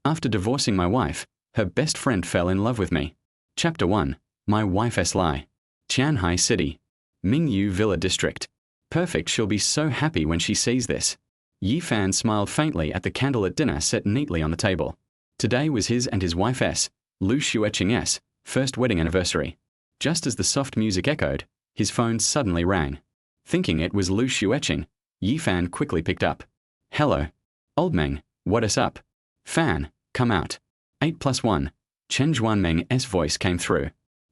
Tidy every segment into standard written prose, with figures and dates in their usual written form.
After divorcing my wife, her best friend fell in love with me. Chapter 1. My Wife's Lie. Tianhai City. Mingyue Villa District. Perfect, she'll be so happy when she sees this. Yi Fan smiled faintly at the candlelit dinner set neatly on the table. Today was his and his wife's, Lu Xueqing's, first wedding anniversary. Just as the soft music echoed, his phone suddenly rang. Thinking it was Lu Xueqing, Yi Fan quickly picked up. Hello. Old Meng, what is up? Fan, come out. 8+1. Chen Juanmeng's voice came through.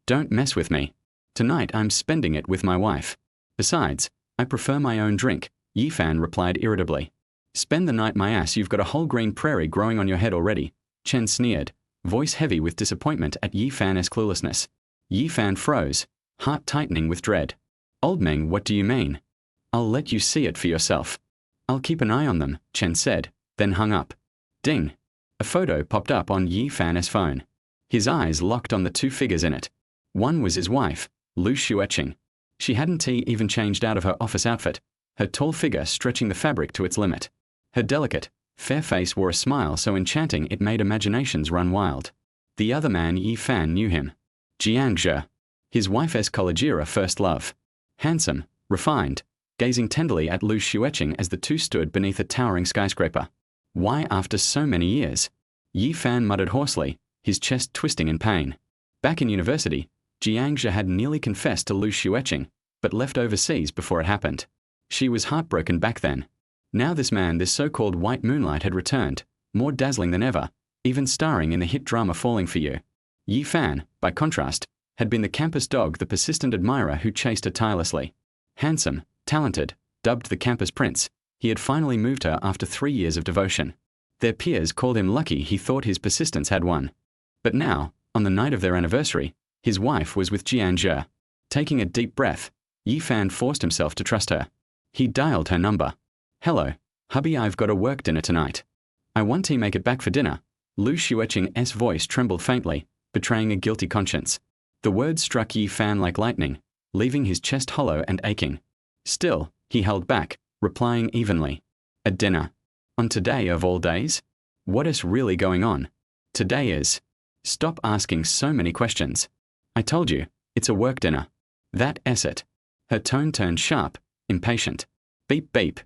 Don't mess with me. Tonight I'm spending it with my wife. Besides, I prefer my own drink, Yi Fan replied irritably. Spend the night my ass, you've got a whole green prairie growing on your head already, Chen sneered, voice heavy with disappointment at Yi Fan's cluelessness. Yi Fan froze, heart tightening with dread. Old Meng, what do you mean? I'll let you see it for yourself. I'll keep an eye on them, Chen said, then hung up. Ding. A photo popped up on Yi Fan's phone. His eyes locked on the two figures in it. One was his wife, Lu Xueqing. She hadn't even changed out of her office outfit, her tall figure stretching the fabric to its limit. Her delicate, fair face wore a smile so enchanting it made imaginations run wild. The other man, Yi Fan knew him. Jiang, his wife's collegiera first love. Handsome, refined, gazing tenderly at Lu Xueqing as the two stood beneath a towering skyscraper. Why after so many years? Yi Fan muttered hoarsely, his chest twisting in pain. Back in university, Jiang had nearly confessed to Lu Xueqing, but left overseas before it happened. She was heartbroken back then. Now this man, this so-called white moonlight, had returned, more dazzling than ever, even starring in the hit drama Falling for You. Yi Fan, by contrast, had been the campus dog, the persistent admirer who chased her tirelessly. Handsome, talented, dubbed the campus prince, he had finally moved her after 3 years of devotion. Their peers called him lucky, he thought his persistence had won. But now, on the night of their anniversary, his wife was with Jiang. Taking a deep breath, Yi Fan forced himself to trust her. He dialed her number. Hello, hubby, I've got a work dinner tonight. I want to make it back for dinner. Lu Xueqing's voice trembled faintly, betraying a guilty conscience. The words struck Yi Fan like lightning, leaving his chest hollow and aching. Still, he held back, replying evenly. A dinner. On today of all days? What is really going on? Today is. Stop asking so many questions. I told you, it's a work dinner. That's it. Her tone turned sharp, impatient. Beep beep.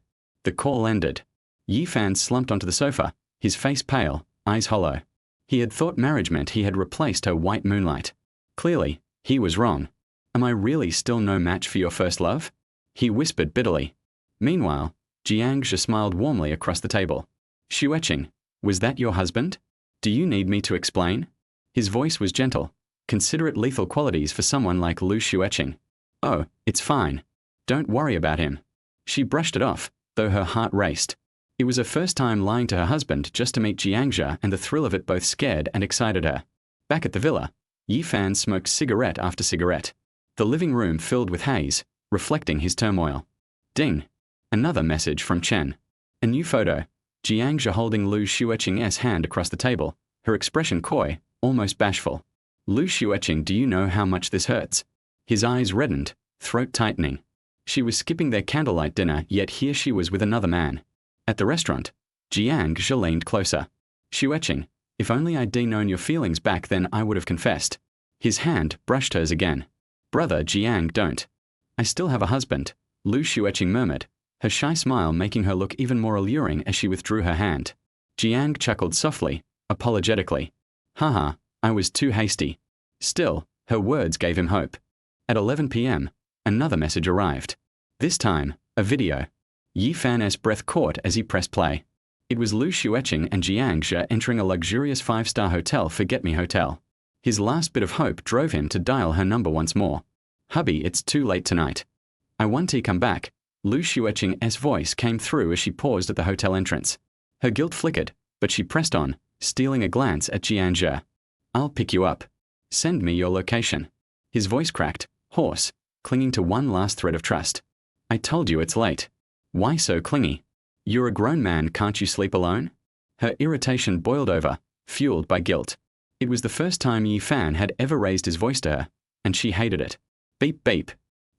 The call ended. Yi Fan slumped onto the sofa, his face pale, eyes hollow. He had thought marriage meant he had replaced her white moonlight. Clearly, he was wrong. Am I really still no match for your first love? He whispered bitterly. Meanwhile, Jiang smiled warmly across the table. Xueqing, was that your husband? Do you need me to explain? His voice was gentle, considerate, lethal qualities for someone like Lu Xueqing. Oh, it's fine. Don't worry about him. She brushed it off, though her heart raced. It was her first time lying to her husband just to meet Jiang, and the thrill of it both scared and excited her. Back at the villa, Yi Fan smoked cigarette after cigarette. The living room filled with haze, reflecting his turmoil. Ding. Another message from Chen. A new photo. Jiang holding Lu Xueqing's hand across the table, her expression coy, almost bashful. Lu Xueqing, do you know how much this hurts? His eyes reddened, throat tightening. She was skipping their candlelight dinner, yet here she was with another man. At the restaurant, Jiang leaned closer. Xueqing, if only I'd known your feelings back then, I would have confessed. His hand brushed hers again. Brother Jiang, don't. I still have a husband, Lu Xueqing murmured, her shy smile making her look even more alluring as she withdrew her hand. Jiang chuckled softly, apologetically. Haha, I was too hasty. Still, her words gave him hope. At 11 p.m., another message arrived. This time, a video. Yi Fan's breath caught as he pressed play. It was Lu Xueqing and Jiang entering a luxurious 5-star hotel, Forget Me Hotel. His last bit of hope drove him to dial her number once more. Hubby, it's too late tonight. I want to come back. Lu Xueqing's voice came through as she paused at the hotel entrance. Her guilt flickered, but she pressed on, stealing a glance at Jiang. I'll pick you up. Send me your location. His voice cracked, hoarse, clinging to one last thread of trust. I told you it's late. Why so clingy? You're a grown man, can't you sleep alone? Her irritation boiled over, fueled by guilt. It was the first time Yi Fan had ever raised his voice to her, and she hated it. Beep beep.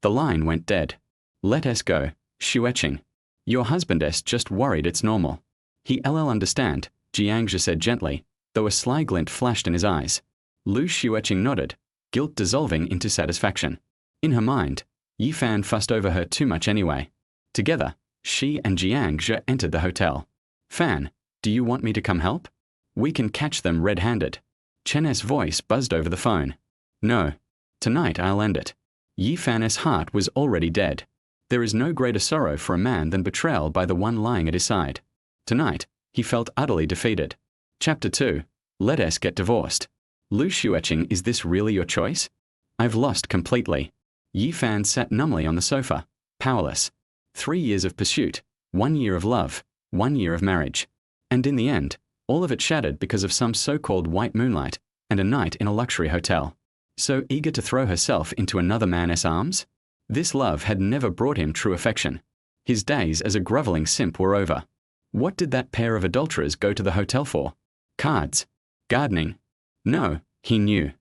The line went dead. Let us go, Xueqing. Your husband's just worried it's normal. He'll understand, Jiang said gently, though a sly glint flashed in his eyes. Lu Xueqing nodded, guilt dissolving into satisfaction. In her mind, Yi Fan fussed over her too much anyway. Together, she and Jiang Zhe entered the hotel. Fan, do you want me to come help? We can catch them red-handed. Chen's voice buzzed over the phone. No. Tonight I'll end it. Yi Fan's heart was already dead. There is no greater sorrow for a man than betrayal by the one lying at his side. Tonight, he felt utterly defeated. Chapter 2. Let us get divorced. Lu Xueqing, is this really your choice? I've lost completely. Yi Fan sat numbly on the sofa, powerless. 3 years of pursuit, 1 year of love, 1 year of marriage. And in the end, all of it shattered because of some so-called white moonlight and a night in a luxury hotel. So eager to throw herself into another man's arms? This love had never brought him true affection. His days as a groveling simp were over. What did that pair of adulterers go to the hotel for? Cards? Gardening? No, he knew.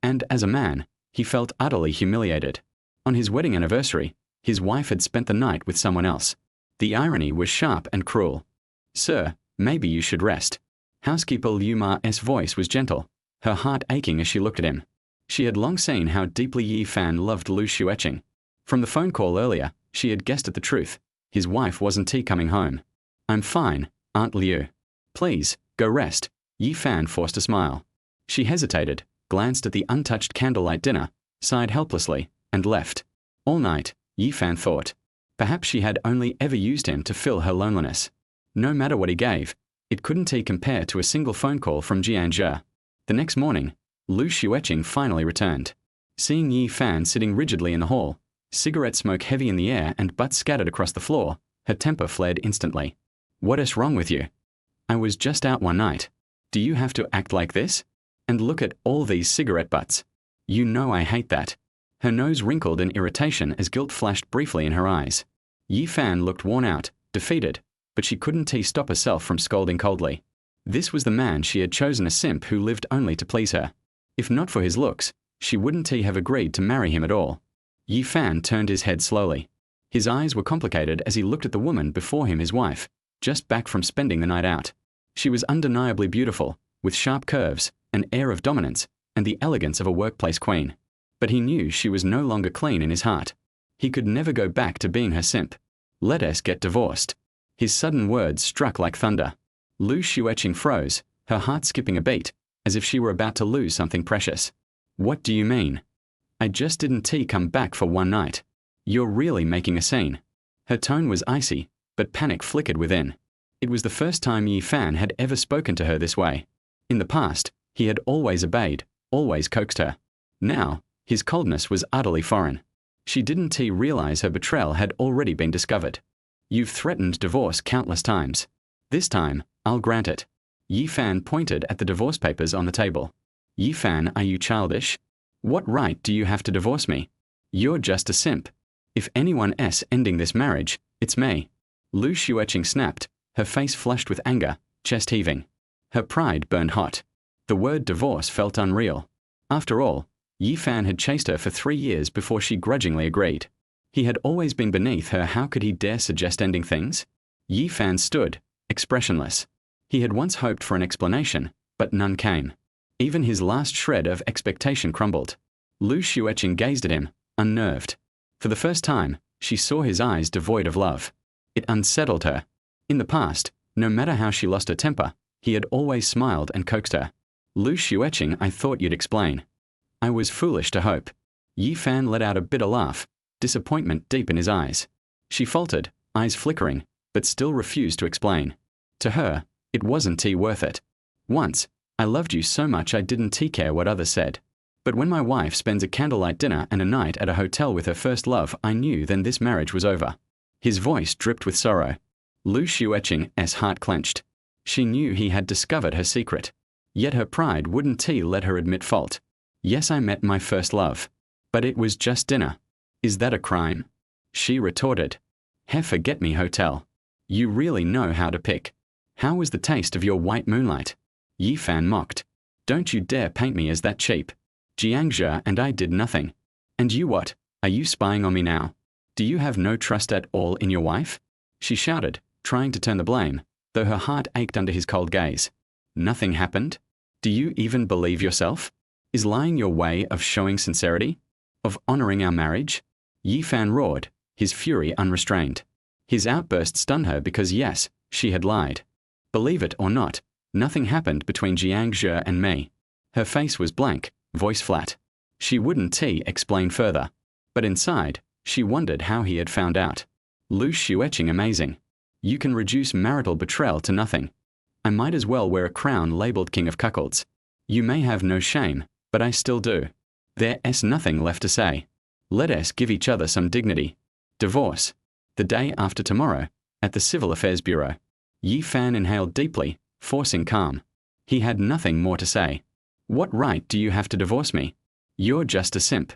And as a man, he felt utterly humiliated. On his wedding anniversary, his wife had spent the night with someone else. The irony was sharp and cruel. Sir, maybe you should rest. Housekeeper Liu Ma's voice was gentle, her heart aching as she looked at him. She had long seen how deeply Yi Fan loved Lu Xueqing. From the phone call earlier, she had guessed at the truth. His wife wasn't coming home. I'm fine, Aunt Liu. Please, go rest. Yi Fan forced a smile. She hesitated, glanced at the untouched candlelight dinner, sighed helplessly, and left. All night, Yi Fan thought. Perhaps she had only ever used him to fill her loneliness. No matter what he gave, it couldn't compare to a single phone call from Jiang Zhe. The next morning, Lu Xueqing finally returned. Seeing Yi Fan sitting rigidly in the hall, cigarette smoke heavy in the air and butts scattered across the floor, her temper fled instantly. What is wrong with you? I was just out one night. Do you have to act like this? And look at all these cigarette butts. You know I hate that. Her nose wrinkled in irritation as guilt flashed briefly in her eyes. Yi Fan looked worn out, defeated, but she couldn't stop herself from scolding coldly. This was the man she had chosen, a simp who lived only to please her. If not for his looks, she wouldn't have agreed to marry him at all. Yi Fan turned his head slowly. His eyes were complicated as he looked at the woman before him, his wife, just back from spending the night out. She was undeniably beautiful, with sharp curves, an air of dominance, and the elegance of a workplace queen. But he knew she was no longer clean in his heart. He could never go back to being her simp. Let us get divorced. His sudden words struck like thunder. Lu Xueqing froze, her heart skipping a beat, as if she were about to lose something precious. What do you mean? I just didn't come back for one night. You're really making a scene. Her tone was icy, but panic flickered within. It was the first time Yi Fan had ever spoken to her this way. In the past, he had always obeyed, always coaxed her. Now, his coldness was utterly foreign. She didn't realize her betrayal had already been discovered. You've threatened divorce countless times. This time, I'll grant it. Yi Fan pointed at the divorce papers on the table. Yi Fan, are you childish? What right do you have to divorce me? You're just a simp. If anyone else ending this marriage, it's me. Lu Xueqing snapped, her face flushed with anger, chest heaving. Her pride burned hot. The word divorce felt unreal. After all, Yi Fan had chased her for 3 years before she grudgingly agreed. He had always been beneath her. How could he dare suggest ending things? Yi Fan stood, expressionless. He had once hoped for an explanation, but none came. Even his last shred of expectation crumbled. Lu Xueqing gazed at him, unnerved. For the first time, she saw his eyes devoid of love. It unsettled her. In the past, no matter how she lost her temper, he had always smiled and coaxed her. Lu Xueqing, I thought you'd explain. I was foolish to hope. Yi Fan let out a bitter laugh, disappointment deep in his eyes. She faltered, eyes flickering, but still refused to explain. To her, it wasn't worth it. Once, I loved you so much I didn't care what others said. But when my wife spends a candlelight dinner and a night at a hotel with her first love, I knew then this marriage was over. His voice dripped with sorrow. Lu Xueqing's heart clenched. She knew he had discovered her secret. Yet her pride wouldn't let her admit fault. Yes, I met my first love. But it was just dinner. Is that a crime? She retorted. Forget-me hotel. You really know how to pick. How was the taste of your white moonlight? Yi Fan mocked. Don't you dare paint me as that cheap. Jiang Zhe and I did nothing. And you what? Are you spying on me now? Do you have no trust at all in your wife? She shouted, trying to turn the blame, though her heart ached under his cold gaze. Nothing happened? Do you even believe yourself? Is lying your way of showing sincerity? Of honoring our marriage? Yi Fan roared, his fury unrestrained. His outburst stunned her because yes, she had lied. Believe it or not, nothing happened between Jiang Zhe and me. Her face was blank, voice flat. She wouldn't explain further. But inside, she wondered how he had found out. Lu Xueqing amazing. You can reduce marital betrayal to nothing. I might as well wear a crown labeled King of Cuckolds. You may have no shame, but I still do. There's nothing left to say. Let us give each other some dignity. Divorce. The day after tomorrow, at the Civil Affairs Bureau. Yi Fan inhaled deeply, forcing calm. He had nothing more to say. What right do you have to divorce me? You're just a simp.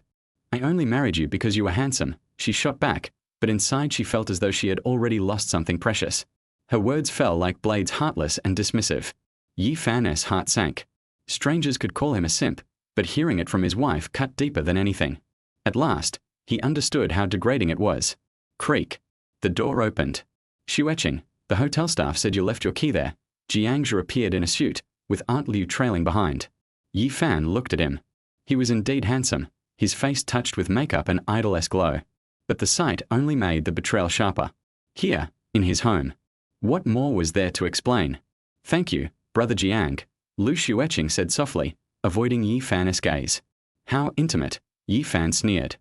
I only married you because you were handsome, she shot back, but inside she felt as though she had already lost something precious. Her words fell like blades, heartless and dismissive. Yi Fan's heart sank. Strangers could call him a simp, but hearing it from his wife cut deeper than anything. At last, he understood how degrading it was. Creak. The door opened. Xueqing, the hotel staff said you left your key there. Jiang Zhe appeared in a suit, with Aunt Liu trailing behind. Yi Fan looked at him. He was indeed handsome, his face touched with makeup and idol-esque glow. But the sight only made the betrayal sharper. Here, in his home. What more was there to explain? Thank you, Brother Jiang, Lu Xueqing said softly, avoiding Yi Fan's gaze. How intimate, Yi Fan sneered.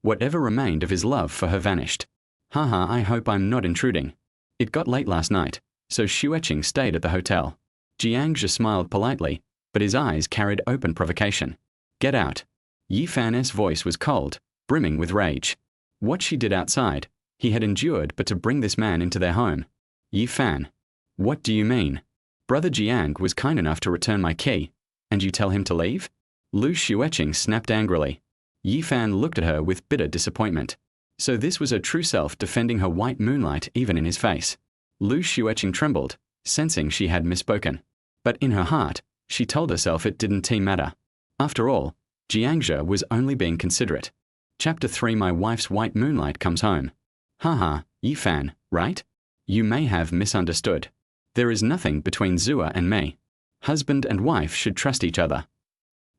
Whatever remained of his love for her vanished. Haha, I hope I'm not intruding. It got late last night, so Xueqing stayed at the hotel. Jiang Zhe smiled politely, but his eyes carried open provocation. Get out. Yi Fan's voice was cold, brimming with rage. What she did outside, he had endured but to bring this man into their home. Yi Fan. What do you mean? Brother Jiang was kind enough to return my key, and you tell him to leave? Lu Xueqing snapped angrily. Yi Fan looked at her with bitter disappointment. So this was her true self defending her white moonlight even in his face. Lu Xueqing trembled, sensing she had misspoken. But in her heart, she told herself it didn't matter. After all, Jiang Zhe was only being considerate. Chapter 3 My wife's white moonlight comes home. Haha, Yi Fan, right? You may have misunderstood. There is nothing between Zua and me. Husband and wife should trust each other.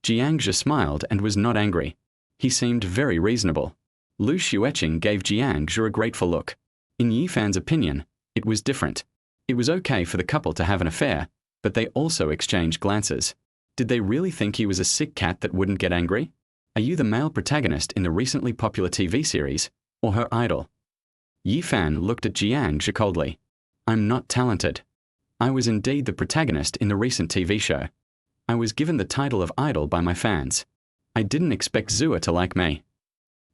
Jiang Zhe smiled and was not angry. He seemed very reasonable. Lu Xueqing gave Jiang Zhe a grateful look. In Yi Fan's opinion, it was different. It was okay for the couple to have an affair, but they also exchanged glances. Did they really think he was a sick cat that wouldn't get angry? Are you the male protagonist in the recently popular TV series, or her idol? Yi Fan looked at Jiang Zhe coldly. I'm not talented. I was indeed the protagonist in the recent TV show. I was given the title of idol by my fans. I didn't expect Zua to like me.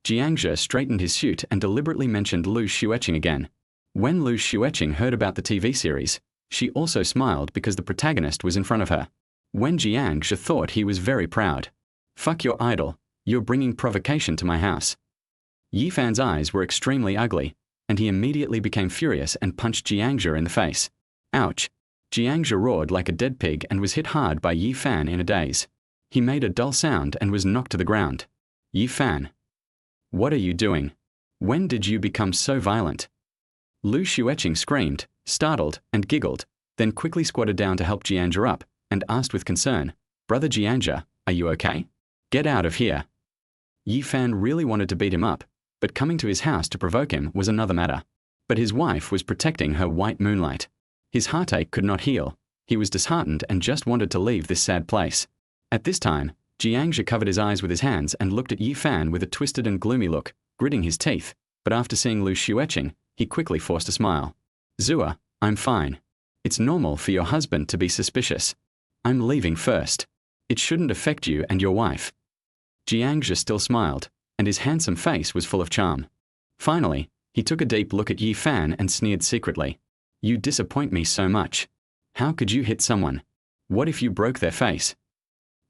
Jiang Zhe straightened his suit and deliberately mentioned Lu Xueqing again. When Lu Xueqing heard about the TV series, she also smiled because the protagonist was in front of her. When Jiang Zhe thought he was very proud. Fuck your idol, you're bringing provocation to my house. Yi Fan's eyes were extremely ugly, and he immediately became furious and punched Jiang Zhe in the face. Ouch! Jiang Zhe roared like a dead pig and was hit hard by Yi Fan in a daze. He made a dull sound and was knocked to the ground. Yi Fan. What are you doing? When did you become so violent? Lu Xueqing screamed, startled, and giggled, then quickly squatted down to help Jiang Zhe up, and asked with concern, Brother Jiang Zhe, are you okay? Get out of here. Yi Fan really wanted to beat him up, but coming to his house to provoke him was another matter. But his wife was protecting her white moonlight. His heartache could not heal. He was disheartened and just wanted to leave this sad place. At this time, Jiang Zhe covered his eyes with his hands and looked at Yi Fan with a twisted and gloomy look, gritting his teeth, but after seeing Lu Xueqing, he quickly forced a smile. Zua, I'm fine. It's normal for your husband to be suspicious. I'm leaving first. It shouldn't affect you and your wife. Jiang Zhe still smiled, and his handsome face was full of charm. Finally, he took a deep look at Yi Fan and sneered secretly. You disappoint me so much. How could you hit someone? What if you broke their face?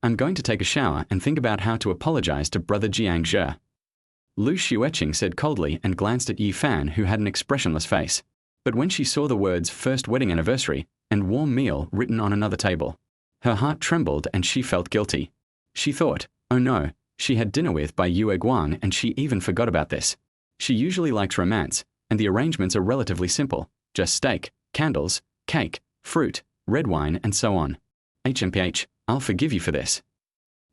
I'm going to take a shower and think about how to apologize to Brother Jiang Zhe. Lu Xueqing said coldly and glanced at Yi Fan, who had an expressionless face. But when she saw the words first wedding anniversary and warm meal written on another table, her heart trembled and she felt guilty. She thought, oh no, she had dinner with by Yue Guang and she even forgot about this. She usually likes romance, and the arrangements are relatively simple, just steak, candles, cake, fruit, red wine, and so on. HMPH, I'll forgive you for this.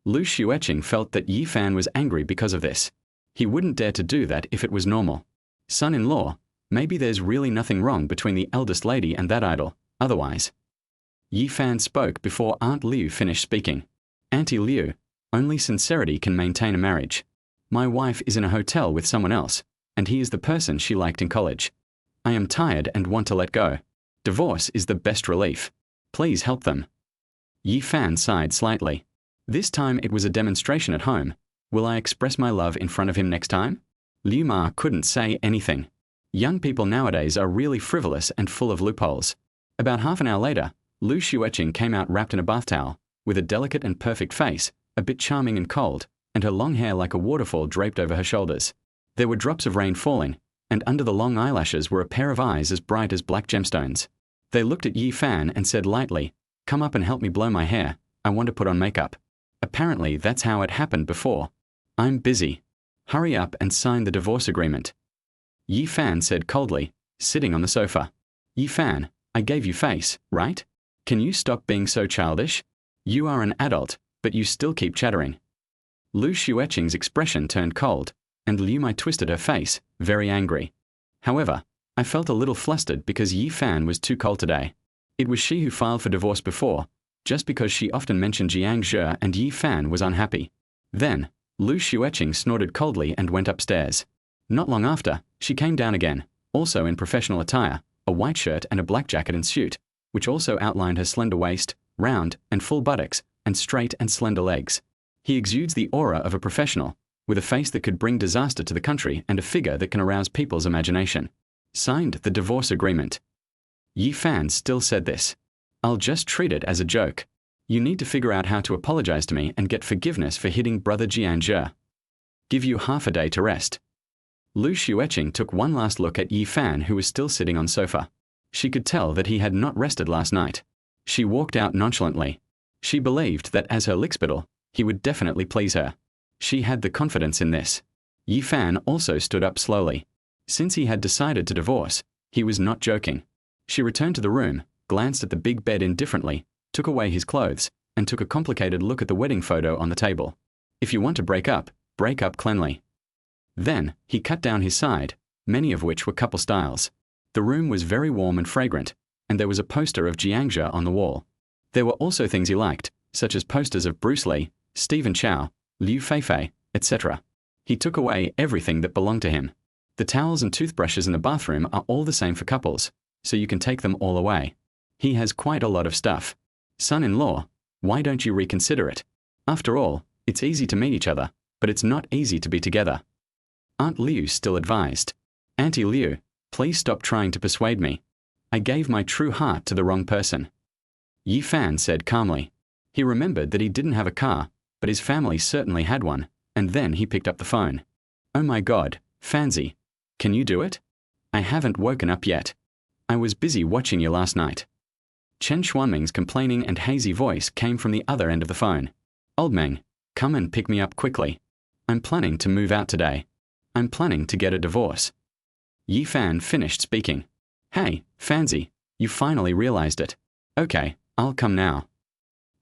Lu Xueqing felt that Yi Fan was angry because of this. He wouldn't dare to do that if it was normal. Son-in-law, maybe there's really nothing wrong between the eldest lady and that idol, otherwise. Yi Fan spoke before Aunt Liu finished speaking. Auntie Liu, only sincerity can maintain a marriage. My wife is in a hotel with someone else, and he is the person she liked in college. I am tired and want to let go. Divorce is the best relief. Please help them. Yi Fan sighed slightly. This time it was a demonstration at home. Will I express my love in front of him next time? Liu Ma couldn't say anything. Young people nowadays are really frivolous and full of loopholes. About half an hour later, Lu Xueqing came out wrapped in a bath towel, with a delicate and perfect face, a bit charming and cold, and her long hair like a waterfall draped over her shoulders. There were drops of rain falling, and under the long eyelashes were a pair of eyes as bright as black gemstones. They looked at Yi Fan and said lightly, "Come up and help me blow my hair. I want to put on makeup." Apparently that's how it happened before. I'm busy. Hurry up and sign the divorce agreement. Yi Fan said coldly, sitting on the sofa. Yi Fan, I gave you face, right? Can you stop being so childish? You are an adult, but you still keep chattering. Lu Xueqing's expression turned cold, and Liu Mai twisted her face, very angry. However, I felt a little flustered because Yi Fan was too cold today. It was she who filed for divorce before, just because she often mentioned Jiang Zhe and Yi Fan was unhappy. Then, Lu Xueqing snorted coldly and went upstairs. Not long after, she came down again, also in professional attire, a white shirt and a black jacket and suit, which also outlined her slender waist, round and full buttocks, and straight and slender legs. He exudes the aura of a professional, with a face that could bring disaster to the country and a figure that can arouse people's imagination. Signed the divorce agreement. Yi Fan still said this. I'll just treat it as a joke. You need to figure out how to apologize to me and get forgiveness for hitting brother Jiang Zhe. Give you half a day to rest. Lu Xueqing took one last look at Yi Fan, who was still sitting on sofa. She could tell that he had not rested last night. She walked out nonchalantly. She believed that as her lickspittle, he would definitely please her. She had the confidence in this. Yi Fan also stood up slowly. Since he had decided to divorce, he was not joking. She returned to the room, glanced at the big bed indifferently, took away his clothes, and took a complicated look at the wedding photo on the table. If you want to break up cleanly. Then, he cut down his side, many of which were couple styles. The room was very warm and fragrant, and there was a poster of Jiang Zhe on the wall. There were also things he liked, such as posters of Bruce Lee, Stephen Chow, Liu Feifei, etc. He took away everything that belonged to him. The towels and toothbrushes in the bathroom are all the same for couples, so you can take them all away. He has quite a lot of stuff. Son-in-law, why don't you reconsider it? After all, it's easy to meet each other, but it's not easy to be together. Aunt Liu still advised. Auntie Liu, please stop trying to persuade me. I gave my true heart to the wrong person. Yi Fan said calmly. He remembered that he didn't have a car, but his family certainly had one, and then he picked up the phone. Oh my God, Fanzi, can you do it? I haven't woken up yet. I was busy watching you last night. Chen Xuanming's complaining and hazy voice came from the other end of the phone. Old Meng, come and pick me up quickly. I'm planning to move out today. I'm planning to get a divorce. Yi Fan finished speaking. Hey, Fanzi, you finally realized it. Okay, I'll come now.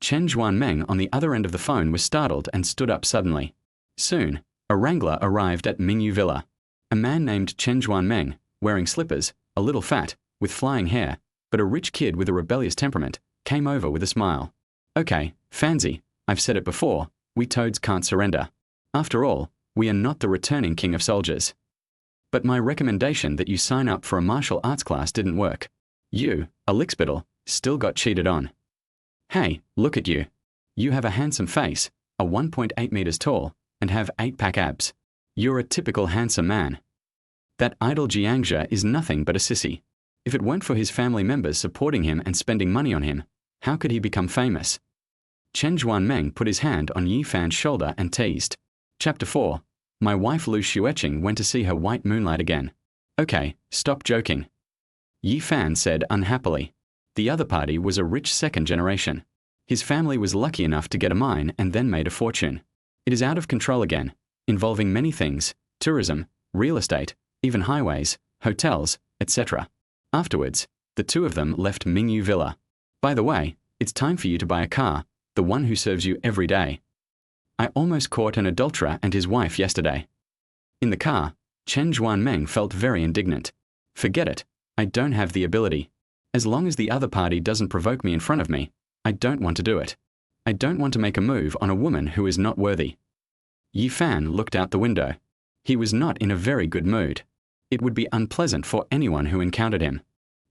Chen Xuanmeng on the other end of the phone was startled and stood up suddenly. Soon, a wrangler arrived at Mingyue Villa. A man named Chen Xuanmeng, wearing slippers, a little fat, with flying hair, but a rich kid with a rebellious temperament, came over with a smile. Okay, Fanzi, I've said it before, we toads can't surrender. After all, we are not the returning king of soldiers. But my recommendation that you sign up for a martial arts class didn't work. You, a lickspittle, still got cheated on. Hey, look at you. You have a handsome face, are 1.8 meters tall, and have 8-pack abs. You're a typical handsome man. That idol Jiang Zhe is nothing but a sissy. If it weren't for his family members supporting him and spending money on him, how could he become famous? Chen Xuanmeng put his hand on Yi Fan's shoulder and teased. Chapter 4. My wife Lu Xueqing went to see her white moonlight again. Okay, stop joking. Yi Fan said unhappily. The other party was a rich second generation. His family was lucky enough to get a mine and then made a fortune. It is out of control again, involving many things, tourism, real estate, even highways, hotels, etc. Afterwards, the two of them left Mingyue Villa. By the way, it's time for you to buy a car. The the one who serves you every day. I almost caught an adulterer and his wife yesterday. In the car, Chen Zhuanmeng felt very indignant. Forget it, I don't have the ability. As long as the other party doesn't provoke me in front of me, I don't want to do it. I don't want to make a move on a woman who is not worthy. Yi Fan looked out the window. He was not in a very good mood. It would be unpleasant for anyone who encountered him.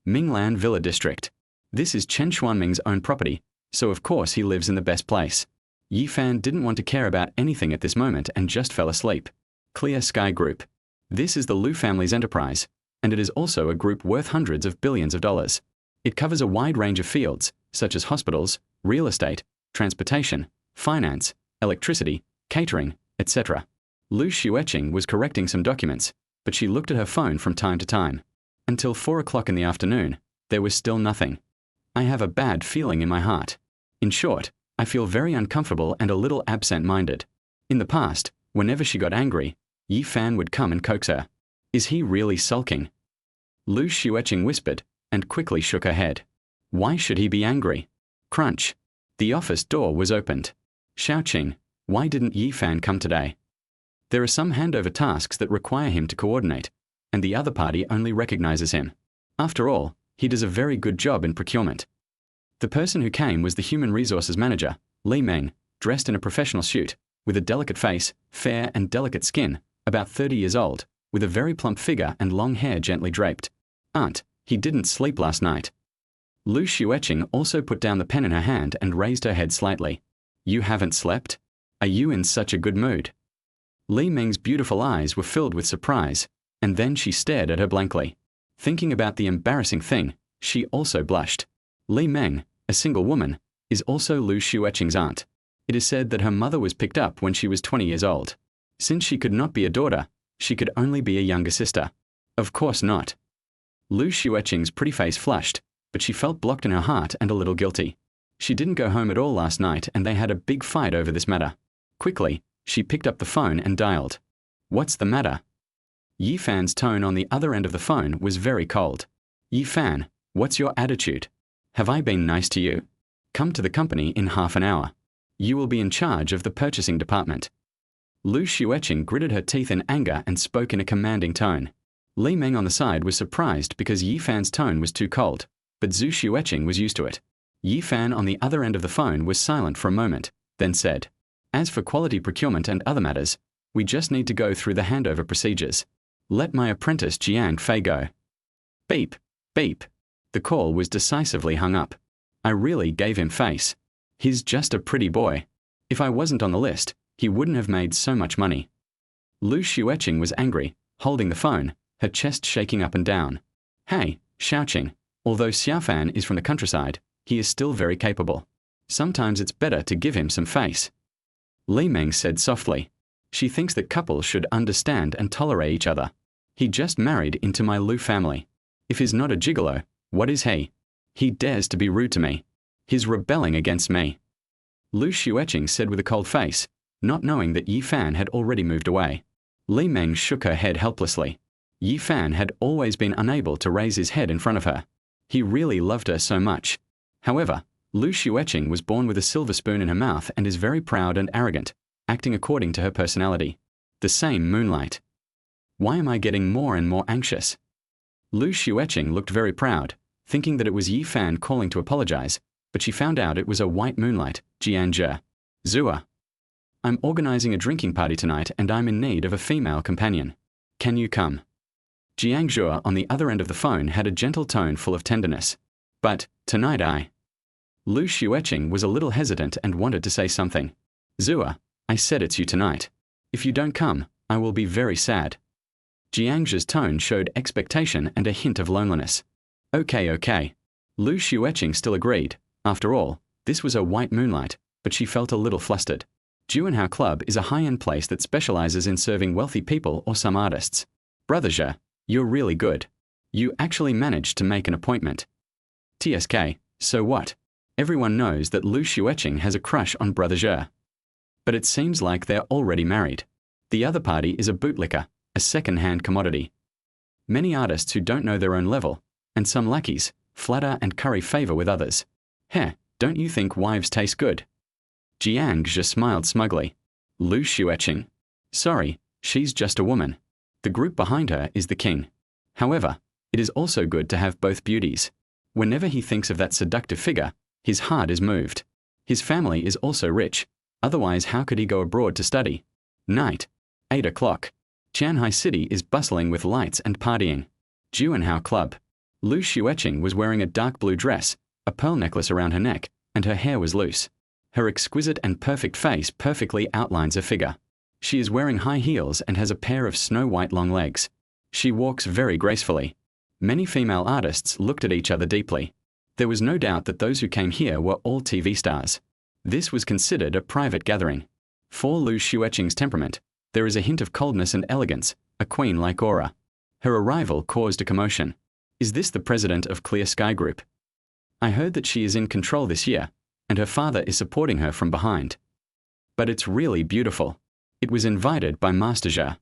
Minglan Villa District. This is Chen Xuanming's own property, so of course he lives in the best place. Yi Fan didn't want to care about anything at this moment and just fell asleep. Clear Sky Group. This is the Lu family's enterprise, and it is also a group worth hundreds of billions of dollars. It covers a wide range of fields, such as hospitals, real estate, transportation, finance, electricity, catering, etc. Lu Xueqing was correcting some documents, but she looked at her phone from time to time. Until 4 o'clock in the afternoon, there was still nothing. I have a bad feeling in my heart. In short, I feel very uncomfortable and a little absent-minded. In the past, whenever she got angry, Yi Fan would come and coax her. Is he really sulking? Lu Xueqing whispered, and quickly shook her head. Why should he be angry? Crunch. The office door was opened. Xiaoqing, why didn't Yi Fan come today? There are some handover tasks that require him to coordinate, and the other party only recognizes him. After all, he does a very good job in procurement. The person who came was the human resources manager, Li Meng, dressed in a professional suit, with a delicate face, fair and delicate skin, about 30 years old, with a very plump figure and long hair gently draped. Aunt, he didn't sleep last night. Lu Xueqing also put down the pen in her hand and raised her head slightly. You haven't slept? Are you in such a good mood? Li Meng's beautiful eyes were filled with surprise, and then she stared at her blankly. Thinking about the embarrassing thing, she also blushed. Li Meng, a single woman, is also Lu Xueqing's aunt. It is said that her mother was picked up when she was 20 years old. Since she could not be a daughter, she could only be a younger sister. Of course not. Lu Xueqing's pretty face flushed, but she felt blocked in her heart and a little guilty. She didn't go home at all last night and they had a big fight over this matter. Quickly, she picked up the phone and dialed. What's the matter? Yi Fan's tone on the other end of the phone was very cold. Yi Fan, what's your attitude? Have I been nice to you? Come to the company in half an hour. You will be in charge of the purchasing department. Lu Xueqing gritted her teeth in anger and spoke in a commanding tone. Li Meng on the side was surprised because Yi Fan's tone was too cold, but Zhu Xueqing was used to it. Yi Fan on the other end of the phone was silent for a moment, then said, As for quality procurement and other matters, we just need to go through the handover procedures. Let my apprentice Jiang Fei go. Beep, beep. The call was decisively hung up. I really gave him face. He's just a pretty boy. If I wasn't on the list, he wouldn't have made so much money. Lu Xueqing was angry, holding the phone, her chest shaking up and down. Hey, Xiaoqing, although Xiaofan is from the countryside, he is still very capable. Sometimes it's better to give him some face. Li Meng said softly. She thinks that couples should understand and tolerate each other. He just married into my Lu family. If he's not a gigolo, what is he? He dares to be rude to me. He's rebelling against me. Lu Xueqing said with a cold face, not knowing that Yi Fan had already moved away. Li Meng shook her head helplessly. Yi Fan had always been unable to raise his head in front of her. He really loved her so much. However, Lu Xueqing was born with a silver spoon in her mouth and is very proud and arrogant, acting according to her personality. The same moonlight. Why am I getting more and more anxious? Lu Xueqing looked very proud, thinking that it was Yi Fan calling to apologize, but she found out it was a white moonlight, Jianzhe. Zua. I'm organizing a drinking party tonight and I'm in need of a female companion. Can you come? Jiangzhe on the other end of the phone had a gentle tone full of tenderness. But, tonight I... Lu Xueqing was a little hesitant and wanted to say something. Zua, I said it's you tonight. If you don't come, I will be very sad. Jiangzhe's tone showed expectation and a hint of loneliness. Okay. Lu Xueqing still agreed. After all, this was a white moonlight, but she felt a little flustered. Tianhai Club is a high-end place that specializes in serving wealthy people or some artists. Brother Zhe, you're really good. You actually managed to make an appointment. TSK, so what? Everyone knows that Lu Xueqing has a crush on Brother Zhe. But it seems like they're already married. The other party is a bootlicker, a second-hand commodity. Many artists who don't know their own level, and some lackeys, flatter and curry favor with others. Heh, don't you think wives taste good? Jiang Zhe smiled smugly. Lu Xueqing. Sorry, she's just a woman. The group behind her is the king. However, it is also good to have both beauties. Whenever he thinks of that seductive figure, his heart is moved. His family is also rich. Otherwise, how could he go abroad to study? Night. 8 o'clock. Tianhai City is bustling with lights and partying. Jianhao Club. Lu Xueqing was wearing a dark blue dress, a pearl necklace around her neck, and her hair was loose. Her exquisite and perfect face perfectly outlines her figure. She is wearing high heels and has a pair of snow-white long legs. She walks very gracefully. Many female artists looked at each other deeply. There was no doubt that those who came here were all TV stars. This was considered a private gathering. For Lu Xueqing's temperament, there is a hint of coldness and elegance, a queen-like aura. Her arrival caused a commotion. Is this the president of Clear Sky Group? I heard that she is in control this year, and her father is supporting her from behind. But it's really beautiful. It was invited by Master Zhe.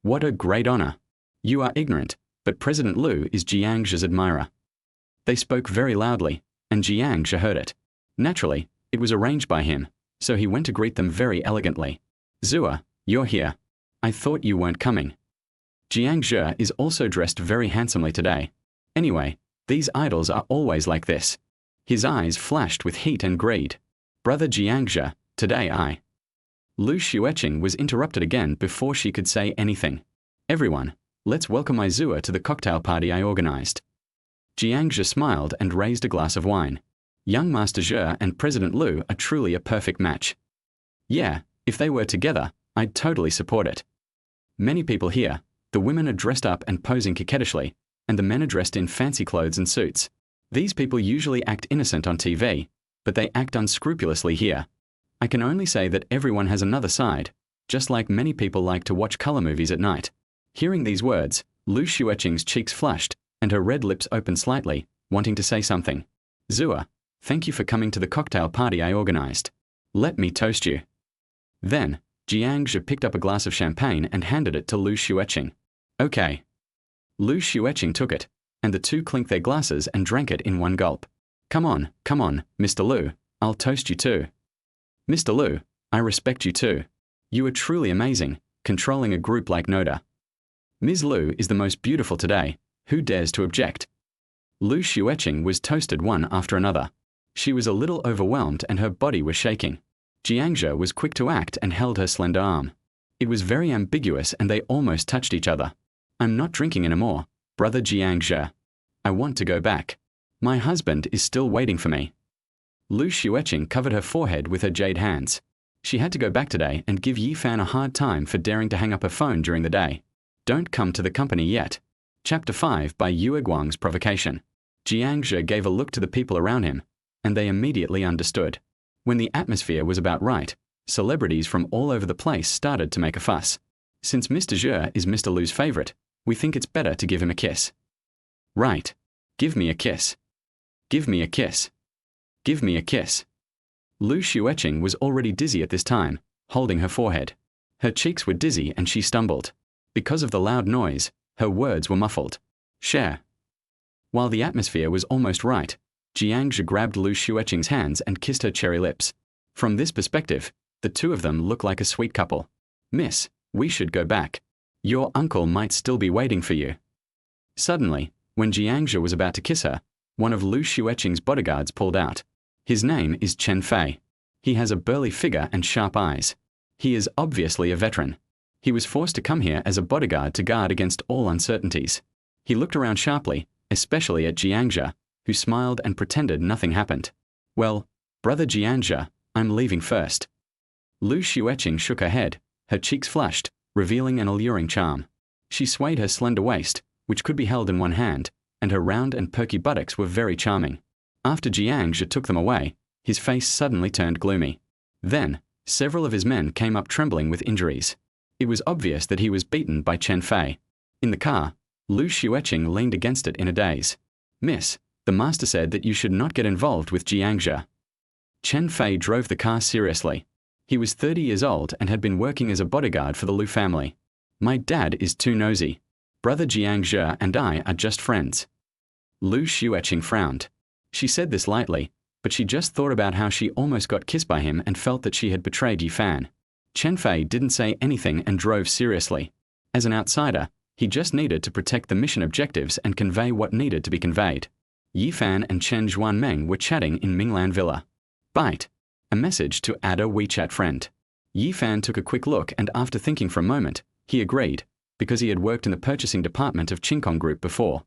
What a great honor. You are ignorant, but President Lu is Jiang Zhe's admirer. They spoke very loudly, and Jiang Zhe heard it. Naturally, it was arranged by him, so he went to greet them very elegantly. Zua, you're here. I thought you weren't coming. Jiang Zhe is also dressed very handsomely today. Anyway, these idols are always like this. His eyes flashed with heat and greed. Brother Jiang Zhe, today I... Lu Xueqing was interrupted again before she could say anything. Everyone, let's welcome Zua to the cocktail party I organized. Jiang Zhe smiled and raised a glass of wine. Young Master Zhe and President Lu are truly a perfect match. Yeah, if they were together, I'd totally support it. Many people here, the women are dressed up and posing coquettishly, and the men are dressed in fancy clothes and suits. These people usually act innocent on TV, but they act unscrupulously here. I can only say that everyone has another side, just like many people like to watch color movies at night. Hearing these words, Lu Xueqing's cheeks flushed, and her red lips opened slightly, wanting to say something. Zua, thank you for coming to the cocktail party I organized. Let me toast you. Then, Jiang Zhe picked up a glass of champagne and handed it to Lu Xueqing. Okay. Lu Xueqing took it, and the two clinked their glasses and drank it in one gulp. Come on, Mr. Lu, I'll toast you too. Mr. Lu, I respect you too. You are truly amazing, controlling a group like Noda. Ms. Lu is the most beautiful today. Who dares to object? Lu Xueqing was toasted one after another. She was a little overwhelmed and her body was shaking. Jiang Zhe was quick to act and held her slender arm. It was very ambiguous and they almost touched each other. I'm not drinking anymore, brother Jiang Zhe. I want to go back. My husband is still waiting for me. Lu Xueqing covered her forehead with her jade hands. She had to go back today and give Yifan a hard time for daring to hang up her phone during the day. Don't come to the company yet. Chapter 5 by Yue Guang's provocation. Jiang Zhe gave a look to the people around him, and they immediately understood. When the atmosphere was about right, celebrities from all over the place started to make a fuss. Since Mr. Zhe is Mr. Lu's favorite, we think it's better to give him a kiss. Right. Give me a kiss. Give me a kiss. Give me a kiss. Lu Xueqing was already dizzy at this time, holding her forehead. Her cheeks were dizzy and she stumbled. Because of the loud noise, her words were muffled. Share. While the atmosphere was almost right, Jiang Zhe grabbed Lu Xueqing's hands and kissed her cherry lips. From this perspective, the two of them look like a sweet couple. Miss, we should go back. Your uncle might still be waiting for you. Suddenly, when Jiang Zhe was about to kiss her, one of Lu Xueqing's bodyguards pulled out. His name is Chen Fei. He has a burly figure and sharp eyes. He is obviously a veteran. He was forced to come here as a bodyguard to guard against all uncertainties. He looked around sharply, especially at Jiang Zhe, who smiled and pretended nothing happened. Well, brother Jiang Zhe, I'm leaving first. Lu Xueqing shook her head, her cheeks flushed, revealing an alluring charm. She swayed her slender waist, which could be held in one hand, and her round and perky buttocks were very charming. After Jiang Zhe took them away, his face suddenly turned gloomy. Then, several of his men came up trembling with injuries. It was obvious that he was beaten by Chen Fei. In the car, Lu Xueqing leaned against it in a daze. Miss, the master said that you should not get involved with Jiang Zhe. Chen Fei drove the car seriously. He was 30 years old and had been working as a bodyguard for the Lu family. My dad is too nosy. Brother Jiang Zhe and I are just friends. Lu Xueqing frowned. She said this lightly, but she just thought about how she almost got kissed by him and felt that she had betrayed Yi Fan. Chen Fei didn't say anything and drove seriously. As an outsider, he just needed to protect the mission objectives and convey what needed to be conveyed. Yi Fan and Chen Zhuanmeng were chatting in Minglan Villa. Bite. A message to add a WeChat friend. Yi Fan took a quick look and after thinking for a moment, he agreed, because he had worked in the purchasing department of Qingkong Group before.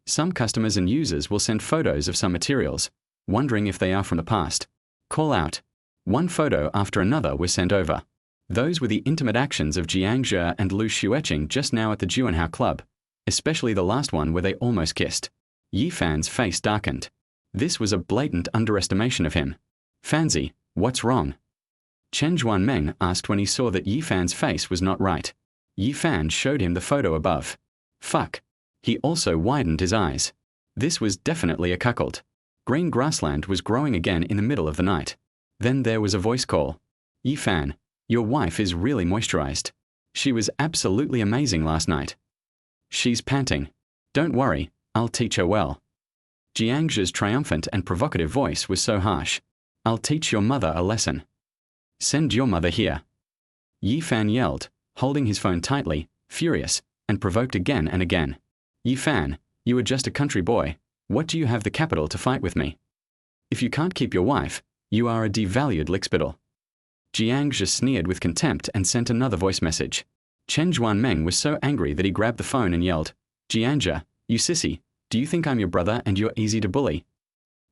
Some customers and users will send photos of some materials, wondering if they are from the past. Call out. One photo after another was sent over. Those were the intimate actions of Jiang Zhe and Lu Xueqing just now at the Tianhai Club, especially the last one where they almost kissed. Yi Fan's face darkened. This was a blatant underestimation of him. Fanzi, what's wrong? Chen Zhuanmeng asked when he saw that Yi Fan's face was not right. Yi Fan showed him the photo above. Fuck. He also widened his eyes. This was definitely a cuckold. Green grassland was growing again in the middle of the night. Then there was a voice call. Yi Fan, your wife is really moisturized. She was absolutely amazing last night. She's panting. Don't worry, I'll teach her well. Jiang Zhe's triumphant and provocative voice was so harsh. I'll teach your mother a lesson. Send your mother here. Yi Fan yelled, holding his phone tightly, furious, and provoked again and again. Yi Fan, you are just a country boy. What do you have the capital to fight with me? If you can't keep your wife, you are a devalued lickspittle. Jiang Zhe sneered with contempt and sent another voice message. Chen Zhuanmeng was so angry that he grabbed the phone and yelled, Jiang Zhe, you sissy, do you think I'm your brother and you're easy to bully?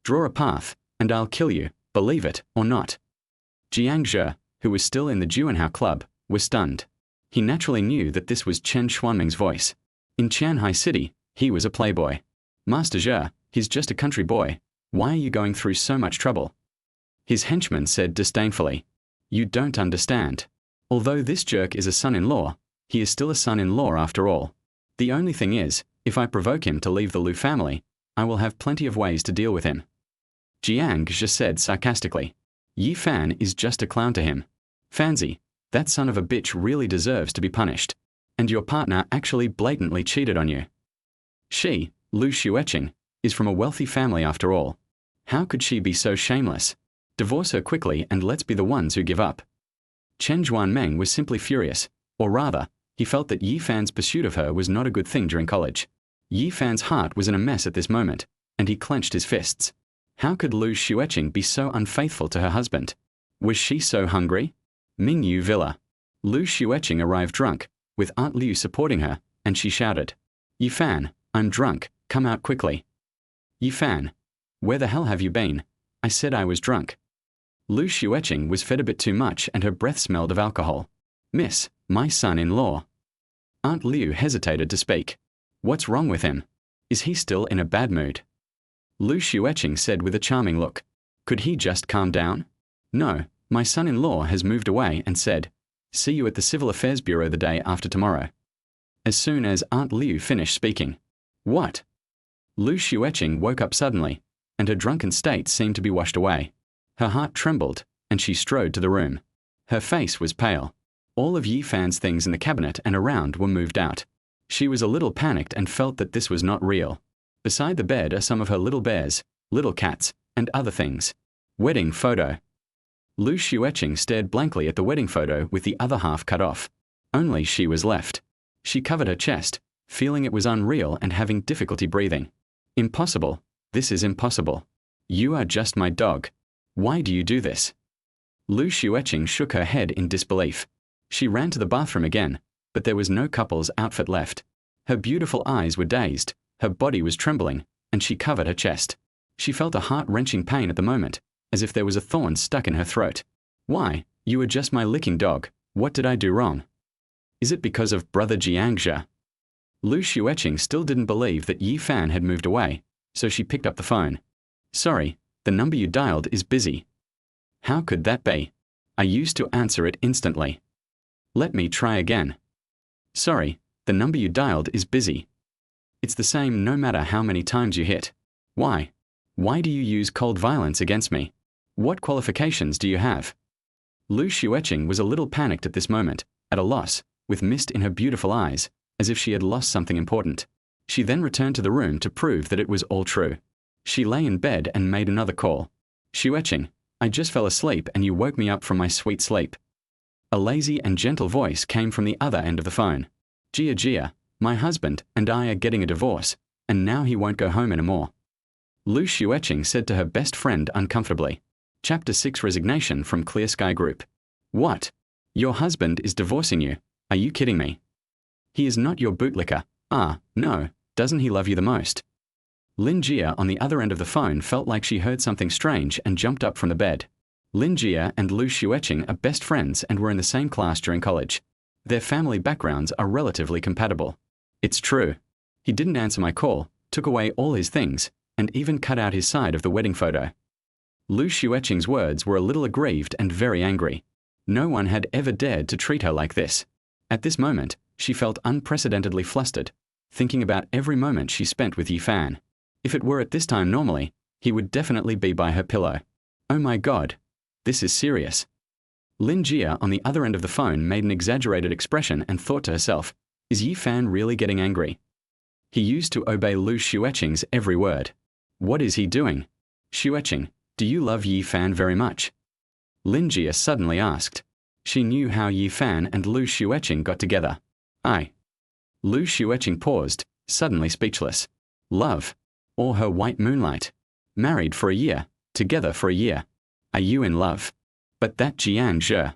Draw a path, and I'll kill you, believe it or not. Jiang Zhe, who was still in the Tianhai Club, was stunned. He naturally knew that this was Chen Zhuanmeng's voice. In Tianhai City, he was a playboy. Master Zhe, he's just a country boy. Why are you going through so much trouble? His henchman said disdainfully, You don't understand. Although this jerk is a son-in-law, he is still a son-in-law after all. The only thing is, if I provoke him to leave the Lu family, I will have plenty of ways to deal with him. Jiang Zhe said sarcastically, Yi Fan is just a clown to him. Fanzi, that son of a bitch really deserves to be punished. And your partner actually blatantly cheated on you. She, Lu Xueqing, is from a wealthy family after all. How could she be so shameless? Divorce her quickly and let's be the ones who give up. Chen Zhuanmeng was simply furious, or rather, he felt that Yi Fan's pursuit of her was not a good thing during college. Yi Fan's heart was in a mess at this moment, and he clenched his fists. How could Lu Xueqing be so unfaithful to her husband? Was she so hungry? Mingyue Villa. Lu Xueqing arrived drunk, with Aunt Liu supporting her, and she shouted, Yi Fan, I'm drunk, come out quickly. Yi Fan, where the hell have you been? I said I was drunk. Lu Xueqing was fed a bit too much and her breath smelled of alcohol. Miss, my son-in-law. Aunt Liu hesitated to speak. What's wrong with him? Is he still in a bad mood? Lu Xueqing said with a charming look. Could he just calm down? No, my son-in-law has moved away and said, See you at the Civil Affairs Bureau the day after tomorrow. As soon as Aunt Liu finished speaking. What? Lu Xueqing woke up suddenly, and her drunken state seemed to be washed away. Her heart trembled, and she strode to the room. Her face was pale. All of Yi Fan's things in the cabinet and around were moved out. She was a little panicked and felt that this was not real. Beside the bed are some of her little bears, little cats, and other things. Wedding photo. Lu Xueqing stared blankly at the wedding photo with the other half cut off. Only she was left. She covered her chest, feeling it was unreal and having difficulty breathing. Impossible. This is impossible. You are just my dog. Why do you do this? Lu Xueqing shook her head in disbelief. She ran to the bathroom again, but there was no couple's outfit left. Her beautiful eyes were dazed, her body was trembling, and she covered her chest. She felt a heart-wrenching pain at the moment, as if there was a thorn stuck in her throat. Why, you are just my licking dog. What did I do wrong? Is it because of brother Jiang Zhe? Lu Xueqing still didn't believe that Yi Fan had moved away, so she picked up the phone. Sorry, the number you dialed is busy. How could that be? I used to answer it instantly. Let me try again. Sorry, the number you dialed is busy. It's the same no matter how many times you hit. Why? Why do you use cold violence against me? What qualifications do you have? Lu Xueqing was a little panicked at this moment, at a loss, with mist in her beautiful eyes, as if she had lost something important. She then returned to the room to prove that it was all true. She lay in bed and made another call. Xueqing, I just fell asleep and you woke me up from my sweet sleep. A lazy and gentle voice came from the other end of the phone. Jia, my husband and I are getting a divorce, and now he won't go home anymore. Lu Xueqing said to her best friend uncomfortably. Chapter 6 Resignation from Clear Sky Group. What? Your husband is divorcing you? Are you kidding me? He is not your bootlicker. Ah, no, doesn't he love you the most? Lin Jia on the other end of the phone felt like she heard something strange and jumped up from the bed. Lin Jia and Lu Xueqing are best friends and were in the same class during college. Their family backgrounds are relatively compatible. It's true. He didn't answer my call, took away all his things, and even cut out his side of the wedding photo. Lu Xueqing's words were a little aggrieved and very angry. No one had ever dared to treat her like this. At this moment, she felt unprecedentedly flustered, thinking about every moment she spent with Yi Fan. If it were at this time normally, he would definitely be by her pillow. Oh my God, this is serious. Lin Jia on the other end of the phone made an exaggerated expression and thought to herself, is Yi Fan really getting angry? He used to obey Lu Xueqing's every word. What is he doing? Xueqing, do you love Yi Fan very much? Lin Jia suddenly asked. She knew how Yi Fan and Lu Xueqing got together. Lu Xueqing paused, suddenly speechless. Love? Or her white moonlight? Married for a year, together for a year. Are you in love? But that Jiang Zhe.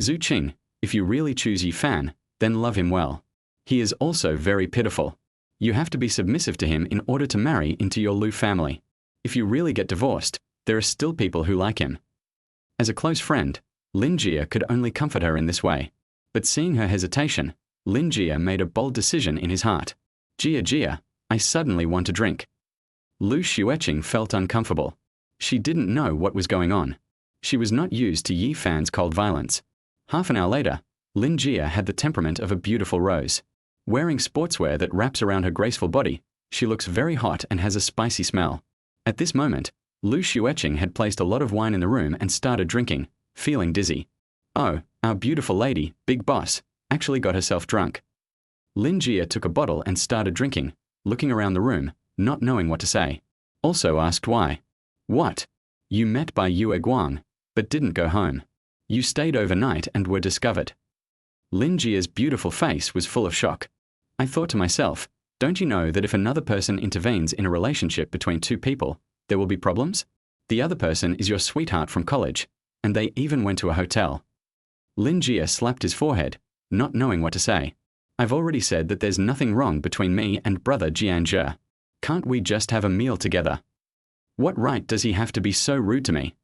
Zhu Qing, if you really choose Yi Fan, then love him well. He is also very pitiful. You have to be submissive to him in order to marry into your Lu family. If you really get divorced, there are still people who like him. As a close friend, Lin Jia could only comfort her in this way. But seeing her hesitation, Lin Jia made a bold decision in his heart. Jia, I suddenly want to drink. Lu Xueqing felt uncomfortable. She didn't know what was going on. She was not used to Yi Fan's cold violence. Half an hour later, Lin Jia had the temperament of a beautiful rose. Wearing sportswear that wraps around her graceful body, she looks very hot and has a spicy smell. At this moment, Lu Xueqing had placed a lot of wine in the room and started drinking, feeling dizzy. Oh, our beautiful lady, big boss, actually got herself drunk. Lin Jia took a bottle and started drinking, looking around the room, not knowing what to say. Also asked why. What? You met by Yue Guang, but didn't go home. You stayed overnight and were discovered. Lin Jia's beautiful face was full of shock. I thought to myself, don't you know that if another person intervenes in a relationship between two people, there will be problems? The other person is your sweetheart from college, and they even went to a hotel. Lin Jia slapped his forehead, not knowing what to say. I've already said that there's nothing wrong between me and brother Jiang Zhe. Can't we just have a meal together? What right does he have to be so rude to me?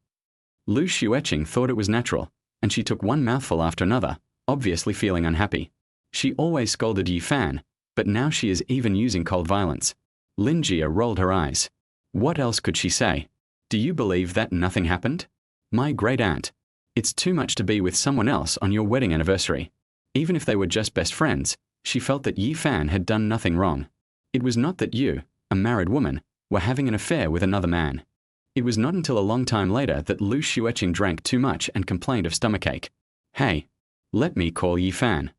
Lu Xueqing thought it was natural, and she took one mouthful after another, obviously feeling unhappy. She always scolded Yi Fan, but now she is even using cold violence. Lin Jia rolled her eyes. What else could she say? Do you believe that nothing happened? My great aunt. It's too much to be with someone else on your wedding anniversary. Even if they were just best friends, she felt that Yi Fan had done nothing wrong. It was not that you, a married woman, were having an affair with another man. It was not until a long time later that Lu Xueqing drank too much and complained of stomachache. Hey, let me call Yi Fan.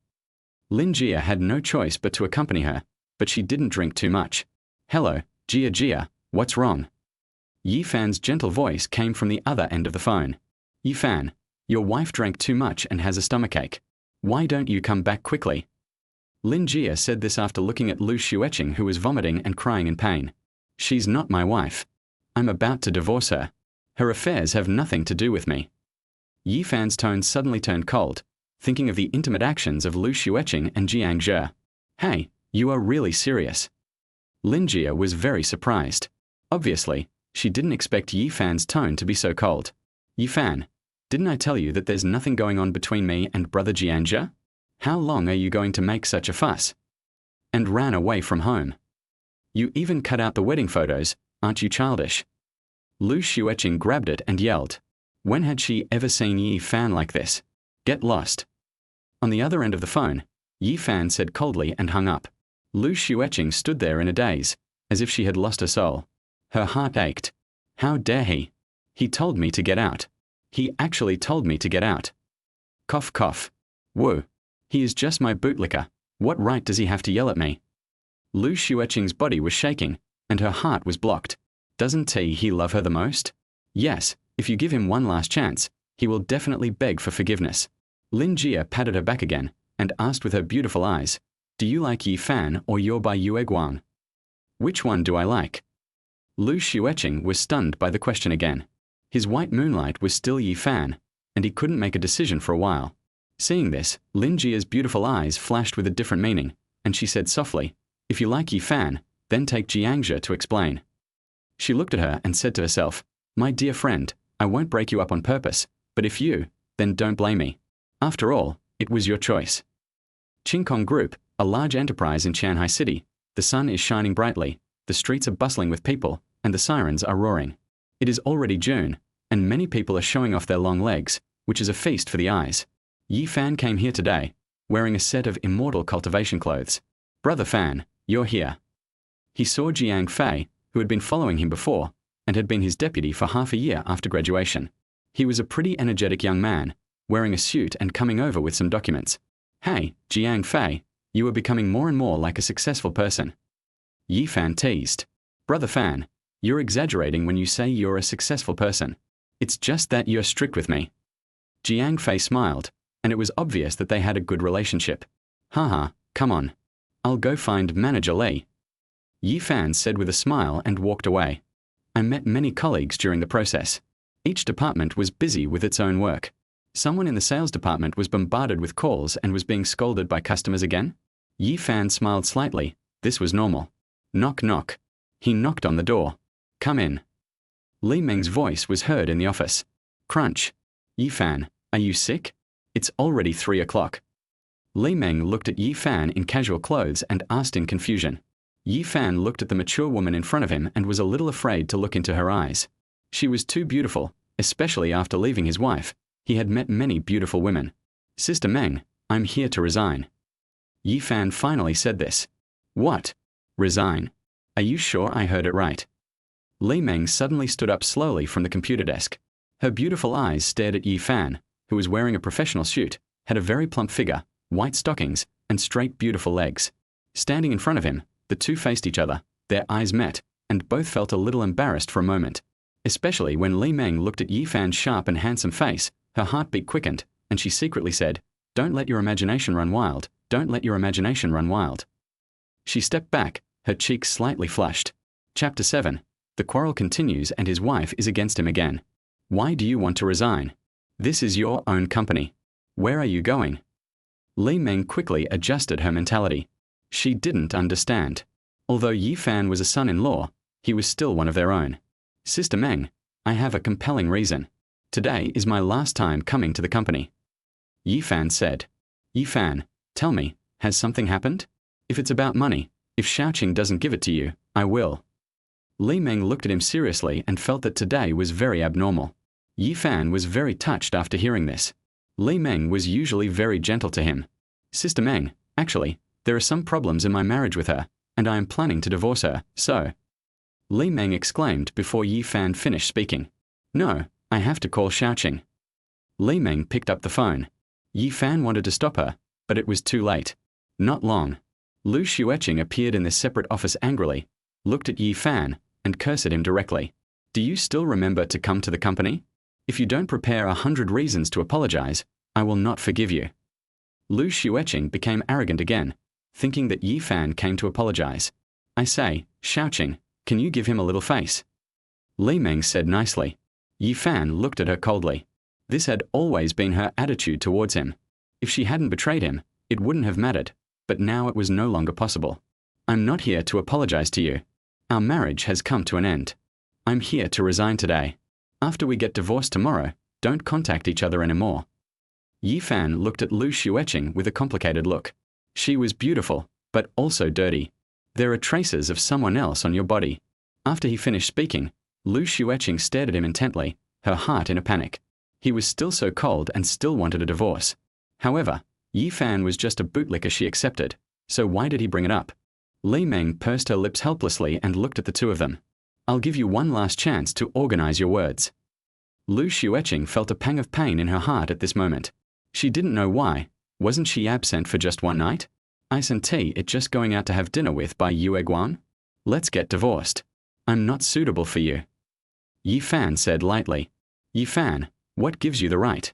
Lin Jia had no choice but to accompany her, but she didn't drink too much. Hello, Jia, what's wrong? Yi Fan's gentle voice came from the other end of the phone. Yi Fan, your wife drank too much and has a stomachache. Why don't you come back quickly? Lin Jia said this after looking at Lu Xueqing, who was vomiting and crying in pain. She's not my wife. I'm about to divorce her. Her affairs have nothing to do with me. Yi Fan's tone suddenly turned cold, thinking of the intimate actions of Lu Xueqing and Jiang Zhe. Hey, you are really serious. Lin Jia was very surprised. Obviously, she didn't expect Yi Fan's tone to be so cold. Yi Fan, didn't I tell you that there's nothing going on between me and brother Jiang Zhe? How long are you going to make such a fuss? And ran away from home. You even cut out the wedding photos, aren't you childish? Lu Xueqing grabbed it and yelled. When had she ever seen Yi Fan like this? Get lost. On the other end of the phone, Yi Fan said coldly and hung up. Lu Xueqing stood there in a daze, as if she had lost her soul. Her heart ached. How dare he? He told me to get out. He actually told me to get out. Cough cough. Whoa. He is just my bootlicker. What right does he have to yell at me? Lu Xueqing's body was shaking, and her heart was blocked. Doesn't he love her the most? Yes, If you give him one last chance, he will definitely beg for forgiveness. Lin Jie patted her back again and asked with her beautiful eyes, "Do you like Yi Fan or your Bai Yue Guang? Which one do I like?" Lu Xueqing was stunned by the question again. His white moonlight was still Yi Fan, and he couldn't make a decision for a while. Seeing this, Lin Jie's beautiful eyes flashed with a different meaning, and she said softly, "If you like Yi Fan, then take Jiangzhe to explain." She looked at her and said to herself, "My dear friend, I won't break you up on purpose, but if you, then don't blame me. After all, it was your choice." Qingkong Group, a large enterprise in Tianhai City. The sun is shining brightly, the streets are bustling with people, and the sirens are roaring. It is already June, and many people are showing off their long legs, which is a feast for the eyes. Yi Fan came here today, wearing a set of immortal cultivation clothes. "Brother Fan, you're here." He saw Jiang Fei, who had been following him before, and had been his deputy for half a year after graduation. He was a pretty energetic young man, wearing a suit and coming over with some documents. "Hey, Jiang Fei, you are becoming more and more like a successful person." Yi Fan teased. "Brother Fan, you're exaggerating when you say you're a successful person. It's just that you're strict with me." Jiang Fei smiled, and it was obvious that they had a good relationship. "Haha, come on. I'll go find Manager Li." Yi Fan said with a smile and walked away. "I met many colleagues during the process. Each department was busy with its own work. Someone in the sales department was bombarded with calls and was being scolded by customers again." Yi Fan smiled slightly. This was normal. Knock knock. He knocked on the door. "Come in." Li Meng's voice was heard in the office. Crunch. "Yi Fan, are you sick? It's already 3 o'clock." Li Meng looked at Yi Fan in casual clothes and asked in confusion. Yi Fan looked at the mature woman in front of him and was a little afraid to look into her eyes. She was too beautiful, especially after leaving his wife. He had met many beautiful women. "Sister Meng, I'm here to resign." Yi Fan finally said this. "What? Resign? Are you sure I heard it right?" Li Meng suddenly stood up slowly from the computer desk. Her beautiful eyes stared at Yi Fan, who was wearing a professional suit, had a very plump figure, white stockings, and straight beautiful legs. Standing in front of him, the two faced each other, their eyes met, and both felt a little embarrassed for a moment. Especially when Li Meng looked at Yi Fan's sharp and handsome face, her heartbeat quickened, and she secretly said, "Don't let your imagination run wild, don't let your imagination run wild." She stepped back, her cheeks slightly flushed. Chapter 7. The quarrel continues and his wife is against him again. "Why do you want to resign? This is your own company. Where are you going?" Li Meng quickly adjusted her mentality. She didn't understand. Although Yi Fan was a son-in-law, he was still one of their own. "Sister Meng, I have a compelling reason. Today is my last time coming to the company." Yi Fan said. "Yi Fan, tell me, has something happened? If it's about money, if Xueqing doesn't give it to you, I will." Li Meng looked at him seriously and felt that today was very abnormal. Yi Fan was very touched after hearing this. Li Meng was usually very gentle to him. "Sister Meng, actually, there are some problems in my marriage with her, and I am planning to divorce her, so." Li Meng exclaimed before Yi Fan finished speaking. "No, I have to call Xueqing." Li Meng picked up the phone. Yi Fan wanted to stop her, but it was too late. Not long. Lu Xueqing appeared in the separate office angrily, looked at Yi Fan, and cursed him directly. "Do you still remember to come to the company? If you don't prepare 100 reasons to apologize, I will not forgive you." Lu Xueqing became arrogant again, thinking that Yi Fan came to apologize. "I say, Xueqing, can you give him a little face?" Li Meng said nicely. Yi Fan looked at her coldly. This had always been her attitude towards him. If she hadn't betrayed him, it wouldn't have mattered, but now it was no longer possible. "I'm not here to apologize to you. Our marriage has come to an end. I'm here to resign today. After we get divorced tomorrow, don't contact each other anymore." Yi Fan looked at Lu Xueqing with a complicated look. She was beautiful, but also dirty. "There are traces of someone else on your body." After he finished speaking, Lu Xueqing stared at him intently, her heart in a panic. He was still so cold and still wanted a divorce. However, Yi Fan was just a bootlicker she accepted, so why did he bring it up? Li Meng pursed her lips helplessly and looked at the two of them. "I'll give you one last chance to organize your words." Lu Xueqing felt a pang of pain in her heart at this moment. She didn't know why. Wasn't she absent for just one night? Ice and tea it just going out to have dinner with by Yue Guan? Let's get divorced. I'm not suitable for you." Yi Fan said lightly. Yi Fan, what gives you the right?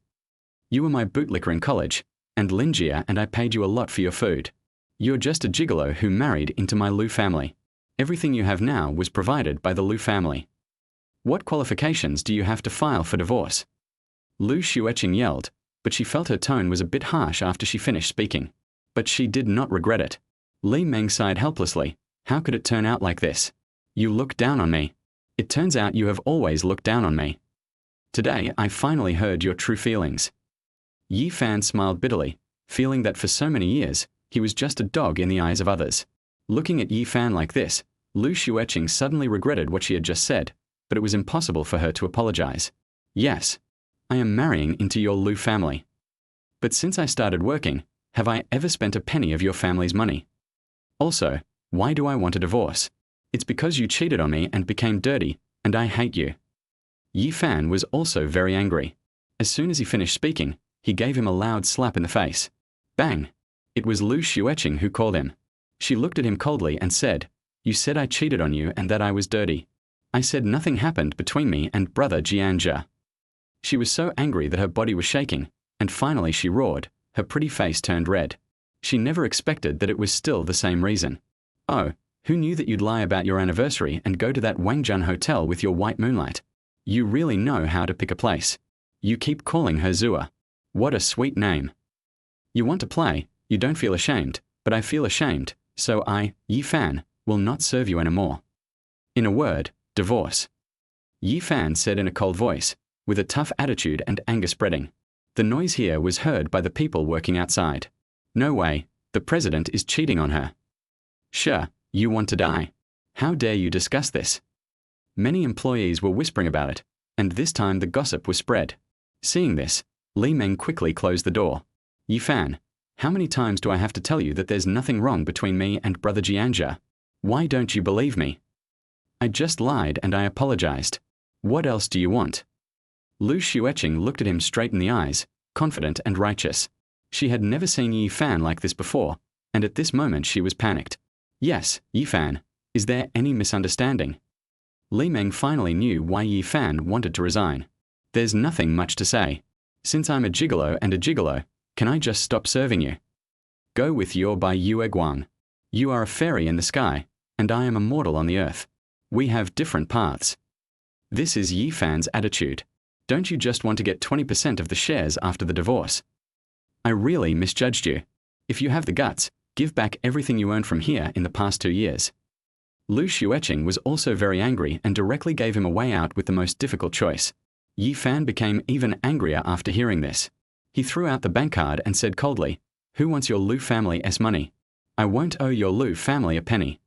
You were my bootlicker in college, and Mingyue and I paid you a lot for your food. You're just a gigolo who married into my Lu family. Everything you have now was provided by the Lu family. What qualifications do you have to file for divorce? Lu Xueqing yelled, but she felt her tone was a bit harsh after she finished speaking. But she did not regret it. Li Meng sighed helplessly. How could it turn out like this? You look down on me. It turns out you have always looked down on me. Today I finally heard your true feelings. Yi Fan smiled bitterly, feeling that for so many years, he was just a dog in the eyes of others. Looking at Yi Fan like this, Lu Xueqing suddenly regretted what she had just said, but it was impossible for her to apologize. Yes, I am marrying into your Lu family. But since I started working, have I ever spent a penny of your family's money? Also, why do I want a divorce? It's because you cheated on me and became dirty, and I hate you. Yi Fan was also very angry. As soon as he finished speaking, he gave him a loud slap in the face. Bang! It was Lu Xueqing who called him. She looked at him coldly and said, You said I cheated on you and that I was dirty. I said nothing happened between me and brother Jianzhe. She was so angry that her body was shaking, and finally she roared, her pretty face turned red. She never expected that it was still the same reason. Oh, who knew that you'd lie about your anniversary and go to that Wangjun hotel with your white moonlight? You really know how to pick a place. You keep calling her Zua. What a sweet name. You want to play, you don't feel ashamed, but I feel ashamed, so I, Yi Fan, will not serve you anymore. In a word, divorce. Yi Fan said in a cold voice, with a tough attitude and anger spreading. The noise here was heard by the people working outside. No way, the president is cheating on her. Sure, you want to die. How dare you discuss this? Many employees were whispering about it, and this time the gossip was spread. Seeing this, Li Meng quickly closed the door. Yi Fan, how many times do I have to tell you that there's nothing wrong between me and brother Jianzhe? Why don't you believe me? I just lied and I apologized. What else do you want? Lu Xueqing looked at him straight in the eyes, confident and righteous. She had never seen Yi Fan like this before, and at this moment she was panicked. Yes, Yi Fan, is there any misunderstanding? Li Meng finally knew why Yi Fan wanted to resign. There's nothing much to say. Since I'm a gigolo and a gigolo, can I just stop serving you? Go with your Bai Yue Guang. You are a fairy in the sky, and I am a mortal on the earth. We have different paths. This is Yi Fan's attitude. Don't you just want to get 20% of the shares after the divorce? I really misjudged you. If you have the guts, give back everything you earned from here in the past 2 years. Lu Xueqing was also very angry and directly gave him a way out with the most difficult choice. Yi Fan became even angrier after hearing this. He threw out the bank card and said coldly, Who wants your Lu family's money? I won't owe your Lu family a penny.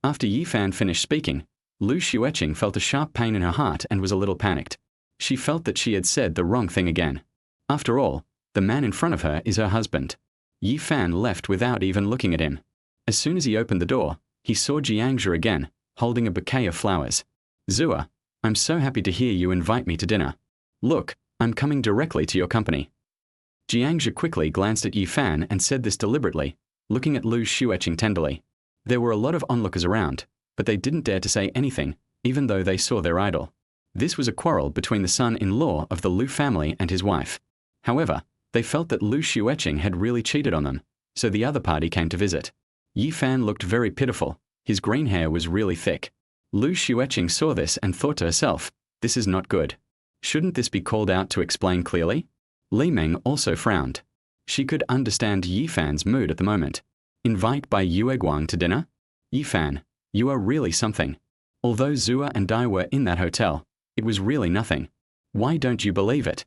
After Yi Fan finished speaking, Lu Xueqing felt a sharp pain in her heart and was a little panicked. She felt that she had said the wrong thing again. After all, the man in front of her is her husband. Yi Fan left without even looking at him. As soon as he opened the door, he saw Jianzhe again, holding a bouquet of flowers. Zua, I'm so happy to hear you invite me to dinner. Look, I'm coming directly to your company. Jianzhe quickly glanced at Yi Fan and said this deliberately, looking at Lu Xueqing tenderly. There were a lot of onlookers around, but they didn't dare to say anything, even though they saw their idol. This was a quarrel between the son-in-law of the Lu family and his wife. However, they felt that Lu Xueqing had really cheated on them, so the other party came to visit. Yi Fan looked very pitiful. His green hair was really thick. Lu Xueqing saw this and thought to herself, this is not good. Shouldn't this be called out to explain clearly? Li Meng also frowned. She could understand Yi Fan's mood at the moment. Invite Bai Yue Guang to dinner? Yi Fan, you are really something. Although Zua and I were in that hotel, it was really nothing. Why don't you believe it?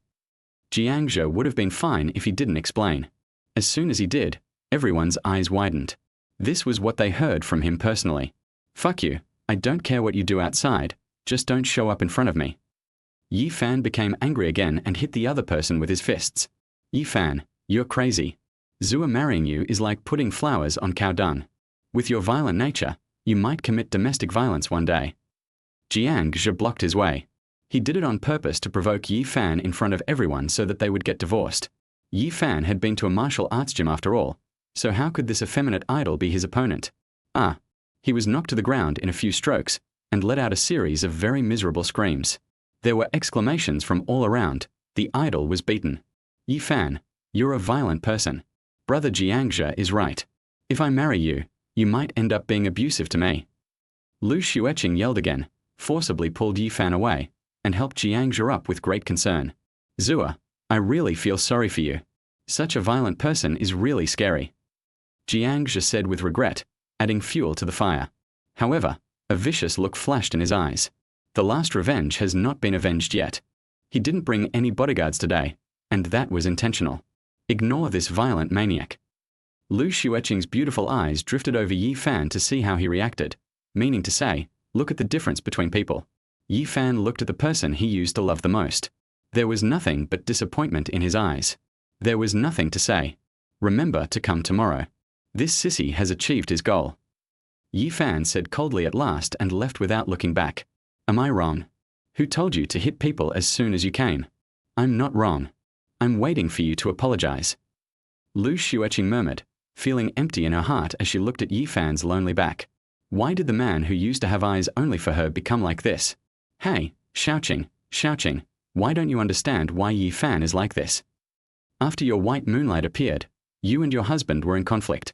Jianzhe would have been fine if he didn't explain. As soon as he did, everyone's eyes widened. This was what they heard from him personally. Fuck you, I don't care what you do outside, just don't show up in front of me. Yi Fan became angry again and hit the other person with his fists. Yi Fan, you're crazy. Zua marrying you is like putting flowers on cow dung. With your violent nature, you might commit domestic violence one day. Jianzhe blocked his way. He did it on purpose to provoke Yi Fan in front of everyone so that they would get divorced. Yi Fan had been to a martial arts gym after all, so how could this effeminate idol be his opponent? He was knocked to the ground in a few strokes and let out a series of very miserable screams. There were exclamations from all around. The idol was beaten. Yi Fan, you're a violent person. Brother Jiangzhe is right. If I marry you, you might end up being abusive to me. Lu Xueqing yelled again, forcibly pulled Yi Fan away, and helped Jiangzhe up with great concern. Zua, I really feel sorry for you. Such a violent person is really scary. Jiangzhe said with regret, adding fuel to the fire. However, a vicious look flashed in his eyes. The last revenge has not been avenged yet. He didn't bring any bodyguards today, and that was intentional. Ignore this violent maniac. Lu Xueqing's beautiful eyes drifted over Yi Fan to see how he reacted, meaning to say, look at the difference between people. Yi Fan looked at the person he used to love the most. There was nothing but disappointment in his eyes. There was nothing to say. Remember to come tomorrow. This sissy has achieved his goal. Yi Fan said coldly at last and left without looking back. Am I wrong? Who told you to hit people as soon as you came? I'm not wrong. I'm waiting for you to apologize. Lu Xueqing murmured, feeling empty in her heart as she looked at Yi Fan's lonely back. Why did the man who used to have eyes only for her become like this? Hey, Xueqing, why don't you understand why Yi Fan is like this? After your white moonlight appeared, you and your husband were in conflict.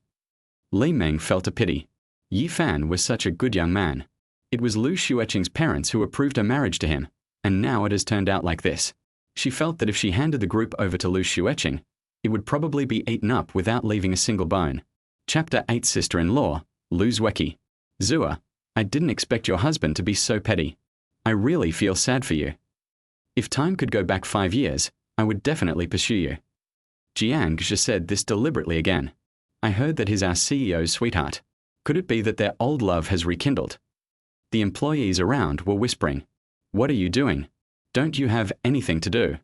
Li Meng felt a pity. Yi Fan was such a good young man. It was Lu Xueqing's parents who approved her marriage to him, and now it has turned out like this. She felt that if she handed the group over to Lu Xueqing, it would probably be eaten up without leaving a single bone. Chapter 8 Sister-in-law, Lu Xueqing. Zua, I didn't expect your husband to be so petty. I really feel sad for you. If time could go back 5 years, I would definitely pursue you. Jiangzhe said this deliberately again. I heard that he's our CEO's sweetheart. Could it be that their old love has rekindled? The employees around were whispering. What are you doing? Don't you have anything to do?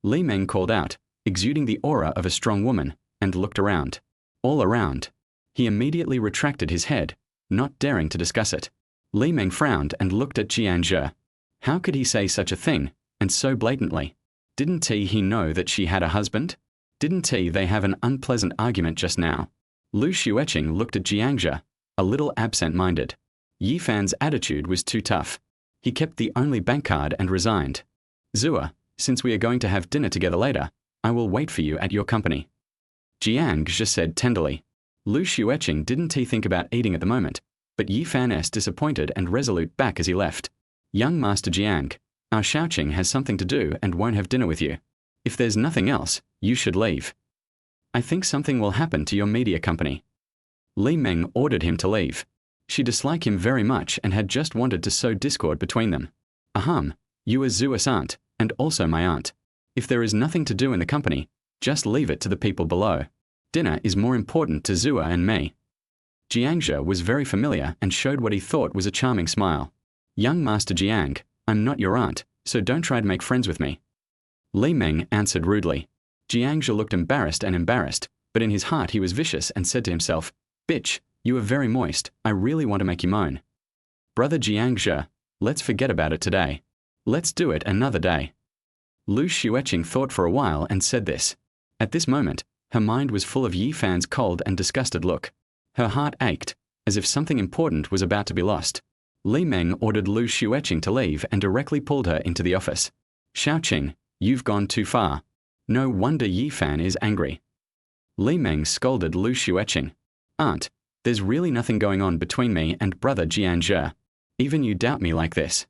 Li Meng called out, exuding the aura of a strong woman, and looked around. All around. He immediately retracted his head, not daring to discuss it. Li Meng frowned and looked at Jiangzhe. How could he say such a thing, and so blatantly? Didn't he know that she had a husband? Didn't they have an unpleasant argument just now? Lu Xueqing looked at Jiangzhe, a little absent-minded. Yi Fan's attitude was too tough. He kept the only bank card and resigned. Zua, since we are going to have dinner together later, I will wait for you at your company. Jiangzhe said tenderly. Lu Xueqing didn't think about eating at the moment, but Yi Fan's disappointed and resolute back as he left. Young Master Jiang, our Xueqing has something to do and won't have dinner with you. If there's nothing else, you should leave. I think something will happen to your media company. Li Meng ordered him to leave. She disliked him very much and had just wanted to sow discord between them. You are Zua's aunt, and also my aunt. If there is nothing to do in the company, just leave it to the people below. Dinner is more important to Zua and me. Jiangzhe was very familiar and showed what he thought was a charming smile. Young Master Jiang, I'm not your aunt, so don't try to make friends with me. Li Meng answered rudely. Jiangzhe looked embarrassed, but in his heart he was vicious and said to himself, Bitch, you are very moist, I really want to make you moan. Brother Jiangzhe, let's forget about it today. Let's do it another day. Lu Xueqing thought for a while and said this. At this moment, her mind was full of Yi Fan's cold and disgusted look. Her heart ached, as if something important was about to be lost. Li Meng ordered Lu Xueqing to leave and directly pulled her into the office. Xueqing, you've gone too far. No wonder Yi Fan is angry. Li Meng scolded Lu Xueqing. Aunt, there's really nothing going on between me and brother Jiangzhe. Even you doubt me like this.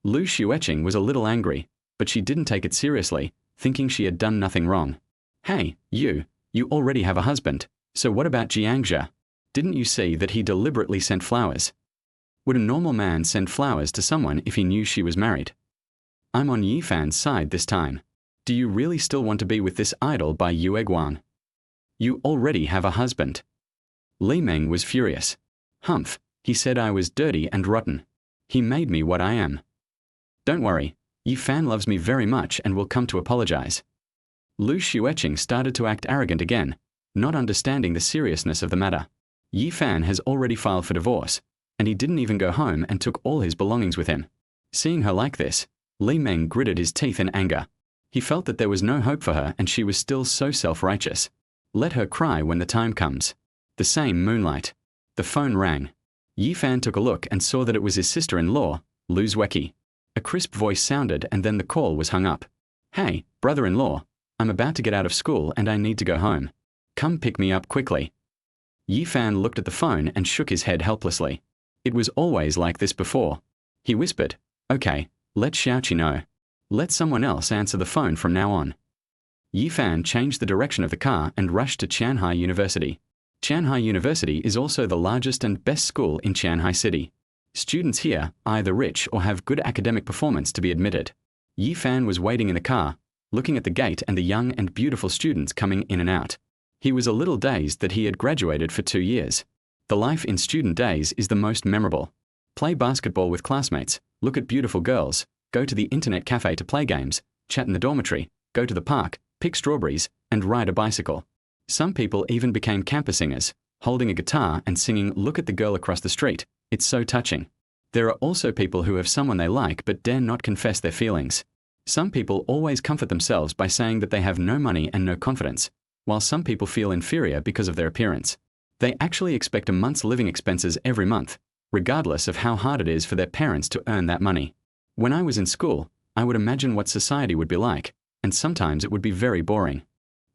Lu Xueqing was a little angry, but she didn't take it seriously, thinking she had done nothing wrong. Hey, you already have a husband, so what about Jiangzhe? Didn't you see that he deliberately sent flowers? Would a normal man send flowers to someone if he knew she was married? I'm on Yi Fan's side this time. Do you really still want to be with this idol by Yue Guang? You already have a husband. Li Meng was furious. Humph, he said I was dirty and rotten. He made me what I am. Don't worry, Yi Fan loves me very much and will come to apologize. Lu Xueqing started to act arrogant again, not understanding the seriousness of the matter. Yi Fan has already filed for divorce, and he didn't even go home and took all his belongings with him. Seeing her like this, Li Meng gritted his teeth in anger. He felt that there was no hope for her and she was still so self-righteous. Let her cry when the time comes. The same moonlight. The phone rang. Yi Fan took a look and saw that it was his sister-in-law, Lu Xueqing. A crisp voice sounded and then the call was hung up. Hey, brother-in-law, I'm about to get out of school and I need to go home. Come pick me up quickly. Yi Fan looked at the phone and shook his head helplessly. It was always like this before. He whispered, okay, let Xueqing know. Let someone else answer the phone from now on. Yi Fan changed the direction of the car and rushed to Tianhai University. Tianhai University is also the largest and best school in Tianhai City. Students here are either rich or have good academic performance to be admitted. Yi Fan was waiting in the car, looking at the gate and the young and beautiful students coming in and out. He was a little dazed that he had graduated for 2 years. The life in student days is the most memorable. Play basketball with classmates, look at beautiful girls, go to the internet cafe to play games, chat in the dormitory, go to the park, pick strawberries, and ride a bicycle. Some people even became campus singers, holding a guitar and singing "Look at the Girl Across the Street." It's so touching. There are also people who have someone they like but dare not confess their feelings. Some people always comfort themselves by saying that they have no money and no confidence, while some people feel inferior because of their appearance. They actually expect a month's living expenses every month, regardless of how hard it is for their parents to earn that money. When I was in school, I would imagine what society would be like, and sometimes it would be very boring.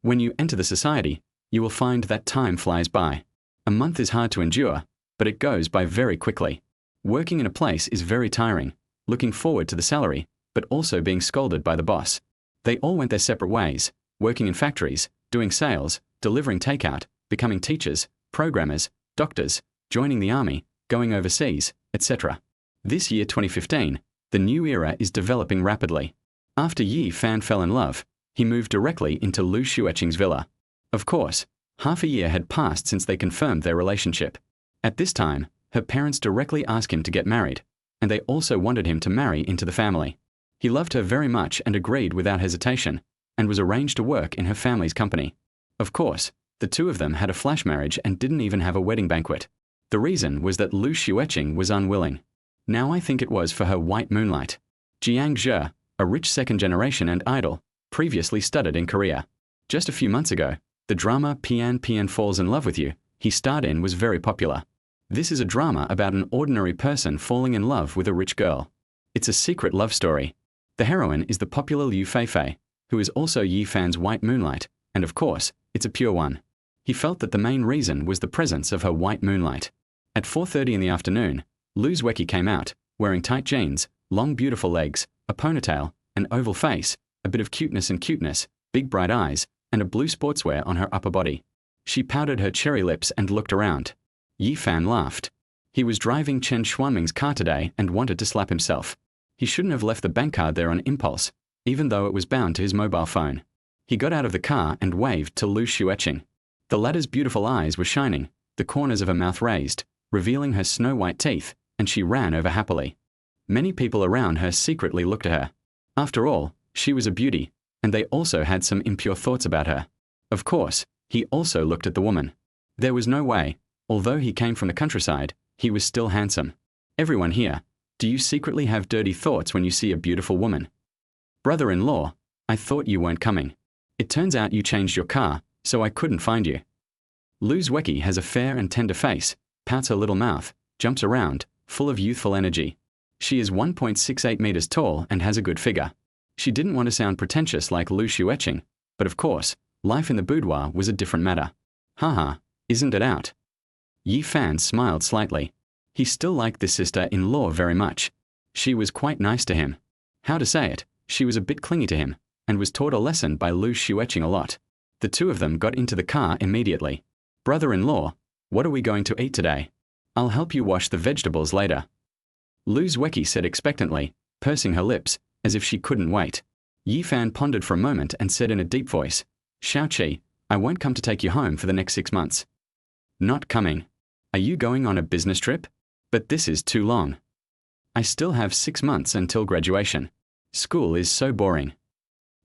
When you enter the society, you will find that time flies by. A month is hard to endure, but it goes by very quickly. Working in a place is very tiring, looking forward to the salary, but also being scolded by the boss. They all went their separate ways, working in factories, doing sales, delivering takeout, becoming teachers, programmers, doctors, joining the army, going overseas, etc. This year 2015, the new era is developing rapidly. After Yi Fan fell in love, he moved directly into Lu Xueqing's villa. Of course, half a year had passed since they confirmed their relationship. At this time, her parents directly asked him to get married, and they also wanted him to marry into the family. He loved her very much and agreed without hesitation, and was arranged to work in her family's company. Of course, the two of them had a flash marriage and didn't even have a wedding banquet. The reason was that Lu Xueqing was unwilling. Now I think it was for her white moonlight. Jiang Zhe, a rich second generation and idol, previously studied in Korea. Just a few months ago, the drama Pian Pian Falls in Love with You he starred in was very popular. This is a drama about an ordinary person falling in love with a rich girl. It's a secret love story. The heroine is the popular Liu Feifei, who is also Yi Fan's white moonlight, and of course, it's a pure one. He felt that the main reason was the presence of her white moonlight. At 4:30 in the afternoon, Lu Xueqing came out, wearing tight jeans, long beautiful legs, a ponytail, an oval face, a bit of cuteness, big bright eyes, and a blue sportswear on her upper body. She pouted her cherry lips and looked around. Yi Fan laughed. He was driving Chen Xuanming's car today and wanted to slap himself. He shouldn't have left the bank card there on impulse, even though it was bound to his mobile phone. He got out of the car and waved to Lu Xueqing. The latter's beautiful eyes were shining, the corners of her mouth raised, revealing her snow-white teeth, and she ran over happily. Many people around her secretly looked at her. After all, she was a beauty, and they also had some impure thoughts about her. Of course, he also looked at the woman. There was no way, although he came from the countryside, he was still handsome. Everyone here, do you secretly have dirty thoughts when you see a beautiful woman? Brother-in-law, I thought you weren't coming. It turns out you changed your car, so I couldn't find you. Lu Xueqing has a fair and tender face, pouts her little mouth, jumps around, full of youthful energy. She is 1.68 meters tall and has a good figure. She didn't want to sound pretentious like Lu Xueqing, but of course, life in the boudoir was a different matter. Haha, isn't it out? Yi Fan smiled slightly. He still liked this sister-in-law very much. She was quite nice to him. How to say it, she was a bit clingy to him, and was taught a lesson by Lu Xueqing a lot. The two of them got into the car immediately. Brother-in-law, what are we going to eat today? I'll help you wash the vegetables later. Lu Xueqing said expectantly, pursing her lips, as if she couldn't wait. Yi Fan pondered for a moment and said in a deep voice, Xueqing, I won't come to take you home for the next 6 months. Not coming. Are you going on a business trip? But this is too long. I still have 6 months until graduation. School is so boring.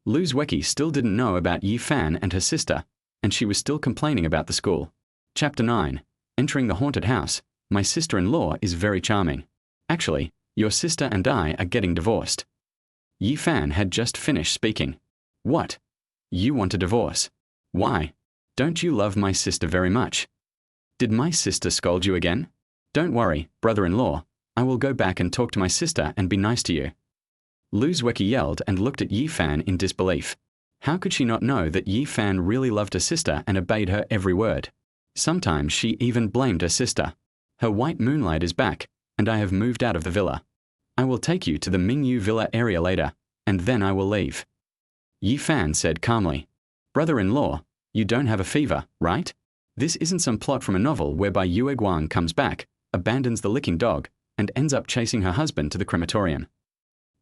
Lu Xueqing still didn't know about Yi Fan and her sister, and she was still complaining about the school. Chapter 9. Entering the haunted house. My sister-in-law is very charming. Actually, your sister and I are getting divorced. Yi Fan had just finished speaking. What? You want a divorce? Why? Don't you love my sister very much? Did my sister scold you again? Don't worry, brother-in-law. I will go back and talk to my sister and be nice to you. Lu Xueqing yelled and looked at Yi Fan in disbelief. How could she not know that Yi Fan really loved her sister and obeyed her every word? Sometimes she even blamed her sister. Her white moonlight is back, and I have moved out of the villa. I will take you to the Mingyue villa area later, and then I will leave. Yi Fan said calmly. Brother-in-law, you don't have a fever, right? This isn't some plot from a novel whereby Yue Guang comes back, abandons the licking dog, and ends up chasing her husband to the crematorium.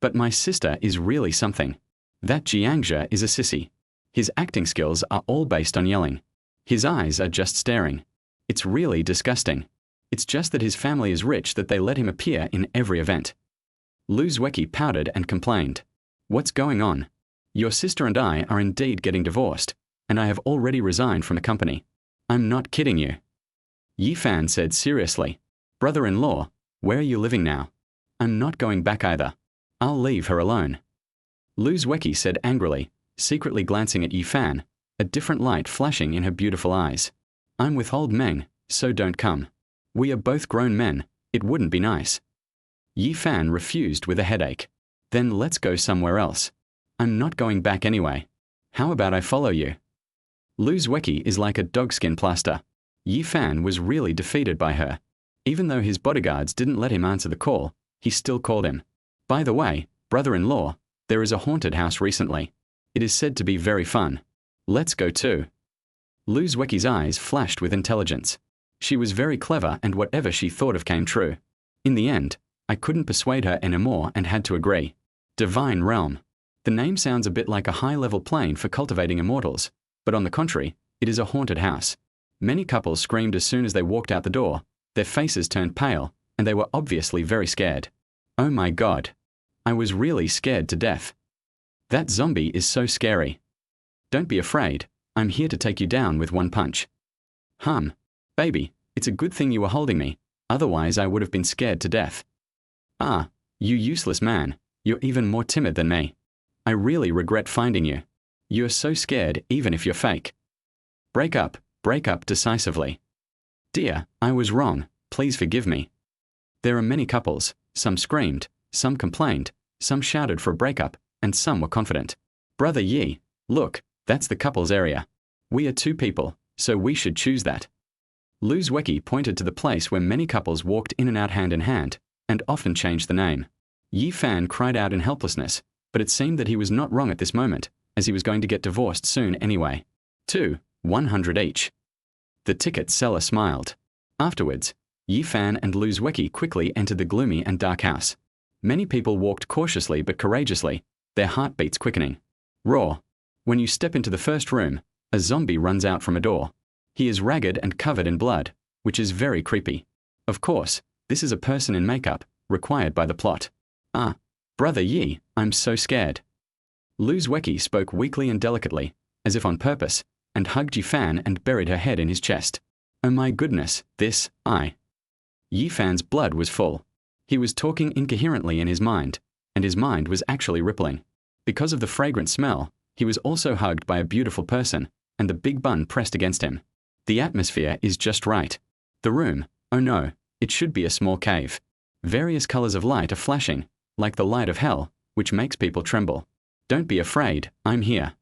But my sister is really something. That Jiangzhe is a sissy. His acting skills are all based on yelling. His eyes are just staring. It's really disgusting. It's just that his family is rich that they let him appear in every event. Lu Xueqing pouted and complained. What's going on? Your sister and I are indeed getting divorced, and I have already resigned from the company. I'm not kidding you. Yi Fan said seriously. Brother-in-law, where are you living now? I'm not going back either. I'll leave her alone. Lu Xueqing said angrily, secretly glancing at Yi Fan, a different light flashing in her beautiful eyes. I'm with old Meng, so don't come. We are both grown men, it wouldn't be nice. Yi Fan refused with a headache. Then let's go somewhere else. I'm not going back anyway. How about I follow you? Lu Xueqing is like a dogskin plaster. Yi Fan was really defeated by her. Even though his bodyguards didn't let him answer the call, he still called him. By the way, brother-in-law, there is a haunted house recently. It is said to be very fun. Let's go too. Lu Xueqing's eyes flashed with intelligence. She was very clever and whatever she thought of came true. In the end, I couldn't persuade her anymore and had to agree. Divine Realm. The name sounds a bit like a high-level plane for cultivating immortals, but on the contrary, it is a haunted house. Many couples screamed as soon as they walked out the door, their faces turned pale, and they were obviously very scared. Oh my God. I was really scared to death. That zombie is so scary. Don't be afraid, I'm here to take you down with one punch. Baby, it's a good thing you were holding me, otherwise I would have been scared to death. Ah, you useless man, you're even more timid than me. I really regret finding you. You're so scared even if you're fake. Break up decisively. Dear, I was wrong, please forgive me. There are many couples, some screamed, some complained, some shouted for a breakup, and some were confident. Brother Yi, look, that's the couples area. We are two people, so we should choose that. Lu Xueqing pointed to the place where many couples walked in and out hand in hand, and often changed the name. Yi Fan cried out in helplessness, but it seemed that he was not wrong at this moment, as he was going to get divorced soon anyway. 100 each. The ticket seller smiled. Afterwards, Yi Fan and Lu Xueqing quickly entered the gloomy and dark house. Many people walked cautiously but courageously, their heartbeats quickening. Raw. When you step into the first room, a zombie runs out from a door. He is ragged and covered in blood, which is very creepy. Of course, this is a person in makeup, required by the plot. Brother Yi, I'm so scared. Lu Xueqing spoke weakly and delicately, as if on purpose, and hugged Yi Fan and buried her head in his chest. Oh my goodness, Yi Fan's blood was full. He was talking incoherently in his mind, and his mind was actually rippling. Because of the fragrant smell, he was also hugged by a beautiful person, and the big bun pressed against him. The atmosphere is just right. The room, oh no, it should be a small cave. Various colors of light are flashing, like the light of hell, which makes people tremble. Don't be afraid, I'm here.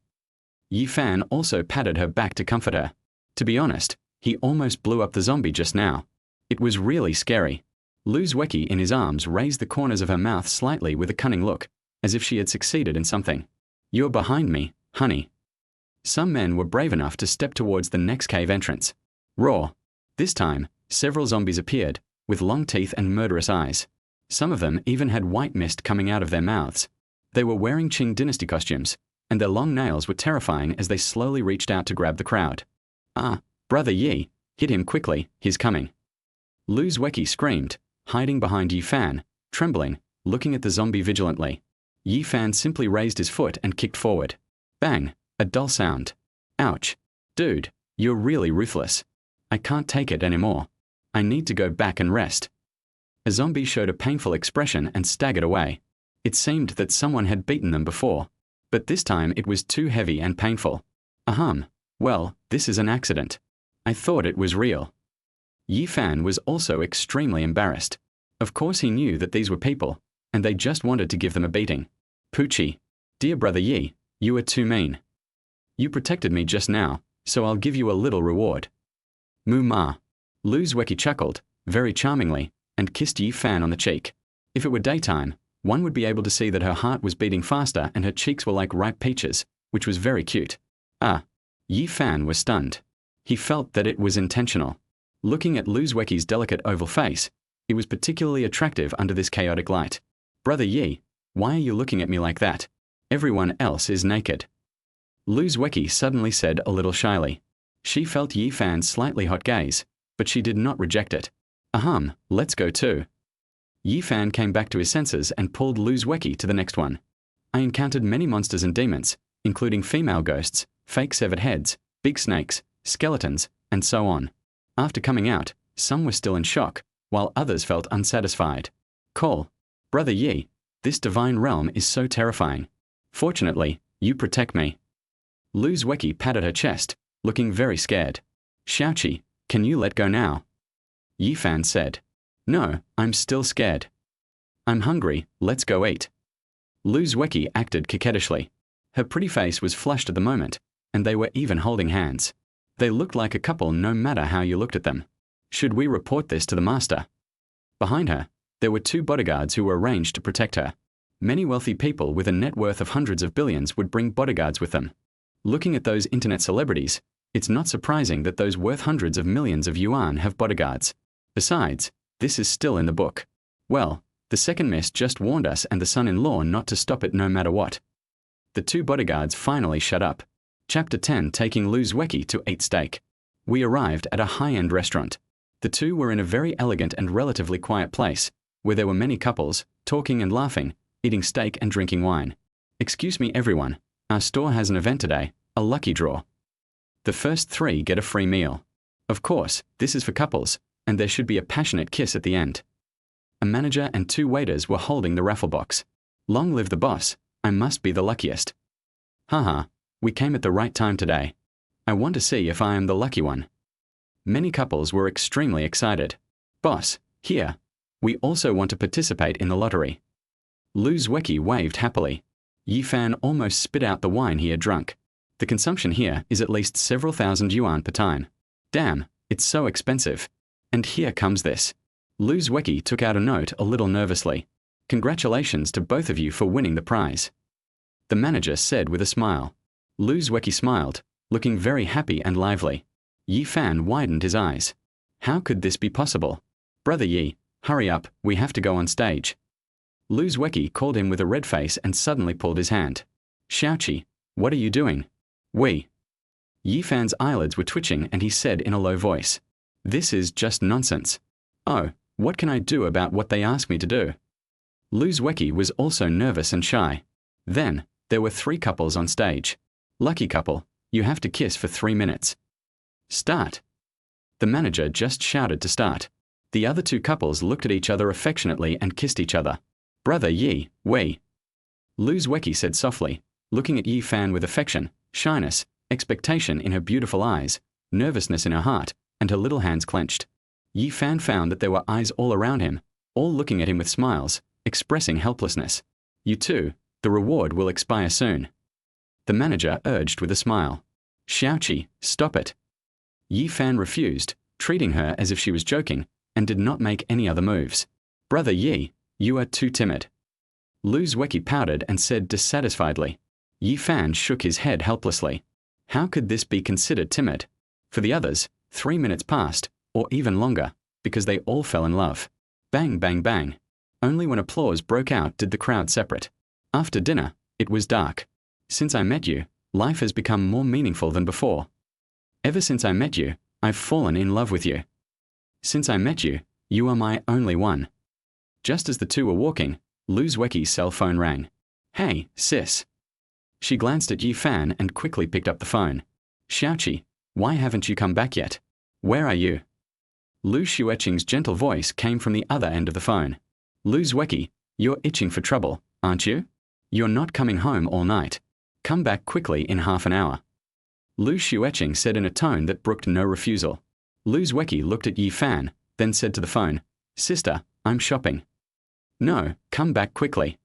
Yi Fan also patted her back to comfort her. To be honest, he almost blew up the zombie just now. It was really scary. Lu Xueqing in his arms raised the corners of her mouth slightly with a cunning look, as if she had succeeded in something. You're behind me, honey. Some men were brave enough to step towards the next cave entrance. Raw. This time, several zombies appeared, with long teeth and murderous eyes. Some of them even had white mist coming out of their mouths. They were wearing Qing dynasty costumes, and their long nails were terrifying as they slowly reached out to grab the crowd. Brother Yi, hit him quickly, he's coming. Lu Xueqing screamed, hiding behind Yi Fan, trembling, looking at the zombie vigilantly. Yi Fan simply raised his foot and kicked forward. Bang, a dull sound. Ouch. Dude, you're really ruthless. I can't take it anymore. I need to go back and rest. A zombie showed a painful expression and staggered away. It seemed that someone had beaten them before, but this time it was too heavy and painful. Well, this is an accident. I thought it was real. Yi Fan was also extremely embarrassed. Of course he knew that these were people, and they just wanted to give them a beating. Poochie. Dear brother Yi, you are too mean. You protected me just now, so I'll give you a little reward. Moo ma. Lu Xueqing chuckled, very charmingly, and kissed Yi Fan on the cheek. If it were daytime, one would be able to see that her heart was beating faster and her cheeks were like ripe peaches, which was very cute. Ah. Yi Fan was stunned. He felt that it was intentional. Looking at Lu Xueqing's delicate oval face, it was particularly attractive under this chaotic light. Brother Yi, why are you looking at me like that? Everyone else is naked. Lu Xueqing suddenly said a little shyly. She felt Yi Fan's slightly hot gaze, but she did not reject it. Ahem, let's go too. Yi Fan came back to his senses and pulled Lu Xueqing to the next one. I encountered many monsters and demons, including female ghosts, fake severed heads, big snakes, skeletons, and so on. After coming out, some were still in shock, while others felt unsatisfied. Call. Brother Yi, this divine realm is so terrifying. Fortunately, you protect me. Lu Xueqing patted her chest, looking very scared. Xiaoqi, can you let go now? Yi Fan said. No, I'm still scared. I'm hungry, let's go eat. Lu Xueqing acted coquettishly. Her pretty face was flushed at the moment, and they were even holding hands. They looked like a couple no matter how you looked at them. Should we report this to the master? Behind her, there were 2 bodyguards who were arranged to protect her. Many wealthy people with a net worth of hundreds of billions would bring bodyguards with them. Looking at those internet celebrities, it's not surprising that those worth hundreds of millions of yuan have bodyguards. Besides, this is still in the book. Well, the second mist just warned us and the son-in-law not to stop it no matter what. The 2 bodyguards finally shut up. Chapter 10, taking Lu Xueqing to eat steak. We arrived at a high-end restaurant. The 2 were in a very elegant and relatively quiet place, where there were many couples, talking and laughing, eating steak and drinking wine. Excuse me everyone, our store has an event today, a lucky draw. The first 3 get a free meal. Of course, this is for couples, and there should be a passionate kiss at the end. A manager and 2 waiters were holding the raffle box. Long live the boss, I must be the luckiest. Haha, we came at the right time today. I want to see if I am the lucky one. Many couples were extremely excited. Boss, here. We also want to participate in the lottery. Lu Xueqing waved happily. Yi Fan almost spit out the wine he had drunk. The consumption here is at least several thousand yuan per time. Damn, it's so expensive. And here comes this. Lu Xueqing took out a note a little nervously. Congratulations to both of you for winning the prize. The manager said with a smile. Lu Xueqing smiled, looking very happy and lively. Yi Fan widened his eyes. How could this be possible? Brother Yi, hurry up, we have to go on stage. Lu Xueqing called him with a red face and suddenly pulled his hand. Xiaoqi, what are you doing? We. Yi Fan's eyelids were twitching and he said in a low voice. This is just nonsense. Oh, what can I do about what they ask me to do? Lu Xueqing was also nervous and shy. Then, there were 3 couples on stage. Lucky couple, you have to kiss for 3 minutes. Start. The manager just shouted to start. The other 2 couples looked at each other affectionately and kissed each other. Brother Yi, we. Lu Xueqing said softly, looking at Yi Fan with affection, shyness, expectation in her beautiful eyes, nervousness in her heart, and her little hands clenched. Yi Fan found that there were eyes all around him, all looking at him with smiles, expressing helplessness. You too, the reward will expire soon. The manager urged with a smile. Xiaoqi, stop it. Yi Fan refused, treating her as if she was joking, and did not make any other moves. Brother Yi, you are too timid. Lu Xueqing pouted and said dissatisfiedly. Yi Fan shook his head helplessly. How could this be considered timid? For the others, 3 minutes passed, or even longer, because they all fell in love. Bang, bang, bang. Only when applause broke out did the crowd separate. After dinner, it was dark. Since I met you, life has become more meaningful than before. Ever since I met you, I've fallen in love with you. Since I met you, you are my only one. Just as the 2 were walking, Lu Xueqing's cell phone rang. Hey, sis. She glanced at Yi Fan and quickly picked up the phone. Xiaoqi, why haven't you come back yet? Where are you? Lu Xueqing's gentle voice came from the other end of the phone. Lu Xueqing, you're itching for trouble, aren't you? You're not coming home all night. Come back quickly in half an hour. Lu Xueqing said in a tone that brooked no refusal. Lu Xueqing looked at Yi Fan, then said to the phone, Sister, I'm shopping. No, come back quickly.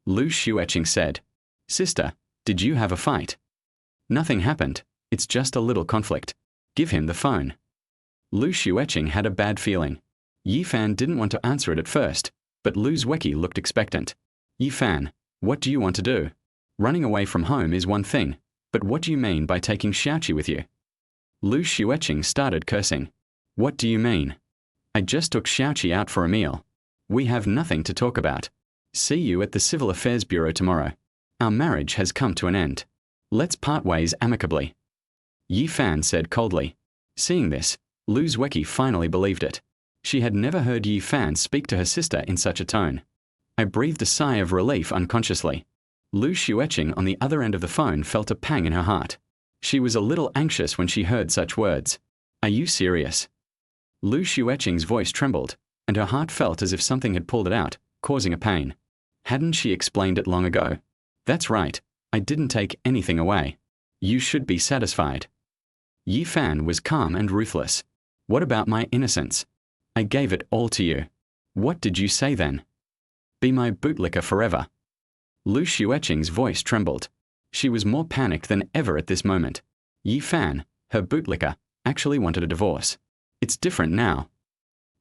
Lu Xueqing said. Sister, did you have a fight? Nothing happened, it's just a little conflict. Give him the phone. Lu Xueqing had a bad feeling. Yi Fan didn't want to answer it at first, but Lu Xueqing looked expectant. Yi Fan, what do you want to do? Running away from home is one thing, but what do you mean by taking Xiaoqi with you? Lu Xueqing started cursing. What do you mean? I just took Xiaoqi out for a meal. We have nothing to talk about. See you at the Civil Affairs Bureau tomorrow. Our marriage has come to an end. Let's part ways amicably. Yi Fan said coldly. Seeing this, Lu Xueqing finally believed it. She had never heard Yi Fan speak to her sister in such a tone. I breathed a sigh of relief unconsciously. Lu Xueqing on the other end of the phone felt a pang in her heart. She was a little anxious when she heard such words. Are you serious? Lu Xueqing's voice trembled, and her heart felt as if something had pulled it out, causing a pain. Hadn't she explained it long ago? That's right, I didn't take anything away. You should be satisfied. Yi Fan was calm and ruthless. What about my innocence? I gave it all to you. What did you say then? Be my bootlicker forever. Lu Xueqing's voice trembled. She was more panicked than ever at this moment. Yi Fan, her bootlicker, actually wanted a divorce. It's different now.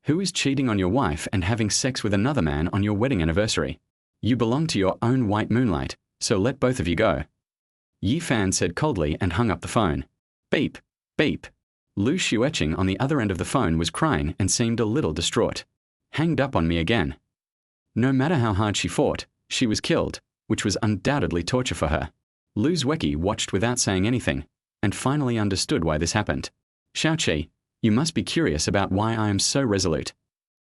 Who is cheating on your wife and having sex with another man on your wedding anniversary? You belong to your own white moonlight, so let both of you go. Yi Fan said coldly and hung up the phone. Beep, beep. Lu Xueqing on the other end of the phone was crying and seemed a little distraught. Hanged up on me again. No matter how hard she fought, she was killed, which was undoubtedly torture for her. Lu Xueqing watched without saying anything, and finally understood why this happened. Xiaoqi, you must be curious about why I am so resolute.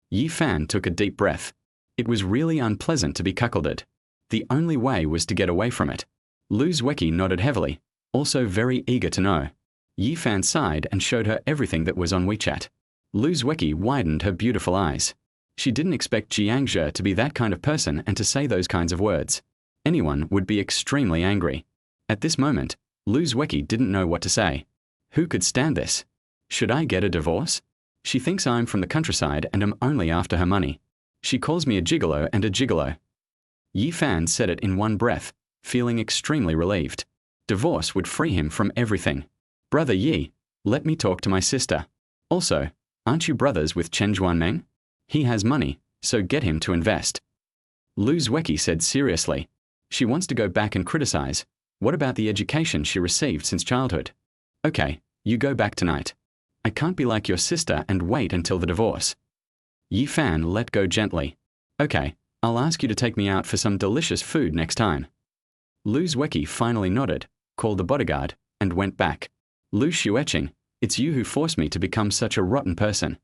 Yi Fan took a deep breath. It was really unpleasant to be cuckolded. The only way was to get away from it. Lu Xueqing nodded heavily, also very eager to know. Yi Fan sighed and showed her everything that was on WeChat. Lu Xueqing widened her beautiful eyes. She didn't expect Jiang Zhe to be that kind of person and to say those kinds of words. Anyone would be extremely angry. At this moment, Lu Xueqing didn't know what to say. Who could stand this? Should I get a divorce? She thinks I'm from the countryside and am only after her money. She calls me a gigolo and a gigolo. Yi Fan said it in one breath, feeling extremely relieved. Divorce would free him from everything. Brother Yi, let me talk to my sister. Also, aren't you brothers with Chen Zhuanmeng? He has money, so get him to invest. Lu Xueqing said seriously. She wants to go back and criticize. What about the education she received since childhood? Okay, you go back tonight. I can't be like your sister and wait until the divorce. Yi Fan let go gently. Okay, I'll ask you to take me out for some delicious food next time. Lu Xueqing finally nodded, called the bodyguard, and went back. Lu Xueqing, it's you who forced me to become such a rotten person.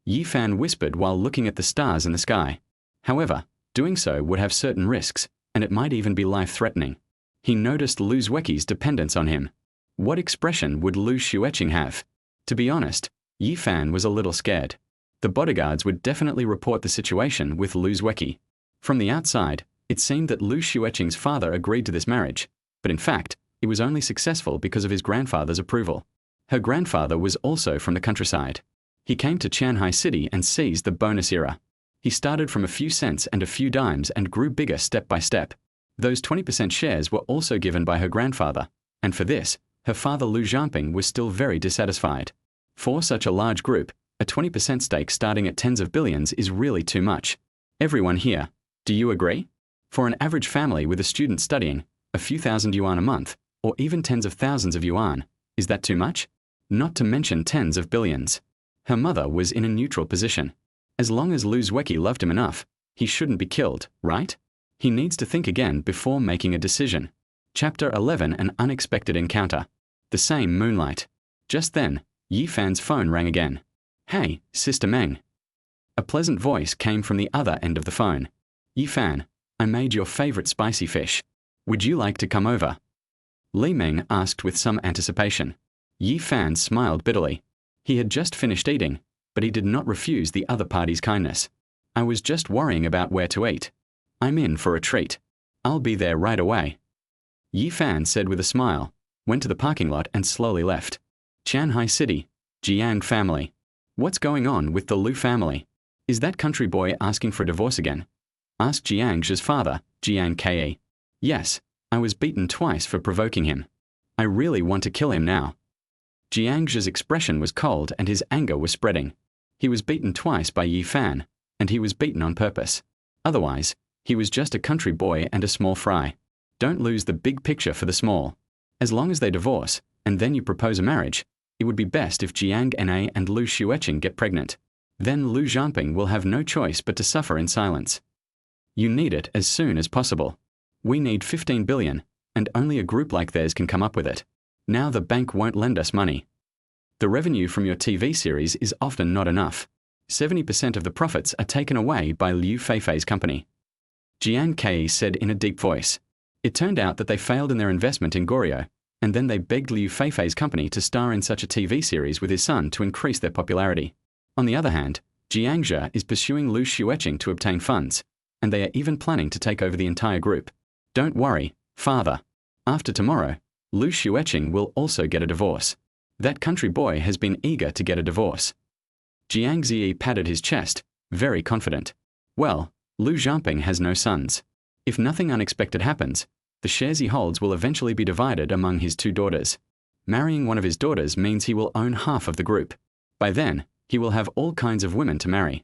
Yi Fan whispered while looking at the stars in the sky. However, doing so would have certain risks, and it might even be life-threatening. He noticed Lu Xueqing's dependence on him. What expression would Lu Xueqing have? To be honest, Yi Fan was a little scared. The bodyguards would definitely report the situation with Lu Xueqing. From the outside, it seemed that Lu Xueqing's father agreed to this marriage, but in fact, it was only successful because of his grandfather's approval. Her grandfather was also from the countryside. He came to Tianhai City and seized the bonus era. He started from a few cents and a few dimes and grew bigger step by step. Those 20% shares were also given by her grandfather, and for this, her father Lu Xueqing was still very dissatisfied. For such a large group, a 20% stake starting at tens of billions is really too much. Everyone here, do you agree? For an average family with a student studying, a few thousand yuan a month, or even tens of thousands of yuan, is that too much? Not to mention tens of billions. Her mother was in a neutral position. As long as Lu Xueqing loved him enough, he shouldn't be killed, right? He needs to think again before making a decision. Chapter 11: An Unexpected Encounter. The same moonlight. Just then, Yi Fan's phone rang again. Hey, Sister Meng. A pleasant voice came from the other end of the phone. Yi Fan, I made your favorite spicy fish. Would you like to come over? Li Meng asked with some anticipation. Yi Fan smiled bitterly. He had just finished eating, but he did not refuse the other party's kindness. I was just worrying about where to eat. I'm in for a treat. I'll be there right away. Yi Fan said with a smile, went to the parking lot and slowly left. Tianhai City, Jiang family. What's going on with the Lu family? Is that country boy asking for a divorce again? Asked Jiang Zhe's father, Jiang Ke. Yes, I was beaten twice for provoking him. I really want to kill him now. Jiang's expression was cold and his anger was spreading. He was beaten twice by Yi Fan, and he was beaten on purpose. Otherwise, he was just a country boy and a small fry. Don't lose the big picture for the small. As long as they divorce, and then you propose a marriage, it would be best if Jiang Na and Lu Xueqing get pregnant. Then Lu Xueqing will have no choice but to suffer in silence. You need it as soon as possible. We need 15 billion, and only a group like theirs can come up with it. Now the bank won't lend us money. The revenue from your TV series is often not enough. 70% of the profits are taken away by Liu Feifei's company. Jiang Ke said in a deep voice. It turned out that they failed in their investment in Goryeo, and then they begged Liu Feifei's company to star in such a TV series with his son to increase their popularity. On the other hand, Jiang Zhe is pursuing Lu Xueqing to obtain funds, and they are even planning to take over the entire group. Don't worry, father. After tomorrow, Lu Xueqing will also get a divorce. That country boy has been eager to get a divorce. Jiang Ziyi patted his chest, very confident. Well, Lu Xueqing has no sons. If nothing unexpected happens, the shares he holds will eventually be divided among his 2 daughters. Marrying one of his daughters means he will own half of the group. By then, he will have all kinds of women to marry.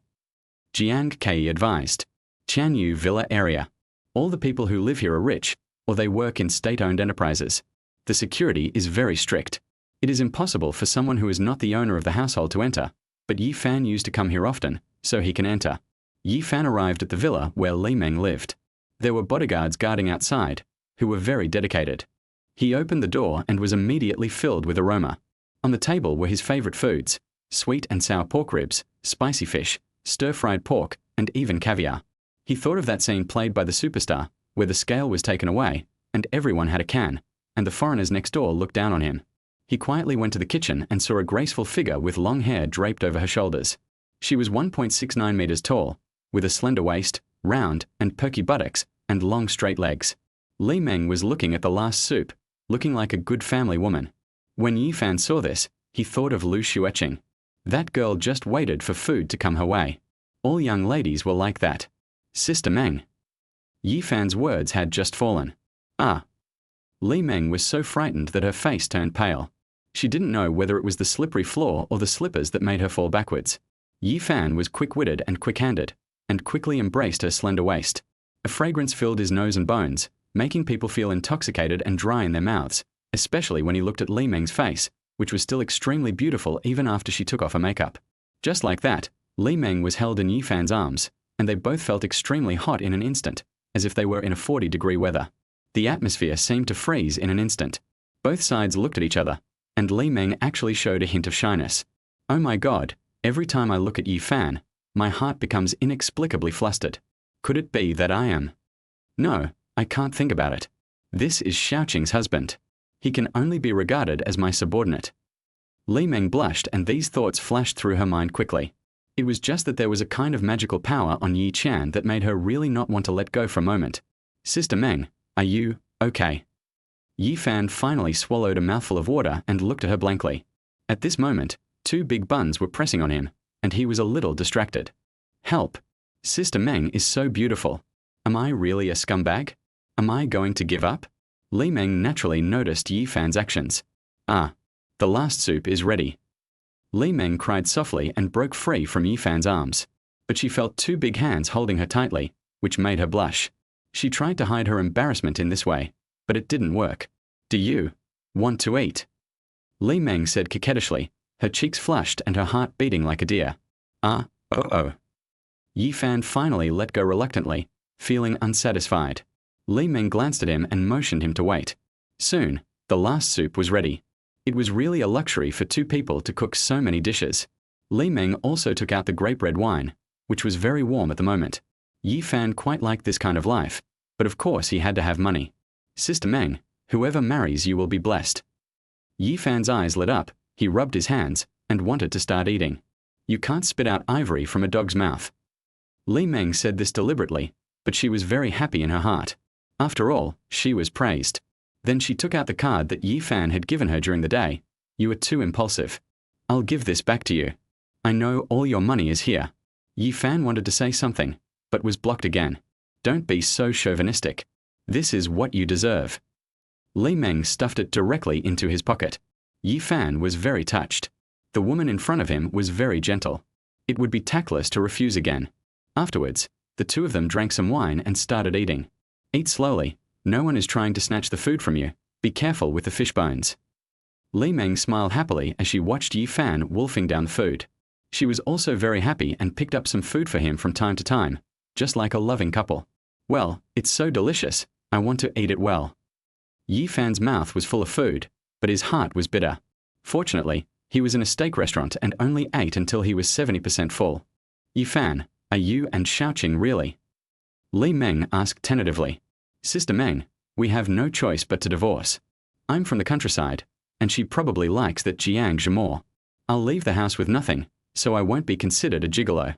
Jiang Ke advised. Tianhai Villa area. All the people who live here are rich, or they work in state-owned enterprises. The security is very strict. It is impossible for someone who is not the owner of the household to enter, but Yi Fan used to come here often, so he can enter. Yi Fan arrived at the villa where Li Meng lived. There were bodyguards guarding outside, who were very dedicated. He opened the door and was immediately filled with aroma. On the table were his favorite foods, sweet and sour pork ribs, spicy fish, stir-fried pork, and even caviar. He thought of that scene played by the superstar, where the scale was taken away, and everyone had a can, and the foreigners next door looked down on him. He quietly went to the kitchen and saw a graceful figure with long hair draped over her shoulders. She was 1.69 meters tall, with a slender waist, round and perky buttocks, and long straight legs. Li Meng was looking at the last soup, looking like a good family woman. When Yi Fan saw this, he thought of Lu Xueqing. That girl just waited for food to come her way. All young ladies were like that. Sister Meng. Yi Fan's words had just fallen. Ah. Li Meng was so frightened that her face turned pale. She didn't know whether it was the slippery floor or the slippers that made her fall backwards. Yi Fan was quick-witted and quick-handed, and quickly embraced her slender waist. A fragrance filled his nose and bones, making people feel intoxicated and dry in their mouths, especially when he looked at Li Meng's face, which was still extremely beautiful even after she took off her makeup. Just like that, Li Meng was held in Yi Fan's arms, and they both felt extremely hot in an instant, as if they were in a 40-degree weather. The atmosphere seemed to freeze in an instant. Both sides looked at each other, and Li Meng actually showed a hint of shyness. Oh my God, every time I look at Yi Fan, my heart becomes inexplicably flustered. Could it be that I am? No, I can't think about it. This is Xueqing's husband. He can only be regarded as my subordinate. Li Meng blushed and these thoughts flashed through her mind quickly. It was just that there was a kind of magical power on Yi Chan that made her really not want to let go for a moment. Sister Meng, are you okay? Yi Fan finally swallowed a mouthful of water and looked at her blankly. At this moment, 2 big buns were pressing on him, and he was a little distracted. Help! Sister Meng is so beautiful. Am I really a scumbag? Am I going to give up? Li Meng naturally noticed Yi Fan's actions. Ah, the last soup is ready. Li Meng cried softly and broke free from Yi Fan's arms, but she felt 2 big hands holding her tightly, which made her blush. She tried to hide her embarrassment in this way, but it didn't work. Do you want to eat? Li Meng said coquettishly, her cheeks flushed and her heart beating like a deer. Oh. Yi Fan finally let go reluctantly, feeling unsatisfied. Li Meng glanced at him and motioned him to wait. Soon, the last soup was ready. It was really a luxury for 2 people to cook so many dishes. Li Meng also took out the grape red wine, which was very warm at the moment. Yi Fan quite liked this kind of life, but of course he had to have money. Sister Meng, whoever marries you will be blessed. Yi Fan's eyes lit up, he rubbed his hands, and wanted to start eating. You can't spit out ivory from a dog's mouth. Li Meng said this deliberately, but she was very happy in her heart. After all, she was praised. Then she took out the card that Yi Fan had given her during the day. You were too impulsive. I'll give this back to you. I know all your money is here. Yi Fan wanted to say something, but was blocked again. Don't be so chauvinistic. This is what you deserve. Li Meng stuffed it directly into his pocket. Yi Fan was very touched. The woman in front of him was very gentle. It would be tactless to refuse again. Afterwards, the two of them drank some wine and started eating. Eat slowly. No one is trying to snatch the food from you. Be careful with the fish bones. Li Meng smiled happily as she watched Yi Fan wolfing down the food. She was also very happy and picked up some food for him from time to time, just like a loving couple. Well, it's so delicious. I want to eat it well. Yi Fan's mouth was full of food, but his heart was bitter. Fortunately, he was in a steak restaurant and only ate until he was 70% full. Yi Fan, are you and Xueqing really? Li Meng asked tentatively. Sister Meng, we have no choice but to divorce. I'm from the countryside, and she probably likes that Jiang Zhimo. I'll leave the house with nothing, so I won't be considered a gigolo.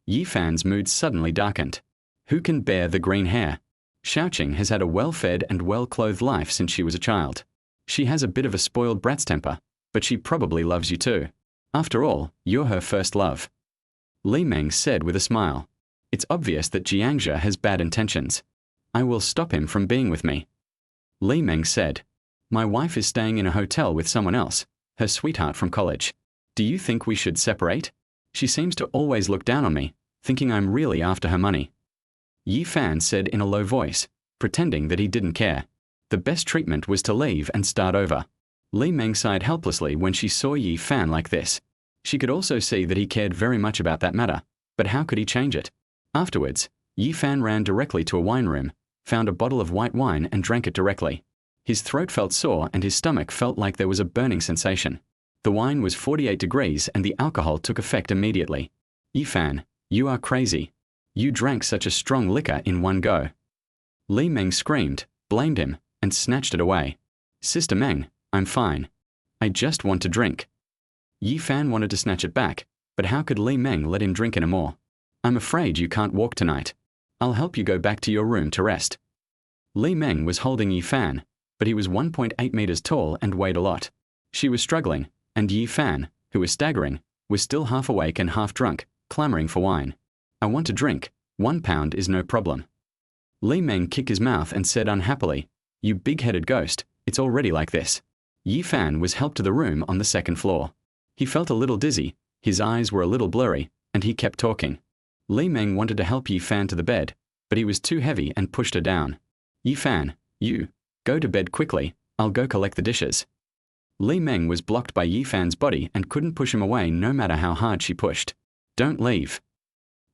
Yi Fan's mood suddenly darkened. Who can bear the green hair? Xueqing has had a well-fed and well-clothed life since she was a child. She has a bit of a spoiled brat's temper, but she probably loves you too. After all, you're her first love. Li Meng said with a smile. It's obvious that Jiangzhe has bad intentions. I will stop him from being with me. Li Meng said. My wife is staying in a hotel with someone else, her sweetheart from college. Do you think we should separate? She seems to always look down on me, thinking I'm really after her money. Yi Fan said in a low voice, pretending that he didn't care. The best treatment was to leave and start over. Li Meng sighed helplessly when she saw Yi Fan like this. She could also see that he cared very much about that matter, but how could he change it? Afterwards, Yi Fan ran directly to a wine room, found a bottle of white wine and drank it directly. His throat felt sore and his stomach felt like there was a burning sensation. The wine was 48 degrees and the alcohol took effect immediately. Yi Fan, you are crazy. You drank such a strong liquor in one go. Li Meng screamed, blamed him, and snatched it away. Sister Meng, I'm fine. I just want to drink. Yi Fan wanted to snatch it back, but how could Li Meng let him drink any more? I'm afraid you can't walk tonight. I'll help you go back to your room to rest. Li Meng was holding Yi Fan, but he was 1.8 meters tall and weighed a lot. She was struggling, and Yi Fan, who was staggering, was still half awake and half drunk, clamoring for wine. I want to drink. 1 pound is no problem. Li Meng kicked his mouth and said unhappily, You big-headed ghost, it's already like this. Yi Fan was helped to the room on the second floor. He felt a little dizzy, his eyes were a little blurry, and he kept talking. Li Meng wanted to help Yi Fan to the bed, but he was too heavy and pushed her down. Yi Fan, you, go to bed quickly, I'll go collect the dishes. Li Meng was blocked by Yi Fan's body and couldn't push him away no matter how hard she pushed. Don't leave.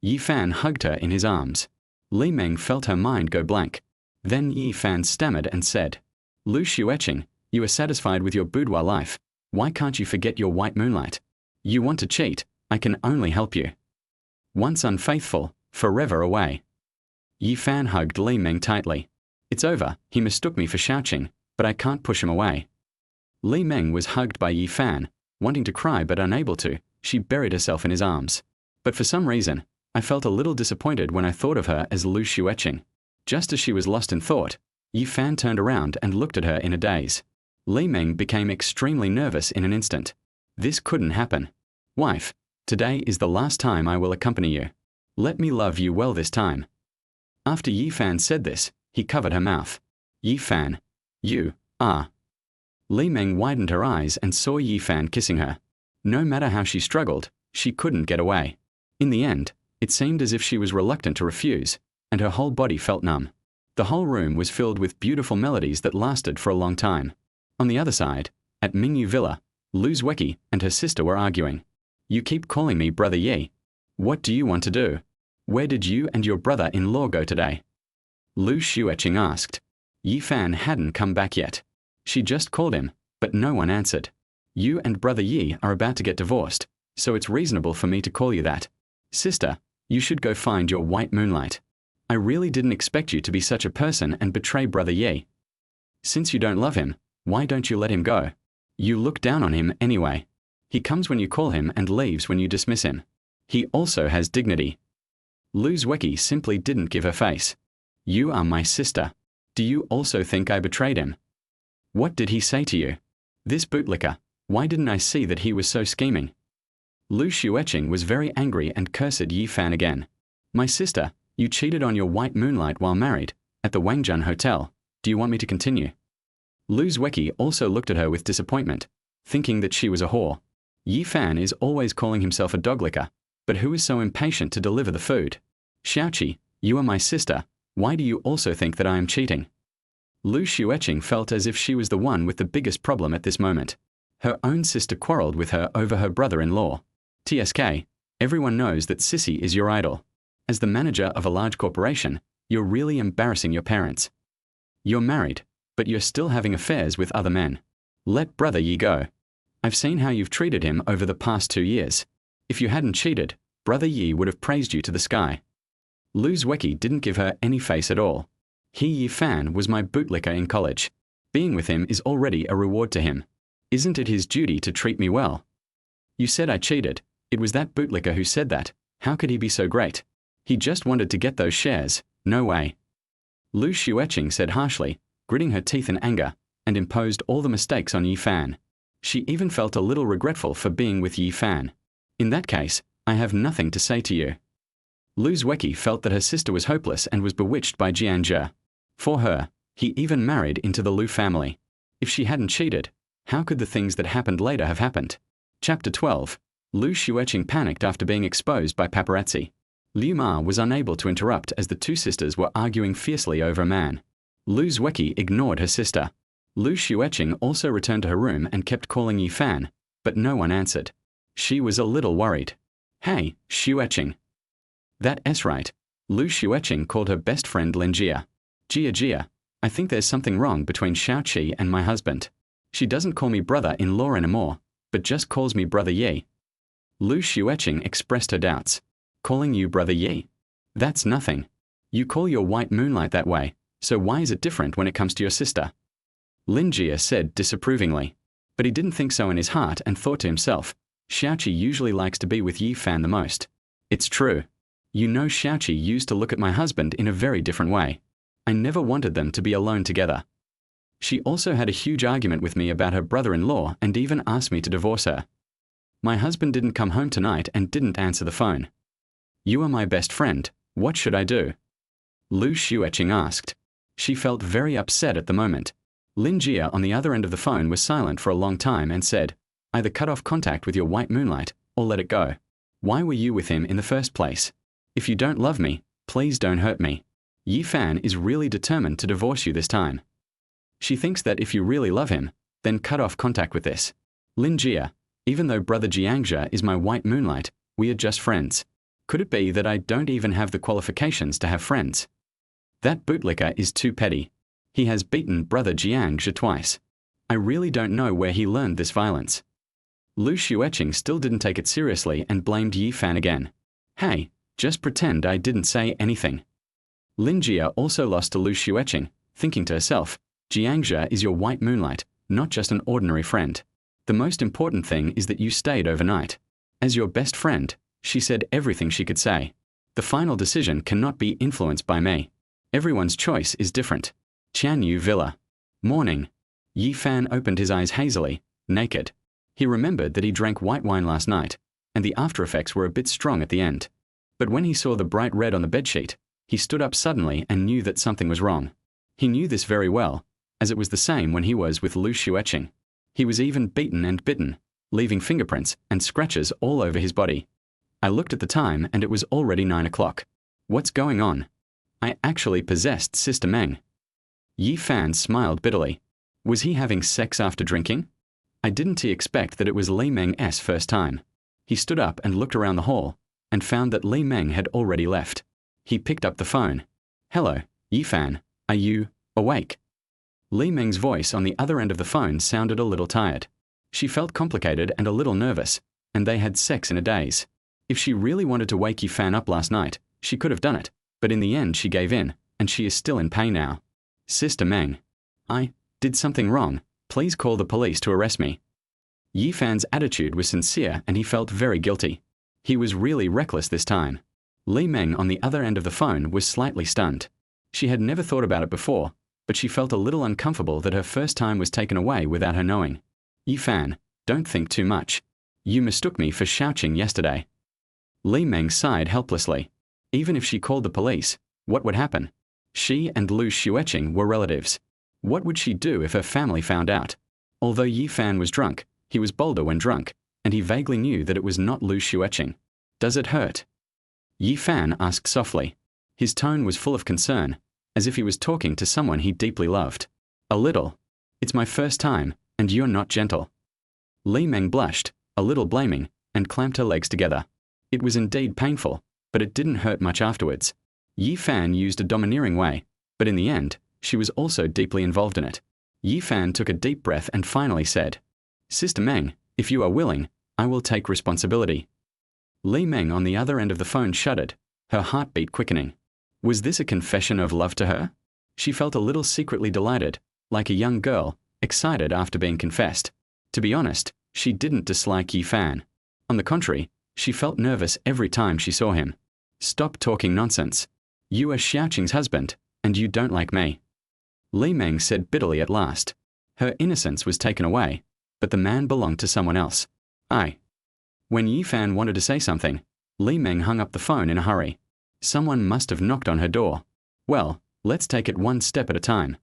Yi Fan hugged her in his arms. Li Meng felt her mind go blank. Then Yi Fan stammered and said, Lu Xueqing, you are satisfied with your boudoir life. Why can't you forget your white moonlight? You want to cheat, I can only help you. Once unfaithful, forever away. Yi Fan hugged Li Meng tightly. It's over, he mistook me for Xueqing, but I can't push him away. Li Meng was hugged by Yi Fan, wanting to cry but unable to. She buried herself in his arms. But for some reason, I felt a little disappointed when I thought of her as Lu Xueqing. Just as she was lost in thought, Yi Fan turned around and looked at her in a daze. Li Meng became extremely nervous in an instant. This couldn't happen. Wife, today is the last time I will accompany you. Let me love you well this time. After Yi Fan said this, he covered her mouth. Yi Fan, you, ah. Li Meng widened her eyes and saw Yi Fan kissing her. No matter how she struggled, she couldn't get away. In the end, it seemed as if she was reluctant to refuse, and her whole body felt numb. The whole room was filled with beautiful melodies that lasted for a long time. On the other side, at Mingyue Villa, Lu Xueqing and her sister were arguing. You keep calling me Brother Yi. What do you want to do? Where did you and your brother-in-law go today? Lu Xueqing asked. Yi Fan hadn't come back yet. She just called him, but no one answered. You and Brother Yi are about to get divorced, so it's reasonable for me to call you that. Sister, you should go find your white moonlight. I really didn't expect you to be such a person and betray Brother Yi. Since you don't love him, why don't you let him go? You look down on him anyway. He comes when you call him and leaves when you dismiss him. He also has dignity. Lu Xueqing simply didn't give her face. You are my sister. Do you also think I betrayed him? What did he say to you? This bootlicker, why didn't I see that he was so scheming? Lu Xueqing was very angry and cursed Yi Fan again. My sister, You cheated on your white moonlight while married, at the Wangjun Hotel. Do you want me to continue? Lu Xueqing also looked at her with disappointment, thinking that she was a whore. Yi Fan is always calling himself a doglicker, but who is so impatient to deliver the food? Xiaoqi, you are my sister, why do you also think that I am cheating? Lu Xueqing felt as if she was the one with the biggest problem at this moment. Her own sister quarreled with her over her brother-in-law. TSK, everyone knows that Sissy is your idol. As the manager of a large corporation, you're really embarrassing your parents. You're married, but you're still having affairs with other men. Let brother Yi go. I've seen how you've treated him over the past 2 years. If you hadn't cheated, brother Yi would have praised you to the sky. Lu Xueqing didn't give her any face at all. Yi Fan was my bootlicker in college. Being with him is already a reward to him. Isn't it his duty to treat me well? You said I cheated. It was that bootlicker who said that. How could he be so great? He just wanted to get those shares. No way. Lu Xueqing said harshly, gritting her teeth in anger, and imposed all the mistakes on Yi Fan. She even felt a little regretful for being with Yi Fan. In that case, I have nothing to say to you. Lu Xueqing felt that her sister was hopeless and was bewitched by Jiangzhe. For her, he even married into the Lu family. If she hadn't cheated, how could the things that happened later have happened? Chapter 12. Lu Xueqing panicked after being exposed by paparazzi. Liu Ma was unable to interrupt as the two sisters were arguing fiercely over a man. Lu Xueqing ignored her sister. Lu Xueqing also returned to her room and kept calling Yi Fan, but no one answered. She was a little worried. Hey, Xueqing. That's right. Lu Xueqing called her best friend Lin Jia. Jia, I think there's something wrong between Xiaoqi and my husband. She doesn't call me brother-in-law anymore, but just calls me brother Yi. Lu Xueqing expressed her doubts. Calling you brother Yi? That's nothing. You call your white moonlight that way, so why is it different when it comes to your sister? Lin Jia said disapprovingly. But he didn't think so in his heart and thought to himself, Xiaoqi usually likes to be with Yi Fan the most. It's true. You know Xiaoqi used to look at my husband in a very different way. I never wanted them to be alone together. She also had a huge argument with me about her brother-in-law and even asked me to divorce her. My husband didn't come home tonight and didn't answer the phone. You are my best friend. What should I do? Lu Xueqing asked. She felt very upset at the moment. Lin Jia on the other end of the phone was silent for a long time and said, either cut off contact with your white moonlight or let it go. Why were you with him in the first place? If you don't love me, please don't hurt me. Yi Fan is really determined to divorce you this time. She thinks that if you really love him, then cut off contact with this. Lin Jia, even though brother Jiangzhe is my white moonlight, we are just friends. Could it be that I don't even have the qualifications to have friends? That bootlicker is too petty. He has beaten brother Jiangzhe twice. I really don't know where he learned this violence. Lu Xueqing still didn't take it seriously and blamed Yi Fan again. Hey, just pretend I didn't say anything. Lin Jia also lost to Lu Xueqing, thinking to herself, Jiangzhe is your white moonlight, not just an ordinary friend. The most important thing is that you stayed overnight. As your best friend, she said everything she could say. The final decision cannot be influenced by me. Everyone's choice is different. Tianhai Villa. Morning. Yi Fan opened his eyes hazily, naked. He remembered that he drank white wine last night, and the after effects were a bit strong at the end. But when he saw the bright red on the bedsheet, he stood up suddenly and knew that something was wrong. He knew this very well, as it was the same when he was with Lu Xueqing. He was even beaten and bitten, leaving fingerprints and scratches all over his body. I looked at the time and it was already 9 o'clock. What's going on? I actually possessed Sister Meng. Yi Fan smiled bitterly. Was he having sex after drinking? I didn't expect that it was Li Meng's first time. He stood up and looked around the hall, and found that Li Meng had already left. He picked up the phone. Hello, Yi Fan, are you awake? Li Meng's voice on the other end of the phone sounded a little tired. She felt complicated and a little nervous, and they had sex in a daze. If she really wanted to wake Yi Fan up last night, she could have done it, but in the end she gave in, and she is still in pain now. Sister Meng. I did something wrong. Please call the police to arrest me. Yi Fan's attitude was sincere and he felt very guilty. He was really reckless this time. Li Meng on the other end of the phone was slightly stunned. She had never thought about it before, but she felt a little uncomfortable that her first time was taken away without her knowing. Yi Fan, don't think too much. You mistook me for Xiaoqing yesterday. Li Meng sighed helplessly. Even if she called the police, what would happen? She and Lu Xueqing were relatives. What would she do if her family found out? Although Yi Fan was drunk, he was bolder when drunk, and he vaguely knew that it was not Lu Xueqing. Does it hurt? Yi Fan asked softly. His tone was full of concern, as if he was talking to someone he deeply loved. A little. It's my first time, and you're not gentle. Li Meng blushed, a little blaming, and clamped her legs together. It was indeed painful, but it didn't hurt much afterwards. Yi Fan used a domineering way, but in the end, she was also deeply involved in it. Yi Fan took a deep breath and finally said, Sister Meng, if you are willing, I will take responsibility. Li Meng on the other end of the phone shuddered, her heartbeat quickening. Was this a confession of love to her? She felt a little secretly delighted, like a young girl, excited after being confessed. To be honest, she didn't dislike Yi Fan. On the contrary, she felt nervous every time she saw him. Stop talking nonsense. You are Xueqing's husband, and you don't like me. Li Meng said bitterly at last. Her innocence was taken away, but the man belonged to someone else. When Yi Fan wanted to say something, Li Meng hung up the phone in a hurry. Someone must have knocked on her door. Well, let's take it one step at a time.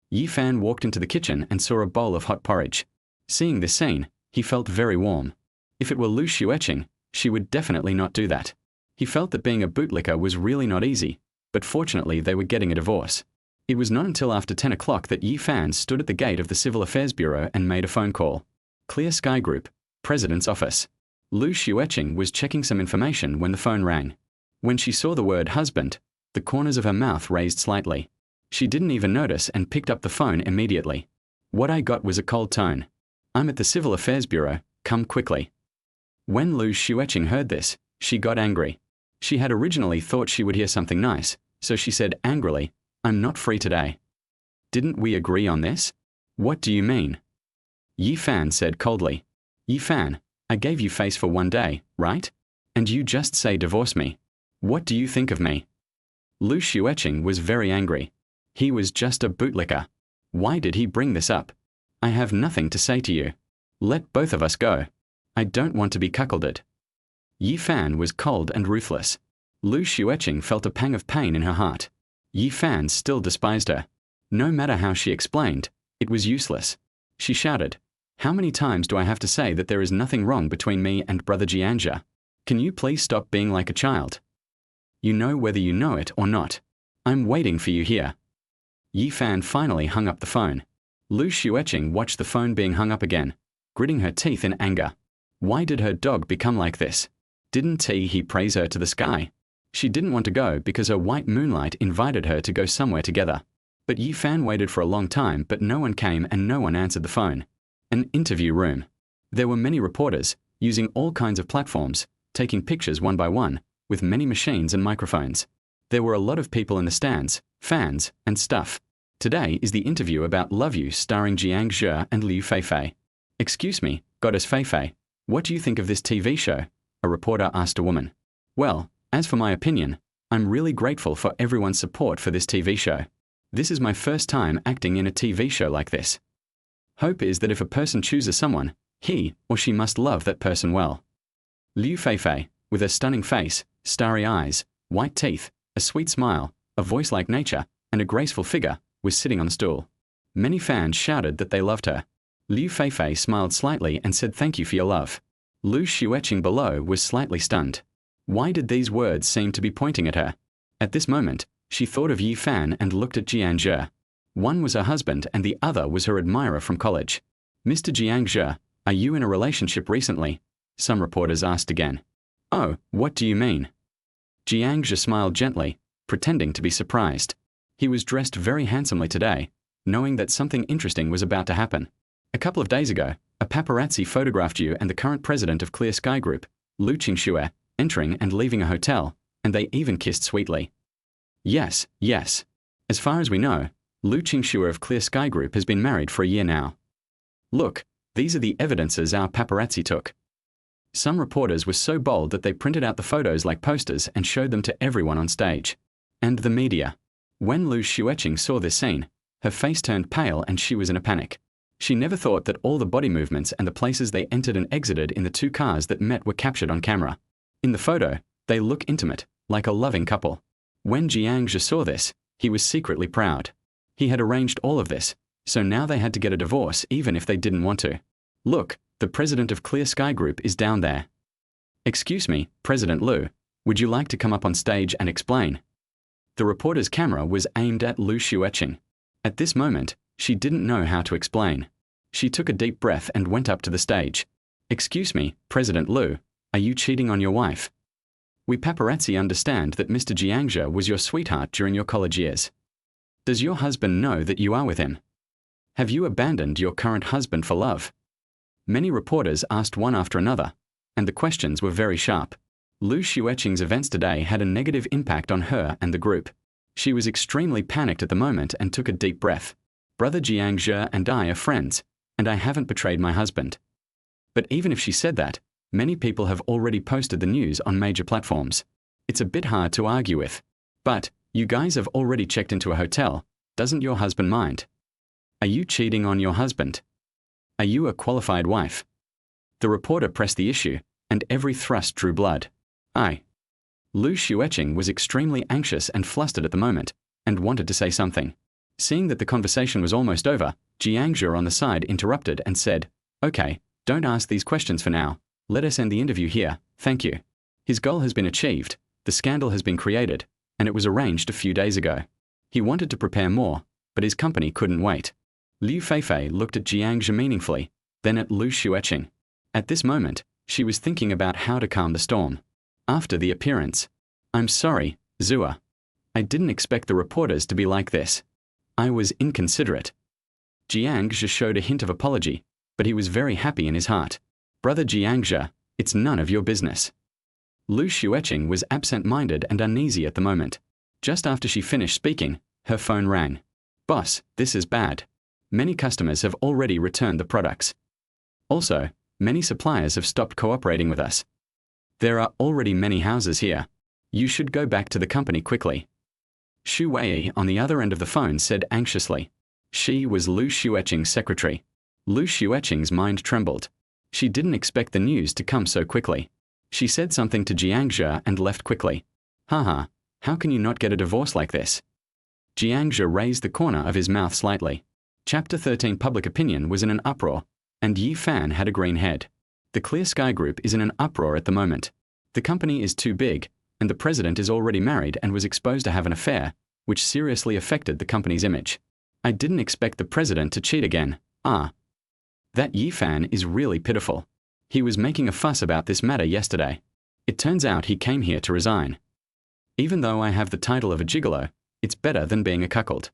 Yi Fan walked into the kitchen and saw a bowl of hot porridge. Seeing this scene, he felt very warm. If it were Lu Xueqing, she would definitely not do that. He felt that being a bootlicker was really not easy, but fortunately they were getting a divorce. It was not until after 10 o'clock that Yi Fan stood at the gate of the Civil Affairs Bureau and made a phone call. Clear Sky Group, President's office. Lu Xueqing was checking some information when the phone rang. When she saw the word husband, the corners of her mouth raised slightly. She didn't even notice and picked up the phone immediately. What I got was a cold tone. I'm at the Civil Affairs Bureau, come quickly. When Lu Xueqing heard this, she got angry. She had originally thought she would hear something nice, so she said angrily, I'm not free today. Didn't we agree on this? What do you mean? Yi Fan said coldly. Yi Fan, I gave you face for 1 day, right? And you just say divorce me. What do you think of me? Lu Xueqing was very angry. He was just a bootlicker. Why did he bring this up? I have nothing to say to you. Let both of us go. I don't want to be cuckolded. Yi Fan was cold and ruthless. Lu Xueqing felt a pang of pain in her heart. Yi Fan still despised her. No matter how she explained, it was useless. She shouted, How many times do I have to say that there is nothing wrong between me and Brother Jianzhe? Can you please stop being like a child? You know whether you know it or not. I'm waiting for you here. Yi Fan finally hung up the phone. Lu Xueqing watched the phone being hung up again, gritting her teeth in anger. Why did her dog become like this? Didn't he praise her to the sky? She didn't want to go because her white moonlight invited her to go somewhere together. But Yi Fan waited for a long time, but no one came and no one answered the phone. An interview room. There were many reporters, using all kinds of platforms, taking pictures one by one, with many machines and microphones. There were a lot of people in the stands, fans, and stuff. Today is the interview about Love You starring Jianzhe and Liu Feifei. Excuse me, Goddess Feifei, what do you think of this TV show? A reporter asked a woman. Well, as for my opinion, I'm really grateful for everyone's support for this TV show. This is my first time acting in a TV show like this. Hope is that if a person chooses someone, he or she must love that person well. Liu Feifei, with her stunning face, starry eyes, white teeth, a sweet smile, a voice like nature, and a graceful figure, was sitting on the stool. Many fans shouted that they loved her. Liu Feifei smiled slightly and said thank you for your love. Lu Xueqing below was slightly stunned. Why did these words seem to be pointing at her? At this moment, she thought of Yi Fan and looked at Jianzhe. One was her husband and the other was her admirer from college. Mr. Jianzhe, are you in a relationship recently? Some reporters asked again. Oh, what do you mean? Jianzhe smiled gently, pretending to be surprised. He was dressed very handsomely today, knowing that something interesting was about to happen. A couple of days ago, a paparazzi photographed you and the current president of Clear Sky Group, Lu Xueqing, entering and leaving a hotel, and they even kissed sweetly. Yes. As far as we know, Lu Xueqing of Clear Sky Group has been married for a year now. Look, these are the evidences our paparazzi took. Some reporters were so bold that they printed out the photos like posters and showed them to everyone on stage. And the media. When Lu Xueqing saw this scene, her face turned pale and she was in a panic. She never thought that all the body movements and the places they entered and exited in the two cars that met were captured on camera. In the photo, they look intimate, like a loving couple. When Jiang saw this, he was secretly proud. He had arranged all of this, so now they had to get a divorce even if they didn't want to. Look, the president of Clear Sky Group is down there. Excuse me, President Lu, would you like to come up on stage and explain? The reporter's camera was aimed at Lu Xueqing. At this moment, she didn't know how to explain. She took a deep breath and went up to the stage. Excuse me, President Lu, are you cheating on your wife? We paparazzi understand that Mr. Jiang was your sweetheart during your college years. Does your husband know that you are with him? Have you abandoned your current husband for love? Many reporters asked one after another, and the questions were very sharp. Lu Xueqing's events today had a negative impact on her and the group. She was extremely panicked at the moment and took a deep breath. Brother Jiang and I are friends, and I haven't betrayed my husband. But even if she said that, many people have already posted the news on major platforms. It's a bit hard to argue with. But, you guys have already checked into a hotel, doesn't your husband mind? Are you cheating on your husband? Are you a qualified wife? The reporter pressed the issue, and every thrust drew blood. Lu Xueqing was extremely anxious and flustered at the moment, and wanted to say something. Seeing that the conversation was almost over, Jiang on the side interrupted and said, "Okay, don't ask these questions for now. Let us end the interview here, thank you." His goal has been achieved, the scandal has been created, and it was arranged a few days ago. He wanted to prepare more, but his company couldn't wait. Liu Feifei looked at Jiang meaningfully, then at Lu Xueqing. At this moment, she was thinking about how to calm the storm. After the appearance, "I'm sorry, Zua. I didn't expect the reporters to be like this. I was inconsiderate." Jiang showed a hint of apology, but he was very happy in his heart. "Brother Jiang, it's none of your business." Lu Xueqing was absent-minded and uneasy at the moment. Just after she finished speaking, her phone rang. "Boss, this is bad. Many customers have already returned the products. Also, many suppliers have stopped cooperating with us. There are already many houses here. You should go back to the company quickly." Xu Wei on the other end of the phone said anxiously. She was Lu Xueqing's secretary. Lu Xueqing's mind trembled. She didn't expect the news to come so quickly. She said something to Jiang and left quickly. Haha, how can you not get a divorce like this? Jiang raised the corner of his mouth slightly. Chapter 13 Public opinion was in an uproar, and Yi Fan had a green head. The Clear Sky Group is in an uproar at the moment. The company is too big, and the president is already married and was exposed to have an affair, which seriously affected the company's image. I didn't expect the president to cheat again. That Yi Fan is really pitiful. He was making a fuss about this matter yesterday. It turns out he came here to resign. Even though I have the title of a gigolo, it's better than being a cuckold.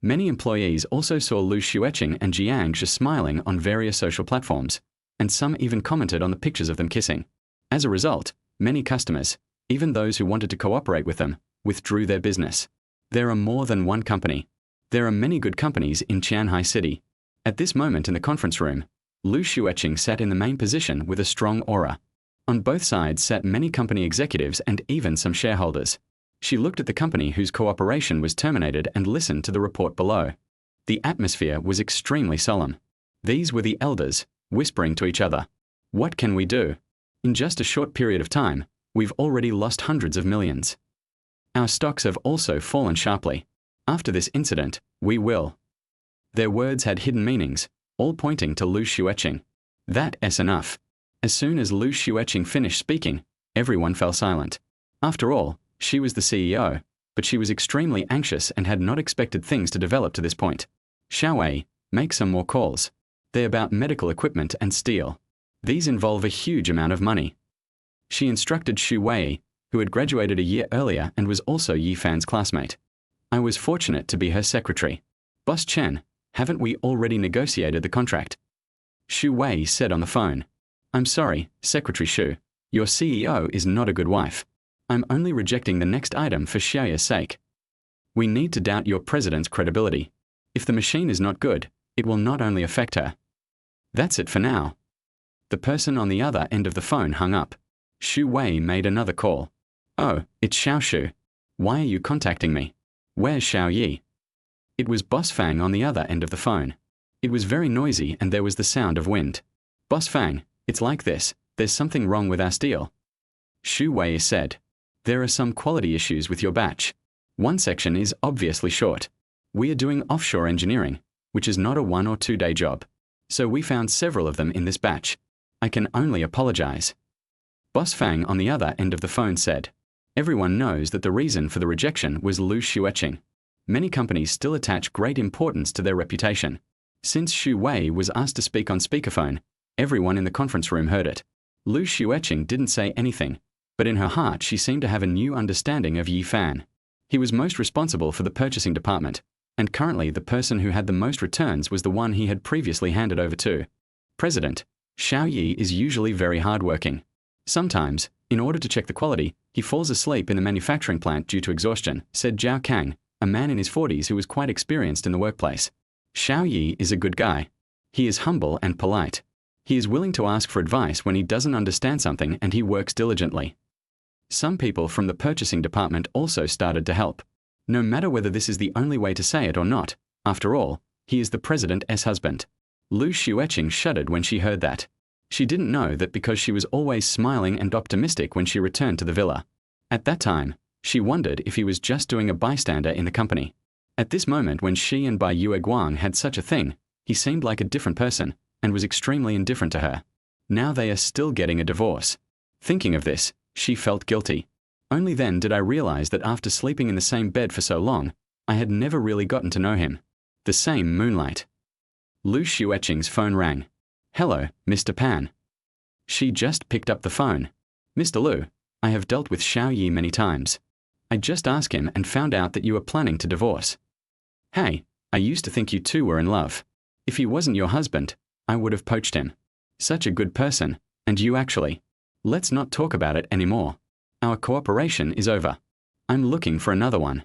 Many employees also saw Lu Xueqing and Jiang smiling on various social platforms, and some even commented on the pictures of them kissing. As a result, many customers, even those who wanted to cooperate with them, withdrew their business. There are more than one company. There are many good companies in Tianhai City. At this moment in the conference room, Lu Xueqing sat in the main position with a strong aura. On both sides sat many company executives and even some shareholders. She looked at the company whose cooperation was terminated and listened to the report below. The atmosphere was extremely solemn. These were the elders, whispering to each other. What can we do? In just a short period of time, we've already lost hundreds of millions. Our stocks have also fallen sharply. After this incident, we will. Their words had hidden meanings, all pointing to Lu Xueqing. That's enough. As soon as Lu Xueqing finished speaking, everyone fell silent. After all, she was the CEO, but she was extremely anxious and had not expected things to develop to this point. Xiaowei, make some more calls. They're about medical equipment and steel. These involve a huge amount of money. She instructed Xu Wei, who had graduated a year earlier and was also Yi Fan's classmate. I was fortunate to be her secretary. Boss Chen, haven't we already negotiated the contract? Xu Wei said on the phone. I'm sorry, Secretary Xu. Your CEO is not a good wife. I'm only rejecting the next item for Xiaoya's sake. We need to doubt your president's credibility. If the machine is not good, it will not only affect her. That's it for now. The person on the other end of the phone hung up. Xu Wei made another call. Oh, it's Xiao Shu. Why are you contacting me? Where's Xiao Yi? It was Boss Fang on the other end of the phone. It was very noisy and there was the sound of wind. Boss Fang, it's like this, there's something wrong with our steel. Xu Wei said. There are some quality issues with your batch. One section is obviously short. We are doing offshore engineering, which is not a 1 or 2 day job. So we found several of them in this batch. I can only apologize. Boss Fang on the other end of the phone said. Everyone knows that the reason for the rejection was Lu Xueqing. Many companies still attach great importance to their reputation. Since Xu Wei was asked to speak on speakerphone, everyone in the conference room heard it. Lu Xueqing didn't say anything, but in her heart she seemed to have a new understanding of Yi Fan. He was most responsible for the purchasing department, and currently the person who had the most returns was the one he had previously handed over to. President, Xiao Yi is usually very hardworking. Sometimes, in order to check the quality, he falls asleep in the manufacturing plant due to exhaustion, said Zhao Kang, a man in his 40s who was quite experienced in the workplace. Xiao Yi is a good guy. He is humble and polite. He is willing to ask for advice when he doesn't understand something, and he works diligently. Some people from the purchasing department also started to help. No matter whether this is the only way to say it or not, after all, he is the president's husband. Lu Xueqing shuddered when she heard that. She didn't know that because she was always smiling and optimistic when she returned to the villa. At that time, she wondered if he was just doing a bystander in the company. At this moment when she and Bai Yue Guang had such a thing, he seemed like a different person, and was extremely indifferent to her. Now they are still getting a divorce. Thinking of this, she felt guilty. Only then did I realize that after sleeping in the same bed for so long, I had never really gotten to know him. The same moonlight. Lu Xueqing's phone rang. Hello, Mr. Pan. She just picked up the phone. Mr. Lu, I have dealt with Xiao Yi many times. I just asked him and found out that you are planning to divorce. Hey, I used to think you two were in love. If he wasn't your husband, I would have poached him. Such a good person, and you actually. Let's not talk about it anymore. Our cooperation is over. I'm looking for another one.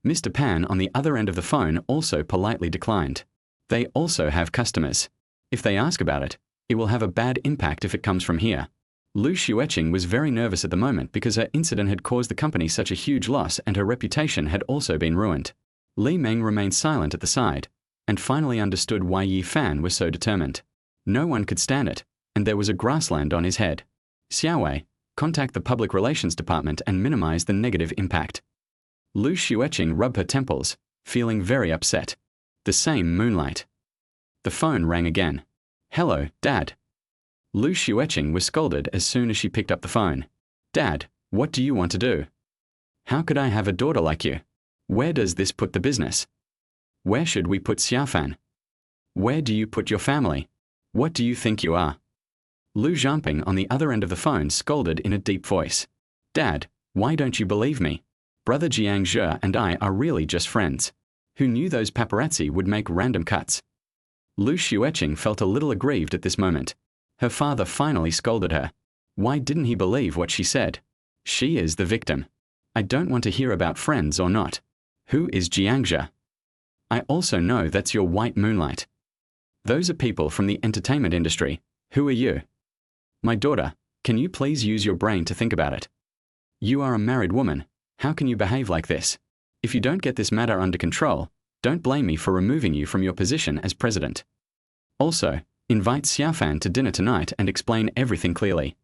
Mr. Pan on the other end of the phone also politely declined. They also have customers. If they ask about it, it will have a bad impact if it comes from here. Lu Xueqing was very nervous at the moment because her incident had caused the company such a huge loss and her reputation had also been ruined. Li Meng remained silent at the side, and finally understood why Yi Fan was so determined. No one could stand it, and there was a grassland on his head. Xiaowei, contact the public relations department and minimize the negative impact. Lu Xueqing rubbed her temples, feeling very upset. The same moonlight. The phone rang again. Hello, Dad. Lu Xueqing was scolded as soon as she picked up the phone. Dad, what do you want to do? How could I have a daughter like you? Where does this put the business? Where should we put Xiaofan? Where do you put your family? What do you think you are? Lu Xueqing on the other end of the phone scolded in a deep voice. Dad, why don't you believe me? Brother Jiang Zhe and I are really just friends. Who knew those paparazzi would make random cuts? Lu Xueqing felt a little aggrieved at this moment. Her father finally scolded her. Why didn't he believe what she said? She is the victim. I don't want to hear about friends or not. Who is Jiangzhe? I also know that's your white moonlight. Those are people from the entertainment industry. Who are you? My daughter, can you please use your brain to think about it? You are a married woman. How can you behave like this? If you don't get this matter under control, don't blame me for removing you from your position as president. Also, invite Xiaofan to dinner tonight and explain everything clearly.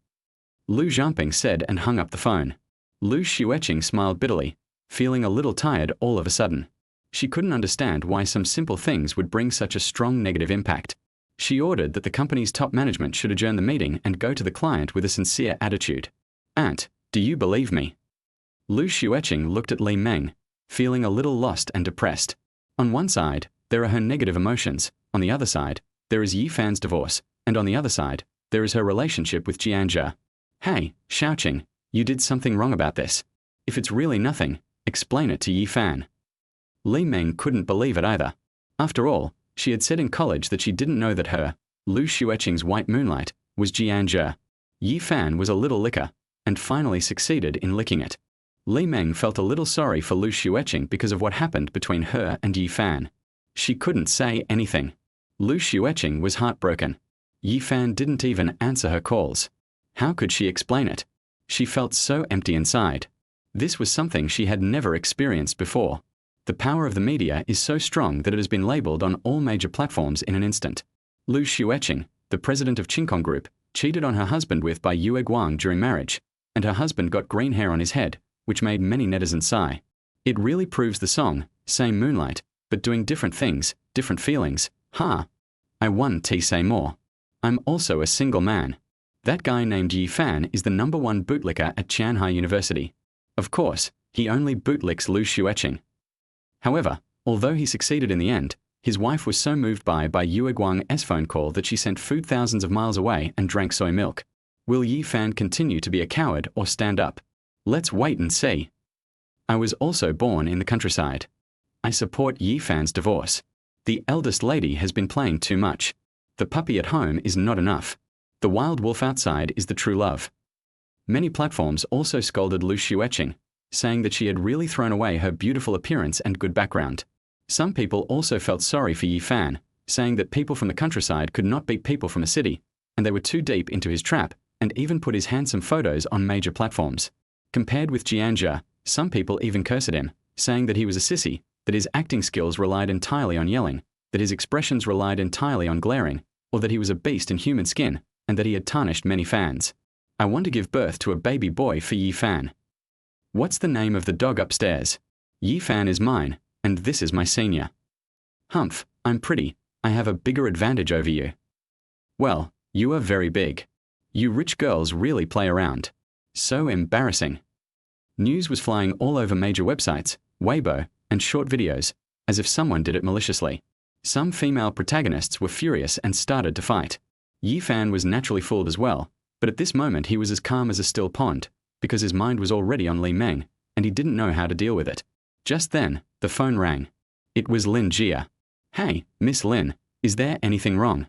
Lu Xueqing said and hung up the phone. Lu Xueqing smiled bitterly, feeling a little tired all of a sudden. She couldn't understand why some simple things would bring such a strong negative impact. She ordered that the company's top management should adjourn the meeting and go to the client with a sincere attitude. Aunt, do you believe me? Lu Xueqing looked at Li Meng, feeling a little lost and depressed. On one side, there are her negative emotions. On the other side, there is Yi Fan's divorce. And on the other side, there is her relationship with Jiangzhe. Hey, Xueqing, you did something wrong about this. If it's really nothing, explain it to Yi Fan. Li Meng couldn't believe it either. After all, she had said in college that she didn't know that her, Lu Xueqing's white moonlight, was Jiangzhe. Yi Fan was a little licker, and finally succeeded in licking it. Li Meng felt a little sorry for Lu Xueqing because of what happened between her and Yi Fan. She couldn't say anything. Lu Xueqing was heartbroken. Yi Fan didn't even answer her calls. How could she explain it? She felt so empty inside. This was something she had never experienced before. The power of the media is so strong that it has been labeled on all major platforms in an instant. Lu Xueqing, the president of Qingkong Group, cheated on her husband with Bai Yue Guang during marriage. and her husband got green hair on his head, which made many netizens sigh. It really proves the song, same moonlight, but doing different things, different feelings, ha! I want to say more. I'm also a single man. That guy named Yi Fan is the #1 bootlicker at Tianhai University. Of course, he only bootlicks Lu Xueqing. However, although he succeeded in the end, his wife was so moved by Yue Guang's phone call that she sent food thousands of miles away and drank soy milk. Will Yi Fan continue to be a coward or stand up? Let's wait and see. I was also born in the countryside. I support Yi Fan's divorce. The eldest lady has been playing too much. The puppy at home is not enough. The wild wolf outside is the true love. Many platforms also scolded Lu Xueqing, saying that she had really thrown away her beautiful appearance and good background. Some people also felt sorry for Yi Fan, saying that people from the countryside could not beat people from a city, and they were too deep into his trap, and even put his handsome photos on major platforms. Compared with Jianjia, some people even cursed him, saying that he was a sissy, that his acting skills relied entirely on yelling, that his expressions relied entirely on glaring, or that he was a beast in human skin, and that he had tarnished many fans. I want to give birth to a baby boy for Yi Fan. What's the name of the dog upstairs? Yi Fan is mine, and this is my senior. Humph, I'm pretty. I have a bigger advantage over you. Well, you are very big. You rich girls really play around. So embarrassing. News was flying all over major websites, Weibo, and short videos, as if someone did it maliciously. Some female protagonists were furious and started to fight. Yi Fan was naturally fooled as well, but at this moment he was as calm as a still pond, because his mind was already on Li Meng, and he didn't know how to deal with it. Just then, the phone rang. It was Lin Jia. Hey, Miss Lin, is there anything wrong?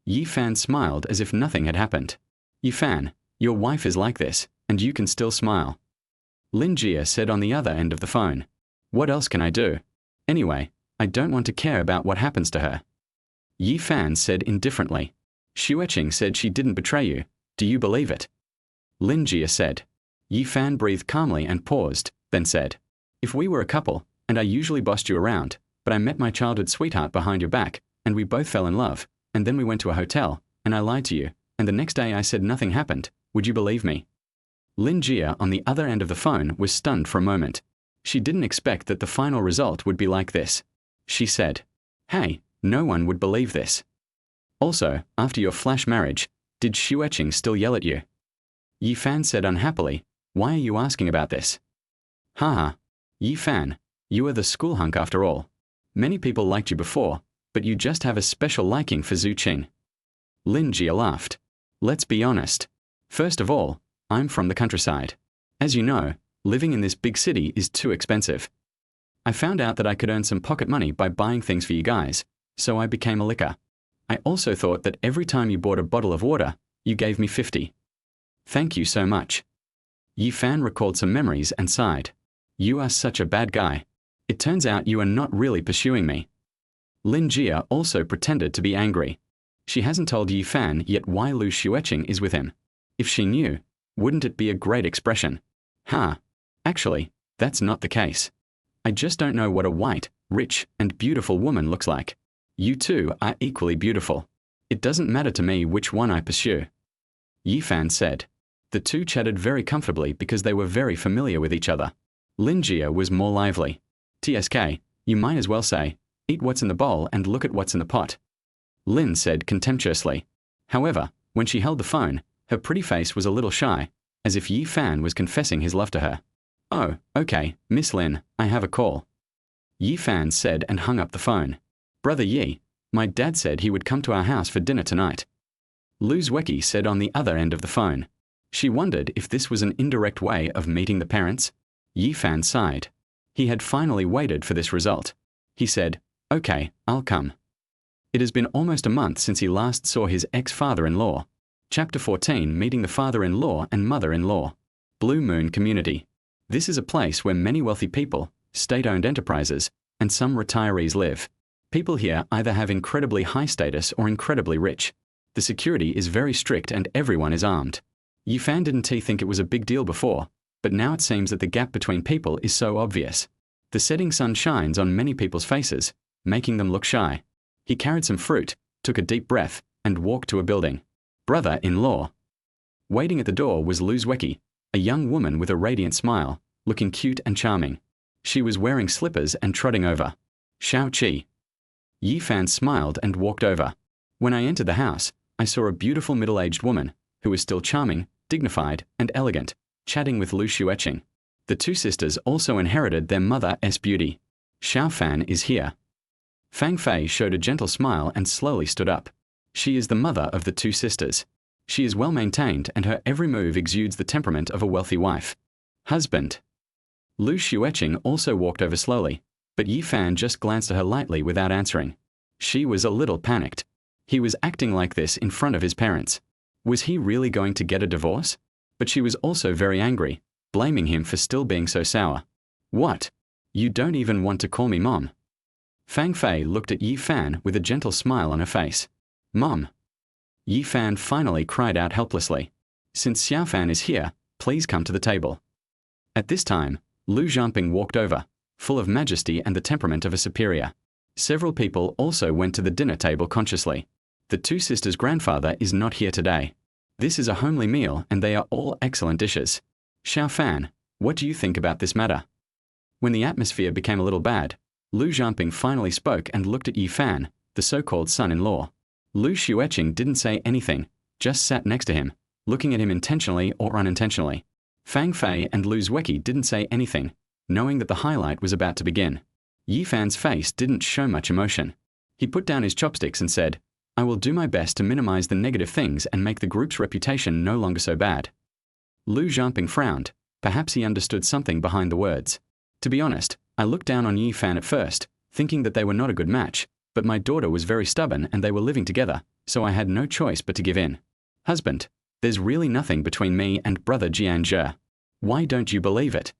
Yi Fan smiled as if nothing had happened. Yi Fan, your wife is like this, and you can still smile. Lin Jia said on the other end of the phone. What else can I do? Anyway, I don't want to care about what happens to her. Yi Fan said indifferently. Xueqing said she didn't betray you. Do you believe it? Lin Jia said. Yi Fan breathed calmly and paused, then said, if we were a couple, and I usually bossed you around, but I met my childhood sweetheart behind your back, and we both fell in love, and then we went to a hotel, and I lied to you, and the next day I said nothing happened, would you believe me? Lin Jia on the other end of the phone was stunned for a moment. She didn't expect that the final result would be like this. She said, hey, no one would believe this. Also, after your flash marriage, did Xueqing still yell at you? Yi Fan said unhappily, why are you asking about this? Haha. Yi Fan, you are the school hunk after all. Many people liked you before, but you just have a special liking for Zhu Qing. Lin Jia laughed. Let's be honest. First of all, I'm from the countryside. As you know, living in this big city is too expensive. I found out that I could earn some pocket money by buying things for you guys, so I became a licker. I also thought that every time you bought a bottle of water, you gave me 50. Thank you so much. Yi Fan recalled some memories and sighed. You are such a bad guy. It turns out you are not really pursuing me. Lin Jia also pretended to be angry. She hasn't told Yi Fan yet why Lu Xueqing is with him. If she knew, wouldn't it be a great expression? Actually, that's not the case. I just don't know what a white, rich, and beautiful woman looks like. You two are equally beautiful. It doesn't matter to me which one I pursue. Yi Fan said. The two chatted very comfortably because they were very familiar with each other. Lin Jia was more lively. TSK, you might as well say, eat what's in the bowl and look at what's in the pot. Lin said contemptuously. However, when she held the phone, her pretty face was a little shy, as if Yi Fan was confessing his love to her. Oh, okay, Miss Lin, I have a call. Yi Fan said and hung up the phone. Brother Yi, my dad said he would come to our house for dinner tonight. Lu Xueqing said on the other end of the phone. She wondered if this was an indirect way of meeting the parents. Yi Fan sighed. He had finally waited for this result. He said, okay, I'll come. It has been almost a month since he last saw his ex-father-in-law. Chapter 14, Meeting the Father-in-law and Mother-in-law. Blue Moon Community. This is a place where many wealthy people, state-owned enterprises, and some retirees live. People here either have incredibly high status or incredibly rich. The security is very strict and everyone is armed. Yi Fan didn't think it was a big deal before, but now it seems that the gap between people is so obvious. The setting sun shines on many people's faces, making them look shy. He carried some fruit, took a deep breath, and walked to a building. Brother-in-law. Waiting at the door was Lu Xueqing, a young woman with a radiant smile, looking cute and charming. She was wearing slippers and trotting over. Xueqing. Yi Fan smiled and walked over. When I entered the house, I saw a beautiful middle-aged woman, who was still charming, dignified, and elegant, chatting with Lu Xueqing. The two sisters also inherited their mother's beauty. Xiao Fan is here. Fang Fei showed a gentle smile and slowly stood up. She is the mother of the two sisters. She is well-maintained and her every move exudes the temperament of a wealthy wife. Husband. Lu Xueqing also walked over slowly, but Yi Fan just glanced at her lightly without answering. She was a little panicked. He was acting like this in front of his parents. Was he really going to get a divorce? But she was also very angry, blaming him for still being so sour. What? You don't even want to call me Mom? Fang Fei looked at Yi Fan with a gentle smile on her face. Mom. Yi Fan finally cried out helplessly. Since Xiao Fan is here, please come to the table. At this time, Lu Xueqing walked over, full of majesty and the temperament of a superior. Several people also went to the dinner table consciously. The two sisters' grandfather is not here today. This is a homely meal and they are all excellent dishes. Xiao Fan, what do you think about this matter? When the atmosphere became a little bad, Lu Xueqing finally spoke and looked at Yi Fan, the so-called son-in-law. Lu Xueqing didn't say anything, just sat next to him, looking at him intentionally or unintentionally. Fang Fei and Lu Xueqing didn't say anything, knowing that the highlight was about to begin. Yi Fan's face didn't show much emotion. He put down his chopsticks and said, I will do my best to minimize the negative things and make the group's reputation no longer so bad. Lu Xueqing frowned. Perhaps he understood something behind the words. To be honest, I looked down on Yi Fan at first, thinking that they were not a good match, but my daughter was very stubborn and they were living together, so I had no choice but to give in. Husband, there's really nothing between me and brother Jianzhe. Why don't you believe it?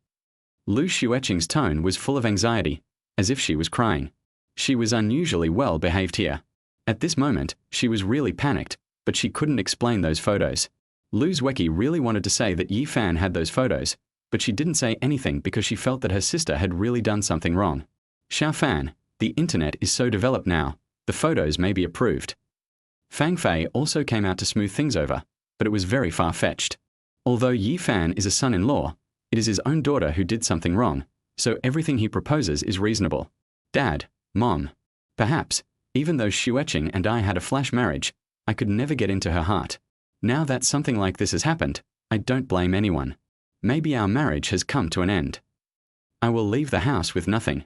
Lu Xueqing's tone was full of anxiety, as if she was crying. She was unusually well behaved here. At this moment, she was really panicked, but she couldn't explain those photos. Lu Xueqing really wanted to say that Yi Fan had those photos, but she didn't say anything because she felt that her sister had really done something wrong. Xiao Fan, the internet is so developed now, the photos may be approved. Fang Fei also came out to smooth things over, but it was very far-fetched. Although Yi Fan is a son-in-law, it is his own daughter who did something wrong, so everything he proposes is reasonable. Dad, Mom. Perhaps, even though Xueqing and I had a flash marriage, I could never get into her heart. Now that something like this has happened, I don't blame anyone. Maybe our marriage has come to an end. I will leave the house with nothing.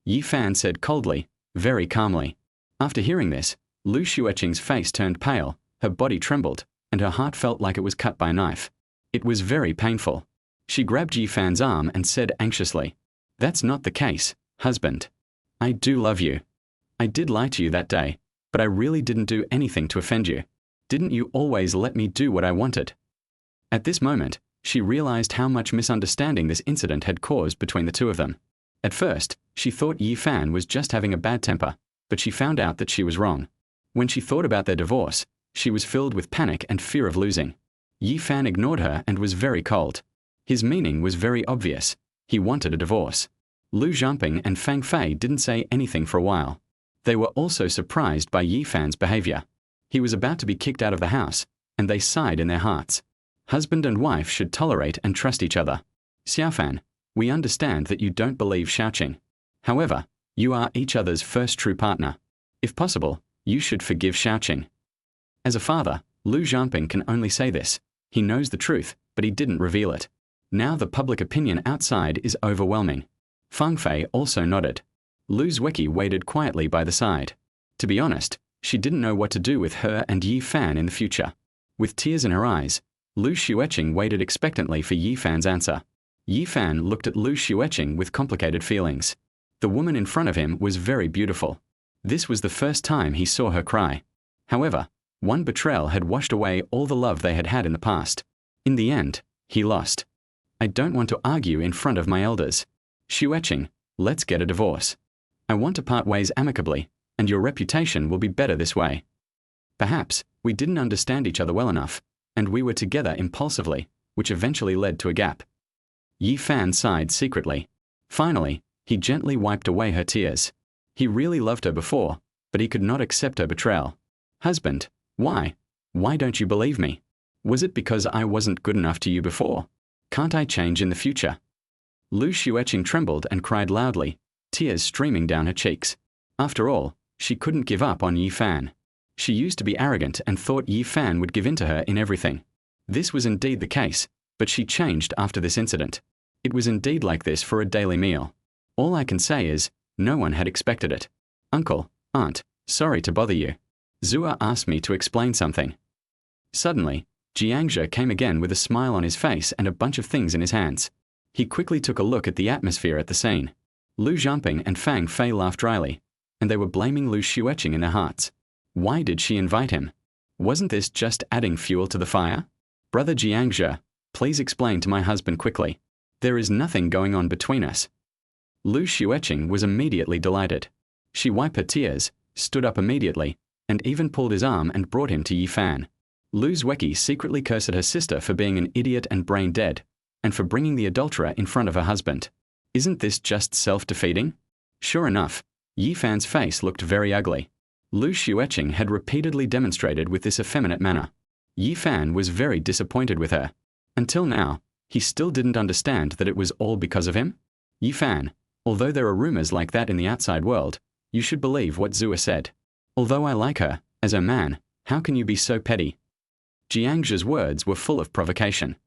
Yi Fan said coldly, very calmly. After hearing this, Lu Xueqing's face turned pale, her body trembled, and her heart felt like it was cut by a knife. It was very painful. She grabbed Yi Fan's arm and said anxiously, That's not the case, husband. I do love you. I did lie to you that day, but I really didn't do anything to offend you. Didn't you always let me do what I wanted? At this moment, she realized how much misunderstanding this incident had caused between the two of them. At first, she thought Yi Fan was just having a bad temper, but she found out that she was wrong. When she thought about their divorce, she was filled with panic and fear of losing. Yi Fan ignored her and was very cold. His meaning was very obvious. He wanted a divorce. Lu Xueqing and Fang Fei didn't say anything for a while. They were also surprised by Yi Fan's behavior. He was about to be kicked out of the house, and they sighed in their hearts. Husband and wife should tolerate and trust each other. Xiao Fan, we understand that you don't believe Xueqing. However, you are each other's first true partner. If possible, you should forgive Xueqing. As a father, Lu Xueqing can only say this. He knows the truth, but he didn't reveal it. Now the public opinion outside is overwhelming. Fang Fei also nodded. Lu Xueqing waited quietly by the side. To be honest, she didn't know what to do with her and Yi Fan in the future. With tears in her eyes, Lu Xueqing waited expectantly for Yi Fan's answer. Yi Fan looked at Lu Xueqing with complicated feelings. The woman in front of him was very beautiful. This was the first time he saw her cry. However, one betrayal had washed away all the love they had had in the past. In the end, he lost. I don't want to argue in front of my elders. Xueqing, let's get a divorce. I want to part ways amicably, and your reputation will be better this way. Perhaps we didn't understand each other well enough, and we were together impulsively, which eventually led to a gap. Yi Fan sighed secretly. Finally, he gently wiped away her tears. He really loved her before, but he could not accept her betrayal. Husband, why? Why don't you believe me? Was it because I wasn't good enough to you before? Can't I change in the future? Lu Xueqing trembled and cried loudly, tears streaming down her cheeks. After all, she couldn't give up on Yi Fan. She used to be arrogant and thought Yi Fan would give in to her in everything. This was indeed the case, but she changed after this incident. It was indeed like this for a daily meal. All I can say is, no one had expected it. Uncle, Aunt, sorry to bother you. Zua asked me to explain something. Suddenly, Jiangzhe came again with a smile on his face and a bunch of things in his hands. He quickly took a look at the atmosphere at the scene. Lu Xueqing and Fang Fei laughed dryly, and they were blaming Lu Xueqing in their hearts. Why did she invite him? Wasn't this just adding fuel to the fire? Brother Jiangzhe, please explain to my husband quickly. There is nothing going on between us. Lu Xueqing was immediately delighted. She wiped her tears, stood up immediately, and even pulled his arm and brought him to Yi Fan. Lu Xueqing secretly cursed her sister for being an idiot and brain dead, and for bringing the adulterer in front of her husband. Isn't this just self-defeating? Sure enough, Yi Fan's face looked very ugly. Lu Xueqing had repeatedly demonstrated with this effeminate manner. Yi Fan was very disappointed with her. Until now, he still didn't understand that it was all because of him. Yi Fan, although there are rumors like that in the outside world, you should believe what Zua said. Although I like her, as her man, how can you be so petty? Jiangzhe's words were full of provocation.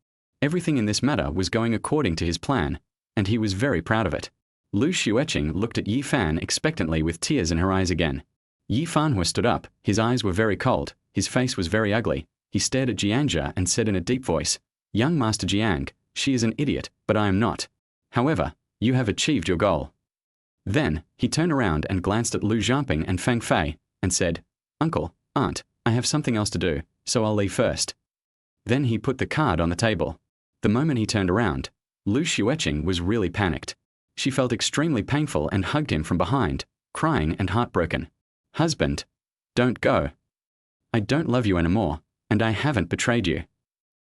Everything in this matter was going according to his plan, and he was very proud of it. Lu Xueqing looked at Yi Fan expectantly with tears in her eyes again. Yi Fan stood up, his eyes were very cold, his face was very ugly. He stared at Jiangzhe and said in a deep voice, Young Master Jiang, she is an idiot, but I am not. However, you have achieved your goal. Then, he turned around and glanced at Lu Xueqing and Fang Fei, and said, Uncle, Aunt, I have something else to do, so I'll leave first. Then he put the card on the table. The moment he turned around, Lu Xueqing was really panicked. She felt extremely painful and hugged him from behind, crying and heartbroken. Husband, don't go. I don't love you anymore, and I haven't betrayed you.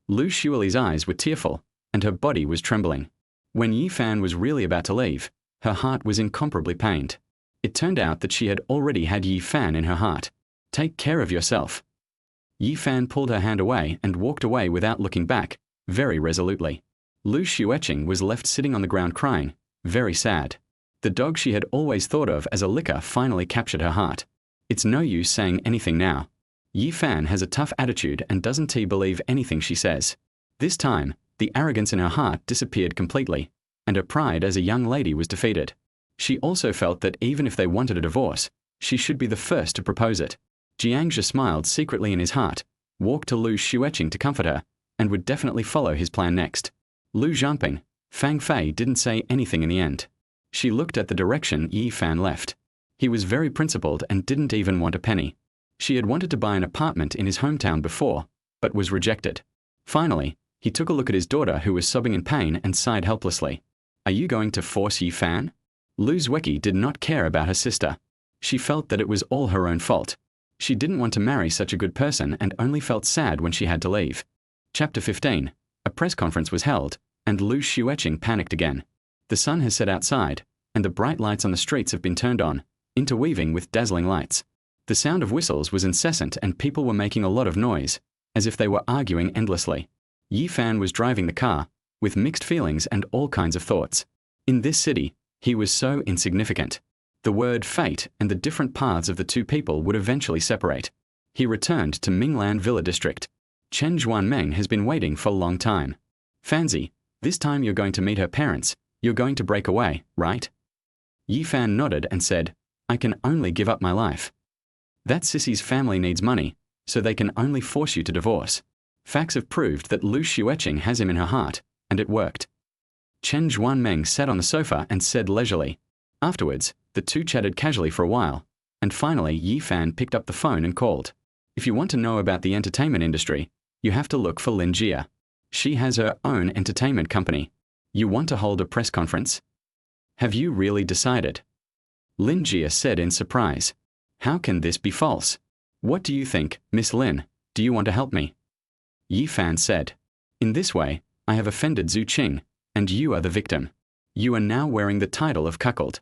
Lu Xueli's eyes were tearful, and her body was trembling. When Yi Fan was really about to leave, her heart was incomparably pained. It turned out that she had already had Yi Fan in her heart. Take care of yourself. Yi Fan pulled her hand away and walked away without looking back, very resolutely. Lu Xueqing was left sitting on the ground crying, very sad. The dog she had always thought of as a licker finally captured her heart. It's no use saying anything now. Yi Fan has a tough attitude and doesn't believe anything she says. This time, the arrogance in her heart disappeared completely, and her pride as a young lady was defeated. She also felt that even if they wanted a divorce, she should be the first to propose it. Jiangzhe smiled secretly in his heart, walked to Lu Xueqing to comfort her, and would definitely follow his plan next. Lu Xueqing, Fang Fei didn't say anything in the end. She looked at the direction Yi Fan left. He was very principled and didn't even want a penny. She had wanted to buy an apartment in his hometown before, but was rejected. Finally, he took a look at his daughter who was sobbing in pain and sighed helplessly. Are you going to force Yi Fan? Lu Xueqing did not care about her sister. She felt that it was all her own fault. She didn't want to marry such a good person and only felt sad when she had to leave. Chapter 15. A press conference was held, and Lu Xueqing panicked again. The sun has set outside, and the bright lights on the streets have been turned on, interweaving with dazzling lights. The sound of whistles was incessant and people were making a lot of noise, as if they were arguing endlessly. Yi Fan was driving the car, with mixed feelings and all kinds of thoughts. In this city, he was so insignificant. The word fate and the different paths of the two people would eventually separate. He returned to Minglan Villa District. Chen Zhuanmeng has been waiting for a long time. Fanzi, this time you're going to meet her parents. You're going to break away, right? Yi Fan nodded and said, I can only give up my life. That sissy's family needs money, so they can only force you to divorce. Facts have proved that Lu Xueqing has him in her heart, and it worked. Chen Zhuanmeng sat on the sofa and said leisurely. Afterwards, the two chatted casually for a while, and finally Yi Fan picked up the phone and called. If you want to know about the entertainment industry, you have to look for Lin Jia. She has her own entertainment company. You want to hold a press conference? Have you really decided? Lin Jia said in surprise. How can this be false? What do you think, Miss Lin? Do you want to help me? Yi Fan said. In this way, I have offended Zhu Qing, and you are the victim. You are now wearing the title of cuckold.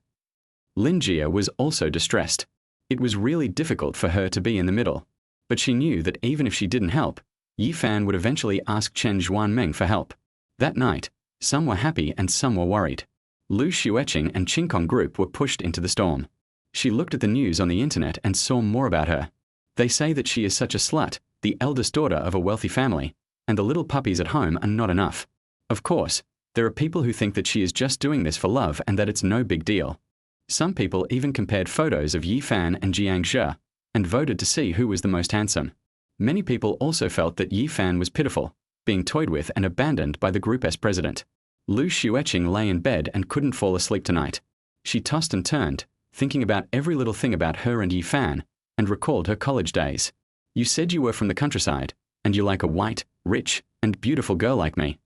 Lin Jia was also distressed. It was really difficult for her to be in the middle, but she knew that even if she didn't help, Yi Fan would eventually ask Chen Zhuanmeng for help. That night, some were happy and some were worried. Lu Xueqing and Qingkong Group were pushed into the storm. She looked at the news on the internet and saw more about her. They say that she is such a slut, the eldest daughter of a wealthy family, and the little puppies at home are not enough. Of course, there are people who think that she is just doing this for love and that it's no big deal. Some people even compared photos of Yi Fan and Jiang Zhe and voted to see who was the most handsome. Many people also felt that Yi Fan was pitiful, being toyed with and abandoned by the Group's president. Lu Xueqing lay in bed and couldn't fall asleep tonight. She tossed and turned, thinking about every little thing about her and Yi Fan, and recalled her college days. You said you were from the countryside, and you like a white, rich, and beautiful girl like me.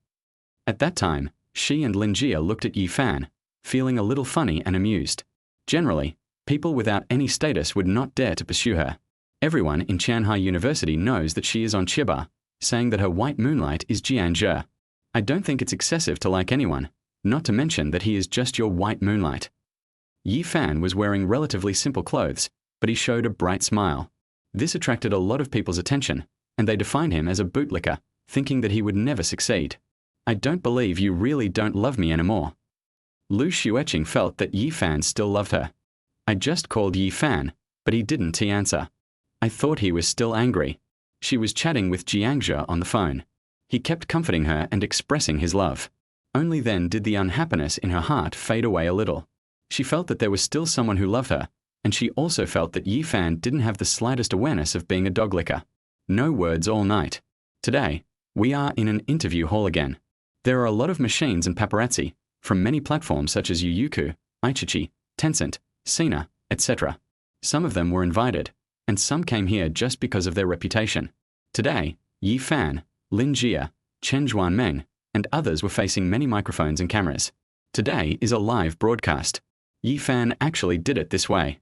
At that time, she and Lingjie looked at Yi Fan, feeling a little funny and amused. Generally, people without any status would not dare to pursue her. Everyone in Tianhai University knows that she is on Chiba, saying that her white moonlight is Jiang Zhe. I don't think it's excessive to like anyone, not to mention that he is just your white moonlight. Yi Fan was wearing relatively simple clothes, but he showed a bright smile. This attracted a lot of people's attention, and they defined him as a bootlicker, thinking that he would never succeed. I don't believe you really don't love me anymore. Lu Xueqing felt that Yi Fan still loved her. I just called Yi Fan, but he didn't answer. I thought he was still angry. She was chatting with Jiang Zhe on the phone. He kept comforting her and expressing his love. Only then did the unhappiness in her heart fade away a little. She felt that there was still someone who loved her, and she also felt that Yi Fan didn't have the slightest awareness of being a dog licker. No words all night. Today, we are in an interview hall again. There are a lot of machines and paparazzi, from many platforms such as Youku, iQIYI, Tencent, Sina, etc. Some of them were invited, and some came here just because of their reputation. Today, Yi Fan, Lin Jia, Chen Zhuanmeng, and others were facing many microphones and cameras. Today is a live broadcast. Yi Fan actually did it this way.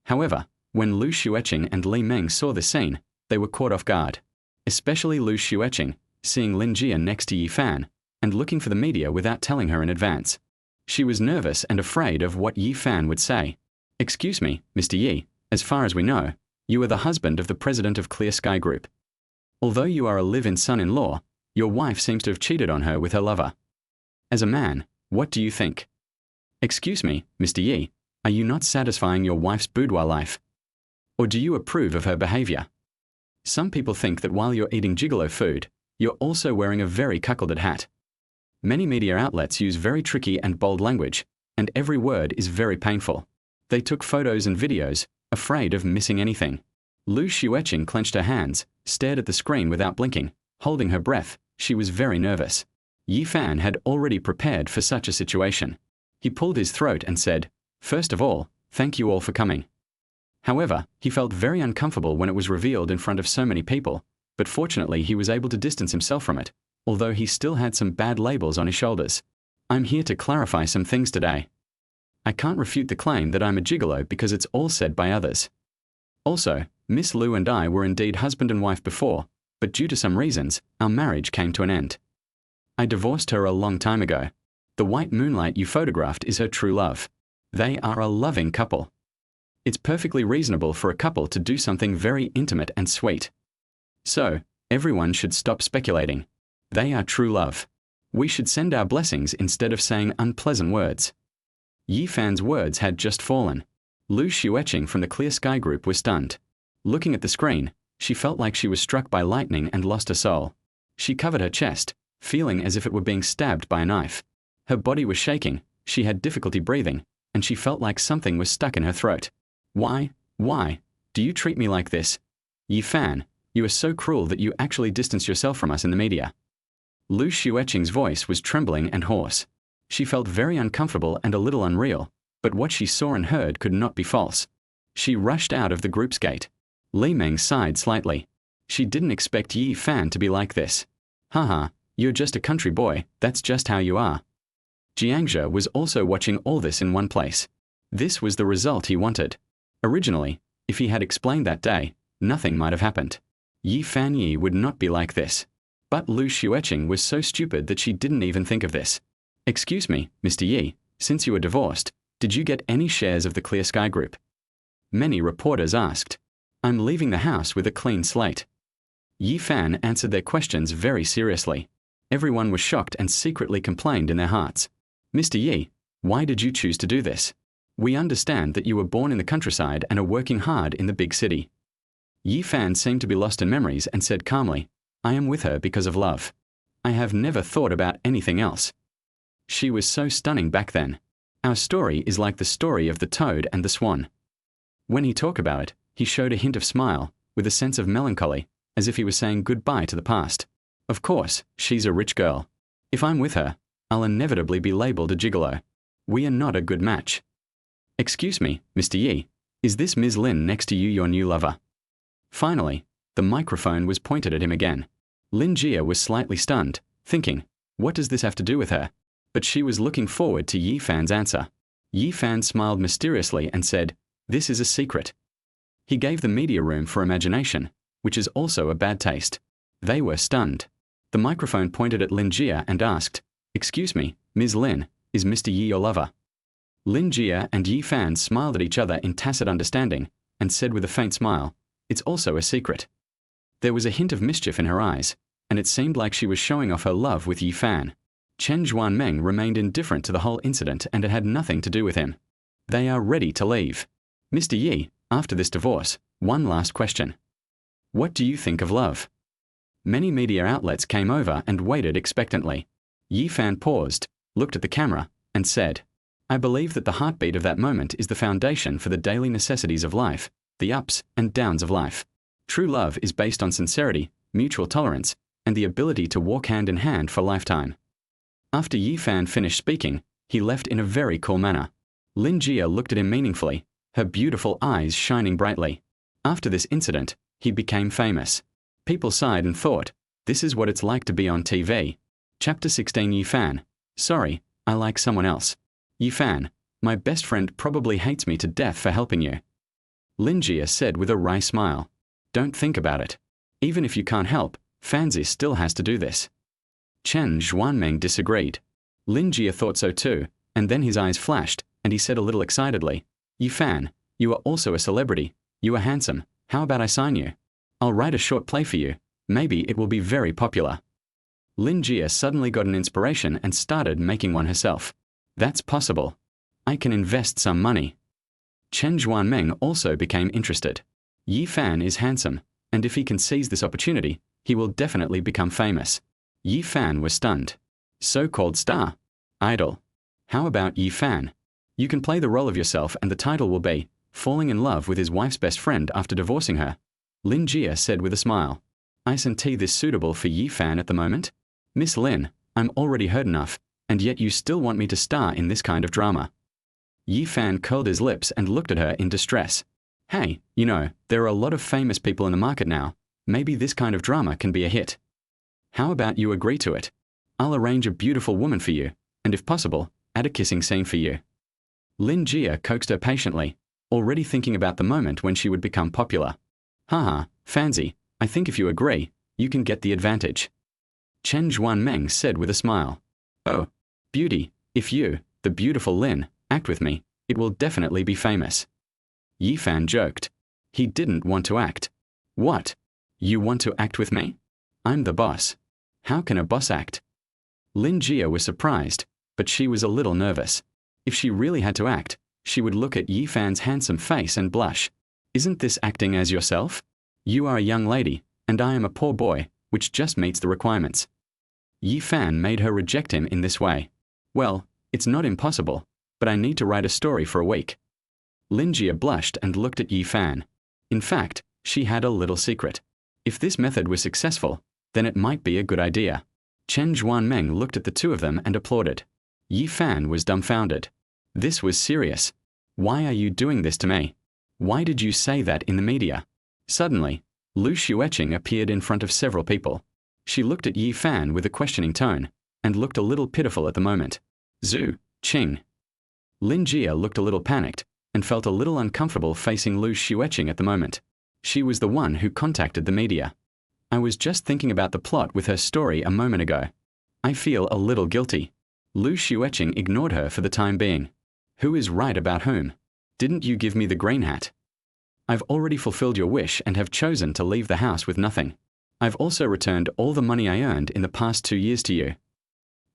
However, when Lu Xueqing and Li Meng saw the scene, they were caught off guard. Especially Lu Xueqing, seeing Lin Jia next to Yi Fan, and looking for the media without telling her in advance. She was nervous and afraid of what Yi Fan would say. Excuse me, Mr. Yi, as far as we know, you are the husband of the president of Clear Sky Group. Although you are a live-in son-in-law, your wife seems to have cheated on her with her lover. As a man, what do you think? Excuse me, Mr. Yi, are you not satisfying your wife's boudoir life? Or do you approve of her behavior? Some people think that while you're eating gigolo food, you're also wearing a very cuckolded hat. Many media outlets use very tricky and bold language, and every word is very painful. They took photos and videos, afraid of missing anything. Lu Xueqing clenched her hands, stared at the screen without blinking, holding her breath. She was very nervous. Yi Fan had already prepared for such a situation. He pulled his throat and said, "First of all, thank you all for coming." However, he felt very uncomfortable when it was revealed in front of so many people, but fortunately he was able to distance himself from it, although he still had some bad labels on his shoulders. I'm here to clarify some things today. I can't refute the claim that I'm a gigolo because it's all said by others. Also, Miss Lu and I were indeed husband and wife before, but due to some reasons, our marriage came to an end. I divorced her a long time ago. The white moonlight you photographed is her true love. They are a loving couple. It's perfectly reasonable for a couple to do something very intimate and sweet. So, everyone should stop speculating. They are true love. We should send our blessings instead of saying unpleasant words. Yi Fan's words had just fallen. Lu Xueqing from the Clear Sky Group was stunned. Looking at the screen, she felt like she was struck by lightning and lost her soul. She covered her chest, feeling as if it were being stabbed by a knife. Her body was shaking, she had difficulty breathing, and she felt like something was stuck in her throat. Why do you treat me like this? Yi Fan, you are so cruel that you actually distance yourself from us in the media. Lu Xueqing's voice was trembling and hoarse. She felt very uncomfortable and a little unreal, but what she saw and heard could not be false. She rushed out of the group's gate. Li Meng sighed slightly. She didn't expect Yi Fan to be like this. Haha, you're just a country boy, that's just how you are. Jiang Zhe was also watching all this in one place. This was the result he wanted. Originally, if he had explained that day, nothing might have happened. Yi Fan Yi would not be like this. But Lu Xueqing was so stupid that she didn't even think of this. Excuse me, Mr. Yi, since you were divorced, did you get any shares of the Clear Sky Group? Many reporters asked. I'm leaving the house with a clean slate. Yi Fan answered their questions very seriously. Everyone was shocked and secretly complained in their hearts. Mr. Yi, why did you choose to do this? We understand that you were born in the countryside and are working hard in the big city. Yi Fan seemed to be lost in memories and said calmly, I am with her because of love. I have never thought about anything else. She was so stunning back then. Our story is like the story of the toad and the swan. When he talked about it, he showed a hint of smile, with a sense of melancholy, as if he was saying goodbye to the past. Of course, she's a rich girl. If I'm with her, I'll inevitably be labeled a gigolo. We are not a good match. Excuse me, Mr. Yi, is this Ms. Lin next to you your new lover? Finally, the microphone was pointed at him again. Lin Jia was slightly stunned, thinking, what does this have to do with her? But she was looking forward to Yi Fan's answer. Yi Fan smiled mysteriously and said, this is a secret. He gave the media room for imagination, which is also a bad taste. They were stunned. The microphone pointed at Lin Jia and asked, excuse me, Ms. Lin, is Mr. Yi your lover? Lin Jia and Yi Fan smiled at each other in tacit understanding and said with a faint smile, it's also a secret. There was a hint of mischief in her eyes, and it seemed like she was showing off her love with Yi Fan. Chen Zhuanmeng remained indifferent to the whole incident and it had nothing to do with him. They are ready to leave. Mr. Yi, after this divorce, one last question. What do you think of love? Many media outlets came over and waited expectantly. Yi Fan paused, looked at the camera, and said, I believe that the heartbeat of that moment is the foundation for the daily necessities of life, the ups and downs of life. True love is based on sincerity, mutual tolerance, and the ability to walk hand in hand for lifetime. After Yi Fan finished speaking, he left in a very cool manner. Lin Jia looked at him meaningfully, her beautiful eyes shining brightly. After this incident, he became famous. People sighed and thought, this is what it's like to be on TV. Chapter 16 Yi Fan, sorry, I like someone else. Yi Fan, my best friend probably hates me to death for helping you. Lin Jia said with a wry smile, don't think about it. Even if you can't help, Fanzi still has to do this. Chen Zhuanmeng disagreed. Lin Jia thought so too, and then his eyes flashed, and he said a little excitedly, Yi Fan, you are also a celebrity. You are handsome. How about I sign you? I'll write a short play for you. Maybe it will be very popular. Lin Jia suddenly got an inspiration and started making one herself. That's possible. I can invest some money. Chen Zhuanmeng also became interested. Yi Fan is handsome, and if he can seize this opportunity, he will definitely become famous. Yi Fan was stunned. So-called star. Idol. How about Yi Fan? You can play the role of yourself and the title will be Falling in Love with His Wife's Best Friend After Divorcing Her. Lin Jia said with a smile. Isn't this suitable for Yi Fan at the moment? Miss Lin, I'm already heard enough, and yet you still want me to star in this kind of drama. Yi Fan curled his lips and looked at her in distress. Hey, you know, there are a lot of famous people in the market now. Maybe this kind of drama can be a hit. How about you agree to it? I'll arrange a beautiful woman for you, and if possible, add a kissing scene for you. Lin Jia coaxed her patiently, already thinking about the moment when she would become popular. Haha, Fanzi, I think if you agree, you can get the advantage. Chen Zhuanmeng said with a smile. Oh, beauty, if you, the beautiful Lin, act with me, it will definitely be famous. Yi Fan joked. He didn't want to act. What? You want to act with me? I'm the boss. How can a boss act? Lin Jia was surprised, but she was a little nervous. If she really had to act, she would look at Yi Fan's handsome face and blush. Isn't this acting as yourself? You are a young lady, and I am a poor boy, which just meets the requirements. Yi Fan made her reject him in this way. Well, it's not impossible, but I need to write a story for a week. Lin Jia blushed and looked at Yi Fan. In fact, she had a little secret. If this method was successful, then it might be a good idea. Chen Zhuanmeng looked at the two of them and applauded. Yi Fan was dumbfounded. This was serious. Why are you doing this to me? Why did you say that in the media? Suddenly, Lu Xueqing appeared in front of several people. She looked at Yi Fan with a questioning tone, and looked a little pitiful at the moment. Zhu, Qing. Lin Jia looked a little panicked, and felt a little uncomfortable facing Lu Xueqing at the moment. She was the one who contacted the media. I was just thinking about the plot with her story a moment ago. I feel a little guilty. Lu Xueqing ignored her for the time being. Who is right about whom? Didn't you give me the green hat? I've already fulfilled your wish and have chosen to leave the house with nothing. I've also returned all the money I earned in the past 2 years to you.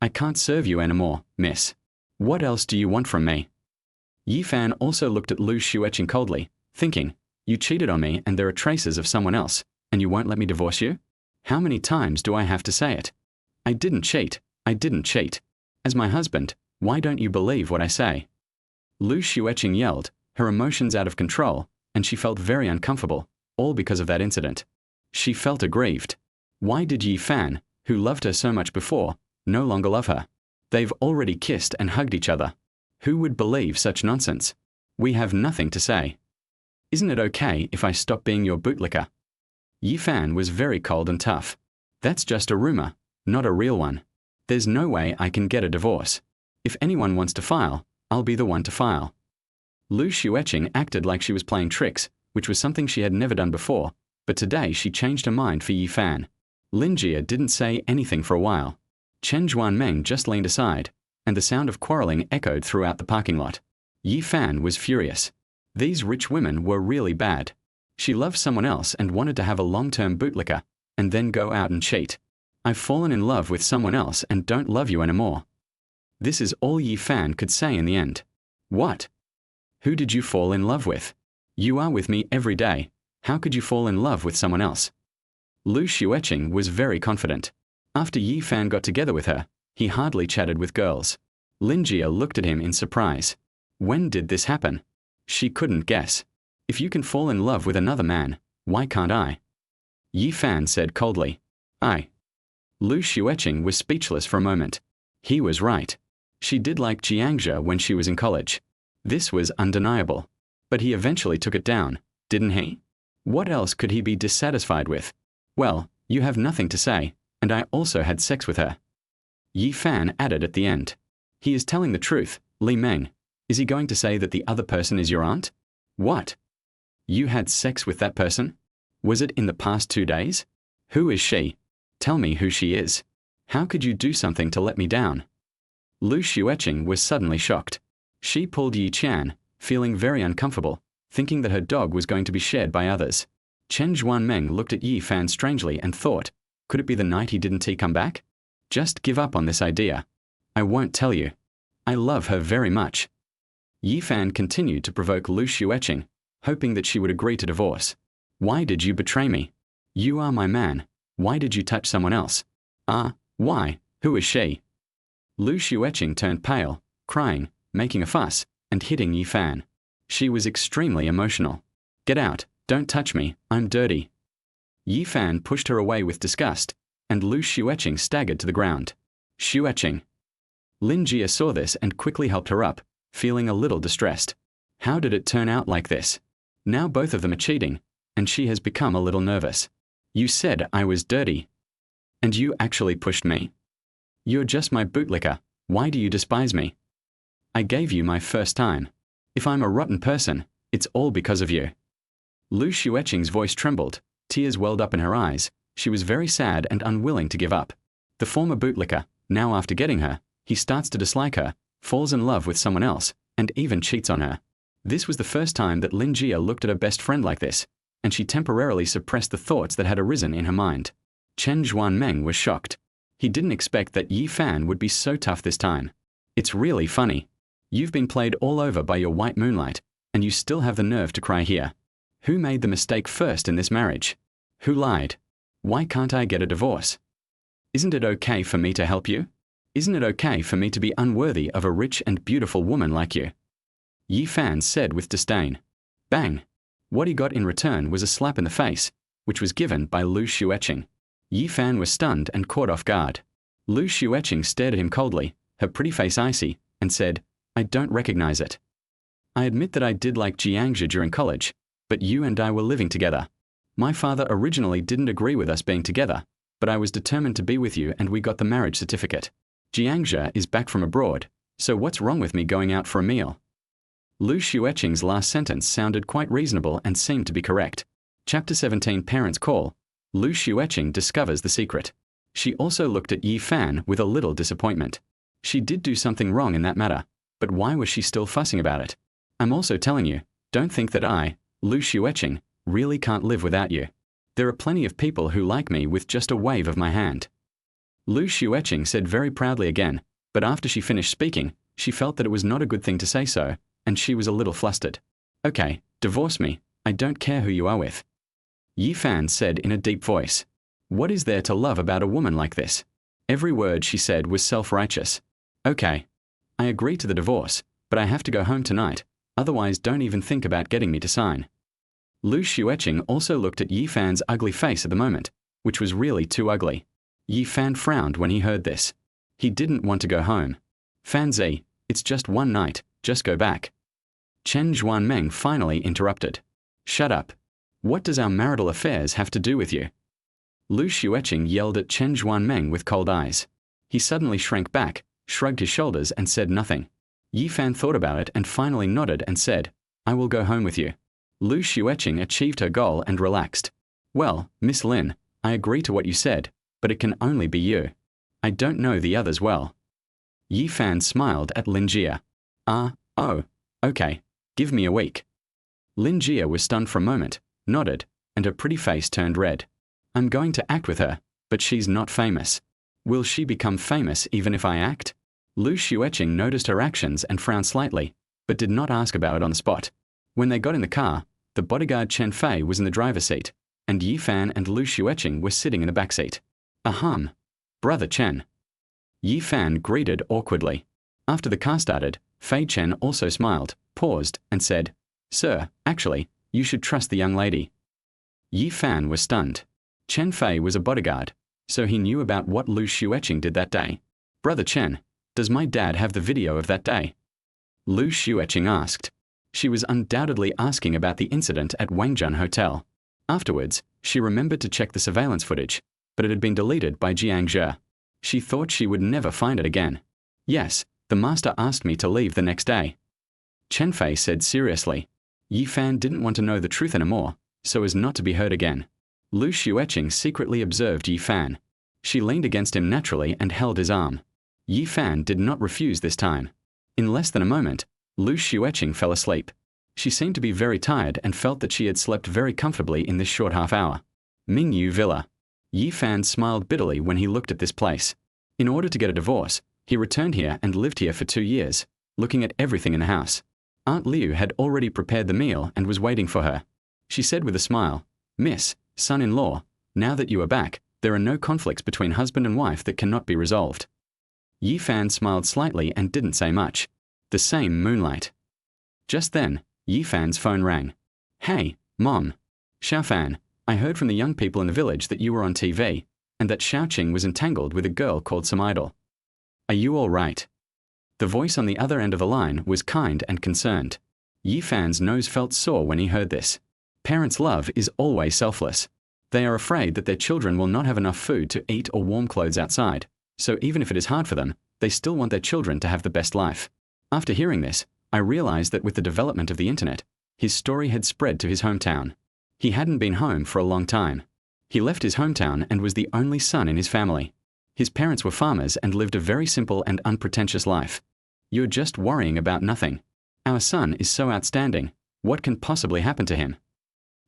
I can't serve you anymore, miss. What else do you want from me? Yi Fan also looked at Lu Xueqing coldly, thinking, you cheated on me and there are traces of someone else, and you won't let me divorce you? How many times do I have to say it? I didn't cheat. I didn't cheat. As my husband, why don't you believe what I say? Lu Xueqing yelled, her emotions out of control, and she felt very uncomfortable, all because of that incident. She felt aggrieved. Why did Yi Fan, who loved her so much before, no longer love her? They've already kissed and hugged each other. Who would believe such nonsense? We have nothing to say. Isn't it okay if I stop being your bootlicker? Yi Fan was very cold and tough. That's just a rumor, not a real one. There's no way I can get a divorce. If anyone wants to file, I'll be the one to file. Lu Xueqing acted like she was playing tricks, which was something she had never done before, but today she changed her mind for Yi Fan. Mingyue didn't say anything for a while. Chen Zhuanmeng just leaned aside, and the sound of quarreling echoed throughout the parking lot. Yi Fan was furious. These rich women were really bad. She loved someone else and wanted to have a long-term bootlicker, and then go out and cheat. I've fallen in love with someone else and don't love you anymore. This is all Yi Fan could say in the end. What? Who did you fall in love with? You are with me every day. How could you fall in love with someone else? Lu Xueqing was very confident. After Yi Fan got together with her, he hardly chatted with girls. Mingyue looked at him in surprise. When did this happen? She couldn't guess. If you can fall in love with another man, why can't I? Yi Fan said coldly. Lu Xueqing was speechless for a moment. He was right. She did like Jiangzhe when she was in college. This was undeniable. But he eventually took it down, didn't he? What else could he be dissatisfied with? Well, you have nothing to say, and I also had sex with her. Yi Fan added at the end. He is telling the truth, Li Meng. Is he going to say that the other person is your aunt? What? You had sex with that person? Was it in the past 2 days? Who is she? Tell me who she is. How could you do something to let me down? Lu Xueqing was suddenly shocked. She pulled Yi Qian, feeling very uncomfortable, thinking that her dog was going to be shared by others. Chen Zhuanmeng looked at Yi Fan strangely and thought, could it be the night he didn't come back? Just give up on this idea. I won't tell you. I love her very much. Yi Fan continued to provoke Lu Xueqing, hoping that she would agree to divorce. Why did you betray me? You are my man. Why did you touch someone else? Why? Who is she? Lu Xueqing turned pale, crying, making a fuss, and hitting Yi Fan. She was extremely emotional. Get out, don't touch me, I'm dirty. Yi Fan pushed her away with disgust, and Lu Xueqing staggered to the ground. Xueqing. Mingyue saw this and quickly helped her up, feeling a little distressed. How did it turn out like this? Now both of them are cheating, and she has become a little nervous. You said I was dirty. And you actually pushed me? You're just my bootlicker. Why do you despise me? I gave you my first time. If I'm a rotten person, it's all because of you. Lu Xueqing's voice trembled, tears welled up in her eyes. She was very sad and unwilling to give up. The former bootlicker, now after getting her, he starts to dislike her, falls in love with someone else, and even cheats on her. This was the first time that Mingyue looked at her best friend like this, and she temporarily suppressed the thoughts that had arisen in her mind. Chen Zhuanmeng was shocked. He didn't expect that Yi Fan would be so tough this time. It's really funny. You've been played all over by your white moonlight, and you still have the nerve to cry here. Who made the mistake first in this marriage? Who lied? Why can't I get a divorce? Isn't it okay for me to help you? Isn't it okay for me to be unworthy of a rich and beautiful woman like you? Yi Fan said with disdain. Bang! What he got in return was a slap in the face, which was given by Lu Xueqing. Yi Fan was stunned and caught off guard. Lu Xueqing stared at him coldly, her pretty face icy, and said, I don't recognize it. I admit that I did like Jiangzhe during college, but you and I were living together. My father originally didn't agree with us being together, but I was determined to be with you and we got the marriage certificate. Jiangzhe is back from abroad, so what's wrong with me going out for a meal? Lu Xueqing's last sentence sounded quite reasonable and seemed to be correct. Chapter 17 Parents Call. Lu Xueqing discovers the secret. She also looked at Yi Fan with a little disappointment. She did do something wrong in that matter, but why was she still fussing about it? I'm also telling you, don't think that I, Lu Xueqing, really can't live without you. There are plenty of people who like me with just a wave of my hand. Lu Xueqing said very proudly again, but after she finished speaking, she felt that it was not a good thing to say so, and she was a little flustered. Okay, divorce me, I don't care who you are with. Yi Fan said in a deep voice. What is there to love about a woman like this? Every word she said was self-righteous. Okay. I agree to the divorce, but I have to go home tonight, otherwise don't even think about getting me to sign. Lu Xueqing also looked at Yi Fan's ugly face at the moment, which was really too ugly. Yi Fan frowned when he heard this. He didn't want to go home. Fanzi, it's just one night, just go back. Chen Zhuanmeng finally interrupted. Shut up. What does our marital affairs have to do with you? Lu Xueqing yelled at Chen Zhuanmeng with cold eyes. He suddenly shrank back, shrugged his shoulders and said nothing. Yi Fan thought about it and finally nodded and said, I will go home with you. Lu Xueqing achieved her goal and relaxed. Well, Miss Lin, I agree to what you said, but it can only be you. I don't know the others well. Yi Fan smiled at Lin Jie. Oh, okay, give me a week. Lin Jie was stunned for a moment, nodded, and her pretty face turned red. I'm going to act with her, but she's not famous. Will she become famous even if I act? Lu Xueqing noticed her actions and frowned slightly, but did not ask about it on the spot. When they got in the car, the bodyguard Chen Fei was in the driver's seat, and Yi Fan and Lu Xueqing were sitting in the back seat. Ahem. Brother Chen. Yi Fan greeted awkwardly. After the car started, Fei Chen also smiled, paused, and said, Sir, actually, you should trust the young lady. Yi Fan was stunned. Chen Fei was a bodyguard, so he knew about what Lu Xueqing did that day. Brother Chen, does my dad have the video of that day? Lu Xueqing asked. She was undoubtedly asking about the incident at Wangjun Hotel. Afterwards, she remembered to check the surveillance footage, but it had been deleted by Jiang Zhe. She thought she would never find it again. Yes, the master asked me to leave the next day. Chen Fei said seriously. Yi Fan didn't want to know the truth anymore, so as not to be heard again. Lu Xueqing secretly observed Yi Fan. She leaned against him naturally and held his arm. Yi Fan did not refuse this time. In less than a moment, Lu Xueqing fell asleep. She seemed to be very tired and felt that she had slept very comfortably in this short half hour. Mingyue Villa. Yi Fan smiled bitterly when he looked at this place. In order to get a divorce, he returned here and lived here for 2 years, looking at everything in the house. Aunt Liu had already prepared the meal and was waiting for her. She said with a smile, Miss, son-in-law, now that you are back, there are no conflicts between husband and wife that cannot be resolved. Yi Fan smiled slightly and didn't say much. The same moonlight. Just then, Yi Fan's phone rang. Hey, Mom. Xiaofan, I heard from the young people in the village that you were on TV, and that Xiaoqing was entangled with a girl called some idol. Are you all right? The voice on the other end of the line was kind and concerned. Yi Fan's nose felt sore when he heard this. Parents' love is always selfless. They are afraid that their children will not have enough food to eat or warm clothes outside, so even if it is hard for them, they still want their children to have the best life. After hearing this, I realized that with the development of the internet, his story had spread to his hometown. He hadn't been home for a long time. He left his hometown and was the only son in his family. His parents were farmers and lived a very simple and unpretentious life. You're just worrying about nothing. Our son is so outstanding. What can possibly happen to him?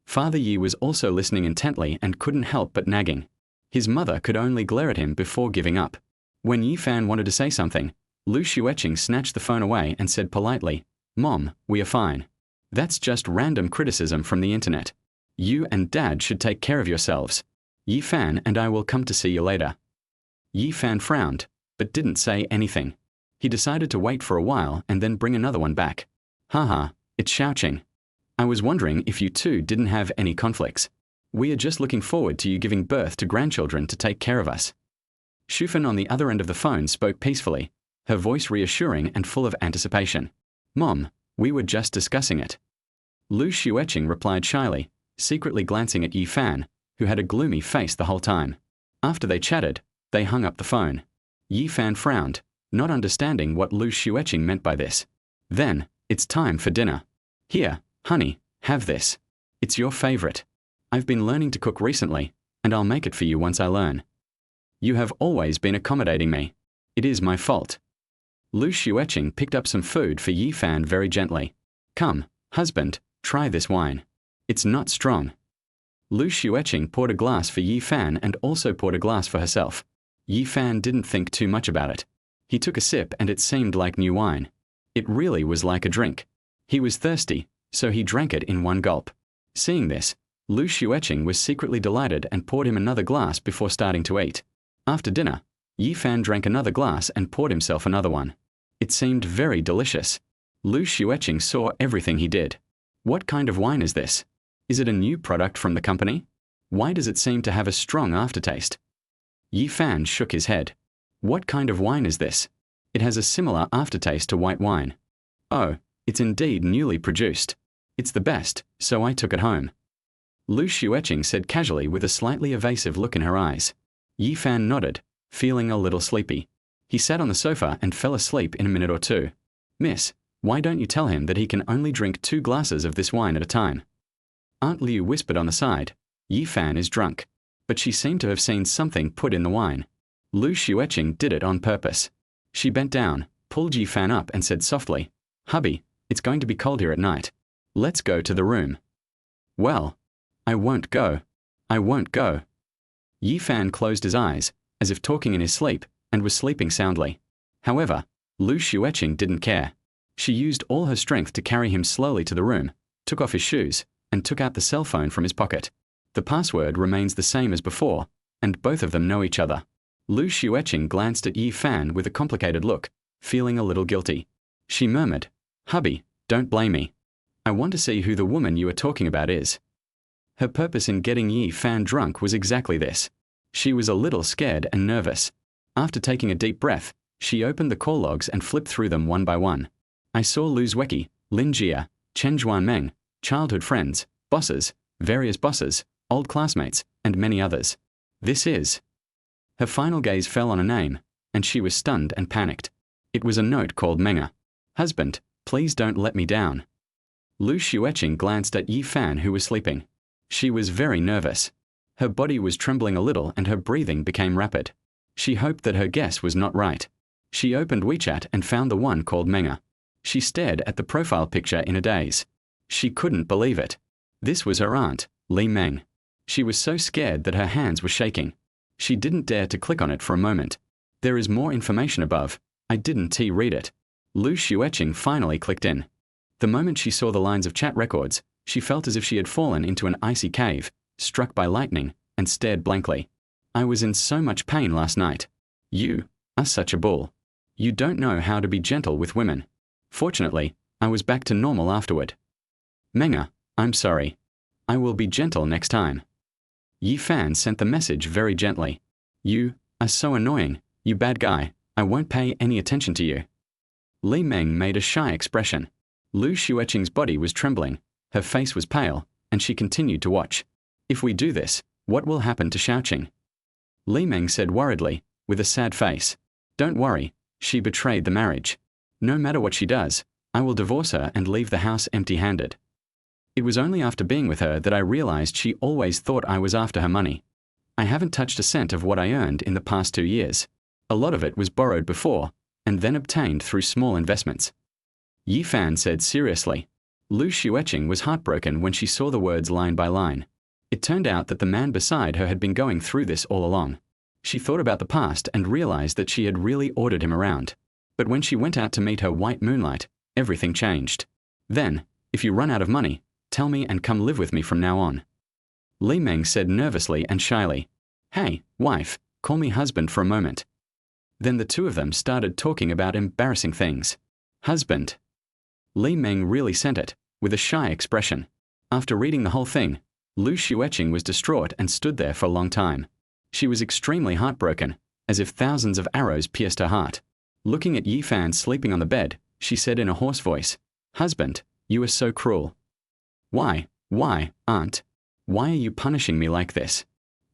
Father Yi was also listening intently and couldn't help but nagging. His mother could only glare at him before giving up. When Yi Fan wanted to say something, Lu Xueqing snatched the phone away and said politely, Mom, we are fine. That's just random criticism from the internet. You and Dad should take care of yourselves. Yi Fan and I will come to see you later. Yi Fan frowned, but didn't say anything. He decided to wait for a while and then bring another one back. Haha, it's Xiaoqing. I was wondering if you two didn't have any conflicts. We are just looking forward to you giving birth to grandchildren to take care of us. Shufan on the other end of the phone spoke peacefully, her voice reassuring and full of anticipation. Mom, we were just discussing it. Lu Xueqing replied shyly, secretly glancing at Yi Fan, who had a gloomy face the whole time. After they chatted, they hung up the phone. Yi Fan frowned, not understanding what Lu Xueqing meant by this. Then, it's time for dinner. Here, honey, have this. It's your favorite. I've been learning to cook recently, and I'll make it for you once I learn. You have always been accommodating me. It is my fault. Lu Xueqing picked up some food for Yi Fan very gently. Come, husband, try this wine. It's not strong. Lu Xueqing poured a glass for Yi Fan and also poured a glass for herself. Yi Fan didn't think too much about it. He took a sip and it seemed like new wine. It really was like a drink. He was thirsty, so he drank it in one gulp. Seeing this, Lu Xueqing was secretly delighted and poured him another glass before starting to eat. After dinner, Yi Fan drank another glass and poured himself another one. It seemed very delicious. Lu Xueqing saw everything he did. What kind of wine is this? Is it a new product from the company? Why does it seem to have a strong aftertaste? Yi Fan shook his head. What kind of wine is this? It has a similar aftertaste to white wine. Oh, it's indeed newly produced. It's the best, so I took it home. Lu Xueqing said casually with a slightly evasive look in her eyes. Yi Fan nodded, feeling a little sleepy. He sat on the sofa and fell asleep in a minute or two. Miss, why don't you tell him that he can only drink 2 glasses of this wine at a time? Aunt Liu whispered on the side. Yi Fan is drunk. But she seemed to have seen something put in the wine. Lu Xueqing did it on purpose. She bent down, pulled Yi Fan up and said softly, "Hubby, it's going to be cold here at night. Let's go to the room." "Well, I won't go. I won't go." Yi Fan closed his eyes, as if talking in his sleep, and was sleeping soundly. However, Lu Xueqing didn't care. She used all her strength to carry him slowly to the room, took off his shoes, and took out the cell phone from his pocket. The password remains the same as before, and both of them know each other. Lu Xueqing glanced at Yi Fan with a complicated look, feeling a little guilty. She murmured, "Hubby, don't blame me. I want to see who the woman you are talking about is." Her purpose in getting Yi Fan drunk was exactly this. She was a little scared and nervous. After taking a deep breath, she opened the call logs and flipped through them one by one. "I saw Lu Xueqing, Lin Jia, Chen Zhuanmeng, childhood friends, bosses, various bosses, old classmates, and many others. This is..." Her final gaze fell on a name, and she was stunned and panicked. It was a note called Menga. "Husband, please don't let me down." Lu Xueqing glanced at Yi Fan, who was sleeping. She was very nervous. Her body was trembling a little and her breathing became rapid. She hoped that her guess was not right. She opened WeChat and found the one called Menga. She stared at the profile picture in a daze. She couldn't believe it. This was her aunt, Li Meng. She was so scared that her hands were shaking. She didn't dare to click on it for a moment. "There is more information above. I didn't read it." Lu Xueqing finally clicked in. The moment she saw the lines of chat records, she felt as if she had fallen into an icy cave, struck by lightning, and stared blankly. "I was in so much pain last night. You are such a bull. You don't know how to be gentle with women. Fortunately, I was back to normal afterward. Menga, I'm sorry. I will be gentle next time." Yi Fan sent the message very gently. "You are so annoying, you bad guy. I won't pay any attention to you." Li Meng made a shy expression. Lu Xueqing's body was trembling, her face was pale, and she continued to watch. "If we do this, what will happen to Xueqing?" Li Meng said worriedly, with a sad face. "Don't worry, she betrayed the marriage. No matter what she does, I will divorce her and leave the house empty-handed. It was only after being with her that I realized she always thought I was after her money. I haven't touched a cent of what I earned in the past 2 years. A lot of it was borrowed before, and then obtained through small investments." Yi Fan said seriously. Lu Xueqing was heartbroken when she saw the words line by line. It turned out that the man beside her had been going through this all along. She thought about the past and realized that she had really ordered him around. But when she went out to meet her white moonlight, everything changed. "Then, if you run out of money, tell me and come live with me from now on." Li Meng said nervously and shyly, "Hey, wife, call me husband for a moment." Then the two of them started talking about embarrassing things. "Husband." Li Meng really sent it, with a shy expression. After reading the whole thing, Lu Xueqing was distraught and stood there for a long time. She was extremely heartbroken, as if thousands of arrows pierced her heart. Looking at Yi Fan sleeping on the bed, she said in a hoarse voice, "Husband, you are so cruel." Why, aunt? Why are you punishing me like this?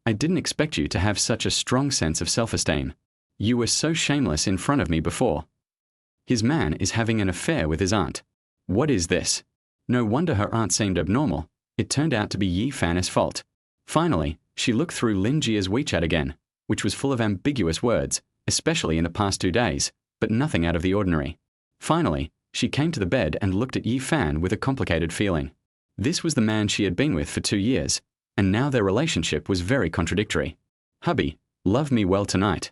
I didn't expect you to have such a strong sense of self-esteem. You were so shameless in front of me before." His man is having an affair with his aunt. What is this? No wonder her aunt seemed abnormal. It turned out to be Yi Fan's fault. Finally, she looked through Lin Jia's WeChat again, which was full of ambiguous words, especially in the past 2 days, but nothing out of the ordinary. Finally, she came to the bed and looked at Yi Fan with a complicated feeling. This was the man she had been with for 2 years, and now their relationship was very contradictory. "Hubby, love me well tonight,"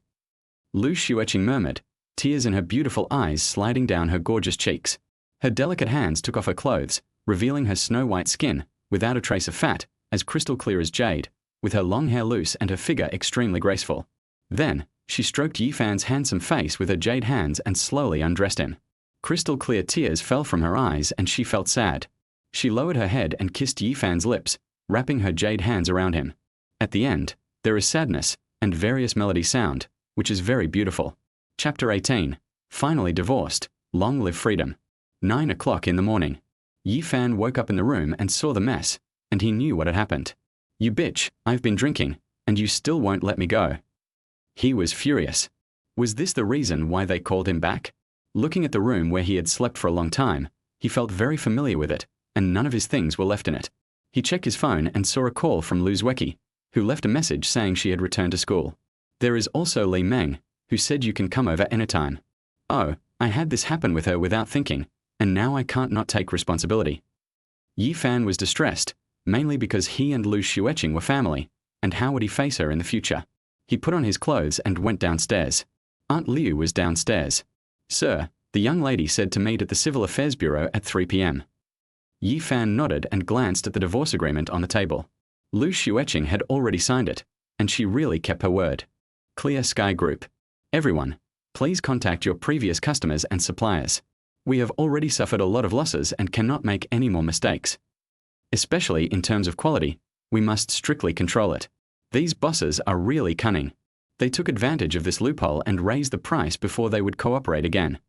Lu Xueqing murmured, tears in her beautiful eyes sliding down her gorgeous cheeks. Her delicate hands took off her clothes, revealing her snow-white skin, without a trace of fat, as crystal clear as jade, with her long hair loose and her figure extremely graceful. Then, she stroked Yifan's handsome face with her jade hands and slowly undressed him. Crystal clear tears fell from her eyes and she felt sad. She lowered her head and kissed Yifan's lips, wrapping her jade hands around him. At the end, there is sadness, and various melody sound, which is very beautiful. Chapter 18. Finally divorced. Long live freedom. 9 o'clock in the morning. Yifan woke up in the room and saw the mess, and he knew what had happened. "You bitch, I've been drinking, and you still won't let me go." He was furious. Was this the reason why they called him back? Looking at the room where he had slept for a long time, he felt very familiar with it, and none of his things were left in it. He checked his phone and saw a call from Lu Xueqing, who left a message saying she had returned to school. There is also Li Meng, who said you can come over anytime. Oh, I had this happen with her without thinking, and now I can't not take responsibility. Yifan was distressed, mainly because he and Lu Xueqing were family, and how would he face her in the future? He put on his clothes and went downstairs. Aunt Liu was downstairs. "Sir, the young lady said to meet at the Civil Affairs Bureau at 3 p.m. Yifan nodded and glanced at the divorce agreement on the table. Lu Xueqing had already signed it, and she really kept her word. Clear Sky Group. Everyone, please contact your previous customers and suppliers. We have already suffered a lot of losses and cannot make any more mistakes. Especially in terms of quality, we must strictly control it. These bosses are really cunning. They took advantage of this loophole and raised the price before they would cooperate again."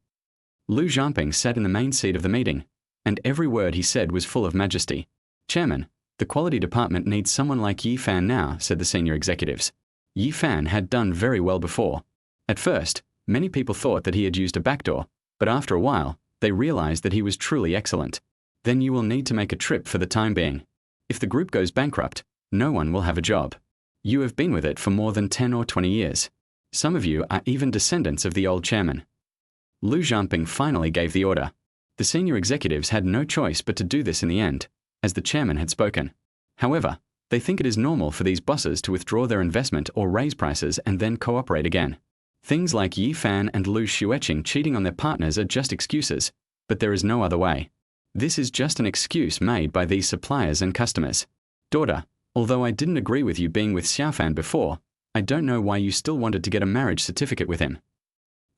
Lu Xueqing sat in the main seat of the meeting, and every word he said was full of majesty. "Chairman, the quality department needs someone like Yifan now," said the senior executives. Yifan had done very well before. At first, many people thought that he had used a backdoor, but after a while, they realized that he was truly excellent. "Then you will need to make a trip for the time being. If the group goes bankrupt, no one will have a job. You have been with it for more than 10 or 20 years. Some of you are even descendants of the old chairman." Lu Xueqing finally gave the order. The senior executives had no choice but to do this in the end, as the chairman had spoken. However, they think it is normal for these bosses to withdraw their investment or raise prices and then cooperate again. Things like Yifan and Lu Xueqing cheating on their partners are just excuses, but there is no other way. This is just an excuse made by these suppliers and customers. "Daughter, although I didn't agree with you being with Xiaofan before, I don't know why you still wanted to get a marriage certificate with him.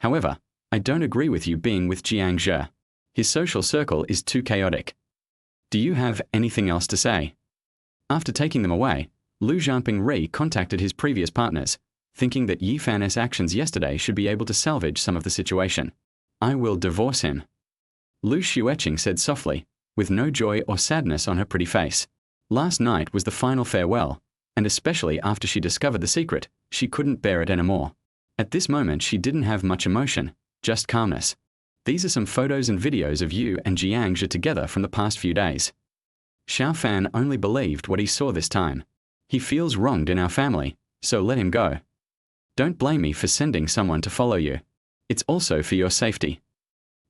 However, I don't agree with you being with Jiang Zhe. His social circle is too chaotic. Do you have anything else to say?" After taking them away, Lu Xueqing re-contacted his previous partners, thinking that Yifan's actions yesterday should be able to salvage some of the situation. "I will divorce him," Lu Xueqing said softly, with no joy or sadness on her pretty face. Last night was the final farewell, and especially after she discovered the secret, she couldn't bear it anymore. At this moment she didn't have much emotion, just calmness. These are some photos and videos of you and Jiang Zhe together from the past few days. Xiaofan only believed what he saw this time. He feels wronged in our family, so let him go. Don't blame me for sending someone to follow you. It's also for your safety,"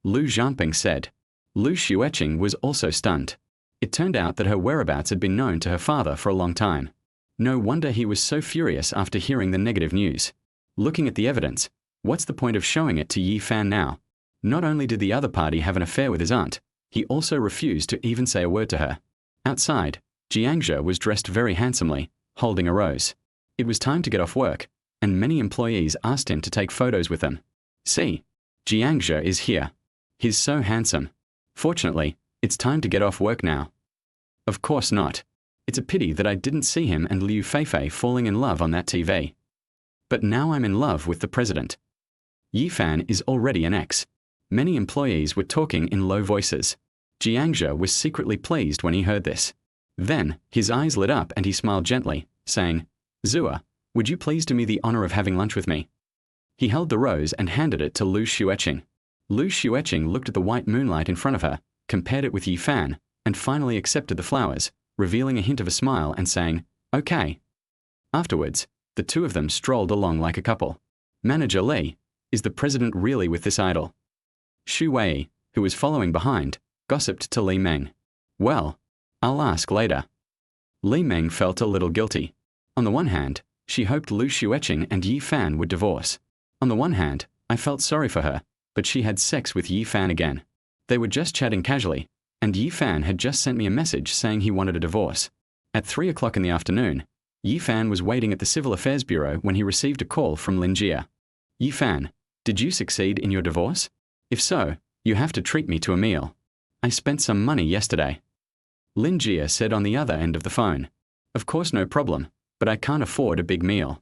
Lu Xueqing said. Lu Xueqing was also stunned. It turned out that her whereabouts had been known to her father for a long time. No wonder he was so furious after hearing the negative news. Looking at the evidence, what's the point of showing it to Yifan now? Not only did the other party have an affair with his aunt, he also refused to even say a word to her. Outside, Jiang Zhe was dressed very handsomely, holding a rose. It was time to get off work, and many employees asked him to take photos with them. "See, Jiang Zhe is here. He's so handsome. Fortunately, it's time to get off work now." "Of course not. It's a pity that I didn't see him and Liu Feifei falling in love on that TV. But now I'm in love with the president. Yifan is already an ex." Many employees were talking in low voices. Jiang Zhe was secretly pleased when he heard this. Then, his eyes lit up and he smiled gently, saying, "Zua, would you please do me the honor of having lunch with me?" He held the rose and handed it to Lu Xueqing. Lu Xueqing looked at the white moonlight in front of her, compared it with Yifan, and finally accepted the flowers, revealing a hint of a smile and saying, "Okay." Afterwards, the two of them strolled along like a couple. Manager Li, is the president really with this idol? Xu Wei, who was following behind, gossiped to Li Meng. "Well, I'll ask later." Li Meng felt a little guilty. On the one hand, she hoped Lu Xueqing and Yi Fan would divorce. On the one hand, I felt sorry for her, but she had sex with Yi Fan again. They were just chatting casually, and Yi Fan had just sent me a message saying he wanted a divorce. At 3 o'clock in the afternoon, Yi Fan was waiting at the Civil Affairs Bureau when he received a call from Mingyue. Yi Fan, did you succeed in your divorce? If so, you have to treat me to a meal. I spent some money yesterday. Mingyue said on the other end of the phone. Of course, no problem, but I can't afford a big meal.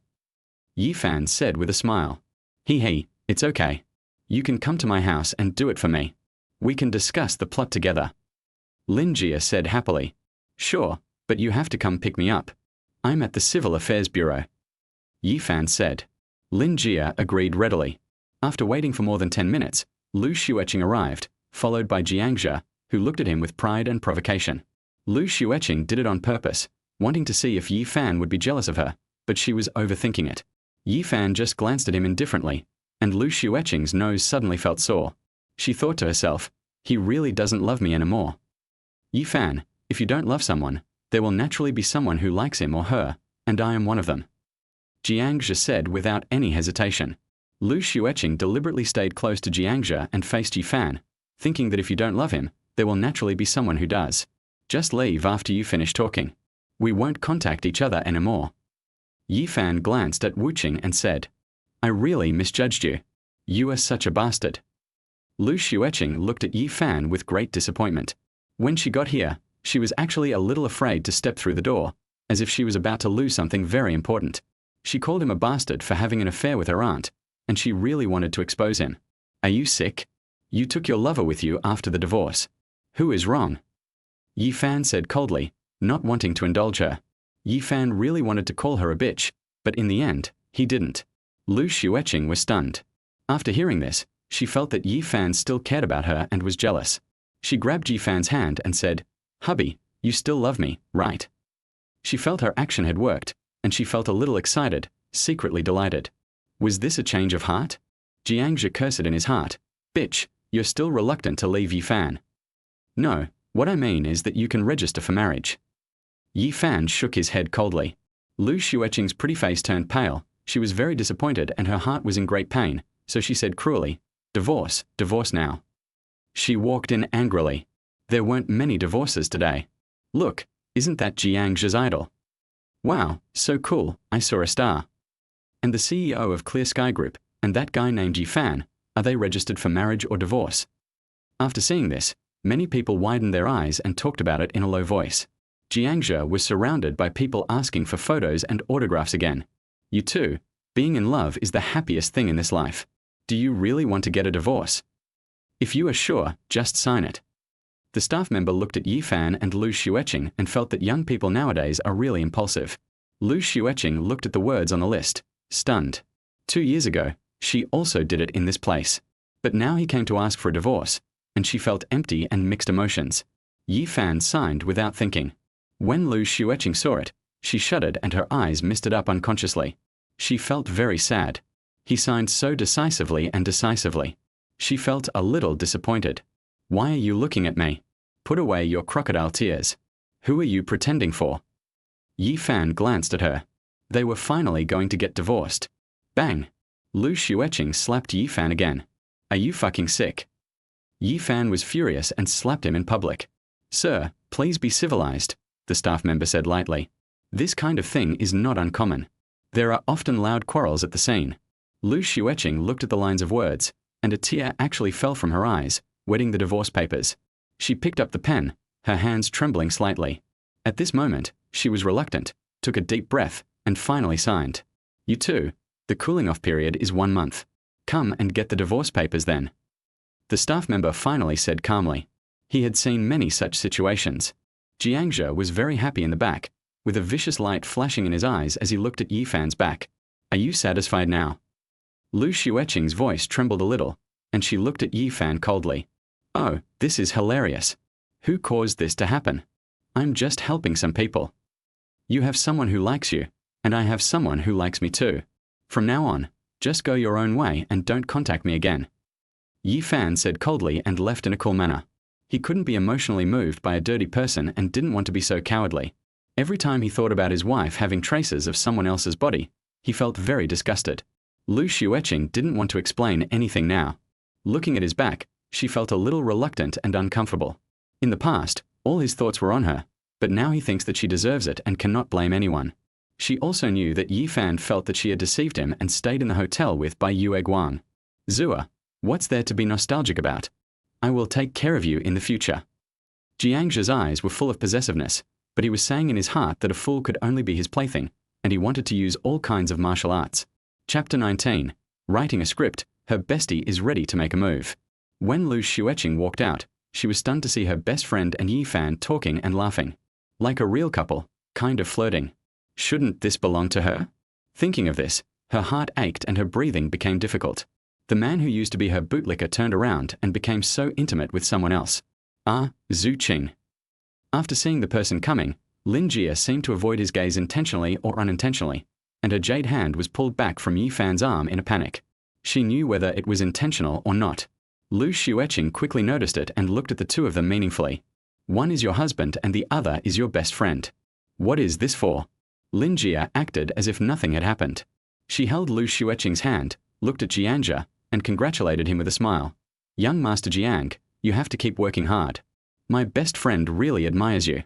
Yi Fan said with a smile. He, it's okay. You can come to my house and do it for me. We can discuss the plot together. Mingyue said happily. Sure, but you have to come pick me up. I'm at the Civil Affairs Bureau. Yi Fan said. Mingyue agreed readily. After waiting for more than 10 minutes, Lu Xueqing arrived, followed by Jiangzhe, who looked at him with pride and provocation. Lu Xueqing did it on purpose, wanting to see if Yi Fan would be jealous of her, but she was overthinking it. Yi Fan just glanced at him indifferently, and Lu Xueqing's nose suddenly felt sore. She thought to herself, he really doesn't love me anymore. Yi Fan, if you don't love someone, there will naturally be someone who likes him or her, and I am one of them. Jiangzhe said without any hesitation. Lu Xueqing deliberately stayed close to Jiangzhe and faced Yi Fan, thinking that if you don't love him, there will naturally be someone who does. Just leave after you finish talking. We won't contact each other anymore. Yi Fan glanced at Wu Qing and said, I really misjudged you. You are such a bastard. Lu Xueqing looked at Yi Fan with great disappointment. When she got here, she was actually a little afraid to step through the door, as if she was about to lose something very important. She called him a bastard for having an affair with her aunt, and she really wanted to expose him. Are you sick? You took your lover with you after the divorce. Who is wrong? Yi Fan said coldly, not wanting to indulge her. Yi Fan really wanted to call her a bitch, but in the end, he didn't. Lu Xueqing was stunned. After hearing this, she felt that Yi Fan still cared about her and was jealous. She grabbed Yi Fan's hand and said, Hubby, you still love me, right? She felt her action had worked, and she felt a little excited, secretly delighted. Was this a change of heart? Jiangzhe cursed in his heart. Bitch, you're still reluctant to leave Yi Fan. No, what I mean is that you can register for marriage. Yi Fan shook his head coldly. Lu Xueqing's pretty face turned pale. She was very disappointed and her heart was in great pain, so she said cruelly, Divorce now. She walked in angrily. There weren't many divorces today. Look, isn't that Jiangzhe's idol? Wow, so cool, I saw a star. And the CEO of Clear Sky Group, and that guy named Yi Fan, are they registered for marriage or divorce? After seeing this, many people widened their eyes and talked about it in a low voice. Jiangzhe was surrounded by people asking for photos and autographs again. You too, being in love is the happiest thing in this life. Do you really want to get a divorce? If you are sure, just sign it. The staff member looked at Yi Fan and Lu Xueqing and felt that young people nowadays are really impulsive. Lu Xueqing looked at the words on the list, stunned. 2 years ago, she also did it in this place. But now he came to ask for a divorce, and she felt empty and mixed emotions. Yi Fan signed without thinking. When Lu Xueqing saw it, she shuddered and her eyes misted up unconsciously. She felt very sad. He signed so decisively and decisively. She felt a little disappointed. Why are you looking at me? Put away your crocodile tears. Who are you pretending for? Yi Fan glanced at her. They were finally going to get divorced. Bang! Lu Xueqing slapped Yi Fan again. Are you fucking sick? Yi Fan was furious and slapped him in public. Sir, please be civilized, the staff member said lightly. This kind of thing is not uncommon. There are often loud quarrels at the scene. Lu Xueqing looked at the lines of words, and a tear actually fell from her eyes, wetting the divorce papers. She picked up the pen, her hands trembling slightly. At this moment, she was reluctant, took a deep breath, and finally signed. You too. The cooling-off period is 1 month. Come and get the divorce papers then. The staff member finally said calmly. He had seen many such situations. Jiangzhe was very happy in the back, with a vicious light flashing in his eyes as he looked at Yi Fan's back. Are you satisfied now? Lu Xueqing's voice trembled a little, and she looked at Yi Fan coldly. Oh, this is hilarious. Who caused this to happen? I'm just helping some people. You have someone who likes you, and I have someone who likes me too. From now on, just go your own way and don't contact me again. Yi Fan said coldly and left in a cool manner. He couldn't be emotionally moved by a dirty person and didn't want to be so cowardly. Every time he thought about his wife having traces of someone else's body, he felt very disgusted. Lu Xueqing didn't want to explain anything now. Looking at his back, she felt a little reluctant and uncomfortable. In the past, all his thoughts were on her, but now he thinks that she deserves it and cannot blame anyone. She also knew that Yi Fan felt that she had deceived him and stayed in the hotel with by Yue Guang. Zua, what's there to be nostalgic about? I will take care of you in the future. Jiangzhe's eyes were full of possessiveness, but he was saying in his heart that a fool could only be his plaything, and he wanted to use all kinds of martial arts. Chapter 19. Writing a script, her bestie is ready to make a move. When Lu Xueqing walked out, she was stunned to see her best friend and Yi Fan talking and laughing. Like a real couple, kind of flirting. Shouldn't this belong to her? Thinking of this, her heart ached and her breathing became difficult. The man who used to be her bootlicker turned around and became so intimate with someone else. Lu Xueqing. After seeing the person coming, Mingyue seemed to avoid his gaze intentionally or unintentionally, and her jade hand was pulled back from Yi Fan's arm in a panic. She knew whether it was intentional or not. Lu Xueqing quickly noticed it and looked at the two of them meaningfully. One is your husband and the other is your best friend. What is this for? Mingyue acted as if nothing had happened. She held Lu Xueqing's hand, looked at Jiangzhe, and congratulated him with a smile. Young Master Jiang, you have to keep working hard. My best friend really admires you.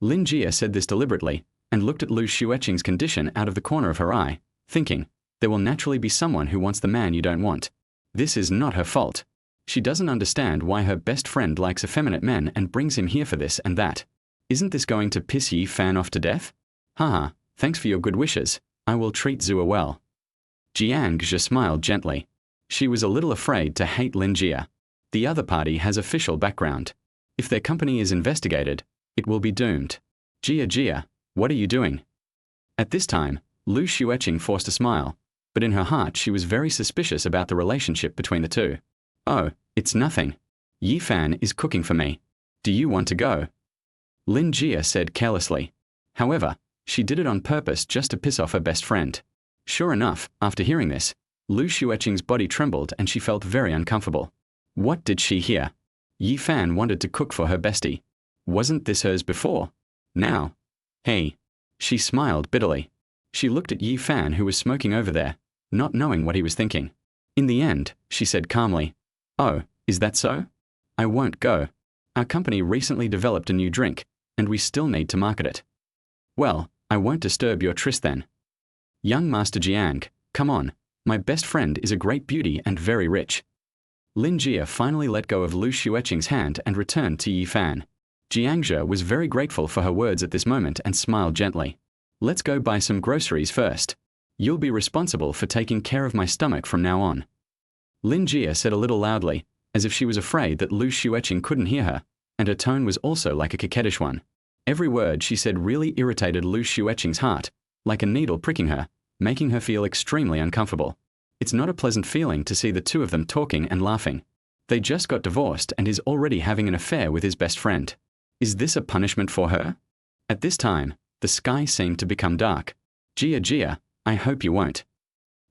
Mingyue said this deliberately, and looked at Lu Xueqing's condition out of the corner of her eye, thinking, there will naturally be someone who wants the man you don't want. This is not her fault. She doesn't understand why her best friend likes effeminate men and brings him here for this and that. Isn't this going to piss Yi Fan off to death? Haha, thanks for your good wishes. I will treat Zua well. Jiangzhe smiled gently. She was a little afraid to hate Mingyue. The other party has official background. If their company is investigated, it will be doomed. Jia, what are you doing? At this time, Lu Xueqing forced a smile, but in her heart she was very suspicious about the relationship between the two. Oh, it's nothing. Yi Fan is cooking for me. Do you want to go? Mingyue said carelessly. However, she did it on purpose just to piss off her best friend. Sure enough, after hearing this, Lu Xueqing's body trembled and she felt very uncomfortable. What did she hear? Yi Fan wanted to cook for her bestie. Wasn't this hers before? Now? Hey. She smiled bitterly. She looked at Yi Fan who was smoking over there, not knowing what he was thinking. In the end, she said calmly, Oh, is that so? I won't go. Our company recently developed a new drink, and we still need to market it. Well, I won't disturb your tryst then. Young Master Jiang, come on, my best friend is a great beauty and very rich. Mingyue finally let go of Lu Xueqing's hand and returned to Yi Fan. Jiangzhe was very grateful for her words at this moment and smiled gently. Let's go buy some groceries first. You'll be responsible for taking care of my stomach from now on. Mingyue said a little loudly, as if she was afraid that Lu Xueqing couldn't hear her, and her tone was also like a coquettish one. Every word she said really irritated Lu Xueqing's heart, like a needle pricking her, making her feel extremely uncomfortable. It's not a pleasant feeling to see the two of them talking and laughing. They just got divorced and is already having an affair with his best friend. Is this a punishment for her? At this time, the sky seemed to become dark. Jia, I hope you won't.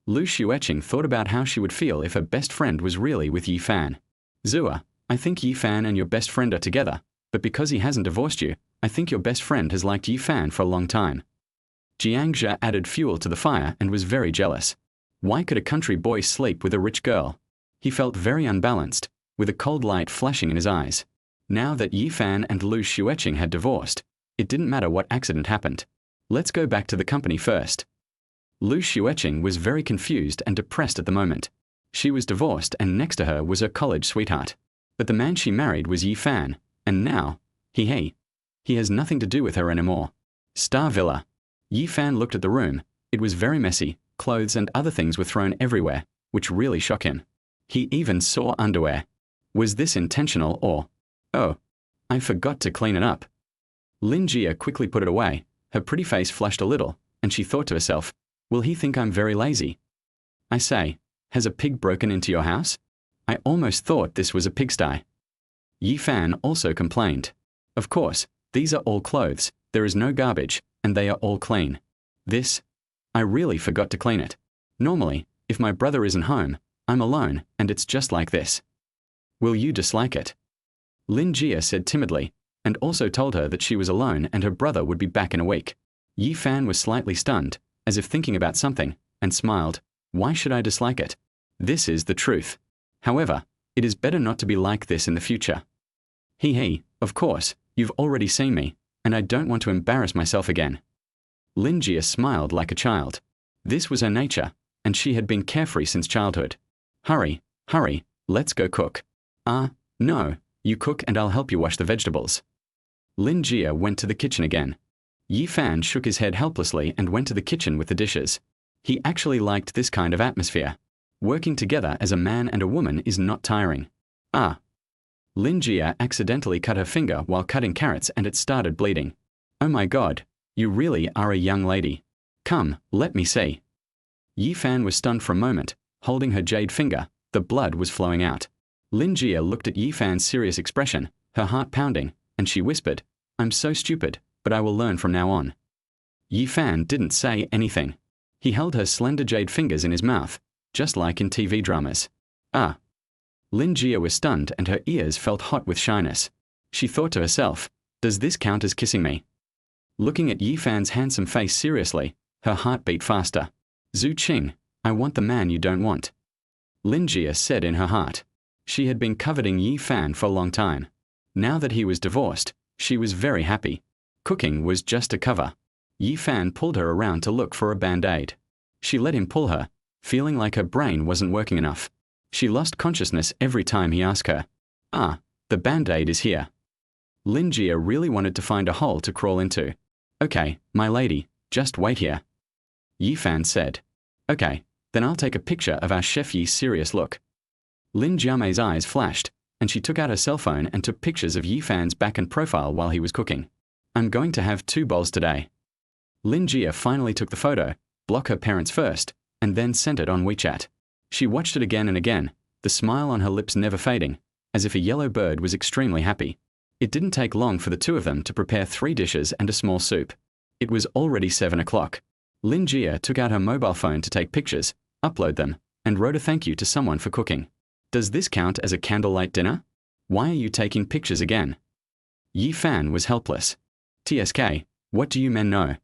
Lu Xueqing thought about how she would feel if her best friend was really with Yi Fan. Zua, I think Yi Fan and your best friend are together, but because he hasn't divorced you, I think your best friend has liked Yi Fan for a long time. Jiangzhe added fuel to the fire and was very jealous. Why could a country boy sleep with a rich girl? He felt very unbalanced, with a cold light flashing in his eyes. Now that Yi Fan and Lu Xueqing had divorced, it didn't matter what accident happened. Let's go back to the company first. Lu Xueqing was very confused and depressed at the moment. She was divorced and next to her was her college sweetheart. But the man she married was Yi Fan, and now, he has nothing to do with her anymore. Star Villa. Yi Fan looked at the room. It was very messy, clothes and other things were thrown everywhere, which really shocked him. He even saw underwear. Was this intentional or... Oh, I forgot to clean it up. Mingyue quickly put it away. Her pretty face flushed a little, and she thought to herself, will he think I'm very lazy? I say, has a pig broken into your house? I almost thought this was a pigsty. Yi Fan also complained. Of course, these are all clothes, there is no garbage, and they are all clean. I really forgot to clean it. Normally, if my brother isn't home, I'm alone, and it's just like this. Will you dislike it? Mingyue said timidly, and also told her that she was alone and her brother would be back in a week. Yi Fan was slightly stunned, as if thinking about something, and smiled. Why should I dislike it? This is the truth. However, it is better not to be like this in the future. He, of course, you've already seen me, and I don't want to embarrass myself again. Lingjie smiled like a child. This was her nature, and she had been carefree since childhood. Hurry, let's go cook. No, you cook and I'll help you wash the vegetables. Lingjie went to the kitchen again. Yi Fan shook his head helplessly and went to the kitchen with the dishes. He actually liked this kind of atmosphere. Working together as a man and a woman is not tiring. Lingjie accidentally cut her finger while cutting carrots and it started bleeding. Oh my God, you really are a young lady. Come, let me see. Yi Fan was stunned for a moment, holding her jade finger. The blood was flowing out. Lingjie looked at Yi Fan's serious expression, her heart pounding, and she whispered, I'm so stupid, but I will learn from now on. Yi Fan didn't say anything. He held her slender jade fingers in his mouth, just like in TV dramas. Lingjie was stunned and her ears felt hot with shyness. She thought to herself, does this count as kissing me? Looking at Yi Fan's handsome face seriously, her heart beat faster. Zhu Qing, I want the man you don't want. Lingjie said in her heart. She had been coveting Yi Fan for a long time. Now that he was divorced, she was very happy. Cooking was just a cover. Yi Fan pulled her around to look for a band-aid. She let him pull her, feeling like her brain wasn't working enough. She lost consciousness every time he asked her. The band-aid is here. Lingjie really wanted to find a hole to crawl into. Okay, my lady, just wait here. Yi Fan said. Okay, then I'll take a picture of our chef Yi's serious look. Lin Jiamei's eyes flashed, and she took out her cell phone and took pictures of Yi Fan's back and profile while he was cooking. I'm going to have 2 bowls today. Lingjie finally took the photo, blocked her parents first, and then sent it on WeChat. She watched it again and again, the smile on her lips never fading, as if a yellow bird was extremely happy. It didn't take long for the 2 of them to prepare 3 dishes and a small soup. It was already 7 o'clock. Lingjie took out her mobile phone to take pictures, upload them, and wrote a thank you to someone for cooking. Does this count as a candlelight dinner? Why are you taking pictures again? Yi Fan was helpless. TSK, what do you men know?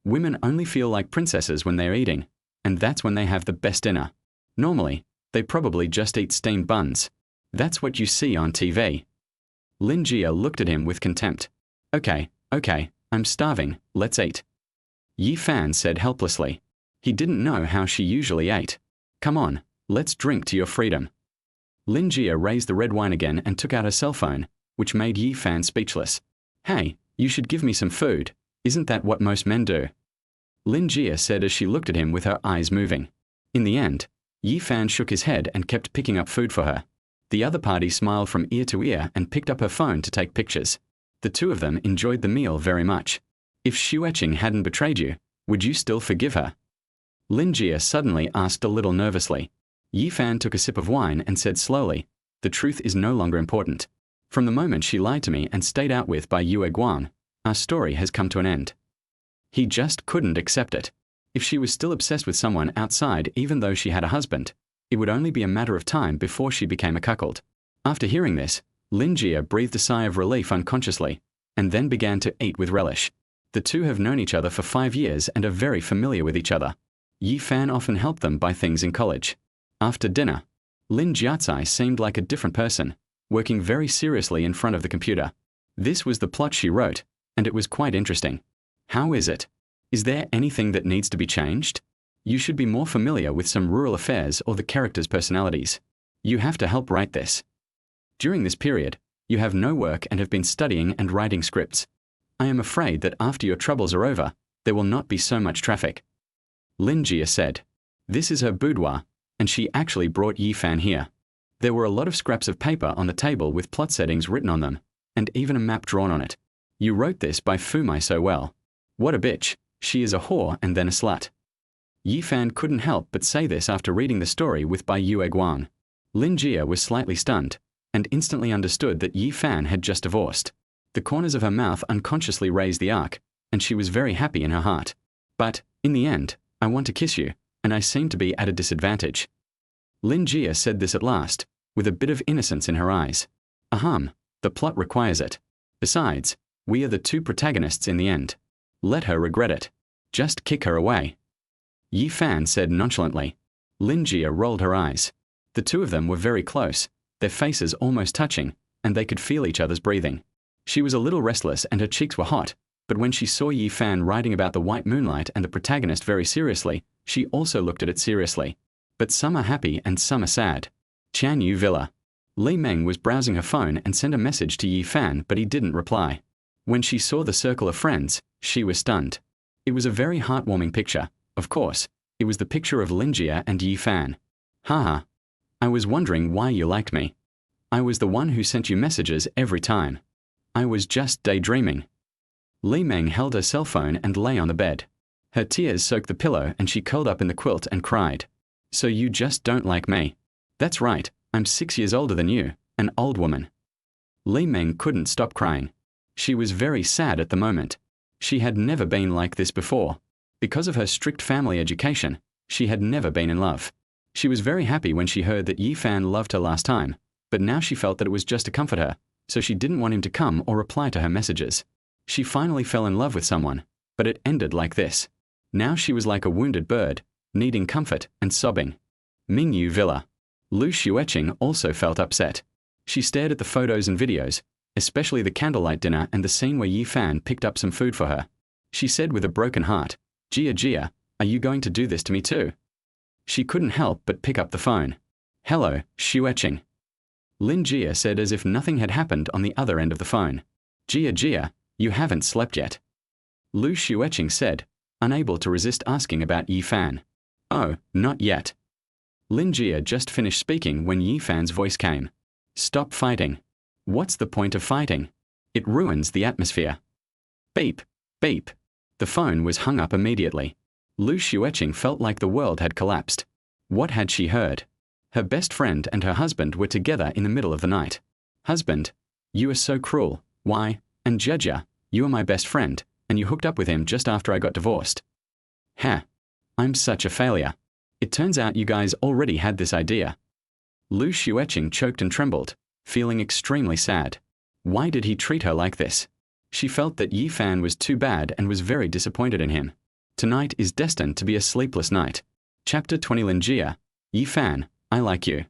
Women only feel like princesses when they're eating, and that's when they have the best dinner. Normally, they probably just eat steamed buns. That's what you see on TV. Lingjie looked at him with contempt. Okay, I'm starving, let's eat. Yi Fan said helplessly. He didn't know how she usually ate. Come on, let's drink to your freedom. Lingjie raised the red wine again and took out her cell phone, which made Yi Fan speechless. Hey, you should give me some food. Isn't that what most men do? Lingjie said as she looked at him with her eyes moving. In the end, Yi Fan shook his head and kept picking up food for her. The other party smiled from ear to ear and picked up her phone to take pictures. The 2 of them enjoyed the meal very much. If Lu Xueqing hadn't betrayed you, would you still forgive her? Lingjie suddenly asked a little nervously. Yi Fan took a sip of wine and said slowly, the truth is no longer important. From the moment she lied to me and stayed out with by Yue Guang, our story has come to an end. He just couldn't accept it. If she was still obsessed with someone outside even though she had a husband, it would only be a matter of time before she became a cuckold. After hearing this, Lingjie breathed a sigh of relief unconsciously, and then began to eat with relish. The 2 have known each other for 5 years and are very familiar with each other. Yi Fan often helped them buy things in college. After dinner, Lin Jiazai seemed like a different person, working very seriously in front of the computer. This was the plot she wrote, and it was quite interesting. How is it? Is there anything that needs to be changed? You should be more familiar with some rural affairs or the characters' personalities. You have to help write this. During this period, you have no work and have been studying and writing scripts. I am afraid that after your troubles are over, there will not be so much traffic. Lingjie said. This is her boudoir, and she actually brought Yi Fan here. There were a lot of scraps of paper on the table with plot settings written on them, and even a map drawn on it. You wrote this by Fumai so well. What a bitch, she is a whore and then a slut. Yi Fan couldn't help but say this after reading the story with by Yue Guang. Lingjie was slightly stunned, and instantly understood that Yi Fan had just divorced. The corners of her mouth unconsciously raised the arc, and she was very happy in her heart. But, in the end, I want to kiss you, and I seem to be at a disadvantage. Lingjie said this at last, with a bit of innocence in her eyes. The plot requires it. Besides, we are the two protagonists in the end. Let her regret it. Just kick her away. Yi Fan said nonchalantly. Lingjie rolled her eyes. The two of them were very close, their faces almost touching, and they could feel each other's breathing. She was a little restless and her cheeks were hot, but when she saw Yi Fan writing about the white moonlight and the protagonist very seriously, she also looked at it seriously. But some are happy and some are sad. Tianhai Villa. Li Meng was browsing her phone and sent a message to Yi Fan, but he didn't reply. When she saw the circle of friends, she was stunned. It was a very heartwarming picture, of course. It was the picture of Lingjie and Yi Fan. Haha. I was wondering why you liked me. I was the one who sent you messages every time. I was just daydreaming. Li Meng held her cell phone and lay on the bed. Her tears soaked the pillow and she curled up in the quilt and cried. So you just don't like me? That's right, I'm 6 years older than you, an old woman. Li Meng couldn't stop crying. She was very sad at the moment. She had never been like this before. Because of her strict family education, she had never been in love. She was very happy when she heard that Yi Fan loved her last time, but now she felt that it was just to comfort her, so she didn't want him to come or reply to her messages. She finally fell in love with someone, but it ended like this. Now she was like a wounded bird, needing comfort and sobbing. Mingyue Villa. Lu Xueqing also felt upset. She stared at the photos and videos, especially the candlelight dinner and the scene where Yi Fan picked up some food for her. She said with a broken heart, Jia, are you going to do this to me too? She couldn't help but pick up the phone. Hello, Xueqing. Lingjie said as if nothing had happened on the other end of the phone. Jia, you haven't slept yet. Lu Xueqing said, unable to resist asking about Yi Fan. Oh, not yet. Lingjie just finished speaking when Yi Fan's voice came. Stop fighting. What's the point of fighting? It ruins the atmosphere. Beep, beep. The phone was hung up immediately. Lu Xueqing felt like the world had collapsed. What had she heard? Her best friend and her husband were together in the middle of the night. Husband, you are so cruel. Why? And Jia, you are my best friend, and you hooked up with him just after I got divorced. Ha! I'm such a failure. It turns out you guys already had this idea. Lu Xueqing choked and trembled, feeling extremely sad. Why did he treat her like this? She felt that Yi Fan was too bad and was very disappointed in him. Tonight is destined to be a sleepless night. Chapter 20 Lingjie. Yi Fan, I like you.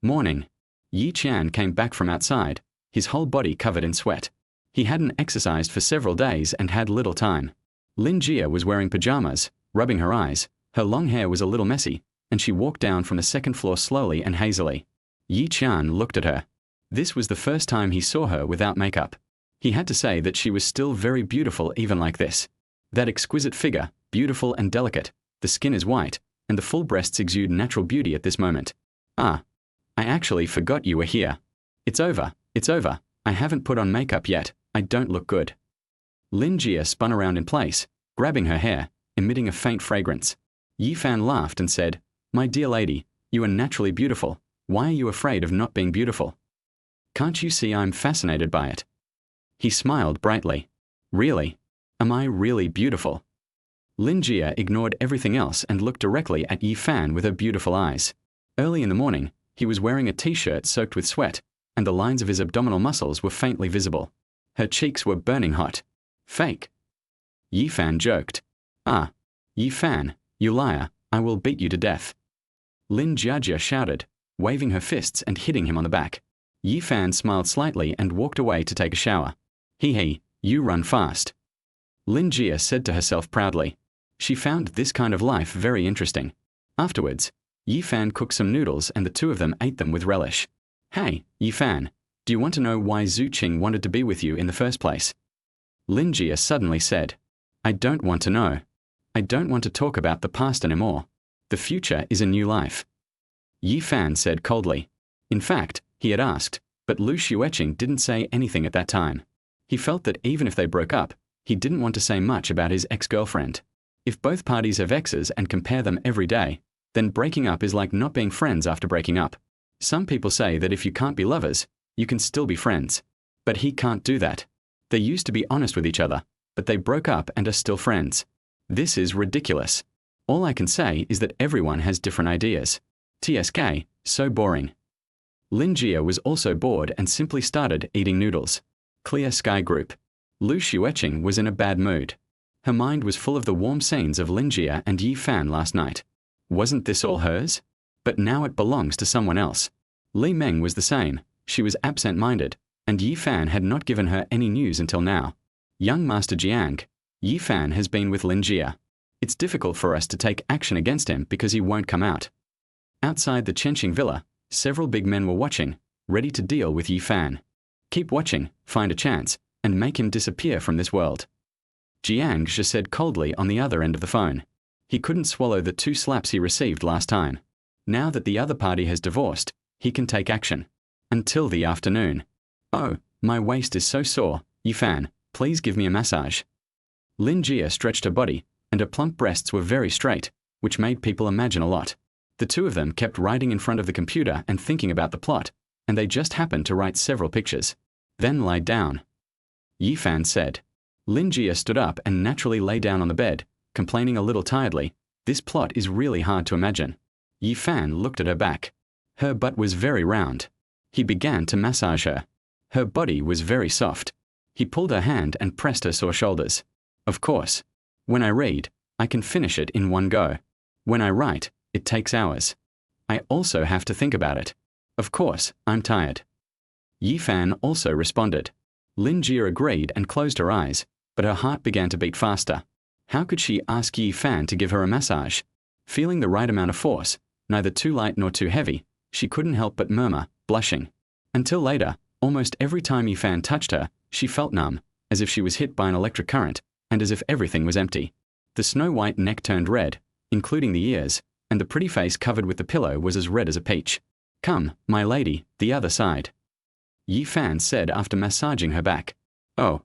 Morning. Yi Qian came back from outside, his whole body covered in sweat. He hadn't exercised for several days and had little time. Lingjie was wearing pajamas, rubbing her eyes, her long hair was a little messy, and she walked down from the second floor slowly and hazily. Yi Qian looked at her. This was the first time he saw her without makeup. He had to say that she was still very beautiful even like this. That exquisite figure, beautiful and delicate, the skin is white, and the full breasts exude natural beauty at this moment. Ah, I actually forgot you were here. It's over, I haven't put on makeup yet, I don't look good. Lingjie spun around in place, grabbing her hair, emitting a faint fragrance. Yi Fan laughed and said, My dear lady, you are naturally beautiful, why are you afraid of not being beautiful? Can't you see I'm fascinated by it? He smiled brightly. Really? Am I really beautiful? Lingjie ignored everything else and looked directly at Yi Fan with her beautiful eyes. Early in the morning, he was wearing a t-shirt soaked with sweat, and the lines of his abdominal muscles were faintly visible. Her cheeks were burning hot. Fake. Yi Fan joked. Ah, Yi Fan, you liar, I will beat you to death. Lingjie shouted, waving her fists and hitting him on the back. Yi Fan smiled slightly and walked away to take a shower. Hee, you run fast. Lingjie said to herself proudly. She found this kind of life very interesting. Afterwards, Yi Fan cooked some noodles and the two of them ate them with relish. Hey, Yi Fan, do you want to know why Zhu Qing wanted to be with you in the first place? Lingjie suddenly said. I don't want to know. I don't want to talk about the past anymore. The future is a new life. Yi Fan said coldly. In fact, he had asked, but Lu Xueqing didn't say anything at that time. He felt that even if they broke up, he didn't want to say much about his ex-girlfriend. If both parties have exes and compare them every day, then breaking up is like not being friends after breaking up. Some people say that if you can't be lovers, you can still be friends. But he can't do that. They used to be honest with each other, but they broke up and are still friends. This is ridiculous. All I can say is that everyone has different ideas. TSK, so boring. Lingjie was also bored and simply started eating noodles. Clear Sky Group. Lu Xueqing was in a bad mood. Her mind was full of the warm scenes of Lingyue and Yi Fan last night. Wasn't this all hers? But now it belongs to someone else. Li Meng was the same. She was absent-minded, and Yi Fan had not given her any news until now. Young Master Jiang, Yi Fan has been with Lingyue. It's difficult for us to take action against him because he won't come out. Outside the Chenqing villa, several big men were watching, ready to deal with Yi Fan. Keep watching, find a chance, and make him disappear from this world. Jiang just said coldly on the other end of the phone. He couldn't swallow the 2 slaps he received last time. Now that the other party has divorced, he can take action. Until the afternoon. Oh, my waist is so sore, Yi Fan, please give me a massage. Lingyue stretched her body, and her plump breasts were very straight, which made people imagine a lot. The two of them kept writing in front of the computer and thinking about the plot, and they just happened to write several pictures. Then lie down. Yi Fan said. Lingyue stood up and naturally lay down on the bed, complaining a little tiredly, this plot is really hard to imagine. Yi Fan looked at her back. Her butt was very round. He began to massage her. Her body was very soft. He pulled her hand and pressed her sore shoulders. Of course. When I read, I can finish it in one go. When I write, it takes hours. I also have to think about it. Of course, I'm tired. Yi Fan also responded. Lingyue agreed and closed her eyes, but her heart began to beat faster. How could she ask Yi Fan to give her a massage? Feeling the right amount of force, neither too light nor too heavy, she couldn't help but murmur, blushing. Until later, almost every time Yi Fan touched her, she felt numb, as if she was hit by an electric current, and as if everything was empty. The snow-white neck turned red, including the ears, and the pretty face covered with the pillow was as red as a peach. Come, my lady, the other side. Yi Fan said after massaging her back. Oh.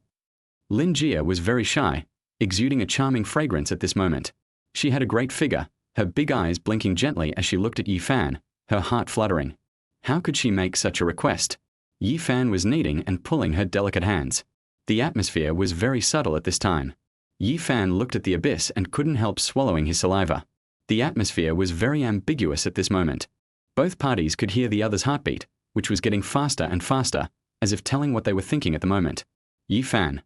Lingyue was very shy, exuding a charming fragrance at this moment. She had a great figure, her big eyes blinking gently as she looked at Yi Fan, her heart fluttering. How could she make such a request? Yi Fan was kneading and pulling her delicate hands. The atmosphere was very subtle at this time. Yi Fan looked at the abyss and couldn't help swallowing his saliva. The atmosphere was very ambiguous at this moment. Both parties could hear the other's heartbeat, which was getting faster and faster, as if telling what they were thinking at the moment. Yi Fan.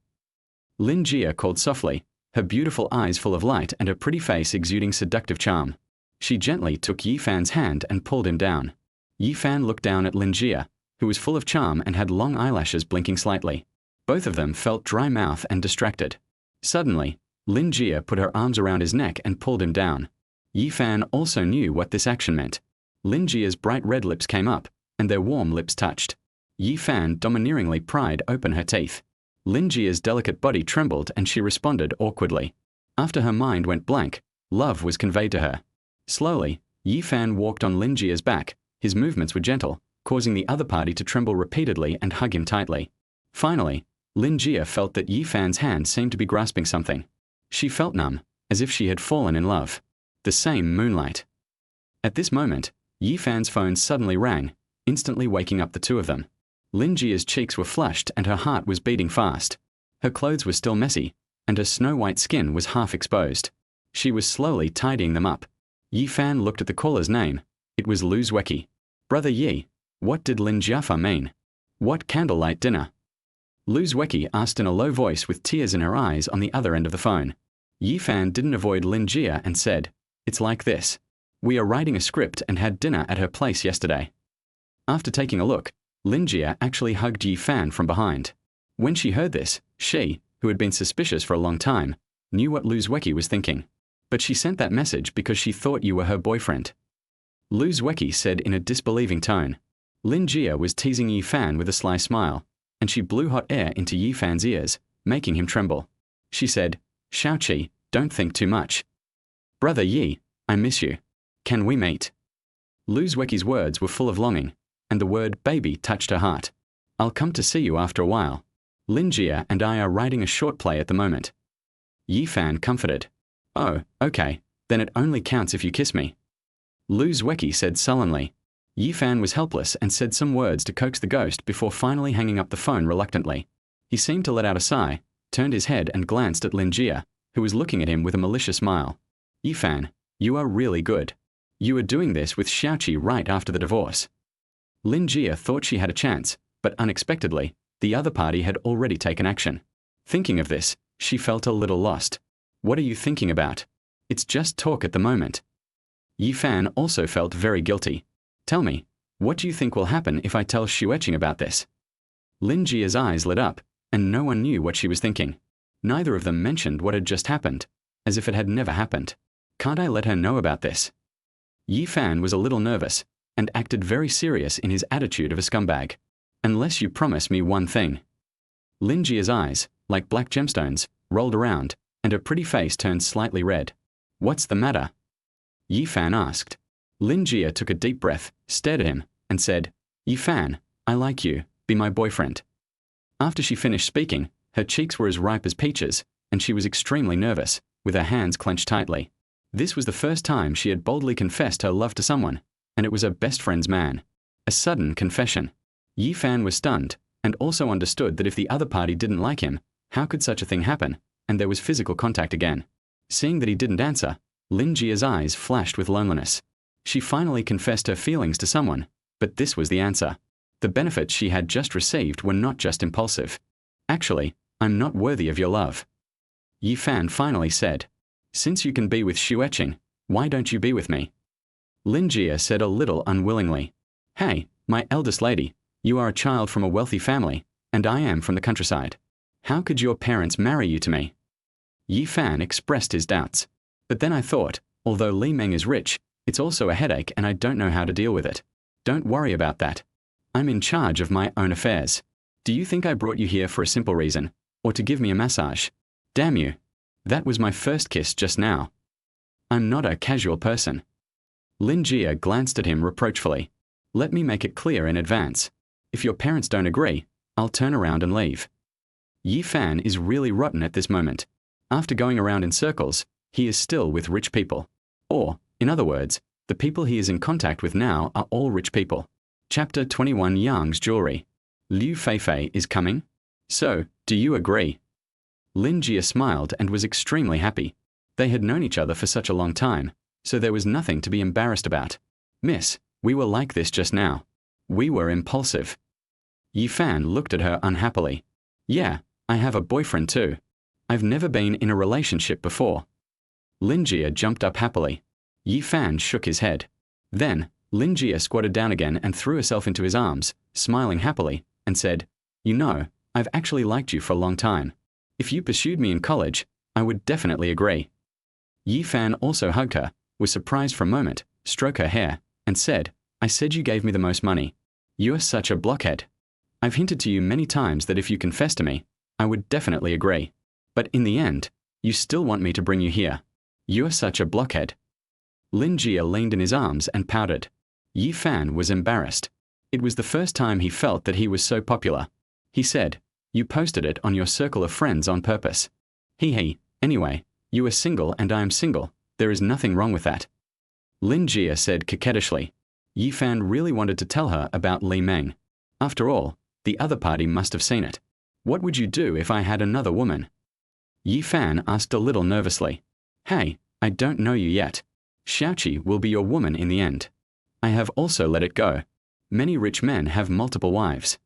Lingyue called softly, her beautiful eyes full of light and her pretty face exuding seductive charm. She gently took Yi Fan's hand and pulled him down. Yi Fan looked down at Lingyue, who was full of charm and had long eyelashes blinking slightly. Both of them felt dry mouth and distracted. Suddenly, Lingyue put her arms around his neck and pulled him down. Yi Fan also knew what this action meant. Lingyue's bright red lips came up, and their warm lips touched. Yi Fan domineeringly pried open her teeth. Lingyue's delicate body trembled and she responded awkwardly. After her mind went blank, love was conveyed to her. Slowly, Yi Fan walked on Lingyue's back. His movements were gentle, causing the other party to tremble repeatedly and hug him tightly. Finally, Lingyue felt that Yi Fan's hand seemed to be grasping something. She felt numb, as if she had fallen in love. The same moonlight. At this moment, Yi Fan's phone suddenly rang, instantly waking up the two of them. Lingyue's cheeks were flushed and her heart was beating fast. Her clothes were still messy, and her snow-white skin was half exposed. She was slowly tidying them up. Yi Fan looked at the caller's name. It was Lu Xueqing. Brother Yi, what did Lingyue mean? What candlelight dinner? Lu Xueqing asked in a low voice with tears in her eyes on the other end of the phone. Yi Fan didn't avoid Lingyue and said, It's like this. We are writing a script and had dinner at her place yesterday. After taking a look, Lingyue actually hugged Yi Fan from behind. When she heard this, she, who had been suspicious for a long time, knew what Lu Xueqing was thinking. But she sent that message because she thought you were her boyfriend. Lu Xueqing said in a disbelieving tone. Lingyue was teasing Yi Fan with a sly smile, and she blew hot air into Yi Fan's ears, making him tremble. She said, Shaoqi, don't think too much. Brother Yi, I miss you. Can we meet? Lu Xueqing's words were full of longing, and the word baby touched her heart. I'll come to see you after a while. Lingyue and I are writing a short play at the moment. Yi Fan comforted. Oh, okay, then it only counts if you kiss me. Lu Xueqing said sullenly. Yi Fan was helpless and said some words to coax the ghost before finally hanging up the phone reluctantly. He seemed to let out a sigh, turned his head and glanced at Lingyue, who was looking at him with a malicious smile. Yi Fan, you are really good. You were doing this with Shaoqi right after the divorce. Lingyue thought she had a chance, but unexpectedly, The other party had already taken action. Thinking of this, she felt a little lost. What are you thinking about? It's just talk at the moment. Yi Fan also felt very guilty. Tell me, what do you think will happen if I tell Xueqing about this? Lin Jia's eyes lit up, and no one knew what she was thinking. Neither of them mentioned what had just happened, as if it had never happened. Can't I let her know about this? Yi Fan was a little nervous, and acted very serious in his attitude of a scumbag. Unless you promise me one thing. Lin Jia's eyes, like black gemstones, rolled around, and her pretty face turned slightly red. What's the matter? Yi Fan asked. Lin Jia took a deep breath, stared at him, and said, Yi Fan, I like you, be my boyfriend. After she finished speaking, her cheeks were as ripe as peaches, and she was extremely nervous, with her hands clenched tightly. This was the first time she had boldly confessed her love to someone, and it was her best friend's man. A sudden confession. Yi Fan was stunned, and also understood that if the other party didn't like him, how could such a thing happen? And there was physical contact again. Seeing that he didn't answer, Lin Jia's eyes flashed with loneliness. She finally confessed her feelings to someone, but this was the answer. The benefits she had just received were not just impulsive. Actually, I'm not worthy of your love. Yi Fan finally said. Since you can be with Xueqing, why don't you be with me? Lin Jia said a little unwillingly. Hey, my eldest lady, you are a child from a wealthy family, and I am from the countryside. How could your parents marry you to me? Yi Fan expressed his doubts. But then I thought, although Li Meng is rich, it's also a headache and I don't know how to deal with it. Don't worry about that. I'm in charge of my own affairs. Do you think I brought you here for a simple reason, or to give me a massage? Damn you. That was my first kiss just now. I'm not a casual person. Lin Jia glanced at him reproachfully. Let me make it clear in advance. If your parents don't agree, I'll turn around and leave. Yi Fan is really rotten at this moment. After going around in circles, he is still with rich people. Or, in other words, the people he is in contact with now are all rich people. Chapter 21 Yang's Jewelry. Lu Feifei is coming? So, do you agree? Lin Jia smiled and was extremely happy. They had known each other for such a long time, so there was nothing to be embarrassed about. Miss, we were like this just now. We were impulsive. Yi Fan looked at her unhappily. Yeah, I have a boyfriend too. I've never been in a relationship before. Lin Jia jumped up happily. Yi Fan shook his head. Then, Lin Jia squatted down again and threw herself into his arms, smiling happily, and said, You know, I've actually liked you for a long time. If you pursued me in college, I would definitely agree. Yi Fan also hugged her, was surprised for a moment, stroked her hair, and said, I said you gave me the most money. You're such a blockhead. I've hinted to you many times that if you confess to me, I would definitely agree. But in the end, you still want me to bring you here. You're such a blockhead. Lin Jia leaned in his arms and pouted. Yi Fan was embarrassed. It was the first time he felt that he was so popular. He said, You posted it on your circle of friends on purpose. He. Anyway, you are single and I am single. There is nothing wrong with that. Lin Jia said coquettishly. Yi Fan really wanted to tell her about Li Meng. After all, the other party must have seen it. What would you do if I had another woman? Yi Fan asked a little nervously. Hey, I don't know you yet. Xiaoqi will be your woman in the end. I have also let it go. Many rich men have multiple wives.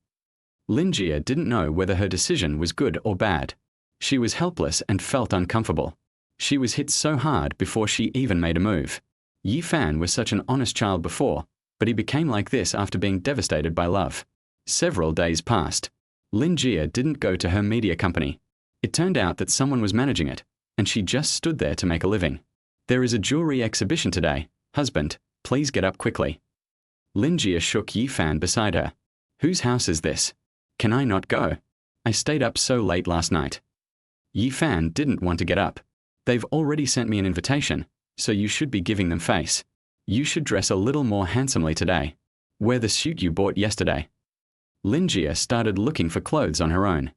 Lin Jia didn't know whether her decision was good or bad. She was helpless and felt uncomfortable. She was hit so hard before she even made a move. Yi Fan was such an honest child before, but he became like this after being devastated by love. Several days passed. Lin Jia didn't go to her media company. It turned out that someone was managing it, and she just stood there to make a living. There is a jewelry exhibition today. Husband, please get up quickly. Lin Jia shook Yi Fan beside her. Whose house is this? Can I not go? I stayed up so late last night. Yi Fan didn't want to get up. They've already sent me an invitation, so you should be giving them face. You should dress a little more handsomely today. Wear the suit you bought yesterday. Lin Jia started looking for clothes on her own.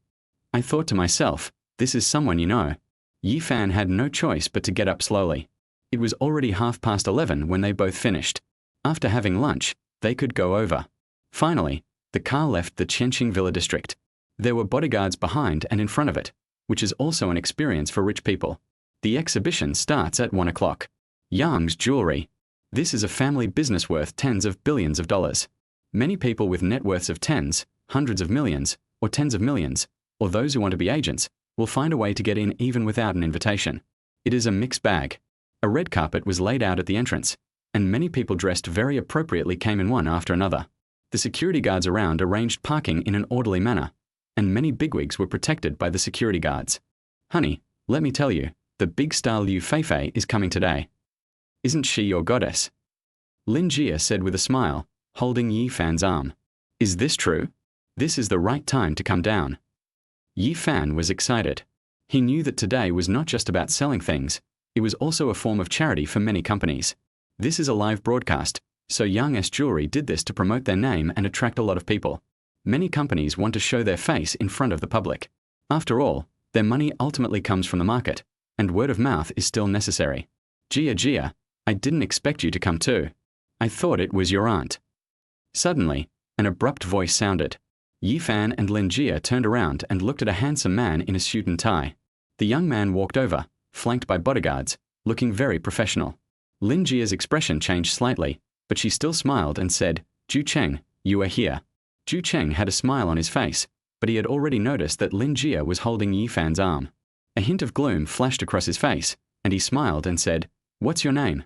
I thought to myself, this is someone you know. Yi Fan had no choice but to get up slowly. It was already 11:30 when they both finished. After having lunch, they could go over. Finally, the car left the Tianhai Villa district. There were bodyguards behind and in front of it, which is also an experience for rich people. The exhibition starts at 1 o'clock. Yang's Jewelry. This is a family business worth tens of billions of dollars. Many people with net worths of tens, hundreds of millions, or tens of millions, or those who want to be agents, will find a way to get in even without an invitation. It is a mixed bag. A red carpet was laid out at the entrance, and many people dressed very appropriately came in one after another. The security guards around arranged parking in an orderly manner, and many bigwigs were protected by the security guards. Honey, let me tell you, the big star Lu Xueqing is coming today. Isn't she your goddess? Mingyue said with a smile, holding Yi Fan's arm. Is this true? This is the right time to come down. Yi Fan was excited. He knew that today was not just about selling things, it was also a form of charity for many companies. This is a live broadcast, so Young S Jewelry did this to promote their name and attract a lot of people. Many companies want to show their face in front of the public. After all, their money ultimately comes from the market, and word of mouth is still necessary. Gia, I didn't expect you to come too. I thought it was your aunt. Suddenly, an abrupt voice sounded. Yi Fan and Mingyue turned around and looked at a handsome man in a suit and tie. The young man walked over, flanked by bodyguards, looking very professional. Mingyue's expression changed slightly, but she still smiled and said, Ju Cheng, you are here. Ju Cheng had a smile on his face, but he had already noticed that Mingyue was holding Yi Fan's arm. A hint of gloom flashed across his face, and he smiled and said, What's your name?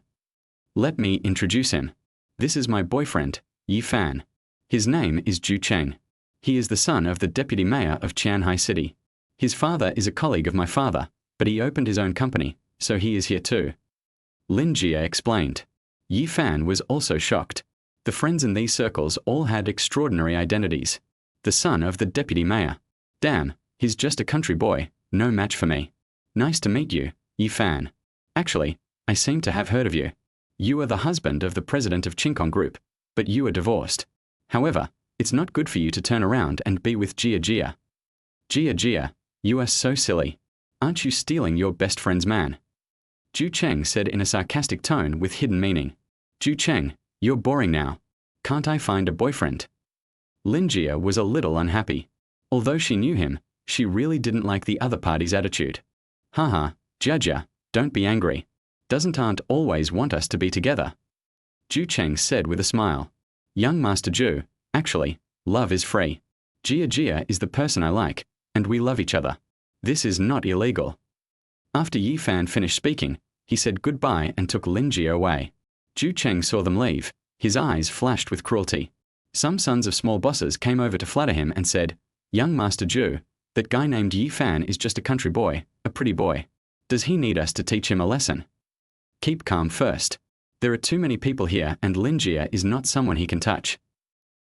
Let me introduce him. This is my boyfriend, Yi Fan. His name is Ju Cheng. He is the son of the deputy mayor of Tianhai City. His father is a colleague of my father, but he opened his own company, so he is here too. Mingyue explained. Yi Fan was also shocked. The friends in these circles all had extraordinary identities. The son of the deputy mayor. Damn, he's just a country boy, no match for me. Nice to meet you, Yi Fan. Actually, I seem to have heard of you. You are the husband of the president of Chinkong Group, but you are divorced. However, it's not good for you to turn around and be with Gia. Gia, you are so silly. Aren't you stealing your best friend's man? Ju Cheng said in a sarcastic tone with hidden meaning. Ju Cheng, you're boring now. Can't I find a boyfriend? Mingyue was a little unhappy. Although she knew him, she really didn't like the other party's attitude. Haha, Jia, don't be angry. Doesn't aunt always want us to be together? Ju Cheng said with a smile. Young Master Ju, actually, love is free. Gia is the person I like, and we love each other. This is not illegal. After Yi Fan finished speaking, he said goodbye and took Mingyue away. Ju Cheng saw them leave. His eyes flashed with cruelty. Some sons of small bosses came over to flatter him and said, Young Master Ju, that guy named Yi Fan is just a country boy, a pretty boy. Does he need us to teach him a lesson? Keep calm first. There are too many people here and Mingyue is not someone he can touch.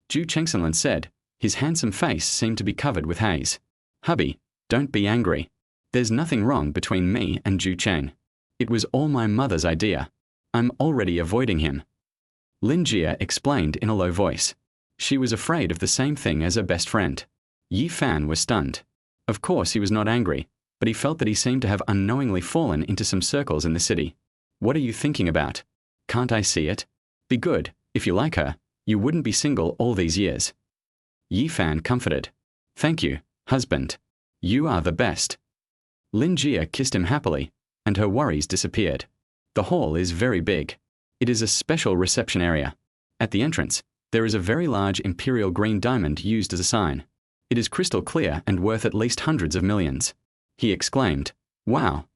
Ju Chengsenlin said. His handsome face seemed to be covered with haze. Hubby, don't be angry. There's nothing wrong between me and Ju Cheng. It was all my mother's idea. I'm already avoiding him. Mingyue explained in a low voice. She was afraid of the same thing as her best friend. Yi Fan was stunned. Of course he was not angry, but he felt that he seemed to have unknowingly fallen into some circles in the city. What are you thinking about? Can't I see it? Be good, if you like her, you wouldn't be single all these years. Yi Fan comforted. Thank you, husband. You are the best. Mingyue kissed him happily, and her worries disappeared. The hall is very big. It is a special reception area. At the entrance, there is a very large imperial green diamond used as a sign. It is crystal clear and worth at least hundreds of millions. He exclaimed, Wow!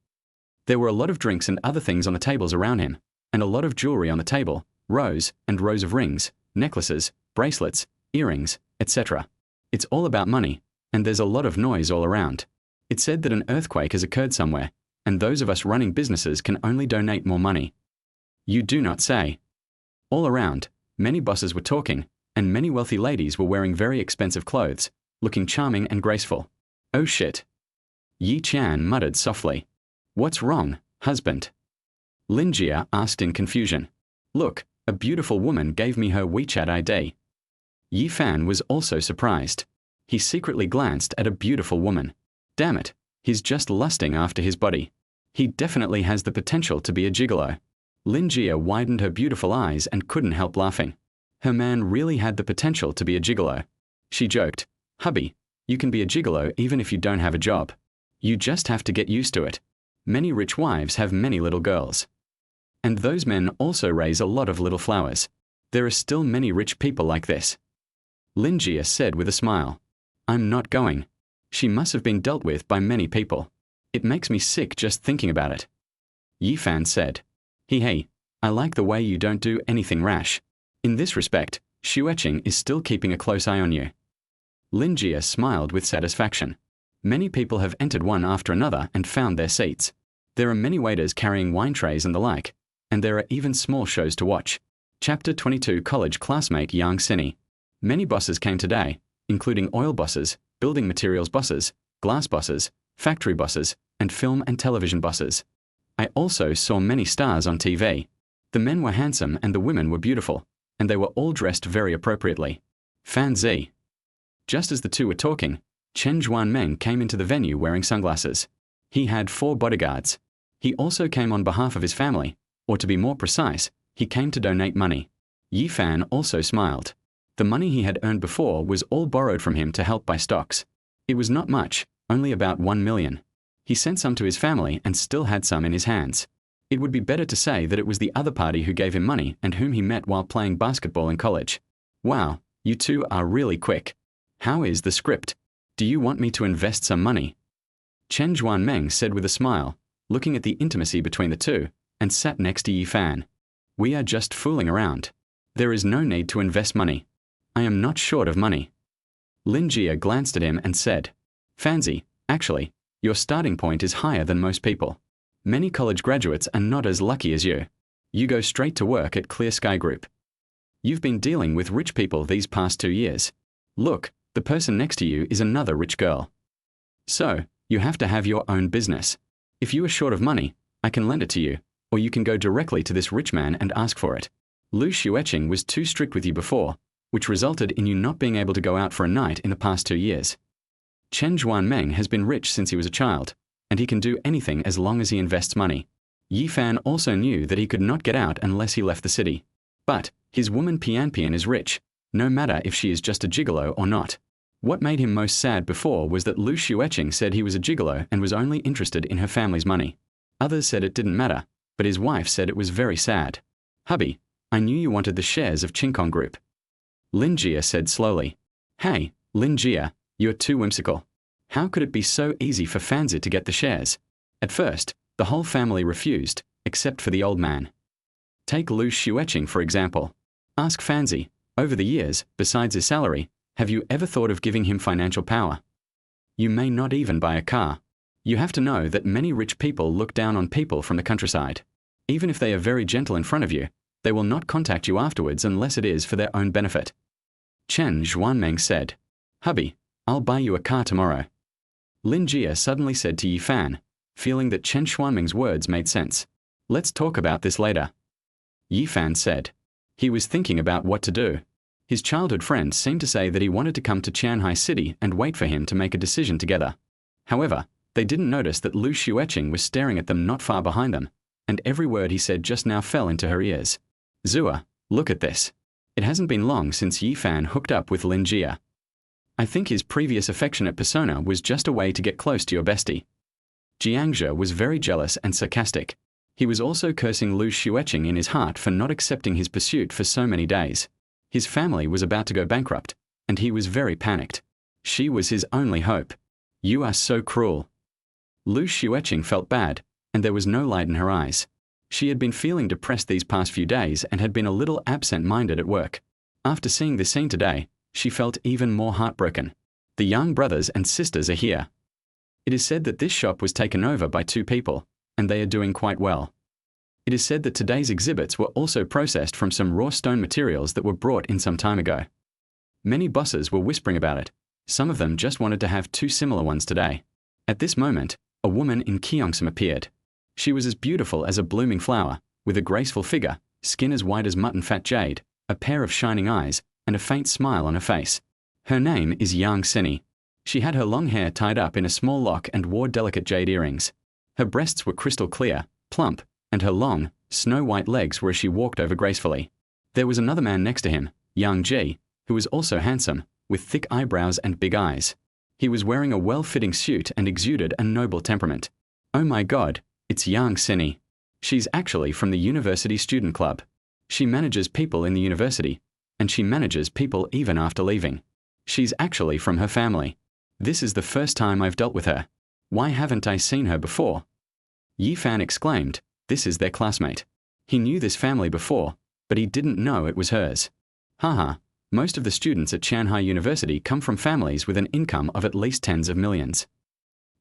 There were a lot of drinks and other things on the tables around him, and a lot of jewelry on the table, rows and rows of rings, necklaces, bracelets, earrings, etc. It's all about money, and there's a lot of noise all around. It's said that an earthquake has occurred somewhere, and those of us running businesses can only donate more money. You do not say. All around, many bosses were talking, and many wealthy ladies were wearing very expensive clothes, looking charming and graceful. Oh shit. Yi Qian muttered softly. What's wrong, husband? Mingyue asked in confusion. Look, a beautiful woman gave me her WeChat ID. Yi Fan was also surprised. He secretly glanced at a beautiful woman. Damn it, he's just lusting after his body. He definitely has the potential to be a gigolo. Mingyue widened her beautiful eyes and couldn't help laughing. Her man really had the potential to be a gigolo. She joked, Hubby, you can be a gigolo even if you don't have a job. You just have to get used to it. Many rich wives have many little girls. And those men also raise a lot of little flowers. There are still many rich people like this. Mingyue said with a smile. I'm not going. She must have been dealt with by many people. It makes me sick just thinking about it. Yifan said. Hey, I like the way you don't do anything rash. In this respect, Xueqing is still keeping a close eye on you. Lingjie smiled with satisfaction. Many people have entered one after another and found their seats. There are many waiters carrying wine trays and the like, and there are even small shows to watch. Chapter 22 College classmate Yang Xini. Many bosses came today, including oil bosses, building materials bosses, glass bosses, factory bosses, and film and television bosses. I also saw many stars on TV. The men were handsome and the women were beautiful, and they were all dressed very appropriately. Fan Zi. Just as the two were talking, Chen Zhuanmeng came into the venue wearing sunglasses. He had 4 bodyguards. He also came on behalf of his family, or to be more precise, he came to donate money. Yifan also smiled. The money he had earned before was all borrowed from him to help buy stocks. It was not much, only about 1 million. He sent some to his family and still had some in his hands. It would be better to say that it was the other party who gave him money and whom he met while playing basketball in college. Wow, you two are really quick. How is the script? Do you want me to invest some money? Chen Zhuanmeng said with a smile, looking at the intimacy between the two, and sat next to Yifan. We are just fooling around. There is no need to invest money. I am not short of money. Lingjie glanced at him and said, Fanzi, actually, your starting point is higher than most people. Many college graduates are not as lucky as you. You go straight to work at Clear Sky Group. You've been dealing with rich people these past 2 years. Look, the person next to you is another rich girl. So, you have to have your own business. If you are short of money, I can lend it to you, or you can go directly to this rich man and ask for it. Lu Xueqing was too strict with you before, which resulted in you not being able to go out for a night in the past 2 years. Chen Zhuanmeng has been rich since he was a child, and he can do anything as long as he invests money. Yifan also knew that he could not get out unless he left the city. But his woman Pian is rich, no matter if she is just a gigolo or not. What made him most sad before was that Lu Xueqing said he was a gigolo and was only interested in her family's money. Others said it didn't matter, but his wife said it was very sad. Hubby, I knew you wanted the shares of Qingkong Group. Lingjie said slowly. Hey, Lingjie, you're too whimsical. How could it be so easy for Fanzi to get the shares? At first, the whole family refused, except for the old man. Take Lu Xueqing for example. Ask Fanzi, over the years, besides his salary, have you ever thought of giving him financial power? You may not even buy a car. You have to know that many rich people look down on people from the countryside. Even if they are very gentle in front of you, they will not contact you afterwards unless it is for their own benefit. Chen Zhuanmeng said, Hubby, I'll buy you a car tomorrow. Lingjie suddenly said to Yifan, feeling that Chen Zhuanmeng's words made sense. Let's talk about this later. Yifan said. He was thinking about what to do. His childhood friends seemed to say that he wanted to come to Tianhai City and wait for him to make a decision together. However, they didn't notice that Lu Xueqing was staring at them not far behind them, and every word he said just now fell into her ears. Zua, look at this. It hasn't been long since Yifan hooked up with Lingjie. I think his previous affectionate persona was just a way to get close to your bestie. Jiangzhe was very jealous and sarcastic. He was also cursing Lu Xueqing in his heart for not accepting his pursuit for so many days. His family was about to go bankrupt, and he was very panicked. She was his only hope. You are so cruel. Lu Xueqing felt bad, and there was no light in her eyes. She had been feeling depressed these past few days and had been a little absent-minded at work. After seeing this scene today, she felt even more heartbroken. The young brothers and sisters are here. It is said that this shop was taken over by 2 people, and they are doing quite well. It is said that today's exhibits were also processed from some raw stone materials that were brought in some time ago. Many bosses were whispering about it. Some of them just wanted to have 2 similar ones today. At this moment, a woman in Kyeongsam appeared. She was as beautiful as a blooming flower, with a graceful figure, skin as white as mutton fat jade, a pair of shining eyes, and a faint smile on her face. Her name is Yang Xini. She had her long hair tied up in a small lock and wore delicate jade earrings. Her breasts were crystal clear, plump, and her long, snow-white legs were as she walked over gracefully. There was another man next to him, Yang Ji, who was also handsome, with thick eyebrows and big eyes. He was wearing a well-fitting suit and exuded a noble temperament. Oh my God, it's Yang Xini. She's actually from the University Student Club. She manages people in the university, and she manages people even after leaving. She's actually from her family. This is the first time I've dealt with her. Why haven't I seen her before? Yi Fan exclaimed, this is their classmate. He knew this family before, but he didn't know it was hers. Haha, most of the students at Tianhai University come from families with an income of at least tens of millions.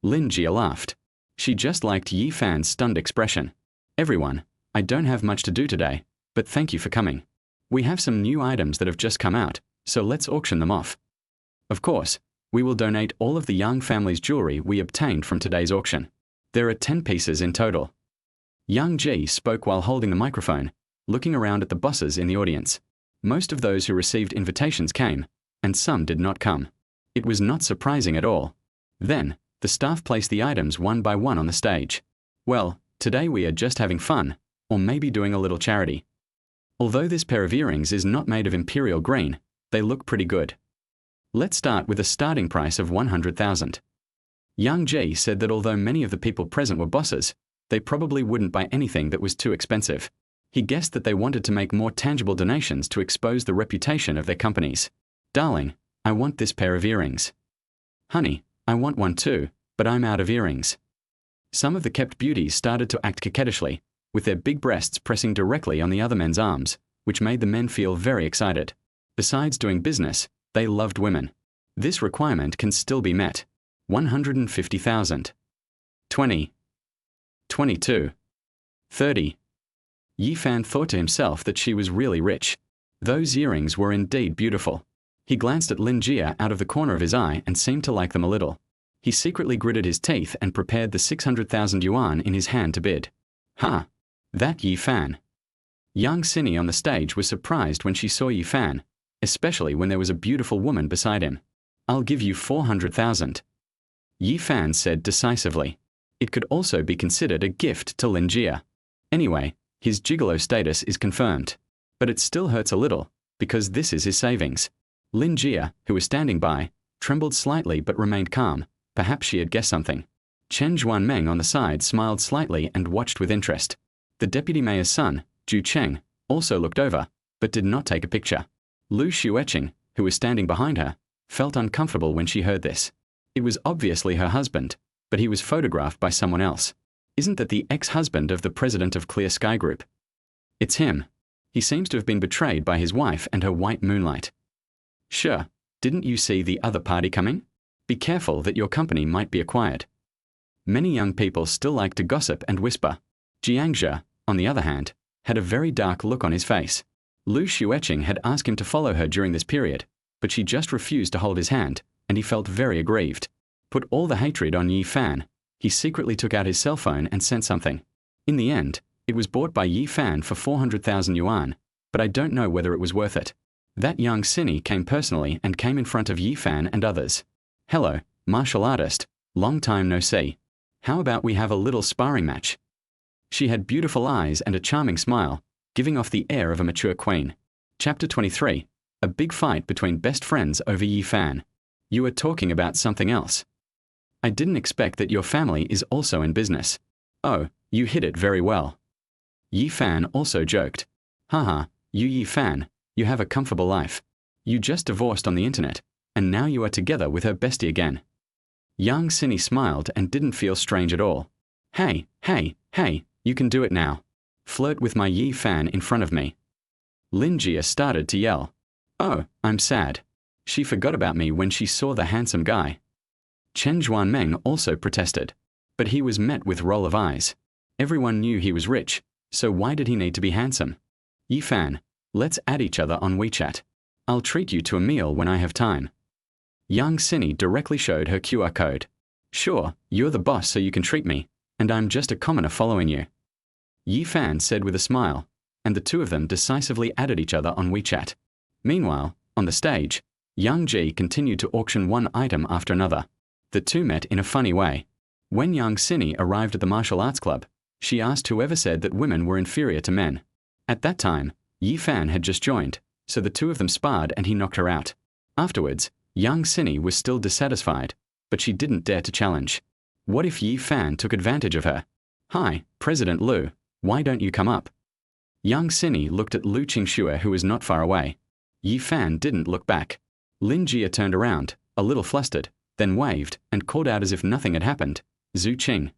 Lin Jia laughed. She just liked Yi Fan's stunned expression. Everyone, I don't have much to do today, but thank you for coming. We have some new items that have just come out, so let's auction them off. Of course, we will donate all of the Yang family's jewelry we obtained from today's auction. There are 10 pieces in total. Yang Ji spoke while holding the microphone, looking around at the bosses in the audience. Most of those who received invitations came, and some did not come. It was not surprising at all. Then, the staff placed the items one by one on the stage. Well, today we are just having fun, or maybe doing a little charity. Although this pair of earrings is not made of imperial green, they look pretty good. Let's start with a starting price of 100,000. Yang Ji said that although many of the people present were bosses, they probably wouldn't buy anything that was too expensive. He guessed that they wanted to make more tangible donations to expose the reputation of their companies. Darling, I want this pair of earrings. Honey, I want one too, but I'm out of earrings. Some of the kept beauties started to act coquettishly, with their big breasts pressing directly on the other men's arms, which made the men feel very excited. Besides doing business, they loved women. This requirement can still be met. 150,000. 20. 22. 30. Yi Fan thought to himself that she was really rich. Those earrings were indeed beautiful. He glanced at Lin Jia out of the corner of his eye and seemed to like them a little. He secretly gritted his teeth and prepared the 600,000 yuan in his hand to bid. Ha! That Yi Fan. Young Cindy on the stage was surprised when she saw Yi Fan, especially when there was a beautiful woman beside him. I'll give you 400,000. Yi Fan said decisively. It could also be considered a gift to Lin Jia. Anyway, his gigolo status is confirmed. But it still hurts a little, because this is his savings. Lin Jia, who was standing by, trembled slightly but remained calm. Perhaps she had guessed something. Chen Zhuanmeng on the side smiled slightly and watched with interest. The deputy mayor's son, Zhu Cheng, also looked over, but did not take a picture. Lu Xueqing, who was standing behind her, felt uncomfortable when she heard this. It was obviously her husband, but he was photographed by someone else. Isn't that the ex-husband of the president of Clear Sky Group? It's him. He seems to have been betrayed by his wife and her white moonlight. Sure, didn't you see the other party coming? Be careful that your company might be acquired. Many young people still like to gossip and whisper. Jiangzhe, on the other hand, had a very dark look on his face. Lu Xueqing had asked him to follow her during this period, but she just refused to hold his hand, and he felt very aggrieved. Put all the hatred on Yi Fan, he secretly took out his cell phone and sent something. In the end, it was bought by Yi Fan for 400,000 yuan, but I don't know whether it was worth it. That young Cine came personally and came in front of Yi Fan and others. Hello, martial artist, long time no see. How about we have a little sparring match? She had beautiful eyes and a charming smile, giving off the air of a mature queen. Chapter 23. A big fight between best friends over Yi Fan. You are talking about something else. I didn't expect that your family is also in business. Oh, you hit it very well. Yi Fan also joked. Haha, you Yi Fan, you have a comfortable life. You just divorced on the internet, and now you are together with her bestie again. Young Cine smiled and didn't feel strange at all. Hey, you can do it now. Flirt with my Yi Fan in front of me. Lin Jia started to yell. Oh, I'm sad. She forgot about me when she saw the handsome guy. Chen Zhuanmeng also protested, but he was met with roll of eyes. Everyone knew he was rich, so why did he need to be handsome? Yi Fan, let's add each other on WeChat. I'll treat you to a meal when I have time. Young Cine directly showed her QR code. Sure, you're the boss so you can treat me, and I'm just a commoner following you. Yi Fan said with a smile, and the two of them decisively added each other on WeChat. Meanwhile, on the stage, Yang Ji continued to auction one item after another. The two met in a funny way. When Young Cine arrived at the martial arts club, she asked whoever said that women were inferior to men. At that time, Yi Fan had just joined, so the two of them sparred and he knocked her out. Afterwards, Young Cine was still dissatisfied, but she didn't dare to challenge. What if Yi Fan took advantage of her? Hi, President Lu, why don't you come up? Young Cine looked at Lu Xueqing, who was not far away. Yi Fan didn't look back. Lin Jie turned around, a little flustered, then waved and called out as if nothing had happened, Zhu Qing.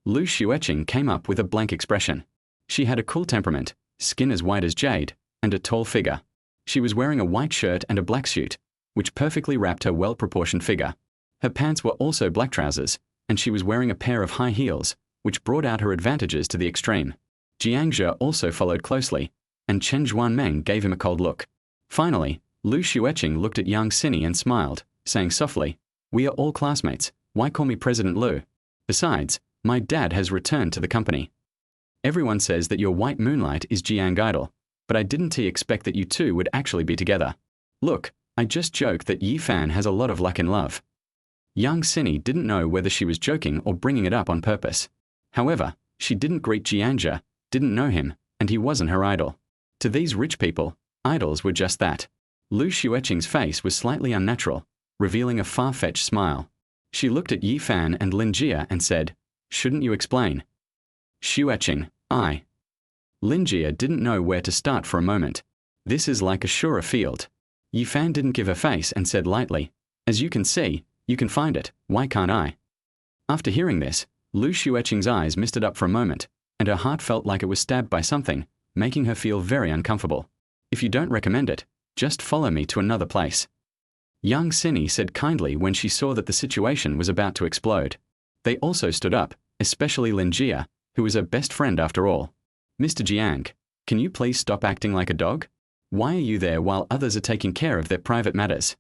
Lu Xueqing came up with a blank expression. She had a cool temperament, skin as white as jade, and a tall figure. She was wearing a white shirt and a black suit, which perfectly wrapped her well-proportioned figure. Her pants were also black trousers, and she was wearing a pair of high heels, which brought out her advantages to the extreme. Jiangzhe also followed closely, and Chen Zhuanmeng gave him a cold look. Finally, Lu Xueqing looked at young Cinny and smiled, saying softly, "We are all classmates, why call me President Lu? Besides, my dad has returned to the company. Everyone says that your white moonlight is Jiang idol, but I didn't expect that you two would actually be together. Look, I just joke that Yi Fan has a lot of luck in love." Young Cinny didn't know whether she was joking or bringing it up on purpose. However, she didn't greet Jiangzhe, didn't know him, and he wasn't her idol. To these rich people, idols were just that. Lu Xueqing's face was slightly unnatural, revealing a far-fetched smile. She looked at Yi Fan and Lin Jie and said, "Shouldn't you explain?" Xueqing, I. Lin Jie didn't know where to start for a moment. This is like a surer field. Yi Fan didn't give her face and said lightly, "As you can see, you can find it, why can't I?" After hearing this, Lu Xueqing's eyes misted up for a moment, and her heart felt like it was stabbed by something, making her feel very uncomfortable. "If you don't recommend it, just follow me to another place." Young Cinny said kindly when she saw that the situation was about to explode. They also stood up, especially Lin Jie, who was her best friend after all. "Mr. Jiang, can you please stop acting like a dog? Why are you there while others are taking care of their private matters?"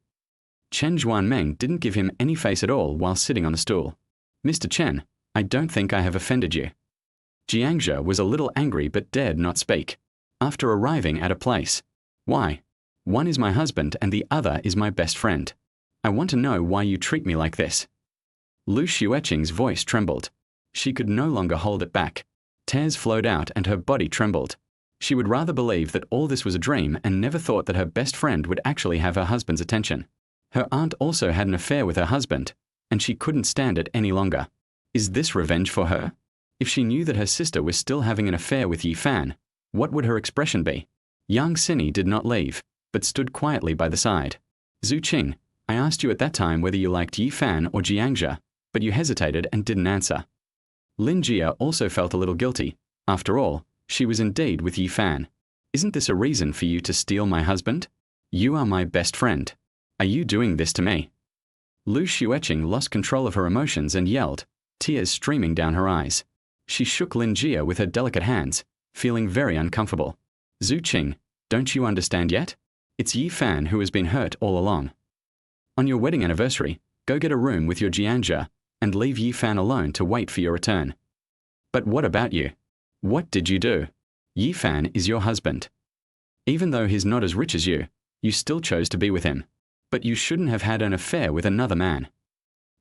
Chen Zhuanmeng didn't give him any face at all while sitting on the stool. "Mr. Chen, I don't think I have offended you." Jiangzhe was a little angry but dared not speak. After arriving at a place, "Why? One is my husband and the other is my best friend. I want to know why you treat me like this." Lu Xueqing's voice trembled. She could no longer hold it back. Tears flowed out and her body trembled. She would rather believe that all this was a dream and never thought that her best friend would actually have her husband's attention. Her aunt also had an affair with her husband, and she couldn't stand it any longer. Is this revenge for her? If she knew that her sister was still having an affair with Yi Fan, what would her expression be? Young Cinny did not leave, but stood quietly by the side. "Zhu Qing, I asked you at that time whether you liked Yi Fan or Jiangzhe, but you hesitated and didn't answer." Lin Jie also felt a little guilty. After all, she was indeed with Yi Fan. "Isn't this a reason for you to steal my husband? You are my best friend. Are you doing this to me?" Lu Xueqing lost control of her emotions and yelled, tears streaming down her eyes. She shook Lin Jie with her delicate hands, feeling very uncomfortable. "Zhu Qing, don't you understand yet? It's Yi Fan who has been hurt all along. On your wedding anniversary, go get a room with your Jiangzhe and leave Yi Fan alone to wait for your return." "But what about you? What did you do? Yi Fan is your husband. Even though he's not as rich as you, you still chose to be with him. But you shouldn't have had an affair with another man."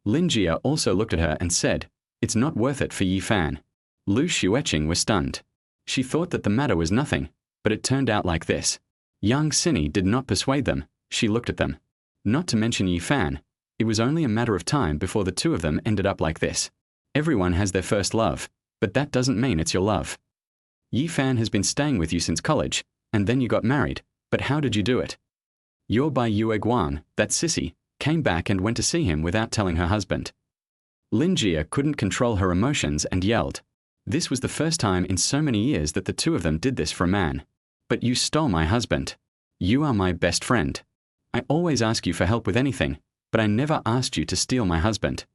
Lin Jie also looked at her and said, "It's not worth it for Yi Fan." Lu Xueqing was stunned. She thought that the matter was nothing, but it turned out like this. Young Cinny did not persuade them, she looked at them. Not to mention Yi Fan, it was only a matter of time before the two of them ended up like this. Everyone has their first love, but that doesn't mean it's your love. Yi Fan has been staying with you since college, and then you got married, but how did you do it? Your Bai Yue Guang, that sissy, came back and went to see him without telling her husband. Lin Jie couldn't control her emotions and yelled. This was the first time in so many years that the two of them did this for a man. "But you stole my husband. You are my best friend. I always ask you for help with anything, but I never asked you to steal my husband."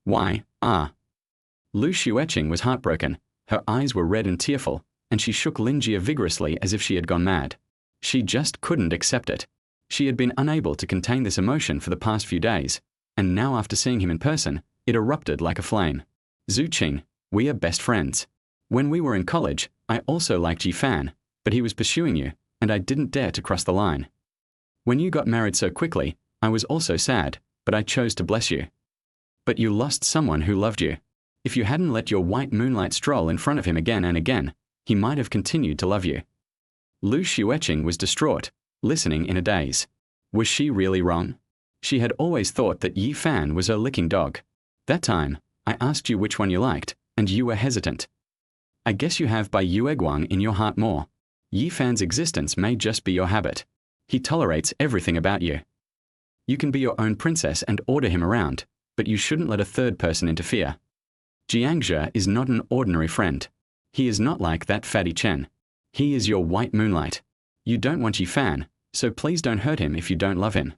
"Why, Lu Xueqing was heartbroken. Her eyes were red and tearful, and she shook Lin Jie vigorously as if she had gone mad. She just couldn't accept it. She had been unable to contain this emotion for the past few days, and now after seeing him in person, it erupted like a flame. "Zhu Qing, we are best friends. When we were in college, I also liked Yi Fan, but he was pursuing you, and I didn't dare to cross the line. When you got married so quickly, I was also sad, but I chose to bless you. But you lost someone who loved you. If you hadn't let your white moonlight stroll in front of him again and again, he might have continued to love you." Lu Xueqing was distraught, listening in a daze. Was she really wrong? She had always thought that Yi Fan was her licking dog. "That time, I asked you which one you liked, and you were hesitant. I guess you have Bai Yue Guang in your heart more. Yi Fan's existence may just be your habit. He tolerates everything about you." You can be your own princess and order him around, but you shouldn't let a third person interfere. Jiangzhe is not an ordinary friend. He is not like that fatty Chen. He is your white moonlight. You don't want Yi Fan, so please don't hurt him if you don't love him.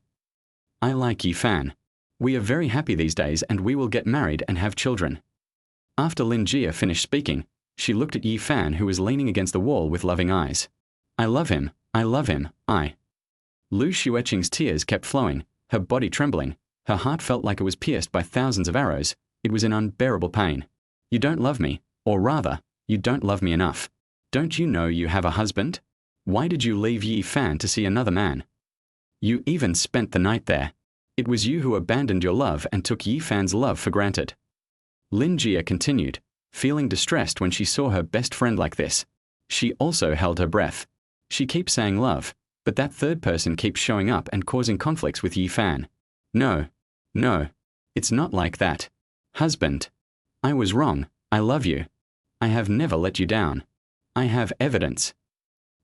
I like Yi Fan. We are very happy these days and we will get married and have children. After Lin Jie finished speaking, she looked at Yi Fan, who was leaning against the wall with loving eyes. I love him, I love him, I. Lu Xueqing's tears kept flowing, her body trembling, her heart felt like it was pierced by thousands of arrows. It was in unbearable pain. You don't love me, or rather, you don't love me enough. Don't you know you have a husband? Why did you leave Yi Fan to see another man? You even spent the night there. It was you who abandoned your love and took Yi Fan's love for granted. Lin Jie continued, feeling distressed when she saw her best friend like this. She also held her breath. She keeps saying love, but that third person keeps showing up and causing conflicts with Yi Fan. No. No. It's not like that. Husband. I was wrong. I love you. I have never let you down. I have evidence.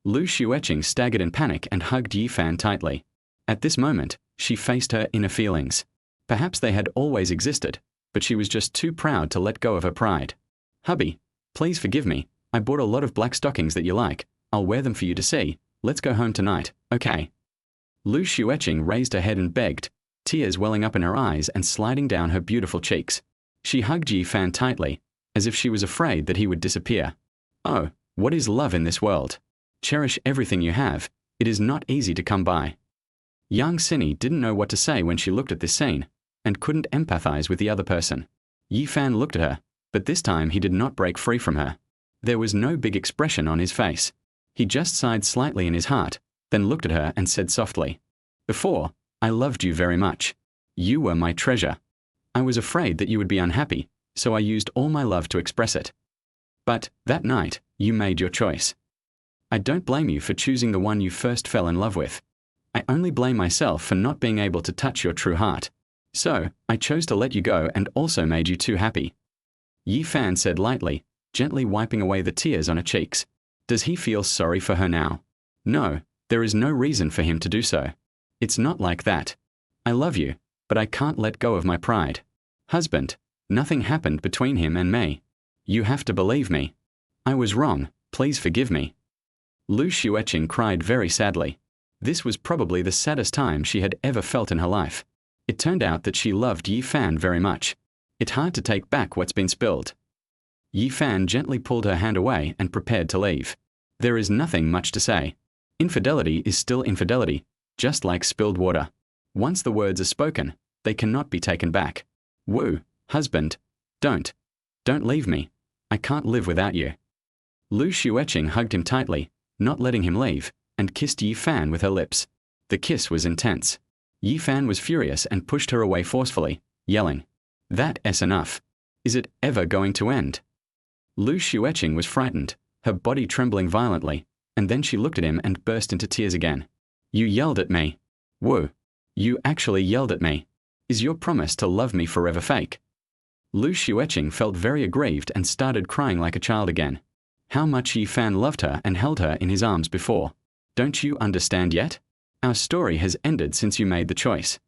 Lu Xueqing staggered in panic and hugged Yi Fan tightly. At this moment, she faced her inner feelings. Perhaps they had always existed, but she was just too proud to let go of her pride. Hubby, please forgive me. I bought a lot of black stockings that you like. I'll wear them for you to see. Let's go home tonight, okay? Lu Xueqing raised her head and begged, tears welling up in her eyes and sliding down her beautiful cheeks. She hugged Yi Fan tightly, as if she was afraid that he would disappear. Oh, what is love in this world? Cherish everything you have. It is not easy to come by. Yang Sini didn't know what to say when she looked at this scene, and couldn't empathize with the other person. Yi Fan looked at her, but this time he did not break free from her. There was no big expression on his face. He just sighed slightly in his heart, then looked at her and said softly, Before, I loved you very much. You were my treasure. I was afraid that you would be unhappy, so I used all my love to express it. But, that night, you made your choice. I don't blame you for choosing the one you first fell in love with. I only blame myself for not being able to touch your true heart. So, I chose to let you go and also made you too happy. Yi Fan said lightly, gently wiping away the tears on her cheeks. Does he feel sorry for her now? No, there is no reason for him to do so. It's not like that. I love you, but I can't let go of my pride. Husband, nothing happened between him and me. You have to believe me. I was wrong, please forgive me. Lu Xueqing cried very sadly. This was probably the saddest time she had ever felt in her life. It turned out that she loved Yi Fan very much. It's hard to take back what's been spilled. Yi Fan gently pulled her hand away and prepared to leave. There is nothing much to say. Infidelity is still infidelity, just like spilled water. Once the words are spoken, they cannot be taken back. Wu, husband, don't leave me. I can't live without you. Lu Xueqing hugged him tightly, not letting him leave, and kissed Yi Fan with her lips. The kiss was intense. Yi Fan was furious and pushed her away forcefully, yelling, That's enough. Is it ever going to end? Lu Xueqing was frightened, her body trembling violently, and then she looked at him and burst into tears again. You yelled at me. Wu, you actually yelled at me. Is your promise to love me forever fake? Lu Xueqing felt very aggrieved and started crying like a child again. How much Yi Fan loved her and held her in his arms before. Don't you understand yet? Our story has ended since you made the choice.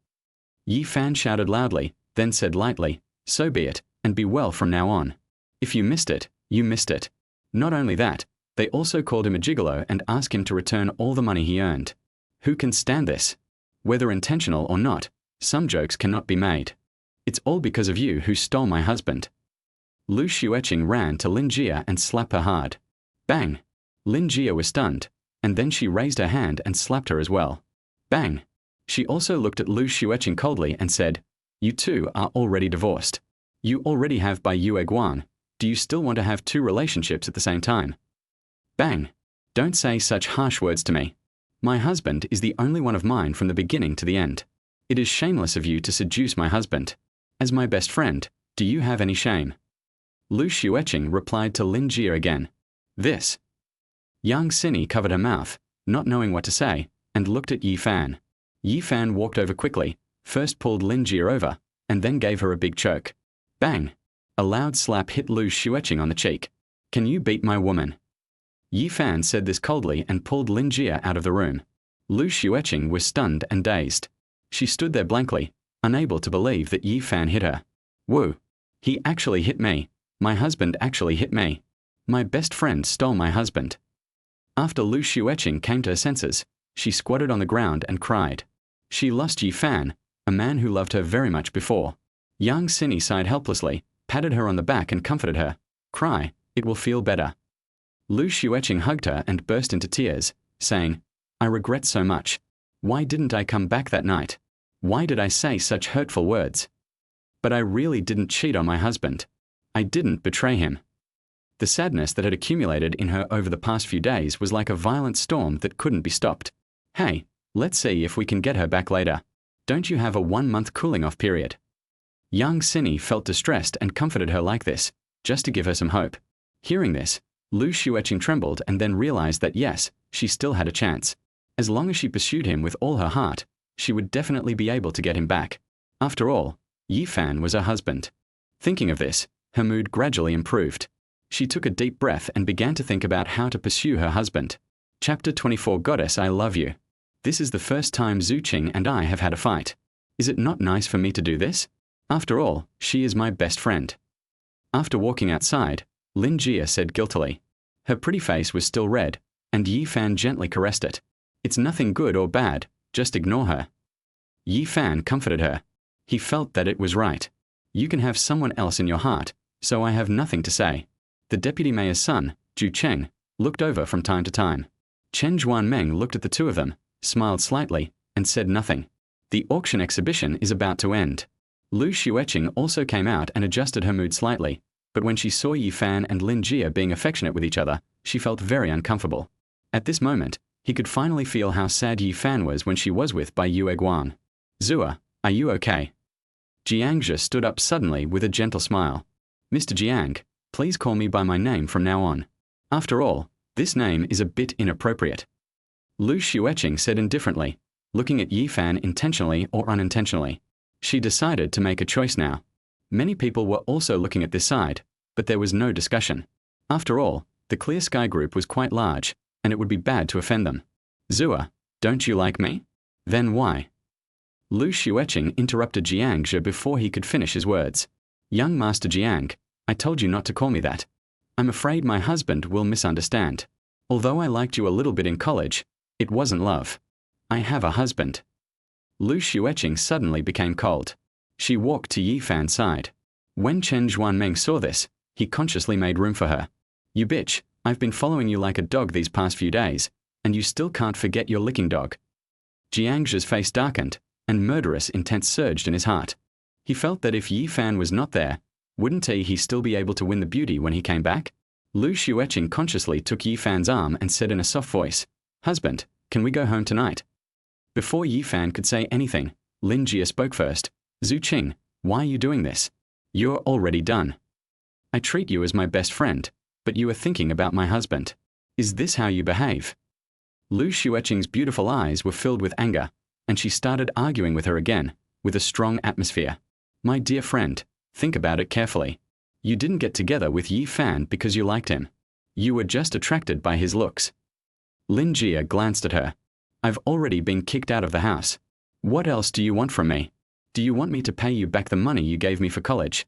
Yi Fan shouted loudly, then said lightly, So be it, and be well from now on. If you missed it, you missed it. Not only that, they also called him a gigolo and asked him to return all the money he earned. Who can stand this? Whether intentional or not, some jokes cannot be made. It's all because of you who stole my husband. Lu Xueqing ran to Lin Jie and slapped her hard. Bang! Lin Jie was stunned, and then she raised her hand and slapped her as well. Bang! She also looked at Lu Xueqing coldly and said, You two are already divorced. You already have Bai Yue Guan. Do you still want to have two relationships at the same time? Bang! Don't say such harsh words to me. My husband is the only one of mine from the beginning to the end. It is shameless of you to seduce my husband. As my best friend, do you have any shame? Lu Xueqing replied to Lin Jie again. This. Yang Sini covered her mouth, not knowing what to say, and looked at Yi Fan. Yi Fan walked over quickly, first pulled Lin Jie over, and then gave her a big choke. Bang! A loud slap hit Lu Xueqing on the cheek. Can you beat my woman? Yi Fan said this coldly and pulled Lin Jie out of the room. Lu Xueqing was stunned and dazed. She stood there blankly, unable to believe that Yi Fan hit her. Woo! He actually hit me. My husband actually hit me. My best friend stole my husband. After Lu Xueqing came to her senses, she squatted on the ground and cried. She lost Yi Fan, a man who loved her very much before. Yang Sini sighed helplessly, patted her on the back and comforted her. Cry, it will feel better. Lu Xueqing hugged her and burst into tears, saying, I regret so much. Why didn't I come back that night? Why did I say such hurtful words? But I really didn't cheat on my husband. I didn't betray him. The sadness that had accumulated in her over the past few days was like a violent storm that couldn't be stopped. Hey, let's see if we can get her back later. Don't you have a 1-month cooling-off period? Yang Sini felt distressed and comforted her like this, just to give her some hope. Hearing this, Lu Xueqing trembled and then realized that yes, she still had a chance. As long as she pursued him with all her heart, she would definitely be able to get him back. After all, Yi Fan was her husband. Thinking of this, her mood gradually improved. She took a deep breath and began to think about how to pursue her husband. Chapter 24 Goddess, I love you. This is the first time Zhu Qing and I have had a fight. Is it not nice for me to do this? After all, she is my best friend. After walking outside, Lin Jia said guiltily. Her pretty face was still red, and Yi Fan gently caressed it. It's nothing good or bad, just ignore her. Yi Fan comforted her. He felt that it was right. You can have someone else in your heart, so I have nothing to say. The deputy mayor's son, Zhu Cheng, looked over from time to time. Chen Zhuanmeng looked at the two of them, smiled slightly, and said nothing. The auction exhibition is about to end. Lu Xueqing also came out and adjusted her mood slightly, but when she saw Yi Fan and Lin Jia being affectionate with each other, she felt very uncomfortable. At this moment, he could finally feel how sad Yi Fan was when she was with by Yue Guang. Zua, are you okay? Jiangzhe stood up suddenly with a gentle smile. Mr. Jiang, please call me by my name from now on. After all, this name is a bit inappropriate. Lu Xueqing said indifferently, looking at Yi Fan intentionally or unintentionally. She decided to make a choice now. Many people were also looking at this side, but there was no discussion. After all, the Clear Sky group was quite large, and it would be bad to offend them. Zua, don't you like me? Then why? Lu Xueqing interrupted Jiangzhe before he could finish his words. Young Master Jiang, I told you not to call me that. I'm afraid my husband will misunderstand. Although I liked you a little bit in college, it wasn't love. I have a husband. Lu Xueqing suddenly became cold. She walked to Yi Fan's side. When Chen Zhuanmeng saw this, he consciously made room for her. You bitch, I've been following you like a dog these past few days, and you still can't forget your licking dog. Jiangzhe's face darkened, and murderous intent surged in his heart. He felt that if Yi Fan was not there, wouldn't he still be able to win the beauty when he came back? Lu Xueqing consciously took Yi Fan's arm and said in a soft voice, Husband, can we go home tonight? Before Yi Fan could say anything, Lin Jia spoke first. Zhu Qing, why are you doing this? You're already done. I treat you as my best friend, but you are thinking about my husband. Is this how you behave? Lu Xueqing's beautiful eyes were filled with anger, and she started arguing with her again, with a strong atmosphere. My dear friend, think about it carefully. You didn't get together with Yi Fan because you liked him. You were just attracted by his looks. Lin Jia glanced at her. I've already been kicked out of the house. What else do you want from me? Do you want me to pay you back the money you gave me for college?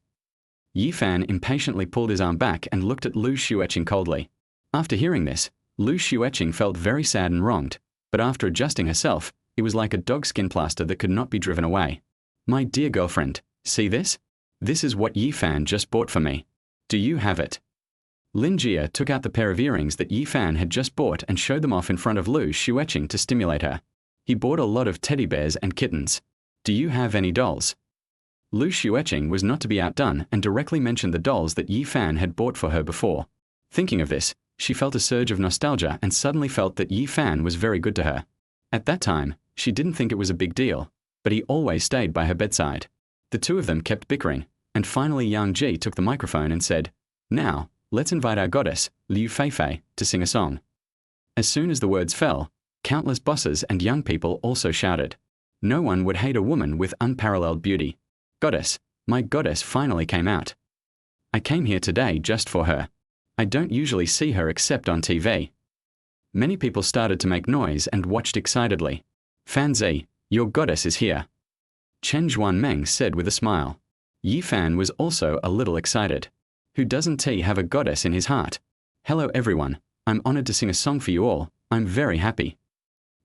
Yi Fan impatiently pulled his arm back and looked at Lu Xueqing coldly. After hearing this, Lu Xueqing felt very sad and wronged, but after adjusting herself, it was like a dogskin plaster that could not be driven away. My dear girlfriend, see this? This is what Yi Fan just bought for me. Do you have it? Lin Jia took out the pair of earrings that Yi Fan had just bought and showed them off in front of Lu Xueqing to stimulate her. He bought a lot of teddy bears and kittens. Do you have any dolls? Lu Xueqing was not to be outdone and directly mentioned the dolls that Yi Fan had bought for her before. Thinking of this, she felt a surge of nostalgia and suddenly felt that Yi Fan was very good to her. At that time, she didn't think it was a big deal, but he always stayed by her bedside. The two of them kept bickering, and finally Yang Ji took the microphone and said, Now, let's invite our goddess, Lu Feifei, to sing a song. As soon as the words fell, countless bosses and young people also shouted. No one would hate a woman with unparalleled beauty. Goddess, my goddess finally came out. I came here today just for her. I don't usually see her except on TV. Many people started to make noise and watched excitedly. Fanzi, your goddess is here. Chen Zhuanmeng said with a smile. Yi Fan was also a little excited. Who doesn't he have a goddess in his heart? Hello everyone, I'm honored to sing a song for you all, I'm very happy.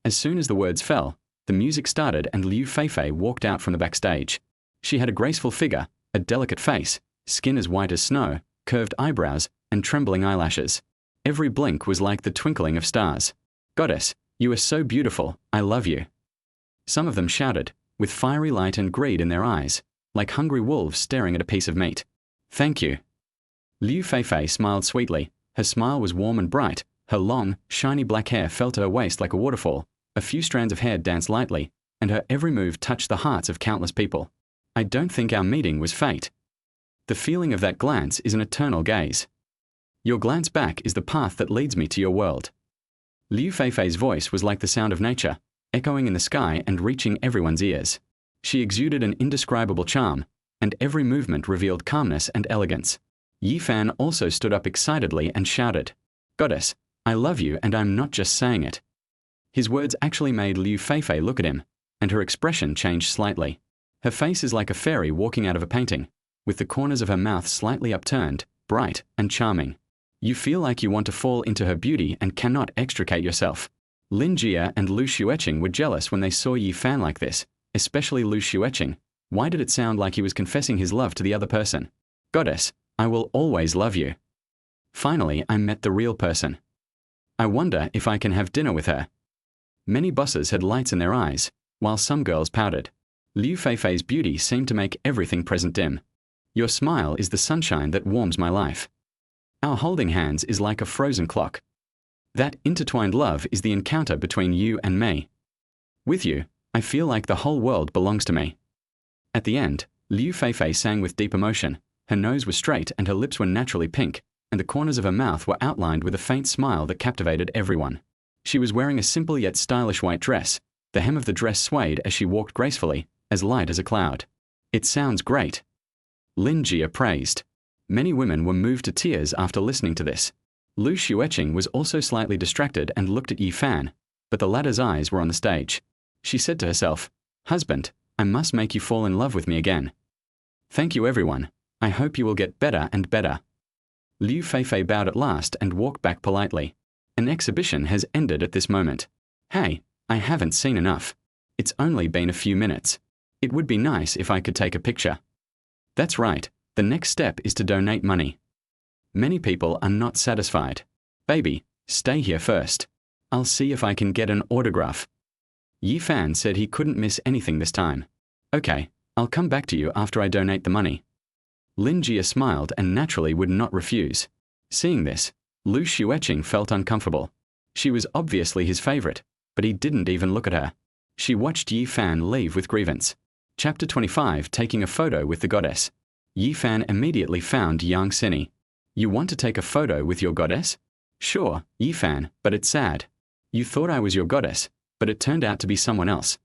As soon as the words fell, the music started and Lu Feifei walked out from the backstage. She had a graceful figure, a delicate face, skin as white as snow, curved eyebrows, and trembling eyelashes. Every blink was like the twinkling of stars. Goddess, you are so beautiful, I love you. Some of them shouted, with fiery light and greed in their eyes, like hungry wolves staring at a piece of meat. Thank you. Lu Feifei smiled sweetly. Her smile was warm and bright. Her long, shiny black hair fell to her waist like a waterfall. A few strands of hair danced lightly, and her every move touched the hearts of countless people. I don't think our meeting was fate. The feeling of that glance is an eternal gaze. Your glance back is the path that leads me to your world. Lu Feifei's voice was like the sound of nature, echoing in the sky and reaching everyone's ears. She exuded an indescribable charm, and every movement revealed calmness and elegance. Yi Fan also stood up excitedly and shouted, Goddess, I love you and I'm not just saying it. His words actually made Lu Feifei look at him, and her expression changed slightly. Her face is like a fairy walking out of a painting, with the corners of her mouth slightly upturned, bright and charming. You feel like you want to fall into her beauty and cannot extricate yourself. Lin Jie and Lu Xueqing were jealous when they saw Yi Fan like this, especially Lu Xueqing. Why did it sound like he was confessing his love to the other person? Goddess, I will always love you. Finally, I met the real person. I wonder if I can have dinner with her. Many bosses had lights in their eyes, while some girls pouted. Lu Feifei's beauty seemed to make everything present dim. Your smile is the sunshine that warms my life. Our holding hands is like a frozen clock. That intertwined love is the encounter between you and me. With you, I feel like the whole world belongs to me. At the end, Lu Feifei sang with deep emotion. Her nose was straight and her lips were naturally pink, and the corners of her mouth were outlined with a faint smile that captivated everyone. She was wearing a simple yet stylish white dress. The hem of the dress swayed as she walked gracefully, as light as a cloud. It sounds great. Lin Jie praised. Many women were moved to tears after listening to this. Lu Xueqing was also slightly distracted and looked at Yi Fan, but the latter's eyes were on the stage. She said to herself, Husband, I must make you fall in love with me again. Thank you everyone. I hope you will get better and better. Lu Feifei bowed at last and walked back politely. An exhibition has ended at this moment. Hey, I haven't seen enough. It's only been a few minutes. It would be nice if I could take a picture. That's right, the next step is to donate money. Many people are not satisfied. Baby, stay here first. I'll see if I can get an autograph. Yi Fan said he couldn't miss anything this time. Okay, I'll come back to you after I donate the money. Lin Jie smiled and naturally would not refuse. Seeing this, Lu Xueqing felt uncomfortable. She was obviously his favorite, but he didn't even look at her. She watched Yi Fan leave with grievance. Chapter 25, Taking a Photo with the Goddess. Yi Fan immediately found Yang Sini. You want to take a photo with your goddess? Sure, Yi Fan, but it's sad. You thought I was your goddess, but it turned out to be someone else.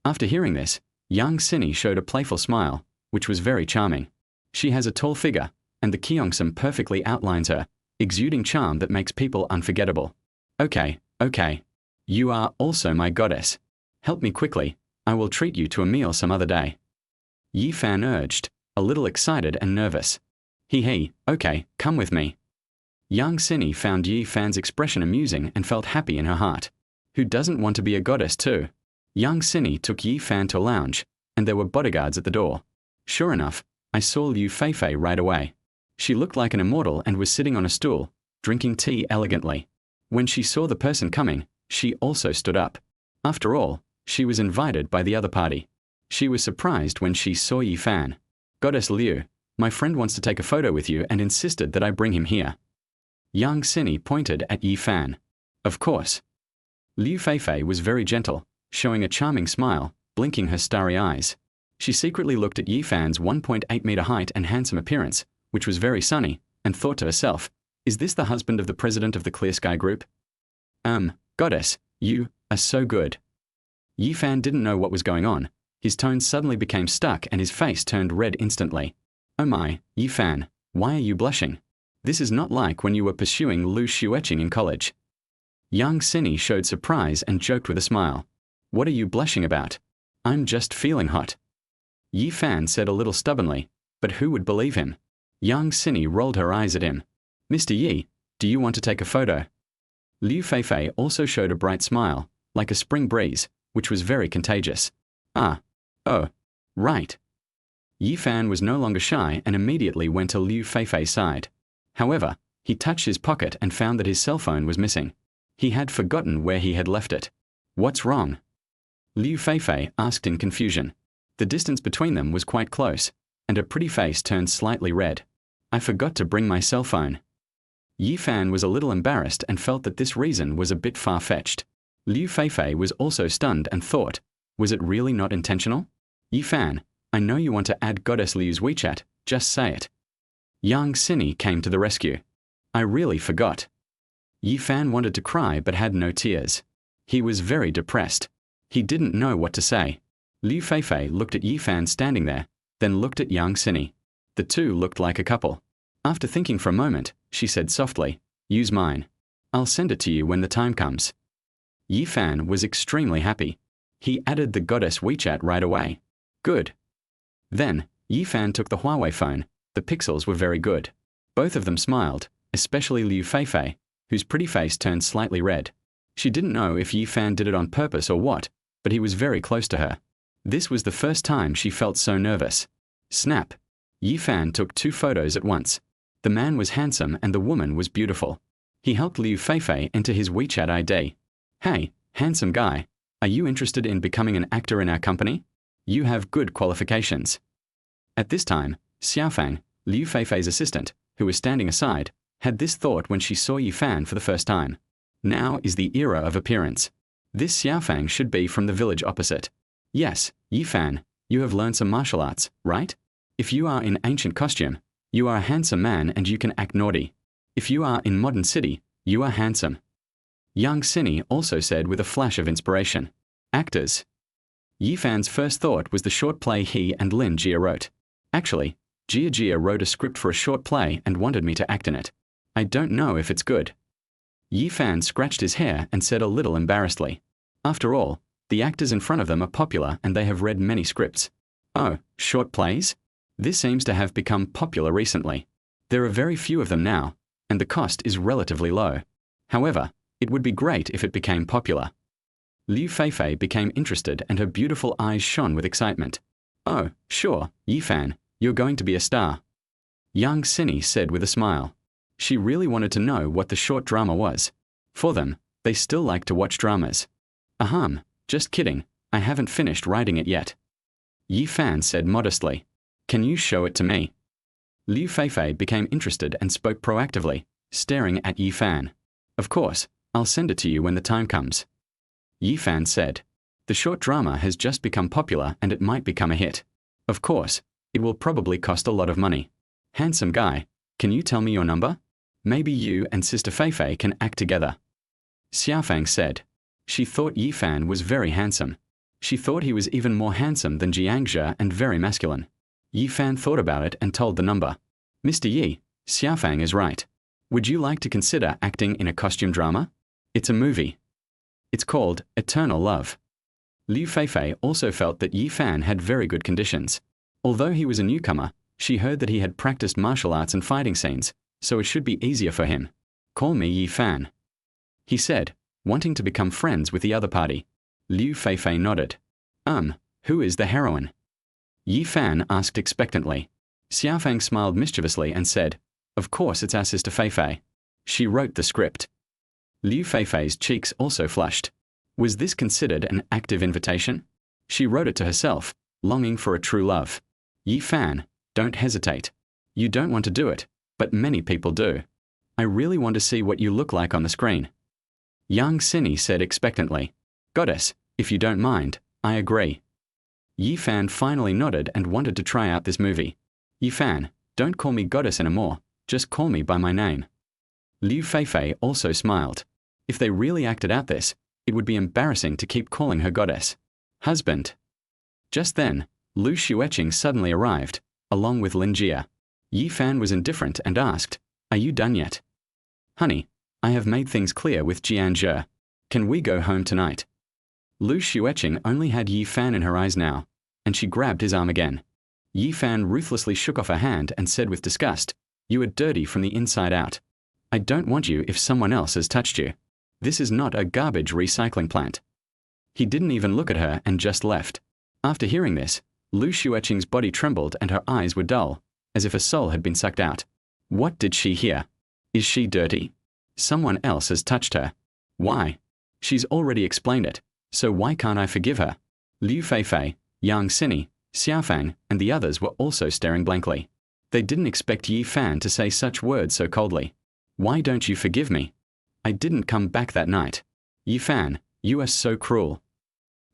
After hearing this, Yang Sini showed a playful smile, which was very charming. She has a tall figure, and the Gyeongsam perfectly outlines her, exuding charm that makes people unforgettable. Okay. You are also my goddess. Help me quickly, I will treat you to a meal some other day. Yi Fan urged, a little excited and nervous. Okay, come with me. Yang Sini found Yi Fan's expression amusing and felt happy in her heart. Who doesn't want to be a goddess too? Yang Sini took Yi Fan to a lounge, and there were bodyguards at the door. Sure enough, I saw Lu Feifei right away. She looked like an immortal and was sitting on a stool, drinking tea elegantly. When she saw the person coming, she also stood up. After all, she was invited by the other party. She was surprised when she saw Yi Fan. Goddess Liu, my friend wants to take a photo with you and insisted that I bring him here. Yang Sini pointed at Yi Fan. Of course. Lu Feifei was very gentle, showing a charming smile, blinking her starry eyes. She secretly looked at Yi Fan's 1.8-meter height and handsome appearance, which was very sunny, and thought to herself, is this the husband of the president of the Clear Sky Group? Goddess, you are so good. Yi Fan didn't know what was going on. His tone suddenly became stuck and his face turned red instantly. Oh my, Yi Fan, why are you blushing? This is not like when you were pursuing Lu Xueqing in college. Yang Sini showed surprise and joked with a smile. What are you blushing about? I'm just feeling hot. Yi Fan said a little stubbornly, but who would believe him? Yang Sini rolled her eyes at him. Mr. Yi, do you want to take a photo? Lu Feifei also showed a bright smile, like a spring breeze, which was very contagious. Ah. Oh. Right. Yi Fan was no longer shy and immediately went to Lu Feifei's side. However, he touched his pocket and found that his cell phone was missing. He had forgotten where he had left it. What's wrong? Lu Feifei asked in confusion. The distance between them was quite close, and her pretty face turned slightly red. I forgot to bring my cell phone. Yi Fan was a little embarrassed and felt that this reason was a bit far-fetched. Lu Feifei was also stunned and thought, was it really not intentional? Yi Fan, I know you want to add Goddess Liu's WeChat, just say it. Yang Sini came to the rescue. I really forgot. Yi Fan wanted to cry but had no tears. He was very depressed. He didn't know what to say. Lu Feifei looked at Yi Fan standing there, then looked at Yang Sini. The two looked like a couple. After thinking for a moment, she said softly, use mine. I'll send it to you when the time comes. Yi Fan was extremely happy. He added the Goddess WeChat right away. Good. Then, Yi Fan took the Huawei phone. The pixels were very good. Both of them smiled, especially Lu Feifei, whose pretty face turned slightly red. She didn't know if Yi Fan did it on purpose or what, but he was very close to her. This was the first time she felt so nervous. Snap. Yi Fan took 2 photos at once. The man was handsome and the woman was beautiful. He helped Lu Feifei enter his WeChat ID. Hey, handsome guy, are you interested in becoming an actor in our company? You have good qualifications. At this time, Xiaofang, Lu Feifei's assistant, who was standing aside, had this thought when she saw Yi Fan for the first time. Now is the era of appearance. This Xiaofang should be from the village opposite. Yes, Yi Fan, you have learned some martial arts, right? If you are in ancient costume, you are a handsome man and you can act naughty. If you are in modern city, you are handsome. Yang Sini also said with a flash of inspiration. Actors. Yi Fan's first thought was the short play he and Lin Jia wrote. Actually, Jia wrote a script for a short play and wanted me to act in it. I don't know if it's good. Yi Fan scratched his hair and said a little embarrassedly. After all, the actors in front of them are popular and they have read many scripts. Oh, short plays? This seems to have become popular recently. There are very few of them now, and the cost is relatively low. However, it would be great if it became popular. Lu Feifei became interested and her beautiful eyes shone with excitement. Oh, sure, Yi Fan, you're going to be a star. Yang Sini said with a smile. She really wanted to know what the short drama was. For them, they still like to watch dramas. Ahem, just kidding, I haven't finished writing it yet. Yi Fan said modestly. Can you show it to me? Lu Feifei became interested and spoke proactively, staring at Yi Fan. Of course, I'll send it to you when the time comes. Yi Fan said. The short drama has just become popular and it might become a hit. Of course, it will probably cost a lot of money. Handsome guy, can you tell me your number? Maybe you and Sister Feifei can act together. Xiaofang said. She thought Yi Fan was very handsome. She thought he was even more handsome than Jiangzhe and very masculine. Yi Fan thought about it and told the number. Mr. Yi, Xiaofang is right. Would you like to consider acting in a costume drama? It's a movie. It's called Eternal Love. Lu Feifei also felt that Yi Fan had very good conditions. Although he was a newcomer, she heard that he had practiced martial arts and fighting scenes, so it should be easier for him. Call me Yi Fan. He said, wanting to become friends with the other party. Lu Feifei nodded. Who is the heroine? Yi Fan asked expectantly. Xiaofang smiled mischievously and said, Of course it's our Sister Feifei. She wrote the script. Lu Feifei's cheeks also flushed. Was this considered an active invitation? She wrote it to herself, longing for a true love. Yi Fan, don't hesitate. You don't want to do it, but many people do. I really want to see what you look like on the screen. Yang Sini said expectantly. Goddess, if you don't mind, I agree. Yi Fan finally nodded and wanted to try out this movie. Yi Fan, don't call me Goddess anymore, just call me by my name. Lu Feifei also smiled. If they really acted out this, it would be embarrassing to keep calling her Goddess. Husband. Just then, Lu Xueqing suddenly arrived, along with Lin Jia. Yi Fan was indifferent and asked, Are you done yet? Honey, I have made things clear with Jiangzhe. Can we go home tonight? Lu Xueqing only had Yi Fan in her eyes now. and she grabbed his arm again. Yi Fan ruthlessly shook off her hand and said with disgust, "You are dirty from the inside out. I don't want you if someone else has touched you. This is not a garbage recycling plant." He didn't even look at her and just left. After hearing this, Lu Xueqing's body trembled and her eyes were dull, as if a soul had been sucked out. What did she hear? Is she dirty? Someone else has touched her. Why? She's already explained it, so why can't I forgive her? Liu Feifei, Yang Sini, Xiaofang, and the others were also staring blankly. They didn't expect Yi Fan to say such words so coldly. Why don't you forgive me? I didn't come back that night. Yi Fan, you are so cruel.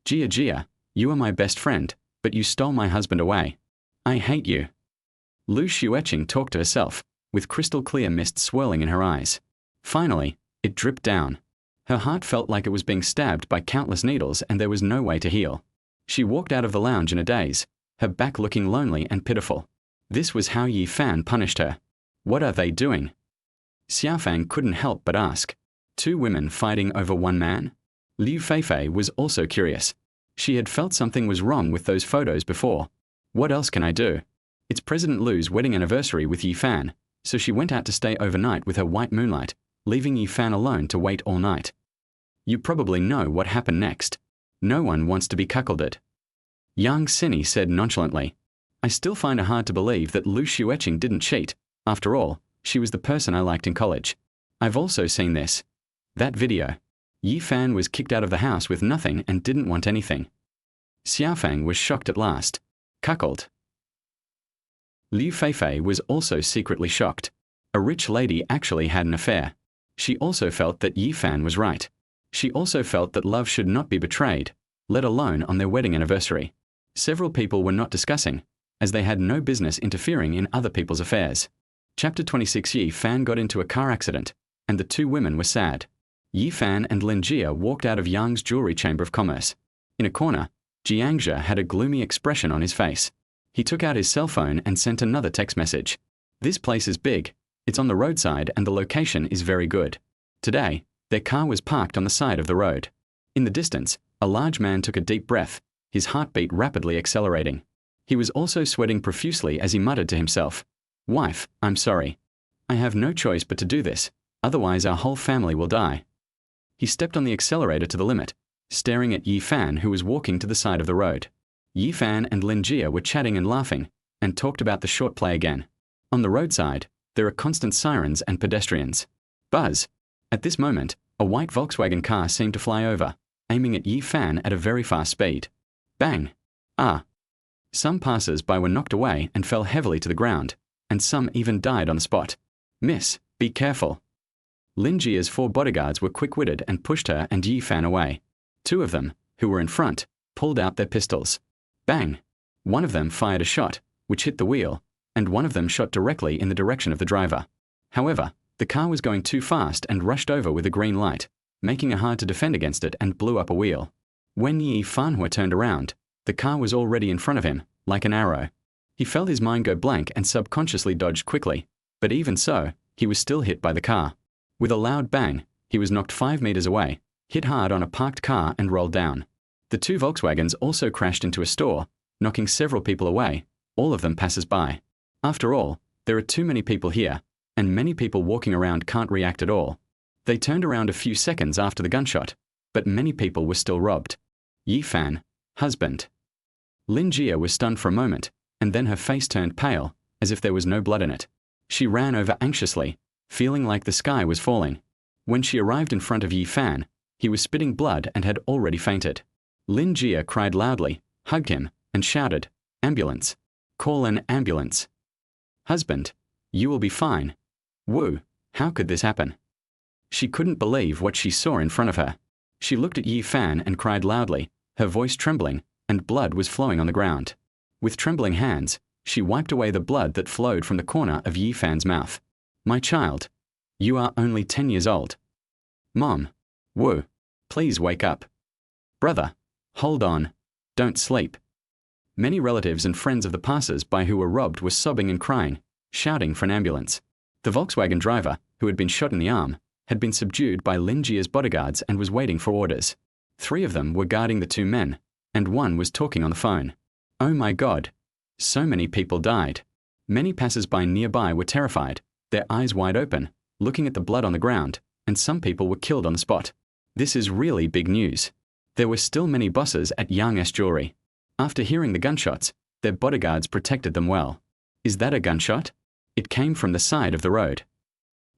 Jia, you are my best friend, but you stole my husband away. I hate you. Lu Xueqing talked to herself, with crystal clear mist swirling in her eyes. Finally, it dripped down. Her heart felt like it was being stabbed by countless needles and there was no way to heal. She walked out of the lounge in a daze, her back looking lonely and pitiful. This was how Yi Fan punished her. What are they doing? Xiaofang couldn't help but ask. 2 women fighting over 1 man? Liu Feifei was also curious. She had felt something was wrong with those photos before. What else can I do? It's President Lu's wedding anniversary with Yi Fan, so she went out to stay overnight with her white moonlight, leaving Yi Fan alone to wait all night. You probably know what happened next. No one wants to be cuckolded. Yang Sini said nonchalantly. I still find it hard to believe that Lu Xueqing didn't cheat. After all, she was the person I liked in college. I've also seen this. That video. Yi Fan was kicked out of the house with nothing and didn't want anything. Xiaofang was shocked at last. Cuckold. Liu Feifei was also secretly shocked. A rich lady actually had an affair. She also felt that Yi Fan was right. She also felt that love should not be betrayed, let alone on their wedding anniversary. Several people were not discussing, as they had no business interfering in other people's affairs. Chapter 26. Yi Fan got into a car accident, and the 2 women were sad. Yi Fan and Lin Jia walked out of Yang's jewelry chamber of commerce. In a corner, Jiangzhe had a gloomy expression on his face. He took out his cell phone and sent another text message. This place is big, it's on the roadside and the location is very good. Today, their car was parked on the side of the road. In the distance, a large man took a deep breath, his heartbeat rapidly accelerating. He was also sweating profusely as he muttered to himself, "Wife, I'm sorry. I have no choice but to do this, otherwise our whole family will die." He stepped on the accelerator to the limit, staring at Yi Fan who was walking to the side of the road. Yi Fan and Lin Jia were chatting and laughing, and talked about the short play again. On the roadside, there are constant sirens and pedestrians. Buzz. At this moment, a white Volkswagen car seemed to fly over, aiming at Yi Fan at a very fast speed. Bang! Ah! Some passers-by were knocked away and fell heavily to the ground, and some even died on the spot. Miss, be careful. Lin Jia's 4 bodyguards were quick-witted and pushed her and Yi Fan away. 2 of them, who were in front, pulled out their pistols. Bang! One of them fired a shot, which hit the wheel, and one of them shot directly in the direction of the driver. However, the car was going too fast and rushed over with a green light, making it hard to defend against it and blew up a wheel. When Yi Fanhua turned around, the car was already in front of him, like an arrow. He felt his mind go blank and subconsciously dodged quickly, but even so, he was still hit by the car. With a loud bang, he was knocked 5 meters away, hit hard on a parked car and rolled down. The 2 Volkswagens also crashed into a store, knocking several people away, all of them passers-by. After all, there are too many people here, and many people walking around can't react at all. They turned around a few seconds after the gunshot, but many people were still robbed. Yi Fan, husband. Lin Jia was stunned for a moment, and then her face turned pale, as if there was no blood in it. She ran over anxiously, feeling like the sky was falling. When she arrived in front of Yi Fan, he was spitting blood and had already fainted. Lin Jia cried loudly, hugged him, and shouted, "Ambulance! Call an ambulance! Husband, you will be fine." Wu, how could this happen? She couldn't believe what she saw in front of her. She looked at Yi Fan and cried loudly, her voice trembling, and blood was flowing on the ground. With trembling hands, she wiped away the blood that flowed from the corner of Yi Fan's mouth. "My child, you are only 10 years old." "Mom, Wu, please wake up." "Brother, hold on, don't sleep." Many relatives and friends of the passers-by who were robbed were sobbing and crying, shouting for an ambulance. The Volkswagen driver, who had been shot in the arm, had been subdued by Lin Jia's bodyguards and was waiting for orders. 3 of them were guarding the 2 men, and 1 was talking on the phone. Oh my God! So many people died. Many passers-by nearby were terrified, their eyes wide open, looking at the blood on the ground, and some people were killed on the spot. This is really big news. There were still many bosses at Yang's jewelry. After hearing the gunshots, their bodyguards protected them well. Is that a gunshot? It came from the side of the road.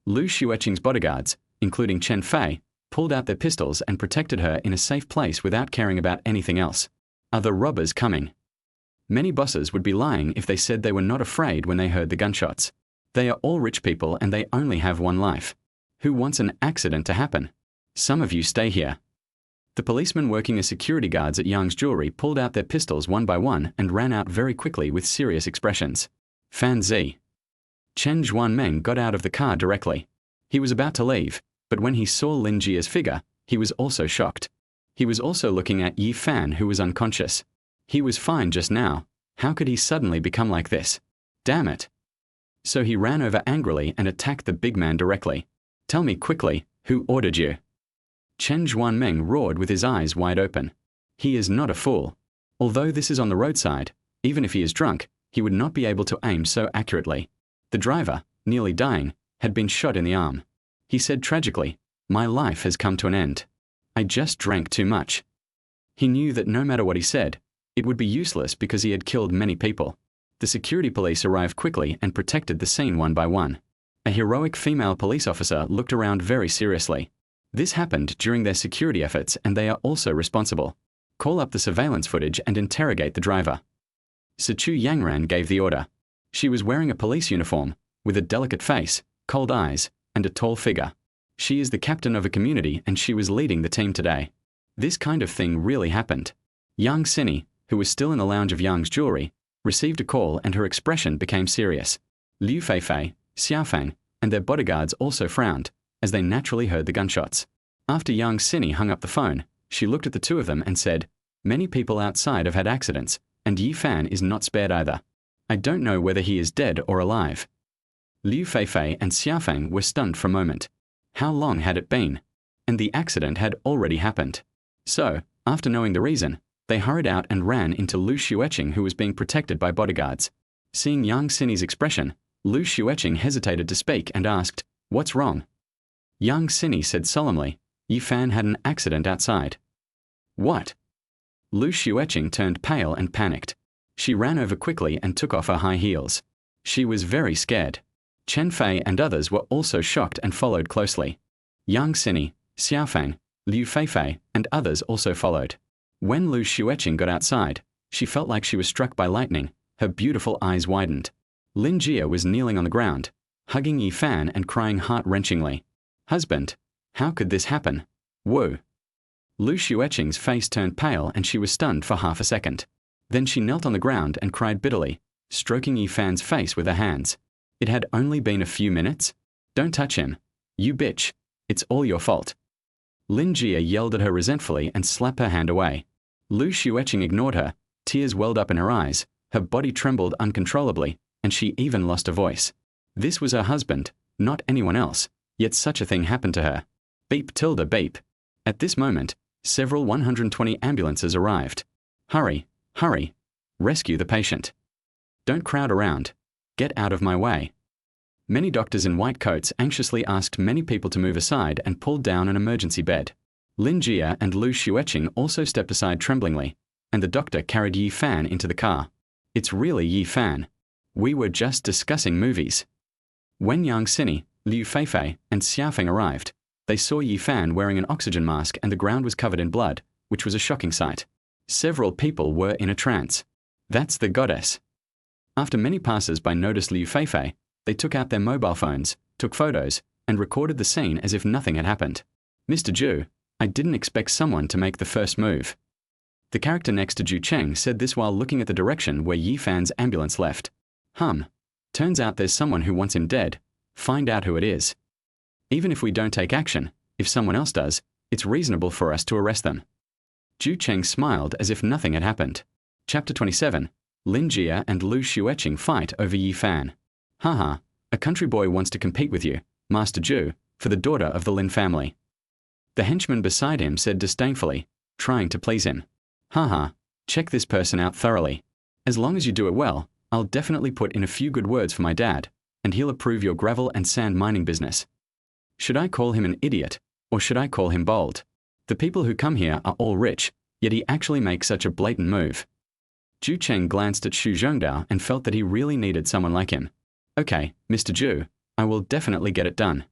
Lu Xueqing's bodyguards, including Chen Fei, pulled out their pistols and protected her in a safe place without caring about anything else. Are the robbers coming? Many bosses would be lying if they said they were not afraid when they heard the gunshots. They are all rich people and they only have one life. Who wants an accident to happen? Some of you stay here. The policemen working as security guards at Yang's jewelry pulled out their pistols one by one and ran out very quickly with serious expressions. Fan Zi. Chen Zhuanmeng got out of the car directly. He was about to leave, but when he saw Lin Jia's figure, he was also shocked. He was also looking at Yi Fan, who was unconscious. He was fine just now. How could he suddenly become like this? Damn it! So he ran over angrily and attacked the big man directly. Tell me quickly, who ordered you? Chen Zhuanmeng roared with his eyes wide open. He is not a fool. Although this is on the roadside, even if he is drunk, he would not be able to aim so accurately. The driver, nearly dying, had been shot in the arm. He said tragically, "My life has come to an end. I just drank too much." He knew that no matter what he said, it would be useless because he had killed many people. The security police arrived quickly and protected the scene one by one. A heroic female police officer looked around very seriously. This happened during their security efforts and they are also responsible. Call up the surveillance footage and interrogate the driver. Sichu Yangran gave the order. She was wearing a police uniform, with a delicate face, cold eyes, and a tall figure. She is the captain of a community and she was leading the team today. This kind of thing really happened. Yang Sini, who was still in the lounge of Yang's jewelry, received a call and her expression became serious. Liu Feifei, Xiaofang, and their bodyguards also frowned, as they naturally heard the gunshots. After Yang Sini hung up the phone, she looked at the two of them and said, "Many people outside have had accidents, and Yi Fan is not spared either. I don't know whether he is dead or alive." Liu Feifei and Xiaofang were stunned for a moment. How long had it been? And the accident had already happened. So, after knowing the reason, they hurried out and ran into Lu Xueqing, who was being protected by bodyguards. Seeing Yang Sini's expression, Lu Xueqing hesitated to speak and asked, "What's wrong?" Yang Sini said solemnly, "Yi Fan had an accident outside." What? Lu Xueqing turned pale and panicked. She ran over quickly and took off her high heels. She was very scared. Chen Fei and others were also shocked and followed closely. Yang Sini, Xiaofang, Liu Feifei, and others also followed. When Lu Xueqing got outside, she felt like she was struck by lightning. Her beautiful eyes widened. Lin Jia was kneeling on the ground, hugging Yi Fan and crying heart-wrenchingly. "Husband, how could this happen? Whoa." Lu Xueqing's face turned pale and she was stunned for half a second. Then she knelt on the ground and cried bitterly, stroking Yi Fan's face with her hands. It had only been a few minutes. "Don't touch him. You bitch. It's all your fault." Lin Jia yelled at her resentfully and slapped her hand away. Lu Xueqing ignored her, tears welled up in her eyes, her body trembled uncontrollably, and she even lost her voice. This was her husband, not anyone else, yet such a thing happened to her. Beep tilde beep. At this moment, several 120 ambulances arrived. "Hurry, hurry. Rescue the patient. Don't crowd around. Get out of my way." Many doctors in white coats anxiously asked many people to move aside and pulled down an emergency bed. Lin Jia and Lu Xueqing also stepped aside tremblingly, and the doctor carried Yi Fan into the car. "It's really Yi Fan. We were just discussing movies." When Yang Sini, Liu Feifei, and Xiaofeng arrived, they saw Yi Fan wearing an oxygen mask and the ground was covered in blood, which was a shocking sight. Several people were in a trance. That's the goddess. After many passers-by noticed Liu Feifei, they took out their mobile phones, took photos, and recorded the scene as if nothing had happened. "Mr. Zhu, I didn't expect someone to make the first move." The character next to Zhu Cheng said this while looking at the direction where Yi Fan's ambulance left. Turns out there's someone who wants him dead. Find out who it is. Even if we don't take action, if someone else does, it's reasonable for us to arrest them." Zhu Cheng smiled as if nothing had happened. Chapter 27. Lin Jia and Lu Xueqing fight over Yi Fan. "Haha, a country boy wants to compete with you, Master Zhu, for the daughter of the Lin family." The henchman beside him said disdainfully, trying to please him. "Haha, check this person out thoroughly. As long as you do it well, I'll definitely put in a few good words for my dad, and he'll approve your gravel and sand mining business. Should I call him an idiot, or should I call him bold? The people who come here are all rich, yet he actually makes such a blatant move. Zhu Cheng glanced at Xu Zhengdao and felt that he really needed someone like him. Okay, Mr. Zhu, I will definitely get it done.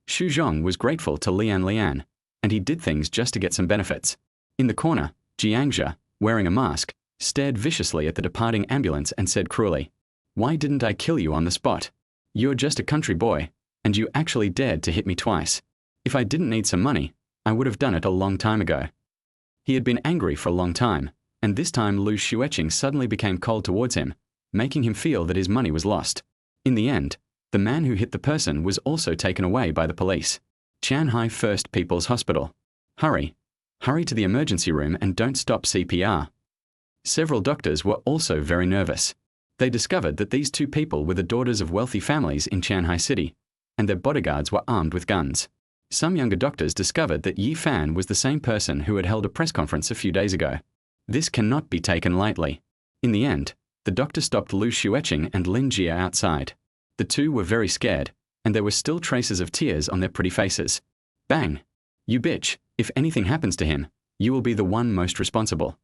Xu Zhong was grateful to Lian, and he did things just to get some benefits. In the corner, Jiangxia, wearing a mask, stared viciously at the departing ambulance and said cruelly, "Why didn't I kill you on the spot? You're just a country boy, and you actually dared to hit me twice. If I didn't need some money, I would have done it a long time ago." He had been angry for a long time, and this time Lu Xueqing suddenly became cold towards him, making him feel that his money was lost. In the end, the man who hit the person was also taken away by the police. Tianhai First People's Hospital. Hurry. Hurry to the emergency room and don't stop CPR. Several doctors were also very nervous. They discovered that these two people were the daughters of wealthy families in Tianhai City, and their bodyguards were armed with guns. Some younger doctors discovered that Yi Fan was the same person who had held a press conference a few days ago. This cannot be taken lightly. In the end, the doctor stopped Lu Xueqing and Lin Jie outside. The two were very scared, and there were still traces of tears on their pretty faces. Bang! You bitch, if anything happens to him, you will be the one most responsible.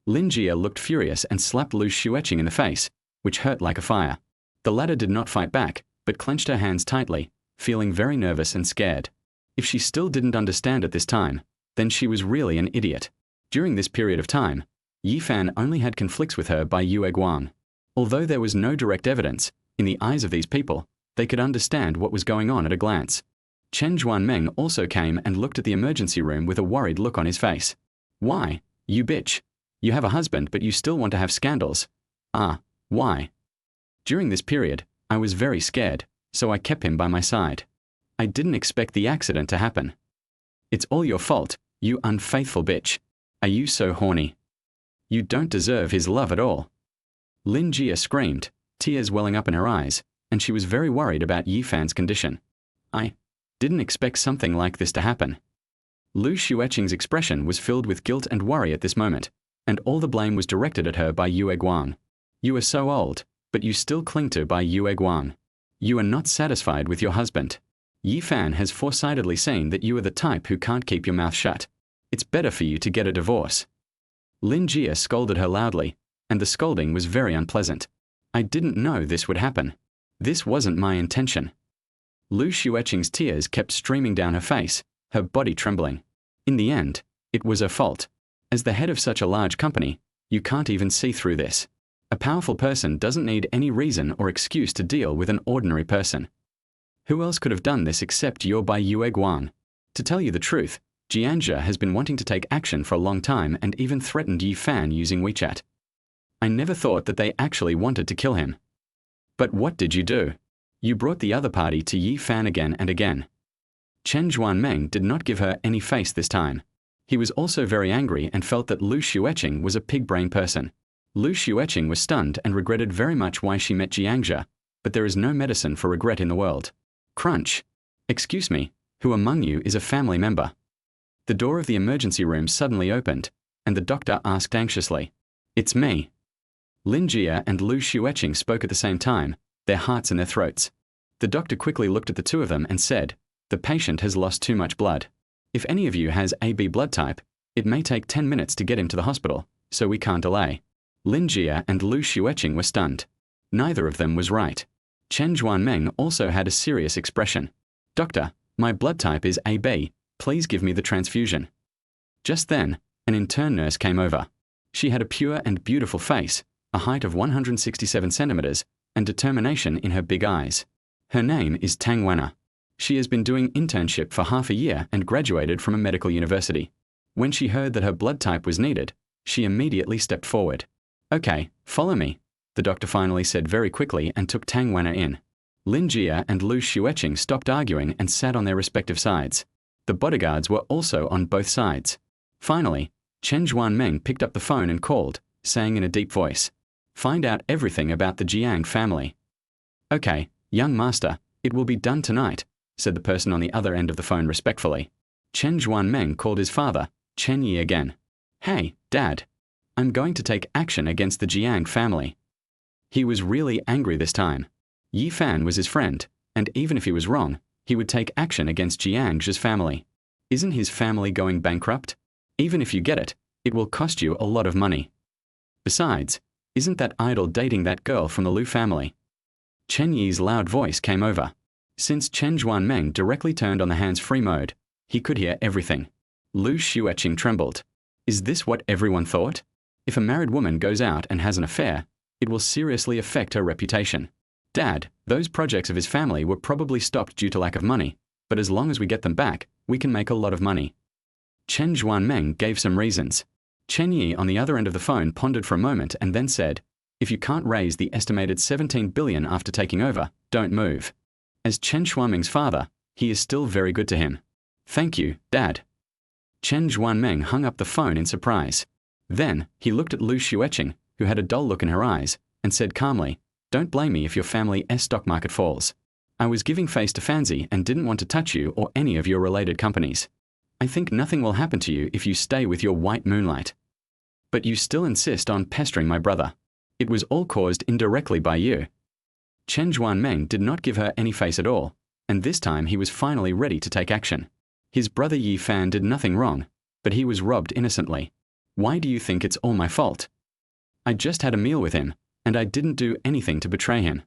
Lin Jie looked furious and slapped Lu Xueqing in the face, which hurt like a fire. The latter did not fight back, but clenched her hands tightly, feeling very nervous and scared. If she still didn't understand at this time, then she was really an idiot. During this period of time, Yi Fan only had conflicts with her by Yue Guang. Although there was no direct evidence, in the eyes of these people, they could understand what was going on at a glance. Chen Zhuanmeng also came and looked at the emergency room with a worried look on his face. Why, you bitch? You have a husband but you still want to have scandals. Ah, why? During this period, I was very scared, so I kept him by my side. I didn't expect the accident to happen. It's all your fault, you unfaithful bitch. Are you so horny? You don't deserve his love at all. Lin Jie screamed, tears welling up in her eyes, and she was very worried about Yi Fan's condition. I didn't expect something like this to happen. Lu Xueqing's expression was filled with guilt and worry at this moment, and all the blame was directed at her by Yue Guang. You are so old, but you still cling to by Yue Guang. You are not satisfied with your husband. Yi Fan has foresightedly seen that you are the type who can't keep your mouth shut. It's better for you to get a divorce. Lin Jie scolded her loudly, and the scolding was very unpleasant. I didn't know this would happen. This wasn't my intention. Lu Xueqing's tears kept streaming down her face, her body trembling. In the end, it was her fault. As the head of such a large company, you can't even see through this. A powerful person doesn't need any reason or excuse to deal with an ordinary person. Who else could have done this except you by Yue Guang? To tell you the truth, Jiangxia has been wanting to take action for a long time and even threatened Yi Fan using WeChat. I never thought that they actually wanted to kill him. But what did you do? You brought the other party to Yi Fan again and again. Chen Zhuanmeng did not give her any face this time. He was also very angry and felt that Lu Xueqing was a pig-brain person. Lu Xueqing was stunned and regretted very much why she met Jiangxia, but there is no medicine for regret in the world. Crunch. Excuse me, who among you is a family member? The door of the emergency room suddenly opened, and the doctor asked anxiously, It's me. Lin Jie and Lu Xueqing spoke at the same time, their hearts in their throats. The doctor quickly looked at the two of them and said, The patient has lost too much blood. If any of you has AB blood type, it may take 10 minutes to get him to the hospital, so we can't delay. Lin Jie and Lu Xueqing were stunned. Neither of them was right. Chen Zhuanmeng also had a serious expression. Doctor, my blood type is AB, please give me the transfusion. Just then, an intern nurse came over. She had a pure and beautiful face, a height of 167 centimeters, and determination in her big eyes. Her name is Tang Wenna. She has been doing internship for half a year and graduated from a medical university. When she heard that her blood type was needed, she immediately stepped forward. Okay, follow me, the doctor finally said very quickly and took Tang Wenna in. Lin Jie and Lu Xueqing stopped arguing and sat on their respective sides. The bodyguards were also on both sides. Finally, Chen Zhuanmeng picked up the phone and called, saying in a deep voice, Find out everything about the Jiang family. Okay, young master, it will be done tonight, said the person on the other end of the phone respectfully. Chen Zhuanmeng called his father, Chen Yi again. Hey, Dad. I'm going to take action against the Jiang family. He was really angry this time. Yi Fan was his friend, and even if he was wrong, he would take action against Jiang's family. Isn't his family going bankrupt? Even if you get it, it will cost you a lot of money. Besides, isn't that idol dating that girl from the Lu family? Chen Yi's loud voice came over. Since Chen Zhuanmeng directly turned on the hands-free mode, he could hear everything. Lu Xueqing trembled. Is this what everyone thought? If a married woman goes out and has an affair, it will seriously affect her reputation. Dad, those projects of his family were probably stopped due to lack of money, but as long as we get them back, we can make a lot of money. Chen Zhuanmeng gave some reasons. Chen Yi on the other end of the phone pondered for a moment and then said, if you can't raise the estimated 17 billion after taking over, don't move. As Chen Zhuanmeng's father, he is still very good to him. Thank you, Dad. Chen Zhuanmeng hung up the phone in surprise. Then, he looked at Lu Xueqing, who had a dull look in her eyes, and said calmly, don't blame me if your family's stock market falls. I was giving face to Fancy and didn't want to touch you or any of your related companies. I think nothing will happen to you if you stay with your white moonlight. But you still insist on pestering my brother. It was all caused indirectly by you. Chen Zhuanmeng did not give her any face at all, and this time he was finally ready to take action. His brother Yi Fan did nothing wrong, but he was robbed innocently. Why do you think it's all my fault? I just had a meal with him, and I didn't do anything to betray him.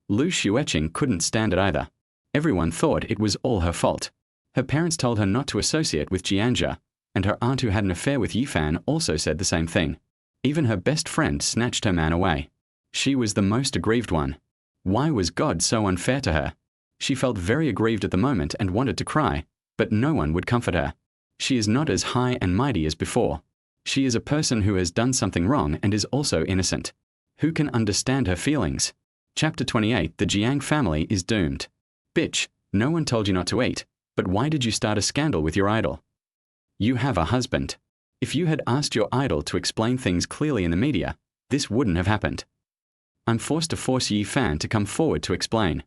Lu Xueqing couldn't stand it either. Everyone thought it was all her fault. Her parents told her not to associate with Jianja, and her aunt who had an affair with Yi Fan also said the same thing. Even her best friend snatched her man away. She was the most aggrieved one. Why was God so unfair to her? She felt very aggrieved at the moment and wanted to cry, but no one would comfort her. She is not as high and mighty as before. She is a person who has done something wrong and is also innocent. Who can understand her feelings? Chapter 28. The Jiang family is doomed. Bitch, no one told you not to eat, but why did you start a scandal with your idol? You have a husband. If you had asked your idol to explain things clearly in the media, this wouldn't have happened. I'm forced to force Yi Fan to come forward to explain.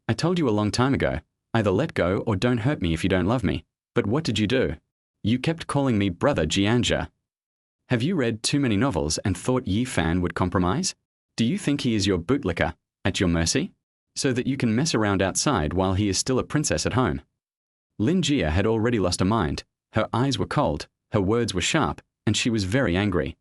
I told you a long time ago, either let go or don't hurt me if you don't love me, but what did you do? You kept calling me Brother Jianja. Have you read too many novels and thought Yi Fan would compromise? Do you think he is your bootlicker, at your mercy? So that you can mess around outside while he is still a princess at home? Lin Jia had already lost her mind. Her eyes were cold, her words were sharp, and she was very angry.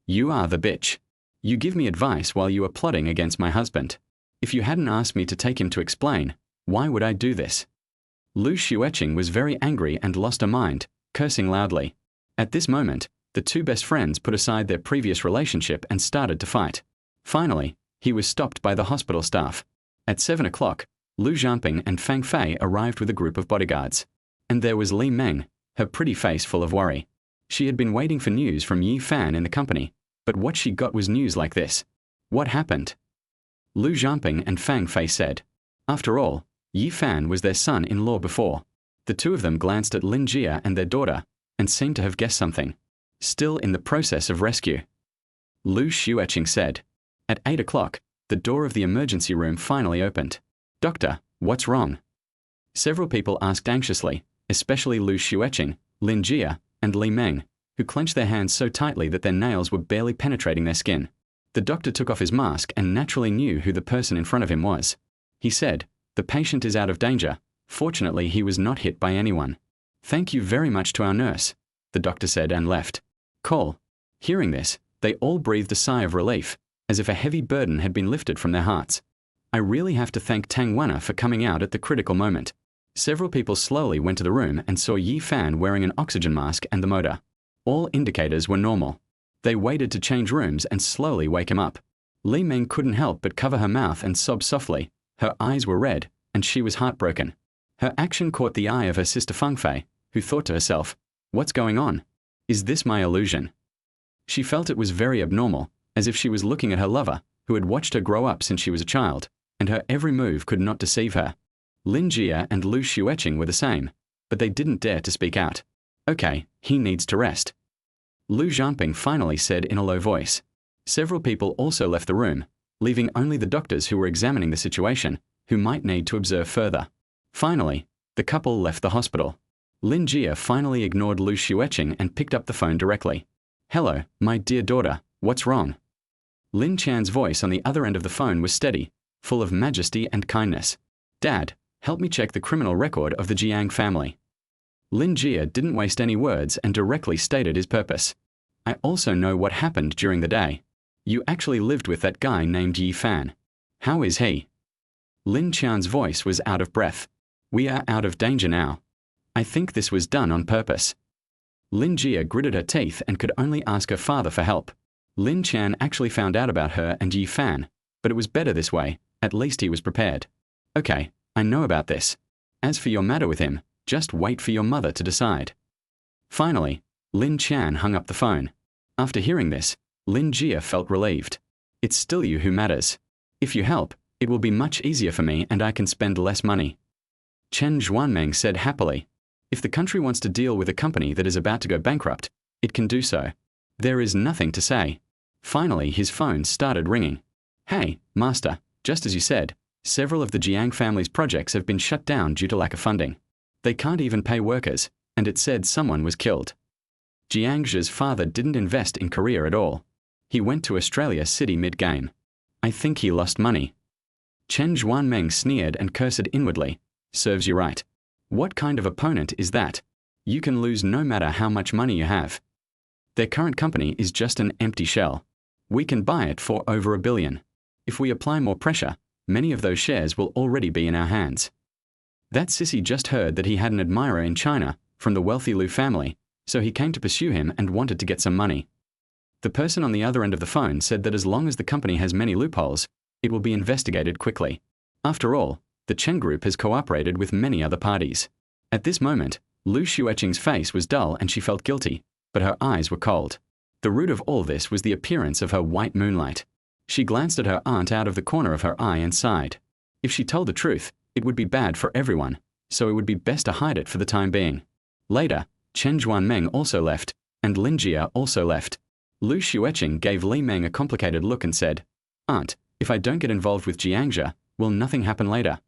You are the bitch. You give me advice while you are plotting against my husband. If you hadn't asked me to take him to explain, why would I do this? Lu Xueqing was very angry and lost her mind, cursing loudly. At this moment, the two best friends put aside their previous relationship and started to fight. Finally, he was stopped by the hospital staff. At 7 o'clock, Lu Xueqing and Fang Fei arrived with a group of bodyguards. And there was Li Meng, her pretty face full of worry. She had been waiting for news from Yi Fan in the company, but what she got was news like this. What happened? Lu Xueqing and Fang Fei said. After all, Yi Fan was their son-in-law before. The two of them glanced at Lin Jia and their daughter, and seemed to have guessed something. Still in the process of rescue. Lu Xueqing said. At 8 o'clock, the door of the emergency room finally opened. Doctor, what's wrong? Several people asked anxiously, especially Lu Xueqing, Lin Jia, and Li Meng, who clenched their hands so tightly that their nails were barely penetrating their skin. The doctor took off his mask and naturally knew who the person in front of him was. He said, the patient is out of danger. Fortunately, he was not hit by anyone. Thank you very much to our nurse, the doctor said and left. Call. Hearing this, they all breathed a sigh of relief, as if a heavy burden had been lifted from their hearts. I really have to thank Tang Wana for coming out at the critical moment. Several people slowly went to the room and saw Yi Fan wearing an oxygen mask and the motor. All indicators were normal. They waited to change rooms and slowly wake him up. Li Meng couldn't help but cover her mouth and sob softly. Her eyes were red, and she was heartbroken. Her action caught the eye of her sister Fang Fei, who thought to herself, what's going on? Is this my illusion? She felt it was very abnormal, as if she was looking at her lover, who had watched her grow up since she was a child, and her every move could not deceive her. Lin Jia and Lu Xueqing were the same, but they didn't dare to speak out. Okay, he needs to rest. Lu Xueqing finally said in a low voice. Several people also left the room, leaving only the doctors who were examining the situation, who might need to observe further. Finally, the couple left the hospital. Lin Jia finally ignored Lu Xueqing and picked up the phone directly. Hello, my dear daughter, what's wrong? Lin Chan's voice on the other end of the phone was steady, full of majesty and kindness. Dad, help me check the criminal record of the Jiang family. Lin Jie didn't waste any words and directly stated his purpose. I also know what happened during the day. You actually lived with that guy named Yi Fan. How is he? Lin Chan's voice was out of breath. We are out of danger now. I think this was done on purpose. Lin Jie gritted her teeth and could only ask her father for help. Lin Chan actually found out about her and Yi Fan, but it was better this way, at least he was prepared. Okay, I know about this. As for your matter with him, just wait for your mother to decide. Finally, Lin Chan hung up the phone. After hearing this, Lin Jie felt relieved. It's still you who matters. If you help, it will be much easier for me and I can spend less money. Chen Zhuanmeng said happily. If the country wants to deal with a company that is about to go bankrupt, it can do so. There is nothing to say. Finally, his phone started ringing. Hey, master, just as you said, several of the Jiang family's projects have been shut down due to lack of funding. They can't even pay workers, and it said someone was killed. Jiang Zhe's father didn't invest in Korea at all. He went to Australia City mid-game. I think he lost money. Chen Zhuanmeng sneered and cursed inwardly. Serves you right. What kind of opponent is that? You can lose no matter how much money you have. Their current company is just an empty shell. We can buy it for over $1 billion. If we apply more pressure, many of those shares will already be in our hands. That sissy just heard that he had an admirer in China from the wealthy Lu family, so he came to pursue him and wanted to get some money. The person on the other end of the phone said that as long as the company has many loopholes, it will be investigated quickly. After all, the Chen Group has cooperated with many other parties. At this moment, Lu Xueqing's face was dull and she felt guilty, but her eyes were cold. The root of all this was the appearance of her white moonlight. She glanced at her aunt out of the corner of her eye and sighed. If she told the truth, it would be bad for everyone, so it would be best to hide it for the time being. Later, Chen Zhuanmeng also left, and Lin Jie also left. Lu Xueqing gave Li Meng a complicated look and said, Aunt, if I don't get involved with Jiangzhe, will nothing happen later?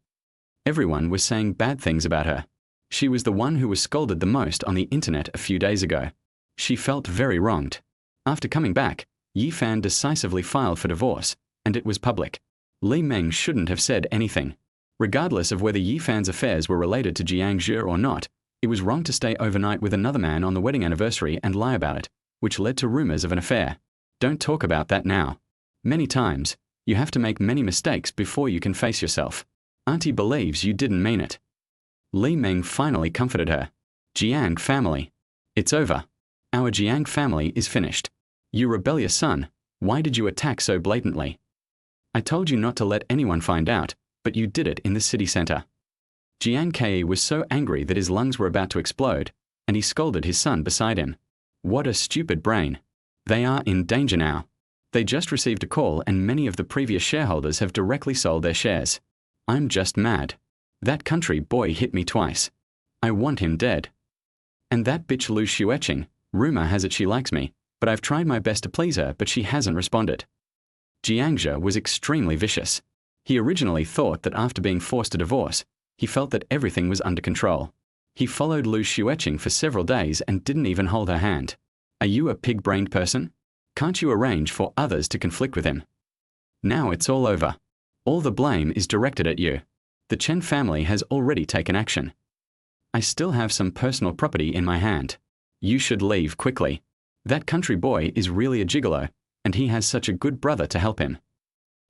Everyone was saying bad things about her. She was the one who was scolded the most on the internet a few days ago. She felt very wronged. After coming back, Yi Fan decisively filed for divorce, and it was public. Li Meng shouldn't have said anything. Regardless of whether Yi Fan's affairs were related to Jiangzhe or not, it was wrong to stay overnight with another man on the wedding anniversary and lie about it, which led to rumors of an affair. Don't talk about that now. Many times, you have to make many mistakes before you can face yourself. Auntie believes you didn't mean it. Li Meng finally comforted her. Jiang family. It's over. Our Jiang family is finished. You rebellious son, why did you attack so blatantly? I told you not to let anyone find out, but you did it in the city center. Jiang Kei was so angry that his lungs were about to explode, and he scolded his son beside him. What a stupid brain. They are in danger now. They just received a call and many of the previous shareholders have directly sold their shares. I'm just mad. That country boy hit me twice. I want him dead. And that bitch Lu Xueqing, rumor has it she likes me, but I've tried my best to please her, but she hasn't responded. Jiangzhe was extremely vicious. He originally thought that after being forced to divorce, he felt that everything was under control. He followed Lu Xueqing for several days and didn't even hold her hand. Are you a pig-brained person? Can't you arrange for others to conflict with him? Now it's all over. All the blame is directed at you. The Chen family has already taken action. I still have some personal property in my hand. You should leave quickly. That country boy is really a gigolo, and he has such a good brother to help him.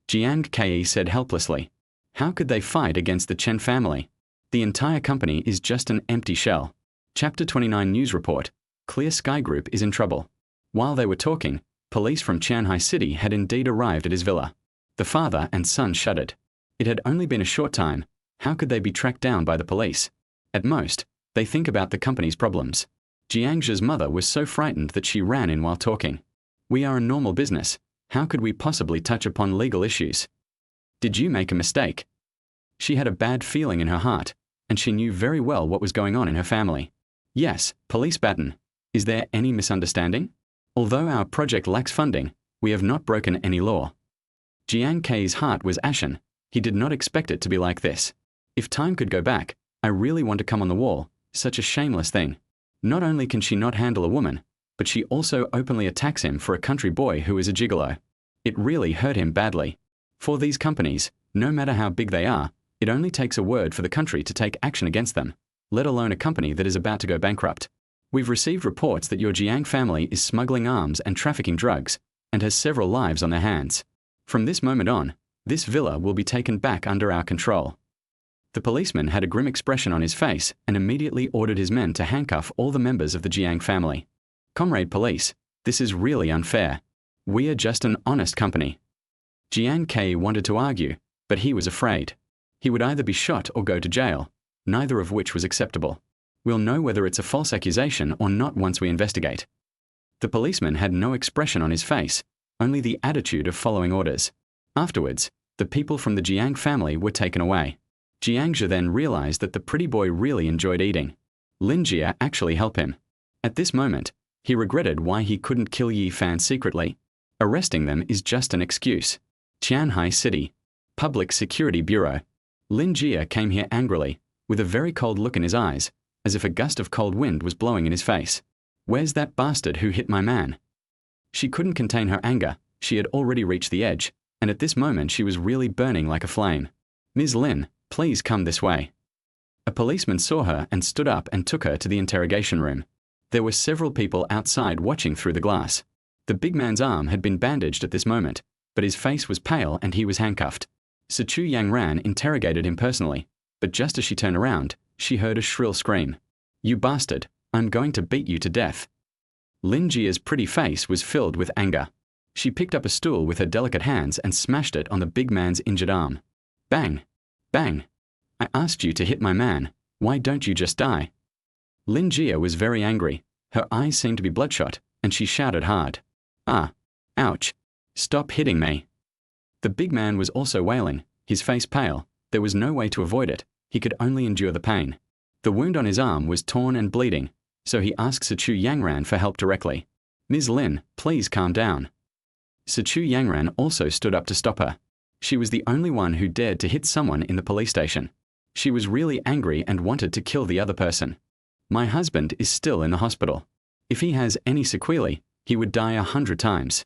Jiang Kei said helplessly. How could they fight against the Chen family? The entire company is just an empty shell. Chapter 29 News Report. Clear Sky Group is in trouble. While they were talking, police from Tianhai City had indeed arrived at his villa. The father and son shuddered. It had only been a short time. How could they be tracked down by the police? At most, they think about the company's problems. Jiangzhe's mother was so frightened that she ran in while talking. We are a normal business. How could we possibly touch upon legal issues? Did you make a mistake? She had a bad feeling in her heart, and she knew very well what was going on in her family. Yes, police baton. Is there any misunderstanding? Although our project lacks funding, we have not broken any law. Jiang Kei's heart was ashen. He did not expect it to be like this. If time could go back, I really want to come on the wall. Such a shameless thing. Not only can she not handle a woman, but she also openly attacks him for a country boy who is a gigolo. It really hurt him badly. For these companies, no matter how big they are, it only takes a word for the country to take action against them, let alone a company that is about to go bankrupt. We've received reports that your Jiang family is smuggling arms and trafficking drugs, and has several lives on their hands. From this moment on, this villa will be taken back under our control. The policeman had a grim expression on his face and immediately ordered his men to handcuff all the members of the Jiang family. Comrade police, this is really unfair. We are just an honest company. Jiang K wanted to argue, but he was afraid. He would either be shot or go to jail, neither of which was acceptable. We'll know whether it's a false accusation or not once we investigate. The policeman had no expression on his face, only the attitude of following orders. Afterwards, the people from the Jiang family were taken away. Jiangzhe then realized that the pretty boy really enjoyed eating. Lin Jie actually helped him. At this moment, he regretted why he couldn't kill Yi Fan secretly. Arresting them is just an excuse. Tianhai City, Public Security Bureau. Lin Jie came here angrily, with a very cold look in his eyes, as if a gust of cold wind was blowing in his face. Where's that bastard who hit my man? She couldn't contain her anger. She had already reached the edge, and at this moment she was really burning like a flame. Ms. Lin, please come this way. A policeman saw her and stood up and took her to the interrogation room. There were several people outside watching through the glass. The big man's arm had been bandaged at this moment, but his face was pale and he was handcuffed. Sichu Yangran interrogated him personally, but just as she turned around, she heard a shrill scream. You bastard, I'm going to beat you to death. Lin Jie's pretty face was filled with anger. She picked up a stool with her delicate hands and smashed it on the big man's injured arm. Bang! Bang! I asked you to hit my man. Why don't you just die? Lin Jie was very angry. Her eyes seemed to be bloodshot, and she shouted hard. Ah! Ouch! Stop hitting me! The big man was also wailing, his face pale. There was no way to avoid it. He could only endure the pain. The wound on his arm was torn and bleeding, so he asked Sichu Yangran for help directly. Ms. Lin, please calm down. Sichu Yangran also stood up to stop her. She was the only one who dared to hit someone in the police station. She was really angry and wanted to kill the other person. My husband is still in the hospital. If he has any sequelae, he would die 100 times.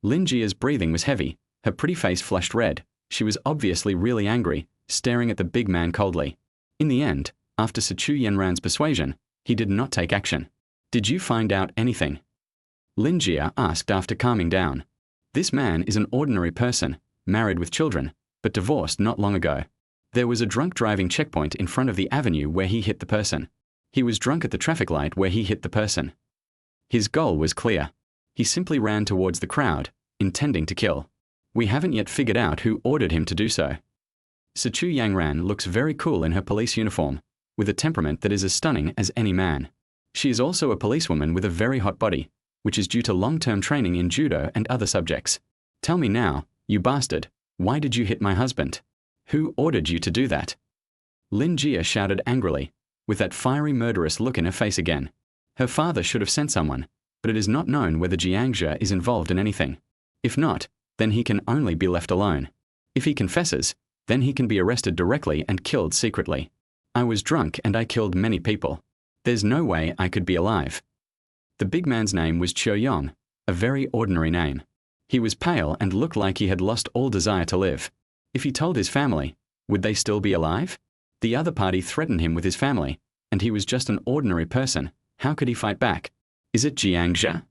Lin Jie's breathing was heavy, her pretty face flushed red. She was obviously really angry, staring at the big man coldly. In the end, after Sichu Yanran's persuasion, he did not take action. Did you find out anything? Lin Jie asked after calming down. This man is an ordinary person, married with children, but divorced not long ago. There was a drunk driving checkpoint in front of the avenue where he hit the person. He was drunk at the traffic light where he hit the person. His goal was clear. He simply ran towards the crowd, intending to kill. We haven't yet figured out who ordered him to do so. Sichu Yangran looks very cool in her police uniform, with a temperament that is as stunning as any man. She is also a policewoman with a very hot body, which is due to long-term training in judo and other subjects. Tell me now, you bastard, why did you hit my husband? Who ordered you to do that? Lin Jie shouted angrily, with that fiery murderous look in her face again. Her father should have sent someone, but it is not known whether Jiangzhe is involved in anything. If not, then he can only be left alone. If he confesses, then he can be arrested directly and killed secretly. I was drunk and I killed many people. There's no way I could be alive. The big man's name was Qiu Yong, a very ordinary name. He was pale and looked like he had lost all desire to live. If he told his family, would they still be alive? The other party threatened him with his family, and he was just an ordinary person. How could he fight back? Is it Jiangzhe?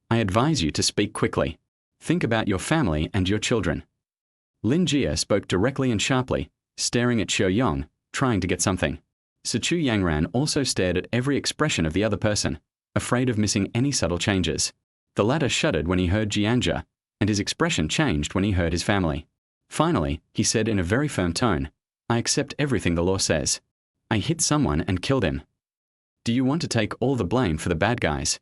I advise you to speak quickly. Think about your family and your children. Lin Jie spoke directly and sharply, staring at Qiu Yong, trying to get something. Sichu Yangran also stared at every expression of the other person, afraid of missing any subtle changes. The latter shuddered when he heard Jiangzhe, and his expression changed when he heard his family. Finally, he said in a very firm tone, I accept everything the law says. I hit someone and killed him. Do you want to take all the blame for the bad guys?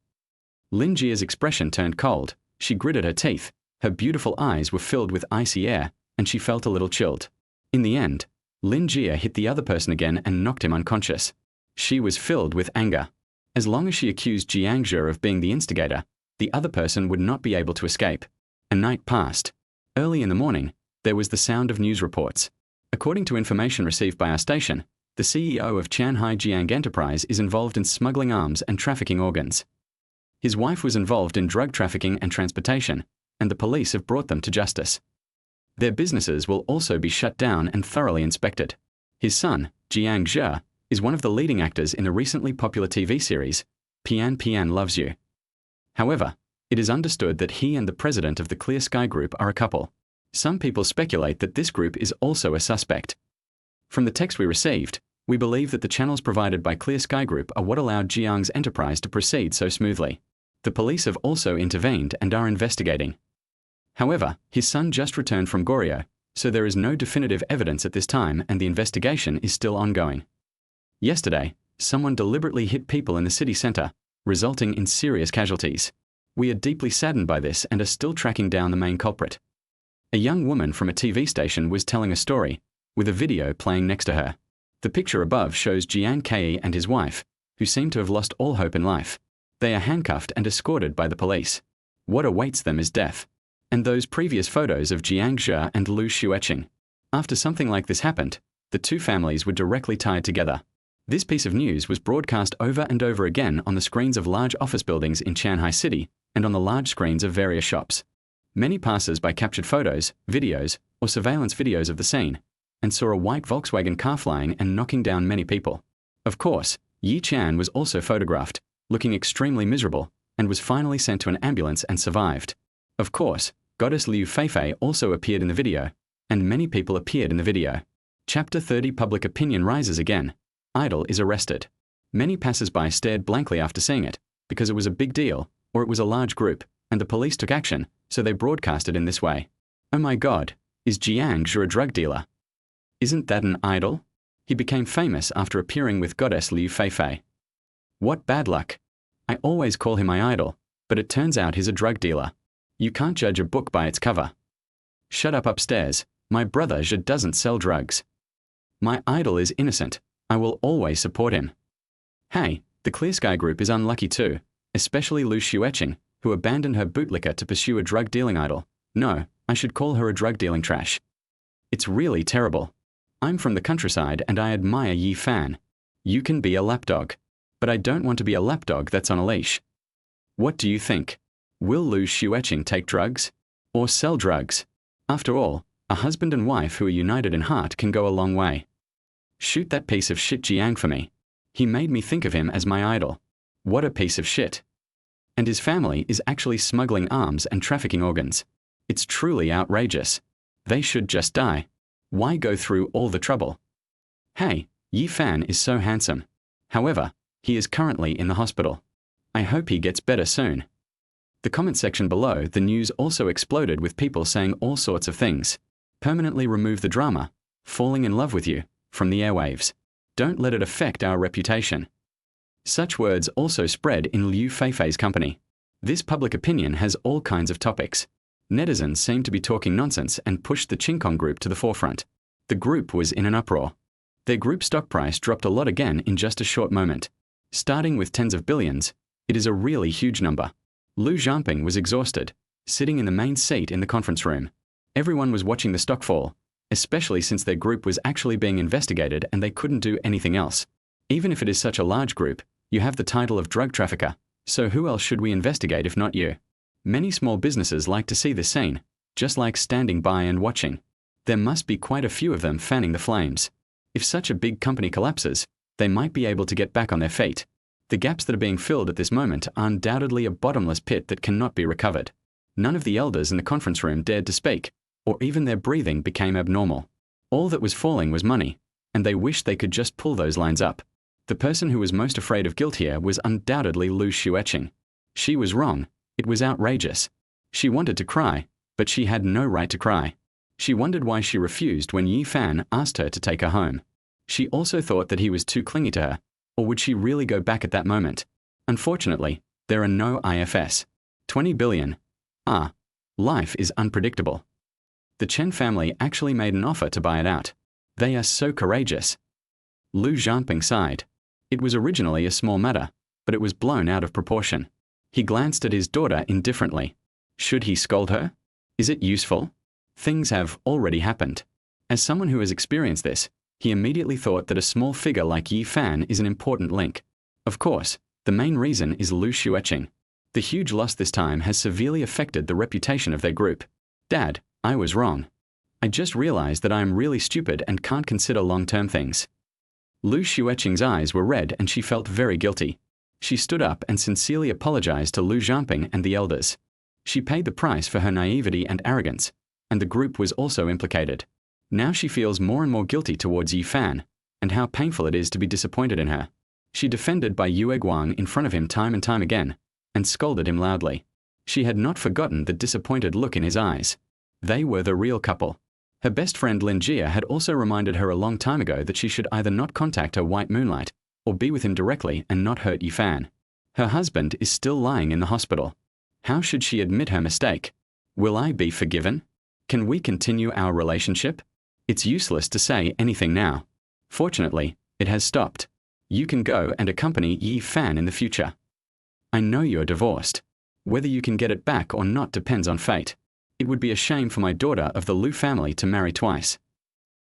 Lin Jie's expression turned cold. She gritted her teeth. Her beautiful eyes were filled with icy air, and she felt a little chilled. In the end, Lin Jie hit the other person again and knocked him unconscious. She was filled with anger. As long as she accused Jiangzhe of being the instigator, the other person would not be able to escape. A night passed. Early in the morning, there was the sound of news reports. According to information received by our station, the CEO of Tianhai Jiang Enterprise is involved in smuggling arms and trafficking organs. His wife was involved in drug trafficking and transportation, and the police have brought them to justice. Their businesses will also be shut down and thoroughly inspected. His son, Jiang Zhe, is one of the leading actors in the recently popular TV series, Pian Pian Loves You. However, it is understood that he and the president of the Clear Sky Group are a couple. Some people speculate that this group is also a suspect. From the text we received, we believe that the channels provided by Clear Sky Group are what allowed Jiang's enterprise to proceed so smoothly. The police have also intervened and are investigating. However, his son just returned from Goryeo, so there is no definitive evidence at this time and the investigation is still ongoing. Yesterday, someone deliberately hit people in the city center, resulting in serious casualties. We are deeply saddened by this and are still tracking down the main culprit. A young woman from a TV station was telling a story, with a video playing next to her. The picture above shows Jiang Kei and his wife, who seem to have lost all hope in life. They are handcuffed and escorted by the police. What awaits them is death. And those previous photos of Jiang Zhe and Lu Xueqing. After something like this happened, the two families were directly tied together. This piece of news was broadcast over and over again on the screens of large office buildings in Tianhai City and on the large screens of various shops. Many passers-by captured photos, videos, or surveillance videos of the scene, and saw a white Volkswagen car flying and knocking down many people. Of course, Yi Chan was also photographed, looking extremely miserable, and was finally sent to an ambulance and survived. Of course, goddess Lu Feifei also appeared in the video, and many people appeared in the video. Chapter 30 Public opinion rises again. Idol is arrested. Many passers-by stared blankly after seeing it, because it was a big deal, or it was a large group, and the police took action, so they broadcast it in this way. Oh my God, is Jiang Zhe a drug dealer? Isn't that an idol? He became famous after appearing with goddess Lu Feifei. What bad luck. I always call him my idol, but it turns out he's a drug dealer. You can't judge a book by its cover. Shut up upstairs, my brother Zhe doesn't sell drugs. My idol is innocent, I will always support him. Hey, the Clear Sky Group is unlucky too, especially Lu Xueqing, who abandoned her bootlicker to pursue a drug-dealing idol. No, I should call her a drug-dealing trash. It's really terrible. I'm from the countryside and I admire Yi Fan. You can be a lapdog. But I don't want to be a lapdog that's on a leash. What do you think? Will Lu Xueqing take drugs? Or sell drugs? After all, a husband and wife who are united in heart can go a long way. Shoot that piece of shit Jiang for me. He made me think of him as my idol. What a piece of shit. And his family is actually smuggling arms and trafficking organs. It's truly outrageous. They should just die. Why go through all the trouble? Hey, Yi Fan is so handsome. However, he is currently in the hospital. I hope he gets better soon. The comment section below the news also exploded with people saying all sorts of things. Permanently remove the drama, falling in love with you, from the airwaves. Don't let it affect our reputation. Such words also spread in Lu Feifei's company. This public opinion has all kinds of topics. Netizens seem to be talking nonsense and pushed the Qingkong group to the forefront. The group was in an uproar. Their group stock price dropped a lot again in just a short moment. Starting with tens of billions, it is a really huge number. Lu Xueqing was exhausted, sitting in the main seat in the conference room. Everyone was watching the stock fall, especially since their group was actually being investigated and they couldn't do anything else. Even if it is such a large group, you have the title of drug trafficker, so who else should we investigate if not you? Many small businesses like to see this scene, just like standing by and watching. There must be quite a few of them fanning the flames. If such a big company collapses, they might be able to get back on their feet. The gaps that are being filled at this moment are undoubtedly a bottomless pit that cannot be recovered. None of the elders in the conference room dared to speak, or even their breathing became abnormal. All that was falling was money, and they wished they could just pull those lines up. The person who was most afraid of guilt here was undoubtedly Lu Xueqing. She was wrong. It was outrageous. She wanted to cry, but she had no right to cry. She wondered why she refused when Yi Fan asked her to take her home. She also thought that he was too clingy to her, or would she really go back at that moment? Unfortunately, there are no IFS. 20 billion. Life is unpredictable. The Chen family actually made an offer to buy it out. They are so courageous. Lu Xueqing sighed. It was originally a small matter, but it was blown out of proportion. He glanced at his daughter indifferently. Should he scold her? Is it useful? Things have already happened. As someone who has experienced this, he immediately thought that a small figure like Yi Fan is an important link. Of course, the main reason is Lu Xueqing. The huge loss this time has severely affected the reputation of their group. Dad, I was wrong. I just realized that I am really stupid and can't consider long-term things. Lu Xueqing's eyes were red and she felt very guilty. She stood up and sincerely apologized to Lu Xueqing and the elders. She paid the price for her naivety and arrogance, and the group was also implicated. Now she feels more and more guilty towards Yi Fan, and how painful it is to be disappointed in her. She defended by Yue Guang in front of him time and time again, and scolded him loudly. She had not forgotten the disappointed look in his eyes. They were the real couple. Her best friend Lin Jia had also reminded her a long time ago that she should either not contact her white moonlight, or be with him directly and not hurt Yi Fan. Her husband is still lying in the hospital. How should she admit her mistake? Will I be forgiven? Can we continue our relationship? It's useless to say anything now. Fortunately, it has stopped. You can go and accompany Yi Fan in the future. I know you're divorced. Whether you can get it back or not depends on fate. It would be a shame for my daughter of the Lu family to marry twice.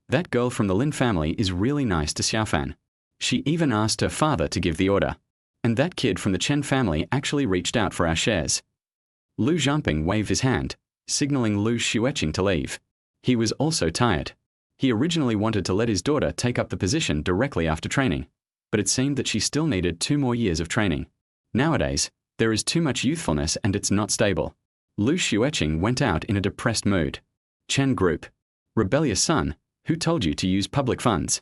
That girl from the Lin family is really nice to Xiaofan. She even asked her father to give the order. And that kid from the Chen family actually reached out for our shares. Lu Xueqing waved his hand, signaling Lu Xueqing to leave. He was also tired. He originally wanted to let his daughter take up the position directly after training, but it seemed that she still needed 2 more years of training. Nowadays, there is too much youthfulness and it's not stable. Lu Xueqing went out in a depressed mood. Chen Group. Rebellious son, who told you to use public funds?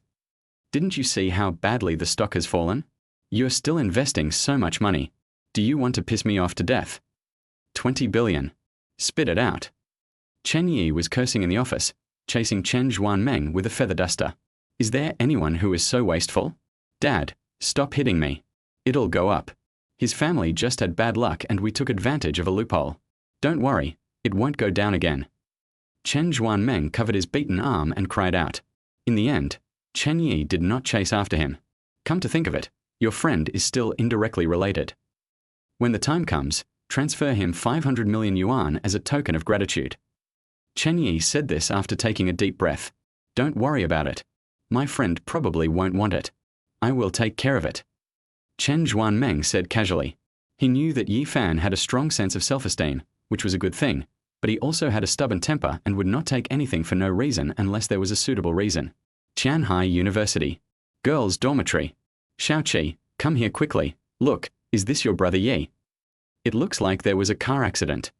Didn't you see how badly the stock has fallen? You're still investing so much money. Do you want to piss me off to death? 20 billion. Spit it out. Chen Yi was cursing in the office, chasing Chen Zhuanmeng with a feather duster. Is there anyone who is so wasteful? Dad, stop hitting me. It'll go up. His family just had bad luck and we took advantage of a loophole. Don't worry, it won't go down again. Chen Zhuanmeng covered his beaten arm and cried out. In the end, Chen Yi did not chase after him. Come to think of it, your friend is still indirectly related. When the time comes, transfer him 500 million yuan as a token of gratitude. Chen Yi said this after taking a deep breath. Don't worry about it. My friend probably won't want it. I will take care of it. Chen Zhuanmeng said casually. He knew that Yi Fan had a strong sense of self-esteem, which was a good thing, but he also had a stubborn temper and would not take anything for no reason unless there was a suitable reason. Tianhai University. Girls' dormitory. Xiaoqi, come here quickly. Look, is this your brother Yi? It looks like there was a car accident.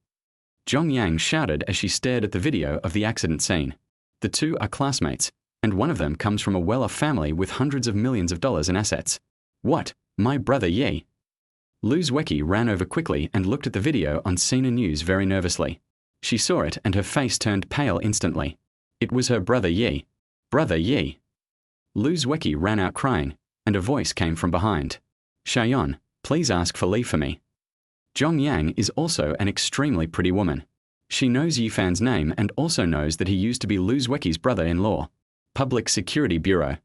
Zhong Yang shouted as she stared at the video of the accident scene. The two are classmates, and one of them comes from a well-off family with hundreds of millions of dollars in assets. What? My brother Yi? Lu Xueqing ran over quickly and looked at the video on Sina News very nervously. She saw it and her face turned pale instantly. It was her brother Yi. Brother Yi. Lu Xueqing ran out crying, and a voice came from behind. Shayon, please ask for leave for me. Zhong Yang is also an extremely pretty woman. She knows Yi Fan's name and also knows that he used to be Lu Xueqing's brother-in-law. Public Security Bureau.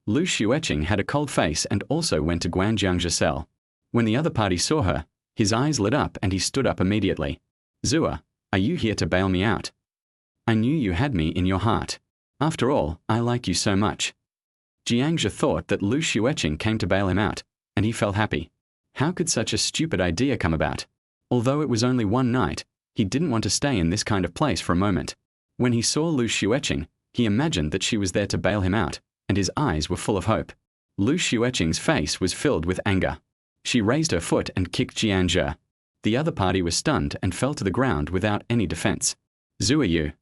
Lu Xueqing had a cold face and also went to Guanjiang's cell. When the other party saw her, his eyes lit up and he stood up immediately. Zua, are you here to bail me out? I knew you had me in your heart. After all, I like you so much. Jiangzhe thought that Lu Xueqing came to bail him out, and he felt happy. How could such a stupid idea come about? Although it was only one night, he didn't want to stay in this kind of place for a moment. When he saw Lu Xueqing, he imagined that she was there to bail him out, and his eyes were full of hope. Lu Xueqing's face was filled with anger. She raised her foot and kicked Jiangzhe. The other party was stunned and fell to the ground without any defense. Zuoyu.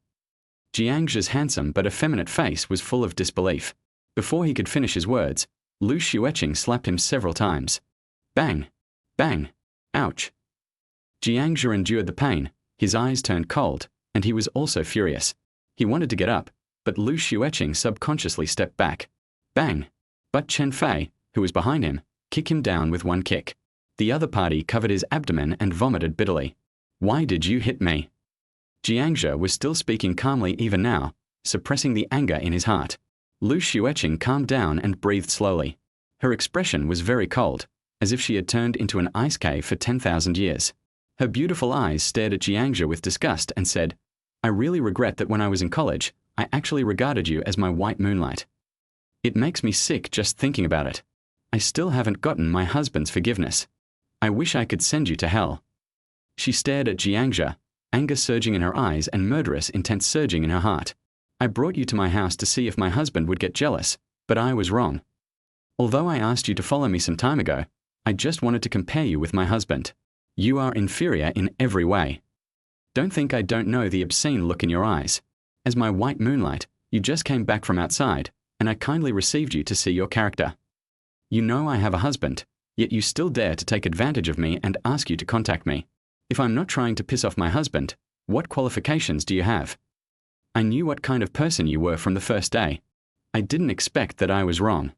Jiangzhe's handsome but effeminate face was full of disbelief. Before he could finish his words, Lu Xueqing slapped him several times. Bang! Bang! Ouch! Jiangzhe endured the pain, his eyes turned cold, and he was also furious. He wanted to get up, but Lu Xueqing subconsciously stepped back. Bang! But Chen Fei, who was behind him, kicked him down with one kick. The other party covered his abdomen and vomited bitterly. Why did you hit me? Jiangzhe was still speaking calmly even now, suppressing the anger in his heart. Lu Xueqing calmed down and breathed slowly. Her expression was very cold, as if she had turned into an ice cave for 10,000 years. Her beautiful eyes stared at Jiangzhe with disgust and said, I really regret that when I was in college, I actually regarded you as my white moonlight. It makes me sick just thinking about it. I still haven't gotten my husband's forgiveness. I wish I could send you to hell. She stared at Jiangzhe, anger surging in her eyes and murderous intent surging in her heart. I brought you to my house to see if my husband would get jealous, but I was wrong. Although I asked you to follow me some time ago, I just wanted to compare you with my husband. You are inferior in every way. Don't think I don't know the obscene look in your eyes. As my white moonlight, you just came back from outside, and I kindly received you to see your character. You know I have a husband, yet you still dare to take advantage of me and ask you to contact me. If I'm not trying to piss off my husband, what qualifications do you have? I knew what kind of person you were from the first day. I didn't expect that I was wrong.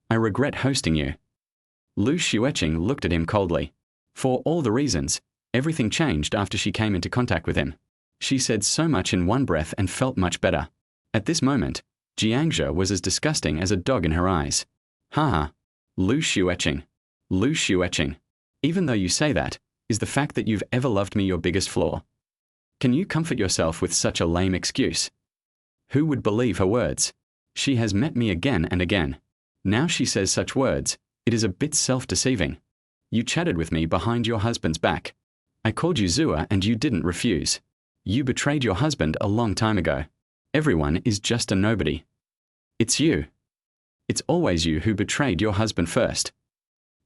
I regret hosting you. Lu Xueqing looked at him coldly. For all the reasons, everything changed after she came into contact with him. She said so much in one breath and felt much better. At this moment, Jiangzhe was as disgusting as a dog in her eyes. Haha. Lu Xueqing. Lu Xueqing. Even though you say that, is the fact that you've ever loved me your biggest flaw? Can you comfort yourself with such a lame excuse? Who would believe her words? She has met me again and again. Now she says such words, it is a bit self-deceiving. You chatted with me behind your husband's back. I called you Zua and you didn't refuse. You betrayed your husband a long time ago. Everyone is just a nobody. It's you. It's always you who betrayed your husband first.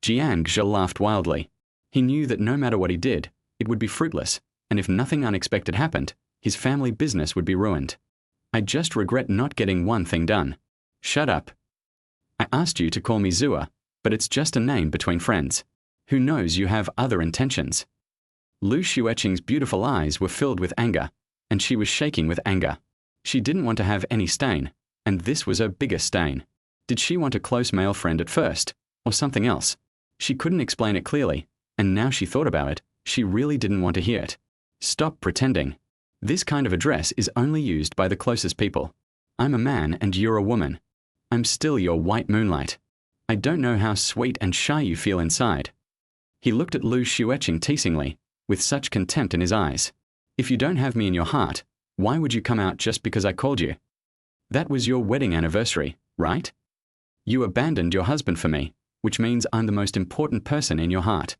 Jiangzhe laughed wildly. He knew that no matter what he did, it would be fruitless, and if nothing unexpected happened, his family business would be ruined. I just regret not getting one thing done. Shut up. I asked you to call me Zua, but it's just a name between friends. Who knows you have other intentions? Lu Xueqing's beautiful eyes were filled with anger, and she was shaking with anger. She didn't want to have any stain, and this was her biggest stain. Did she want a close male friend at first, or something else? She couldn't explain it clearly, and now she thought about it, she really didn't want to hear it. Stop pretending. This kind of address is only used by the closest people. I'm a man and you're a woman. I'm still your white moonlight. I don't know how sweet and shy you feel inside. He looked at Lu Xueqing teasingly, with such contempt in his eyes. If you don't have me in your heart, why would you come out just because I called you? That was your wedding anniversary, right? You abandoned your husband for me, which means I'm the most important person in your heart.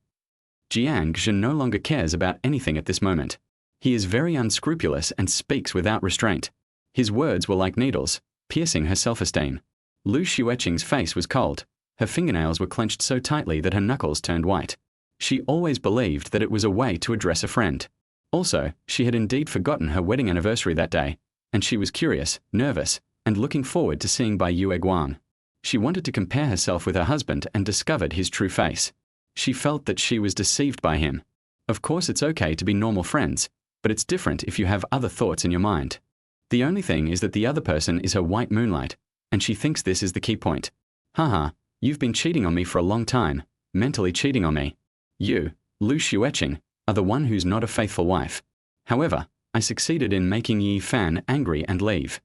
Jiangzhe no longer cares about anything at this moment. He is very unscrupulous and speaks without restraint. His words were like needles, piercing her self-esteem. Lu Xueqing's face was cold. Her fingernails were clenched so tightly that her knuckles turned white. She always believed that it was a way to address a friend. Also, she had indeed forgotten her wedding anniversary that day, and she was curious, nervous, and looking forward to seeing Bai Yue Guang. She wanted to compare herself with her husband and discovered his true face. She felt that she was deceived by him. Of course it's okay to be normal friends, but it's different if you have other thoughts in your mind. The only thing is that the other person is her white moonlight, and she thinks this is the key point. Haha, you've been cheating on me for a long time, mentally cheating on me. You, Lu Xueqing, are the one who's not a faithful wife. However, I succeeded in making Yi Fan angry and leave.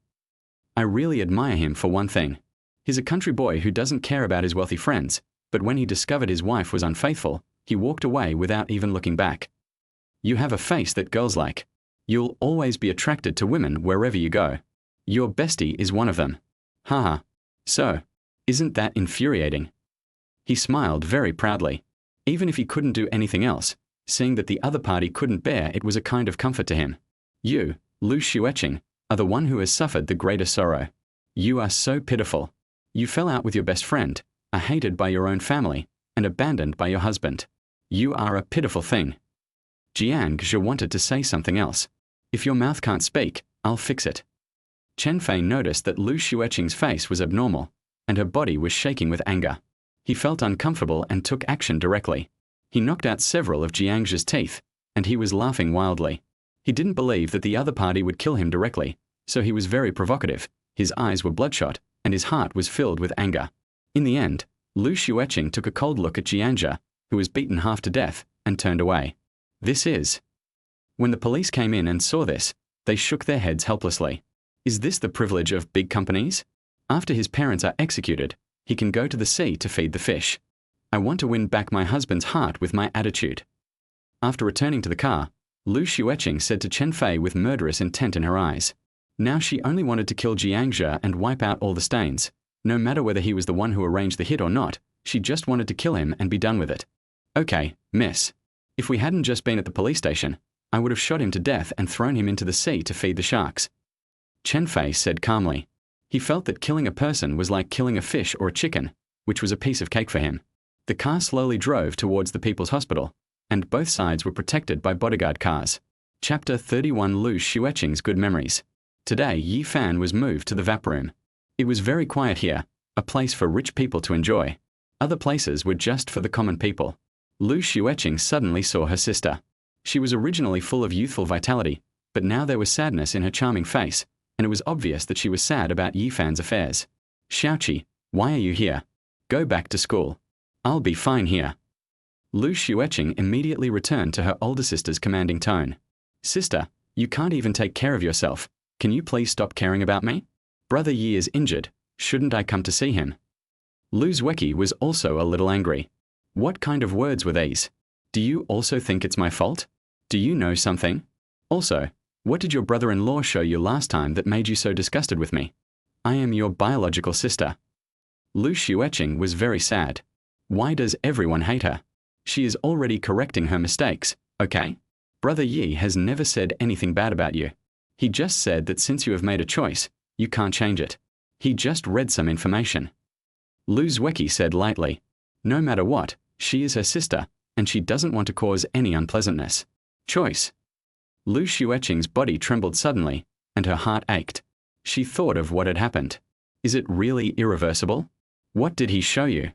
I really admire him for one thing. He's a country boy who doesn't care about his wealthy friends, but when he discovered his wife was unfaithful, he walked away without even looking back. You have a face that girls like. You'll always be attracted to women wherever you go. Your bestie is one of them. Haha. So, isn't that infuriating? He smiled very proudly. Even if he couldn't do anything else, seeing that the other party couldn't bear it was a kind of comfort to him. You, Lu Xueqing, are the one who has suffered the greater sorrow. You are so pitiful. You fell out with your best friend, are hated by your own family, and abandoned by your husband. You are a pitiful thing. Jiangzhe wanted to say something else. If your mouth can't speak, I'll fix it. Chen Fei noticed that Lu Xueqing's face was abnormal, and her body was shaking with anger. He felt uncomfortable and took action directly. He knocked out several of Jiangzhe's teeth, and he was laughing wildly. He didn't believe that the other party would kill him directly, so he was very provocative. His eyes were bloodshot, and his heart was filled with anger. In the end, Lu Xueqing took a cold look at Jiangzhe, who was beaten half to death, and turned away. This is... When the police came in and saw this, they shook their heads helplessly. Is this the privilege of big companies? After his parents are executed, he can go to the sea to feed the fish. I want to win back my husband's heart with my attitude. After returning to the car, Lu Xueqing said to Chen Fei with murderous intent in her eyes. Now she only wanted to kill Jiangzhe and wipe out all the stains. No matter whether he was the one who arranged the hit or not, she just wanted to kill him and be done with it. Okay, miss. If we hadn't just been at the police station, I would have shot him to death and thrown him into the sea to feed the sharks. Chen Fei said calmly. He felt that killing a person was like killing a fish or a chicken, which was a piece of cake for him. The car slowly drove towards the People's Hospital, and both sides were protected by bodyguard cars. Chapter 31 Lu Xueqing's Good Memories. Today, Yi Fan was moved to the VAP room. It was very quiet here, a place for rich people to enjoy. Other places were just for the common people. Lu Xueqing suddenly saw her sister. She was originally full of youthful vitality, but now there was sadness in her charming face, and it was obvious that she was sad about Yi Fan's affairs. Xiaoqi, why are you here? Go back to school. I'll be fine here. Lu Xueqing immediately returned to her older sister's commanding tone. Sister, you can't even take care of yourself. Can you please stop caring about me? Brother Yi is injured. Shouldn't I come to see him? Lu Xueqing was also a little angry. What kind of words were these? Do you also think it's my fault? Do you know something? Also, what did your brother-in-law show you last time that made you so disgusted with me? I am your biological sister. Lu Xueqing was very sad. Why does everyone hate her? She is already correcting her mistakes, okay? Brother Yi has never said anything bad about you. He just said that since you have made a choice, you can't change it. He just read some information. Lu Xueqing said lightly. No matter what, she is her sister, and she doesn't want to cause any unpleasantness. Choice. Lu Xueqing's body trembled suddenly, and her heart ached. She thought of what had happened. Is it really irreversible? What did he show you?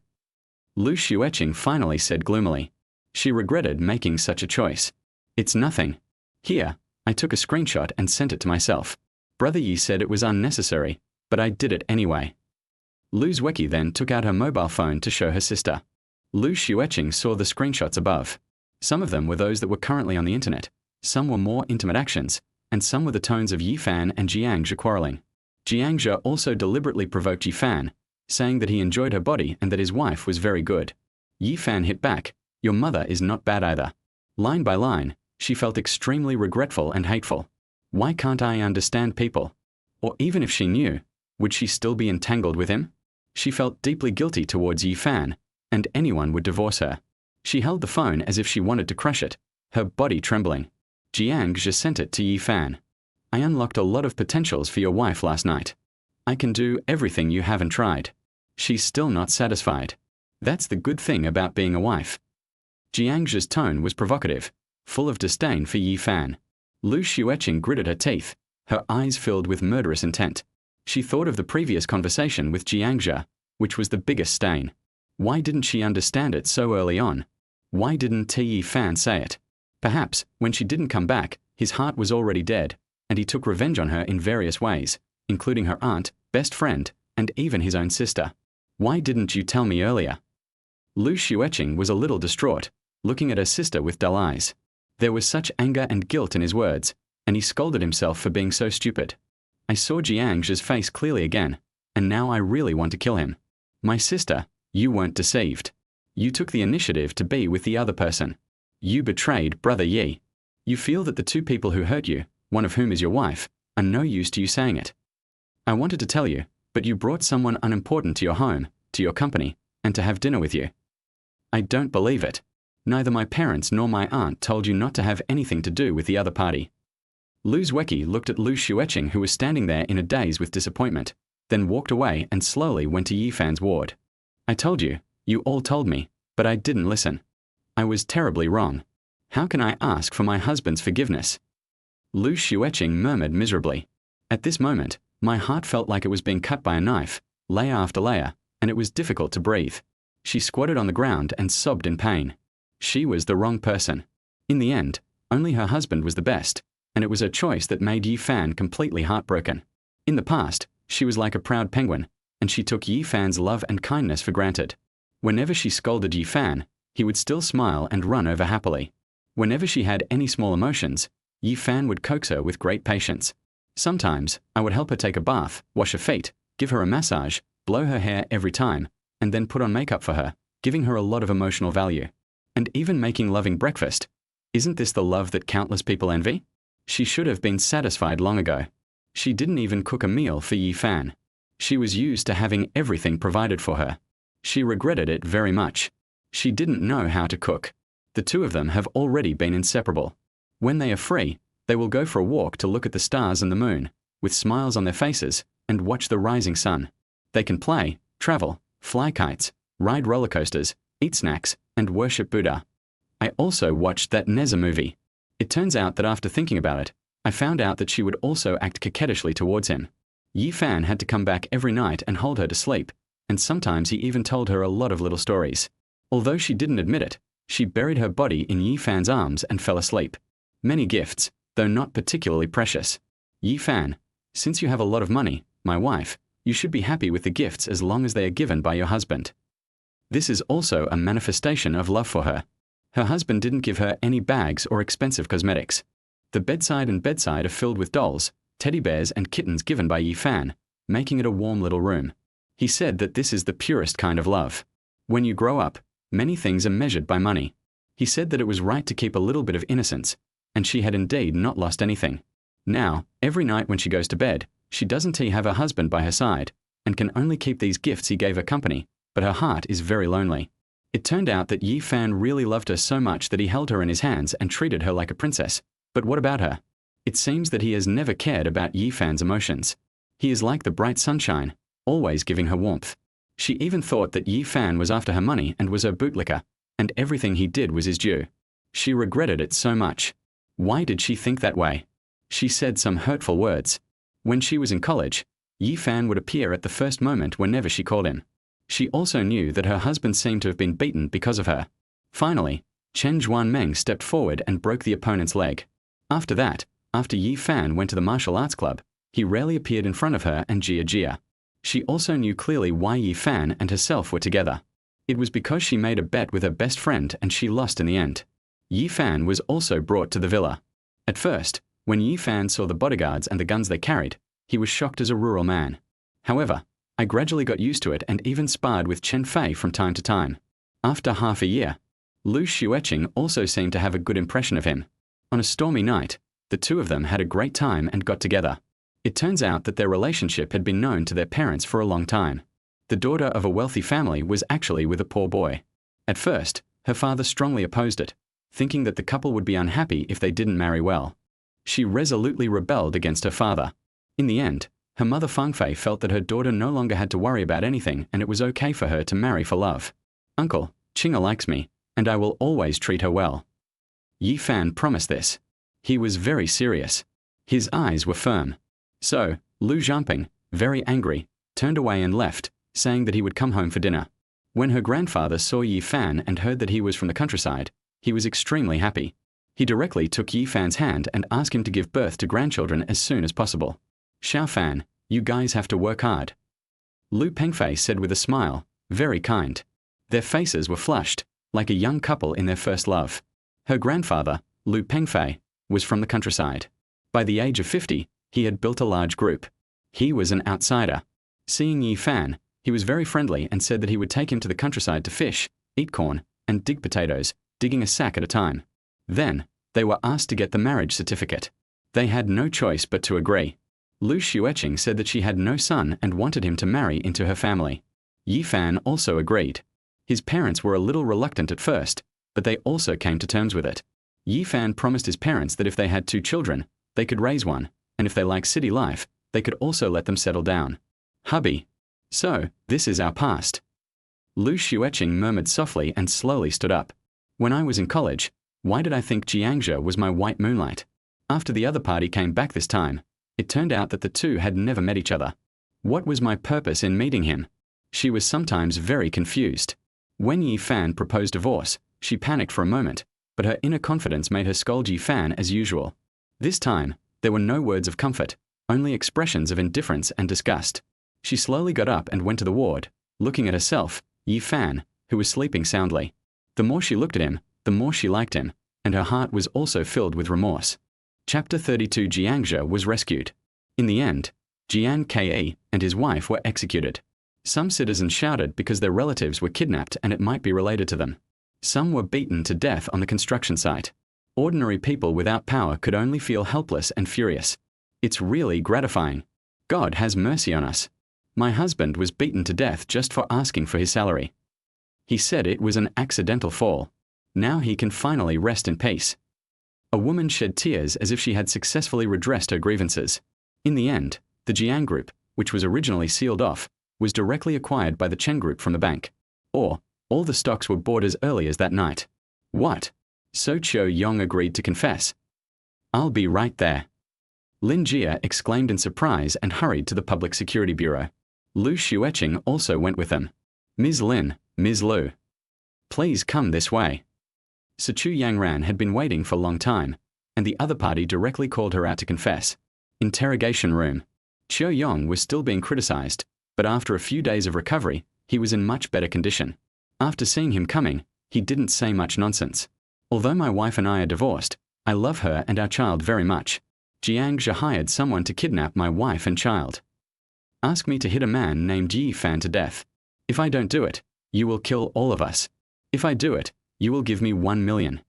Lu Xueqing finally said gloomily. She regretted making such a choice. It's nothing. Here, I took a screenshot and sent it to myself. Brother Yi said it was unnecessary, but I did it anyway. Lu Xueqing then took out her mobile phone to show her sister. Lu Xueqing saw the screenshots above. Some of them were those that were currently on the internet, some were more intimate actions, and some were the tones of Yi Fan and Jiangzhe quarreling. Jiangzhe also deliberately provoked Yi Fan, saying that he enjoyed her body and that his wife was very good. Yi Fan hit back, your mother is not bad either. Line by line, she felt extremely regretful and hateful. Why can't I understand people? Or even if she knew, would she still be entangled with him? She felt deeply guilty towards Yi Fan, and anyone would divorce her. She held the phone as if she wanted to crush it, her body trembling. Jiangzhe sent it to Yi Fan. I unlocked a lot of potentials for your wife last night. I can do everything you haven't tried. She's still not satisfied. That's the good thing about being a wife. Jiangzhe's tone was provocative, full of disdain for Yi Fan. Lu Xueqing gritted her teeth, her eyes filled with murderous intent. She thought of the previous conversation with Jiangzhe, which was the biggest stain. Why didn't she understand it so early on? Why didn't Yi Fan say it? Perhaps, when she didn't come back, his heart was already dead, and he took revenge on her in various ways, including her aunt, best friend, and even his own sister. Why didn't you tell me earlier? Lu Xueqing was a little distraught, looking at her sister with dull eyes. There was such anger and guilt in his words, and he scolded himself for being so stupid. I saw Jiangzhe's face clearly again, and now I really want to kill him. My sister, you weren't deceived. You took the initiative to be with the other person. You betrayed Brother Yi. You feel that the two people who hurt you, one of whom is your wife, are no use to you saying it. I wanted to tell you, but you brought someone unimportant to your home, to your company, and to have dinner with you. I don't believe it. Neither my parents nor my aunt told you not to have anything to do with the other party. Lu Xueqing looked at Lu Xueqing, who was standing there in a daze with disappointment, then walked away and slowly went to Yi Fan's ward. I told you, you all told me, but I didn't listen. I was terribly wrong. How can I ask for my husband's forgiveness? Lu Xueqing murmured miserably. At this moment, my heart felt like it was being cut by a knife, layer after layer, and it was difficult to breathe. She squatted on the ground and sobbed in pain. She was the wrong person. In the end, only her husband was the best, and it was her choice that made Yi Fan completely heartbroken. In the past, she was like a proud penguin, and she took Yi Fan's love and kindness for granted. Whenever she scolded Yi Fan, he would still smile and run over happily. Whenever she had any small emotions, Yi Fan would coax her with great patience. Sometimes, I would help her take a bath, wash her feet, give her a massage, blow her hair every time, and then put on makeup for her, giving her a lot of emotional value. And even making loving breakfast. Isn't this the love that countless people envy? She should have been satisfied long ago. She didn't even cook a meal for Yi Fan. She was used to having everything provided for her. She regretted it very much. She didn't know how to cook. The two of them have already been inseparable. When they are free, they will go for a walk to look at the stars and the moon, with smiles on their faces, and watch the rising sun. They can play, travel, fly kites, ride roller coasters, eat snacks, and worship Buddha. I also watched that Neza movie. It turns out that after thinking about it, I found out that she would also act coquettishly towards him. Yi Fan had to come back every night and hold her to sleep, and sometimes he even told her a lot of little stories. Although she didn't admit it, she buried her body in Yi Fan's arms and fell asleep. Many gifts, though not particularly precious. Yi Fan, since you have a lot of money, my wife, you should be happy with the gifts as long as they are given by your husband. This is also a manifestation of love for her. Her husband didn't give her any bags or expensive cosmetics. The bedside are filled with dolls, teddy bears and kittens given by Yi Fan, making it a warm little room. He said that this is the purest kind of love. When you grow up, many things are measured by money. He said that it was right to keep a little bit of innocence, and she had indeed not lost anything. Now, every night when she goes to bed, she doesn't have her husband by her side, and can only keep these gifts he gave her company, but her heart is very lonely. It turned out that Yi Fan really loved her so much that he held her in his hands and treated her like a princess. But what about her? It seems that he has never cared about Yi Fan's emotions. He is like the bright sunshine, always giving her warmth. She even thought that Yi Fan was after her money and was her bootlicker, and everything he did was his due. She regretted it so much. Why did she think that way? She said some hurtful words. When she was in college, Yi Fan would appear at the first moment whenever she called him. She also knew that her husband seemed to have been beaten because of her. Finally, Chen Zhuanmeng stepped forward and broke the opponent's leg. After that, after Yi Fan went to the martial arts club, he rarely appeared in front of her and Jia. She also knew clearly why Yi Fan and herself were together. It was because she made a bet with her best friend and she lost in the end. Yi Fan was also brought to the villa. At first, when Yi Fan saw the bodyguards and the guns they carried, he was shocked as a rural man. However, I gradually got used to it and even sparred with Chen Fei from time to time. After half a year, Lu Xueqing also seemed to have a good impression of him. On a stormy night, the two of them had a great time and got together. It turns out that their relationship had been known to their parents for a long time. The daughter of a wealthy family was actually with a poor boy. At first, her father strongly opposed it, thinking that the couple would be unhappy if they didn't marry well. She resolutely rebelled against her father. In the end, her mother Fangfei felt that her daughter no longer had to worry about anything and it was okay for her to marry for love. Uncle, Qing'e likes me, and I will always treat her well. Yi Fan promised this. He was very serious. His eyes were firm. So, Lu Xueqing, very angry, turned away and left, saying that he would come home for dinner. When her grandfather saw Yi Fan and heard that he was from the countryside, he was extremely happy. He directly took Yi Fan's hand and asked him to give birth to grandchildren as soon as possible. Xiao Fan, you guys have to work hard. Lu Pengfei said with a smile, very kind. Their faces were flushed, like a young couple in their first love. Her grandfather, Lu Pengfei, was from the countryside. By the age of 50, he had built a large group. He was an outsider. Seeing Yi Fan, he was very friendly and said that he would take him to the countryside to fish, eat corn, and dig potatoes, digging a sack at a time. Then, they were asked to get the marriage certificate. They had no choice but to agree. Lu Xueqing said that she had no son and wanted him to marry into her family. Yi Fan also agreed. His parents were a little reluctant at first, but they also came to terms with it. Yi Fan promised his parents that if they had 2 children, they could raise one, and if they liked city life, they could also let them settle down. Hubby. So, this is our past. Lu Xueqing murmured softly and slowly stood up. When I was in college, why did I think Jiangzhe was my white moonlight? After the other party came back this time, it turned out that the two had never met each other. What was my purpose in meeting him? She was sometimes very confused. When Yi Fan proposed divorce, she panicked for a moment, but her inner confidence made her scold Yi Fan as usual. This time, there were no words of comfort, only expressions of indifference and disgust. She slowly got up and went to the ward, looking at herself, Yi Fan, who was sleeping soundly. The more she looked at him, the more she liked him, and her heart was also filled with remorse. Chapter 32 Jiangzhe was rescued. In the end, Jian Ke and his wife were executed. Some citizens shouted because their relatives were kidnapped and it might be related to them. Some were beaten to death on the construction site. Ordinary people without power could only feel helpless and furious. It's really gratifying. God has mercy on us. My husband was beaten to death just for asking for his salary. He said it was an accidental fall. Now he can finally rest in peace. A woman shed tears as if she had successfully redressed her grievances. In the end, the Jiang Group, which was originally sealed off, was directly acquired by the Chen Group from the bank. Or, all the stocks were bought as early as that night. What? So Qiu-yong agreed to confess. I'll be right there. Lin Jie exclaimed in surprise and hurried to the Public Security Bureau. Lu Xueqing also went with them. Ms. Lin, Ms. Lu. Please come this way. Sichu Yangran had been waiting for a long time, and the other party directly called her out to confess. Interrogation room. Qiu-yong was still being criticized, but after a few days of recovery, he was in much better condition. After seeing him coming, he didn't say much nonsense. Although my wife and I are divorced, I love her and our child very much. Jiang Zhe hired someone to kidnap my wife and child. Ask me to hit a man named Yi Fan to death. If I don't do it, you will kill all of us. If I do it, you will give me 1 million.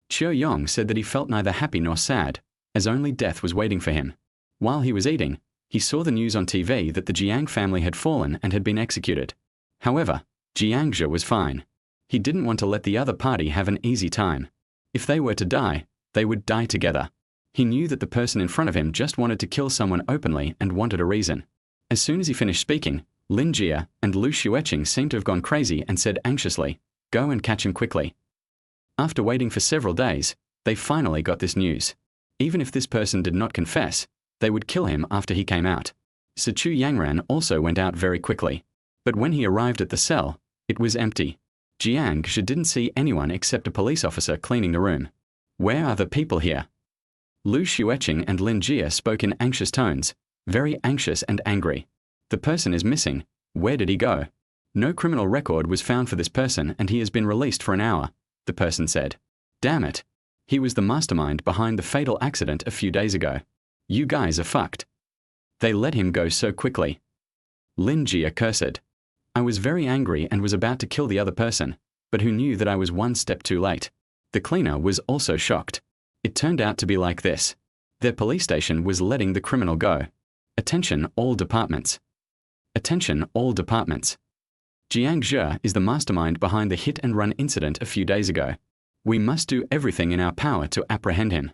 Qiu-yong said that he felt neither happy nor sad, as only death was waiting for him. While he was eating, he saw the news on TV that the Jiang family had fallen and had been executed. However, Jiang Zhe was fine. He didn't want to let the other party have an easy time. If they were to die, they would die together. He knew that the person in front of him just wanted to kill someone openly and wanted a reason. As soon as he finished speaking, Lin Jie and Lu Xueqing seemed to have gone crazy and said anxiously, "Go and catch him quickly." After waiting for several days, they finally got this news. Even if this person did not confess, they would kill him after he came out. Sichu Yangran also went out very quickly. But when he arrived at the cell, it was empty. Jiang Zhe didn't see anyone except a police officer cleaning the room. Where are the people here? Lu Xueqing and Lin Jie spoke in anxious tones, very anxious and angry. The person is missing. Where did he go? No criminal record was found for this person and he has been released for an hour, the person said. Damn it. He was the mastermind behind the fatal accident a few days ago. You guys are fucked. They let him go so quickly. Lin Jie cursed. I was very angry and was about to kill the other person, but who knew that I was one step too late. The cleaner was also shocked. It turned out to be like this. Their police station was letting the criminal go. Attention all departments. Attention all departments. Jiang Zhe is the mastermind behind the hit-and-run incident a few days ago. We must do everything in our power to apprehend him.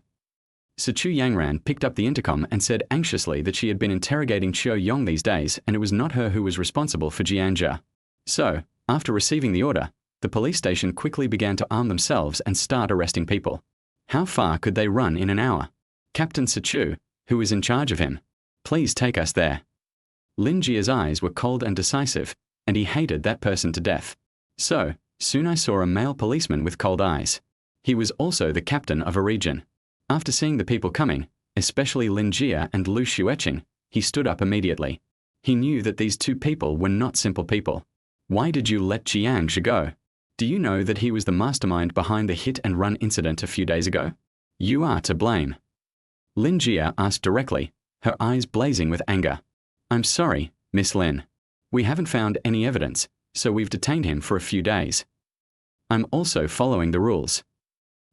Sichu Yangran picked up the intercom and said anxiously that she had been interrogating Qiu-yong these days and it was not her who was responsible for Jiang Zhe. So, after receiving the order, the police station quickly began to arm themselves and start arresting people. How far could they run in an hour? Captain Sichu, who was in charge of him, please take us there. Lin Jie's eyes were cold and decisive, and he hated that person to death. So, soon I saw a male policeman with cold eyes. He was also the captain of a region. After seeing the people coming, especially Lin Jie and Lu Xueqing, he stood up immediately. He knew that these two people were not simple people. Why did you let Jiang Zhe go? Do you know that he was the mastermind behind the hit-and-run incident a few days ago? You are to blame. Lin Jie asked directly, her eyes blazing with anger. I'm sorry, Miss Lin. We haven't found any evidence, so we've detained him for a few days. I'm also following the rules.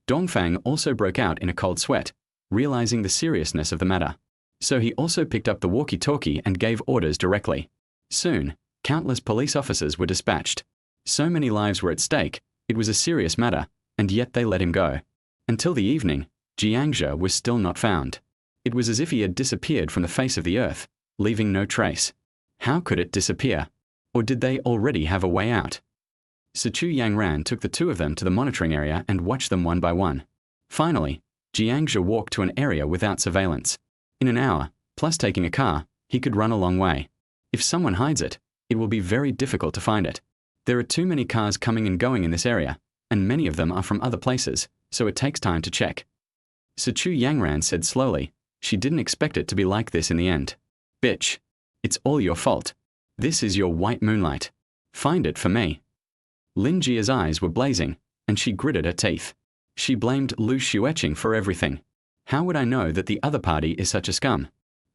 Dongfang also broke out in a cold sweat, realizing the seriousness of the matter. So he also picked up the walkie-talkie and gave orders directly. Soon, countless police officers were dispatched. So many lives were at stake, it was a serious matter, and yet they let him go. Until the evening, Jiang Zhe was still not found. It was as if he had disappeared from the face of the earth, leaving no trace. How could it disappear? Or did they already have a way out? Sichu Yangran took the two of them to the monitoring area and watched them one by one. Finally, Jiang Zhe walked to an area without surveillance. In an hour, plus taking a car, he could run a long way. If someone hides it, it will be very difficult to find it. There are too many cars coming and going in this area, and many of them are from other places, so it takes time to check. Sichu Yangran said slowly, she didn't expect it to be like this in the end. Bitch. It's all your fault. This is your white moonlight. Find it for me. Lin Jie's eyes were blazing, and she gritted her teeth. She blamed Lu Xueqing for everything. How would I know that the other party is such a scum?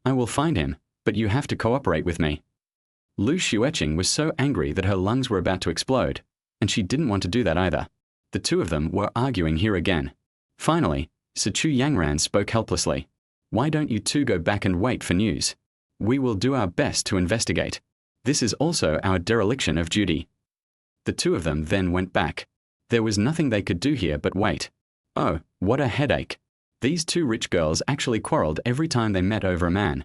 I will find him, but you have to cooperate with me. Lu Xueqing was so angry that her lungs were about to explode, and she didn't want to do that either. The two of them were arguing here again. Finally, Sichu Yangran spoke helplessly. Why don't you two go back and wait for news? We will do our best to investigate. This is also our dereliction of duty. The two of them then went back. There was nothing they could do here but wait. Oh, what a headache. These two rich girls actually quarreled every time they met over a man.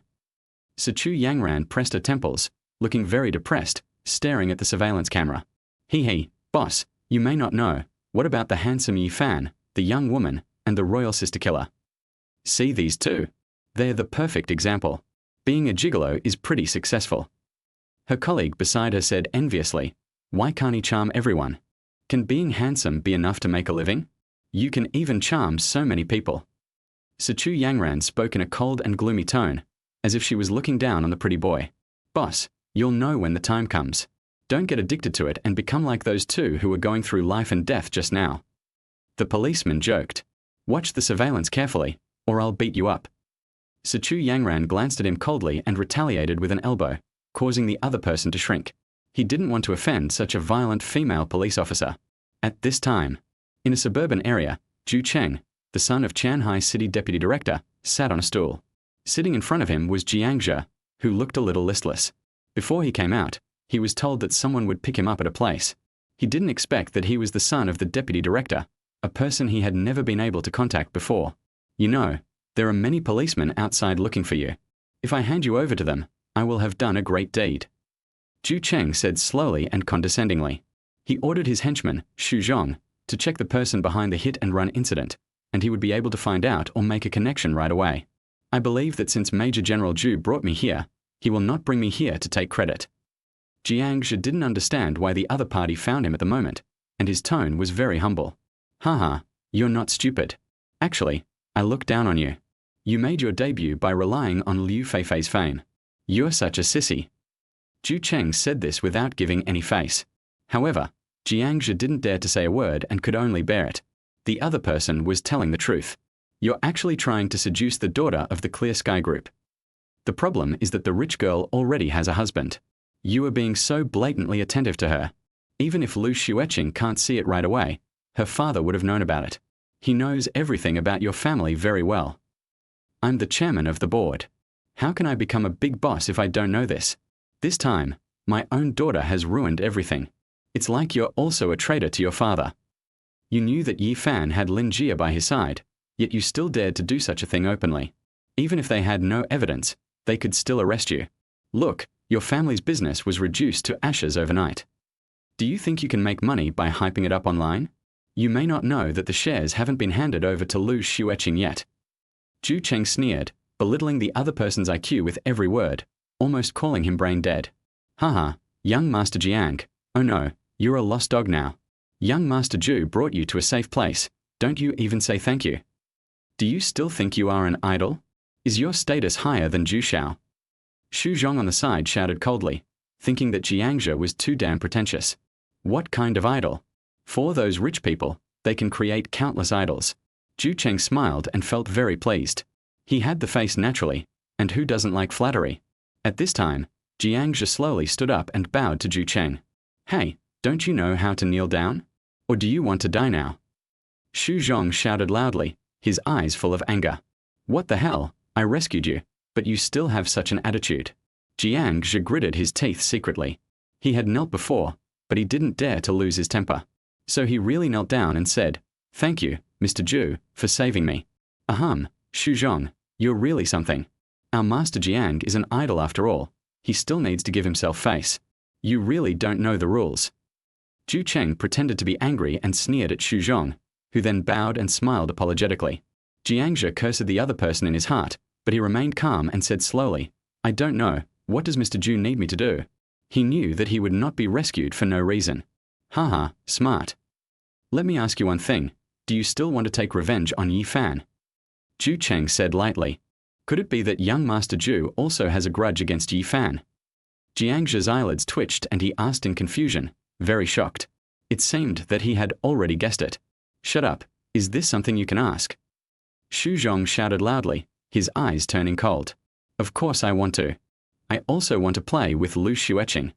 Su Yangran pressed her temples, looking very depressed, staring at the surveillance camera. Hee, boss, you may not know. What about the handsome Yi Fan, the young woman, and the royal sister killer? See these two? They're the perfect example. Being a gigolo is pretty successful. Her colleague beside her said enviously, why can't he charm everyone? Can being handsome be enough to make a living? You can even charm so many people. Su Yangran spoke in a cold and gloomy tone, as if she was looking down on the pretty boy. Boss, you'll know when the time comes. Don't get addicted to it and become like those two who were going through life and death just now. The policeman joked. Watch the surveillance carefully, or I'll beat you up. Su Yangran glanced at him coldly and retaliated with an elbow, causing the other person to shrink. He didn't want to offend such a violent female police officer. At this time, in a suburban area, Lu Xueqing, the son of Tianhai City deputy director, sat on a stool. Sitting in front of him was Jiang, who looked a little listless. Before he came out, he was told that someone would pick him up at a place. He didn't expect that he was the son of the deputy director, a person he had never been able to contact before. You know, there are many policemen outside looking for you. If I hand you over to them, I will have done a great deed. Lu Xueqing said slowly and condescendingly. He ordered his henchman, Xu Zhong, to check the person behind the hit-and-run incident, and he would be able to find out or make a connection right away. I believe that since Major General Zhu brought me here, he will not bring me here to take credit. Jiang didn't understand why the other party found him at the moment, and his tone was very humble. Haha, you're not stupid. Actually, I look down on you. You made your debut by relying on Liu Feifei's fame. You're such a sissy. Lu Xueqing said this without giving any face. However, Jiang didn't dare to say a word and could only bear it. The other person was telling the truth. You're actually trying to seduce the daughter of the Clear Sky Group. The problem is that the rich girl already has a husband. You are being so blatantly attentive to her. Even if Lu Xueqing can't see it right away, her father would have known about it. He knows everything about your family very well. I'm the chairman of the board. How can I become a big boss if I don't know this? This time, my own daughter has ruined everything. It's like you're also a traitor to your father. You knew that Yi Fan had Lin Jie by his side, yet you still dared to do such a thing openly. Even if they had no evidence, they could still arrest you. Look, your family's business was reduced to ashes overnight. Do you think you can make money by hyping it up online? You may not know that the shares haven't been handed over to Lu Xueqing yet. Lu Xueqing sneered, belittling the other person's IQ with every word, almost calling him brain dead. Haha, young Master Jiang, oh no, you're a lost dog now. Young Master Zhu brought you to a safe place, don't you even say thank you? Do you still think you are an idol? Is your status higher than Zhu Shao? Xu Zhong on the side shouted coldly, thinking that Jiang was too damn pretentious. What kind of idol? For those rich people, they can create countless idols. Lu Xueqing smiled and felt very pleased. He had the face naturally, and who doesn't like flattery? At this time, Jiang slowly stood up and bowed to Lu Xueqing. Hey, don't you know how to kneel down? Or do you want to die now? Xu Zhong shouted loudly, his eyes full of anger. What the hell? I rescued you, but you still have such an attitude. Jiang gritted his teeth secretly. He had knelt before, but he didn't dare to lose his temper. So he really knelt down and said, Thank you, Mr. Zhu, for saving me. Ahem, Xu Zhong, you're really something. Our Master Jiang is an idol after all. He still needs to give himself face. You really don't know the rules. Lu Xueqing pretended to be angry and sneered at Xu Zhong, who then bowed and smiled apologetically. Jiang cursed the other person in his heart, but he remained calm and said slowly, I don't know, what does Mr. Zhu need me to do? He knew that he would not be rescued for no reason. Haha, smart. Let me ask you one thing, do you still want to take revenge on Yi Fan? Lu Xueqing said lightly. Could it be that young Master Zhu also has a grudge against Yi Fan? Jiang's eyelids twitched and he asked in confusion, very shocked. It seemed that he had already guessed it. Shut up, is this something you can ask? Xu Zhong shouted loudly, his eyes turning cold. Of course I want to. I also want to play with Lu Xueqing.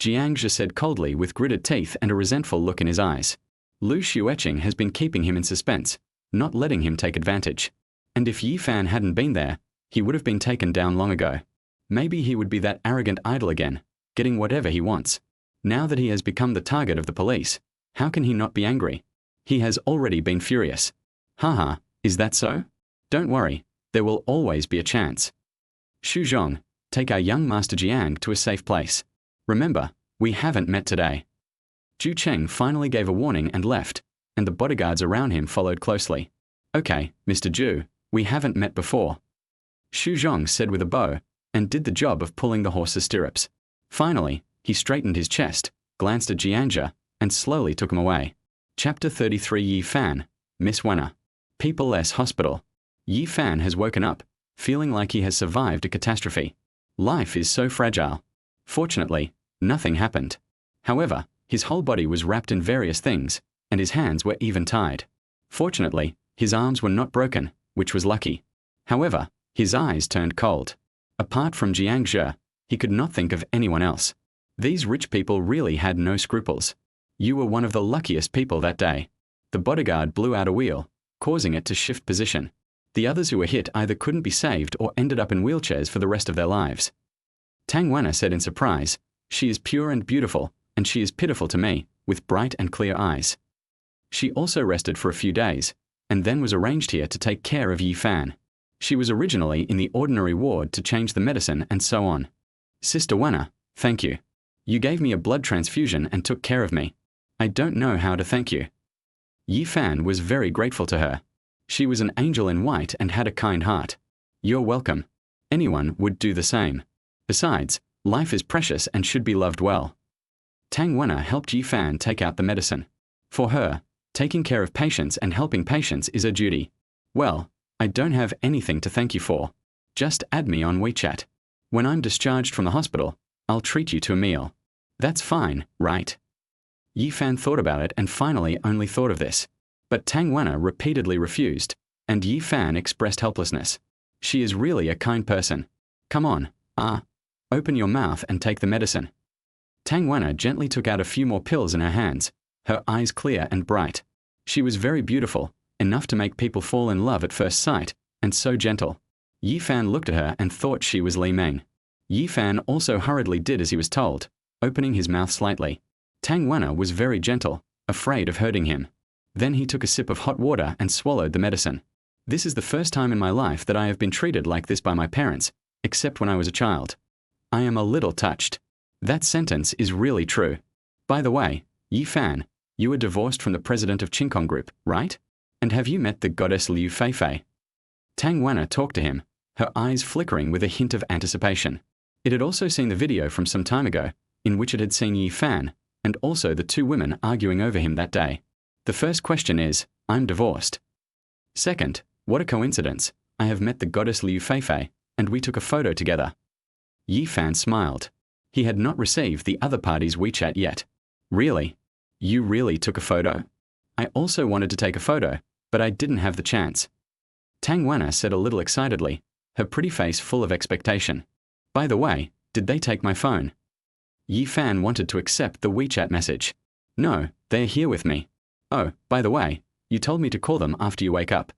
Jiang said coldly with gritted teeth and a resentful look in his eyes. Lu Xueqing has been keeping him in suspense, not letting him take advantage. And if Yi Fan hadn't been there, he would have been taken down long ago. Maybe he would be that arrogant idol again, getting whatever he wants. Now that he has become the target of the police, How can he not be angry? He has already been furious. Haha, is that so? Don't worry, there will always be a chance. Xuzhong, take our young Master Jiang to a safe place. Remember, we haven't met today. Ju Cheng finally gave a warning and left, and the bodyguards around him followed closely. Okay, Mr. Ju, we haven't met before. Xuzhong said with a bow, and did the job of pulling the horse's stirrups. Finally, he straightened his chest, glanced at Jiangja, and slowly took him away. Chapter 33 Yi Fan, Miss Wenner. People S Hospital. Yi Fan has woken up, feeling like he has survived a catastrophe. Life is so fragile. Fortunately, nothing happened. However, his whole body was wrapped in various things, and his hands were even tied. Fortunately, his arms were not broken, which was lucky. However, his eyes turned cold. Apart from Jiangja, he could not think of anyone else. These rich people really had no scruples. You were one of the luckiest people that day. The bodyguard blew out a wheel, causing it to shift position. The others who were hit either couldn't be saved or ended up in wheelchairs for the rest of their lives. Tang Wanna said in surprise, "She is pure and beautiful, and she is pitiful to me, with bright and clear eyes." She also rested for a few days, and then was arranged here to take care of Yi Fan. She was originally in the ordinary ward to change the medicine and so on. Sister Wanna, thank you. You gave me a blood transfusion and took care of me. I don't know how to thank you. Yi Fan was very grateful to her. She was an angel in white and had a kind heart. You're welcome. Anyone would do the same. Besides, life is precious and should be loved well. Tang Wanna helped Yi Fan take out the medicine. For her, taking care of patients and helping patients is a duty. Well, I don't have anything to thank you for. Just add me on WeChat. When I'm discharged from the hospital, I'll treat you to a meal. That's fine, right? Yi Fan thought about it and finally only thought of this. But Tang Wanna repeatedly refused, and Yi Fan expressed helplessness. She is really a kind person. Come on, open your mouth and take the medicine. Tang Wanna gently took out a few more pills in her hands, her eyes clear and bright. She was very beautiful, enough to make people fall in love at first sight, and so gentle. Yi Fan looked at her and thought she was Li Meng. Yi Fan also hurriedly did as he was told, opening his mouth slightly. Tang Wanna was very gentle, afraid of hurting him. Then he took a sip of hot water and swallowed the medicine. This is the first time in my life that I have been treated like this by my parents, except when I was a child. I am a little touched. That sentence is really true. By the way, Yi Fan, you are divorced from the president of Qingkong Group, right? And have you met the goddess Lu Feifei? Tang Wanna talked to him, her eyes flickering with a hint of anticipation. It had also seen the video from some time ago, in which it had seen Yi Fan, and also the two women arguing over him that day. The first question is, I'm divorced. Second, what a coincidence, I have met the goddess Lu Feifei, and we took a photo together. Yi Fan smiled. He had not received the other party's WeChat yet. Really? You really took a photo? I also wanted to take a photo, but I didn't have the chance. Tang Wanna said a little excitedly, her pretty face full of expectation. By the way, did they take my phone? Yi Fan wanted to accept the WeChat message. No, they're here with me. Oh, by the way, you told me to call them after you wake up.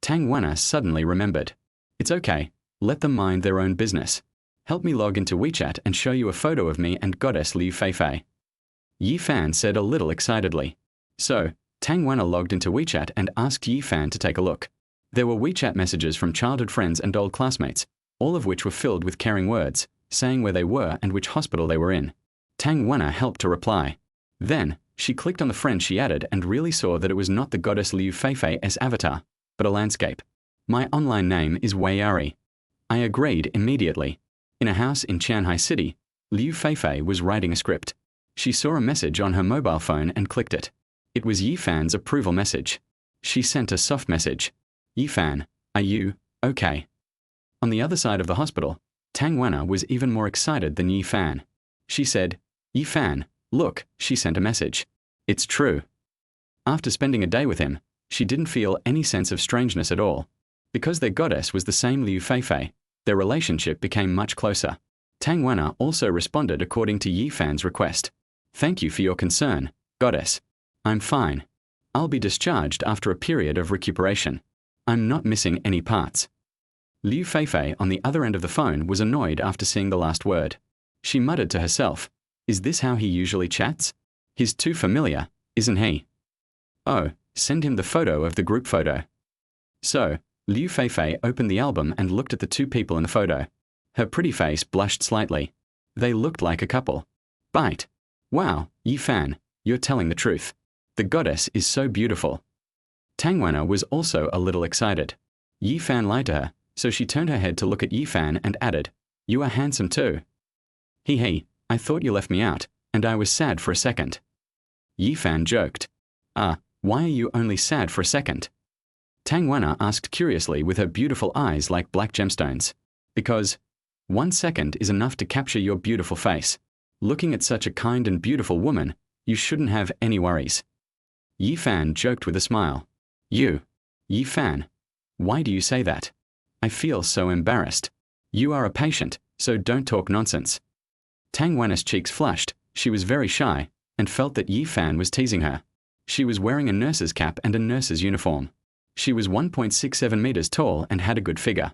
Tang Wanna suddenly remembered. It's okay, let them mind their own business. Help me log into WeChat and show you a photo of me and goddess Lu Feifei. Yi Fan said a little excitedly. So, Tang Wanna logged into WeChat and asked Yi Fan to take a look. There were WeChat messages from childhood friends and old classmates, all of which were filled with caring words, saying where they were and which hospital they were in. Tang Wanna helped to reply. Then, she clicked on the friend she added and really saw that it was not the goddess Lu Feifei's avatar, but a landscape. My online name is Wei Ari. I agreed immediately. In a house in Tianhai City, Lu Feifei was writing a script. She saw a message on her mobile phone and clicked it. It was Yi Fan's approval message. She sent a soft message. Yi Fan, are you okay? On the other side of the hospital, Tang Wanna was even more excited than Yi Fan. She said, Yi Fan, look, she sent a message. It's true. After spending a day with him, she didn't feel any sense of strangeness at all. Because their goddess was the same Lu Feifei, their relationship became much closer. Tang Wanna also responded according to Yi Fan's request. Thank you for your concern, goddess. I'm fine. I'll be discharged after a period of recuperation. I'm not missing any parts. Lu Feifei on the other end of the phone was annoyed after seeing the last word. She muttered to herself, is this how he usually chats? He's too familiar, isn't he? Oh, send him the photo of the group photo. So, Lu Feifei opened the album and looked at the two people in the photo. Her pretty face blushed slightly. They looked like a couple. Bite. Wow, Yi Fan, you're telling the truth. The goddess is so beautiful. Tang Wen'er was also a little excited. Yi Fan lied to her, so she turned her head to look at Yi Fan and added, "You are handsome too." He, I thought you left me out, and I was sad for a second. Yi Fan joked. Why are you only sad for a second? Tang Wen'er asked curiously with her beautiful eyes like black gemstones. Because 1 second is enough to capture your beautiful face. Looking at such a kind and beautiful woman, you shouldn't have any worries. Yi Fan joked with a smile. Yi Fan, why do you say that? I feel so embarrassed. You are a patient, so don't talk nonsense. Tang Wen'er's cheeks flushed. She was very shy, and felt that Yi Fan was teasing her. She was wearing a nurse's cap and a nurse's uniform. She was 1.67 meters tall and had a good figure.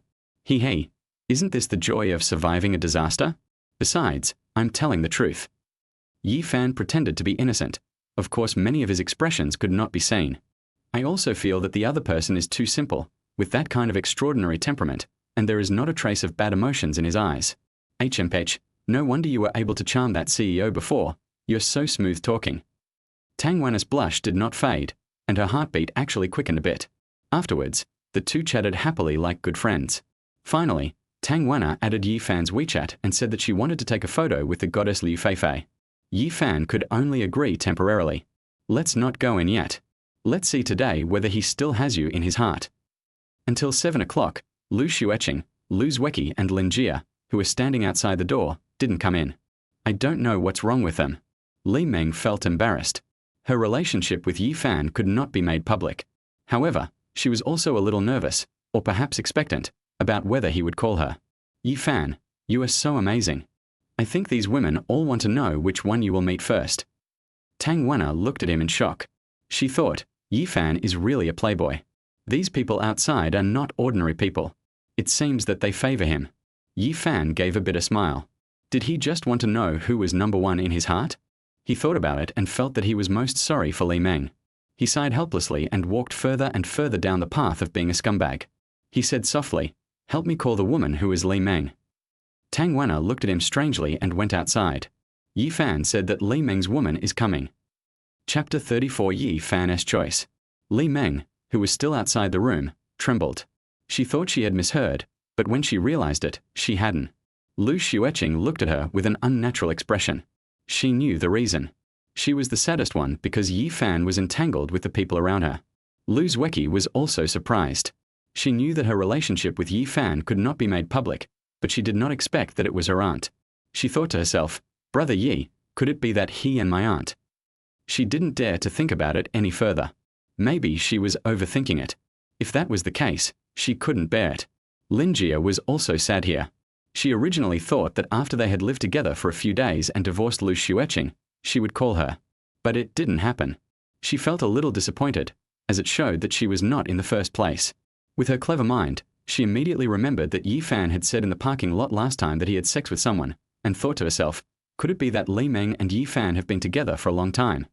Isn't this the joy of surviving a disaster? Besides, I'm telling the truth. Yi Fan pretended to be innocent. Of course, many of his expressions could not be seen. I also feel that the other person is too simple, with that kind of extraordinary temperament, and there is not a trace of bad emotions in his eyes. HMPH, no wonder you were able to charm that CEO before. You're so smooth talking. Tang Wen'er's blush did not fade, and her heartbeat actually quickened a bit. Afterwards, the two chatted happily like good friends. Finally, Tang Wen'er added Yi Fan's WeChat and said that she wanted to take a photo with the goddess Lu Feifei. Yi Fan could only agree temporarily. Let's not go in yet. Let's see today whether he still has you in his heart. Until 7 o'clock, Lu Xueqing, Lu Xueqing and Lin Jia, who were standing outside the door, didn't come in. I don't know what's wrong with them. Li Meng felt embarrassed. Her relationship with Yi Fan could not be made public. However, she was also a little nervous, or perhaps expectant, about whether he would call her. Yi Fan, you are so amazing. I think these women all want to know which one you will meet first. Tang Wen'er looked at him in shock. She thought, Yi Fan is really a playboy. These people outside are not ordinary people. It seems that they favor him. Yi Fan gave a bitter smile. Did he just want to know who was number one in his heart? He thought about it and felt that he was most sorry for Li Meng. He sighed helplessly and walked further and further down the path of being a scumbag. He said softly, "Help me call the woman who is Li Meng." Tang Wen'er looked at him strangely and went outside. Yi Fan said that Li Meng's woman is coming. Chapter 34 Yi Fan's Choice. Li Meng, who was still outside the room, trembled. She thought she had misheard, but when she realized it, she hadn't. Lu Xueqing looked at her with an unnatural expression. She knew the reason. She was the saddest one because Yi Fan was entangled with the people around her. Lu Xueqing was also surprised. She knew that her relationship with Yi Fan could not be made public, but she did not expect that it was her aunt. She thought to herself, "Brother Yi, could it be that he and my aunt?" She didn't dare to think about it any further. Maybe she was overthinking it. If that was the case, she couldn't bear it. Lin Jia was also sad here. She originally thought that after they had lived together for a few days and divorced Lu Xueqing, she would call her. But it didn't happen. She felt a little disappointed, as it showed that she was not in the first place. With her clever mind, she immediately remembered that Yi Fan had said in the parking lot last time that he had sex with someone, and thought to herself, could it be that Li Meng and Yi Fan have been together for a long time?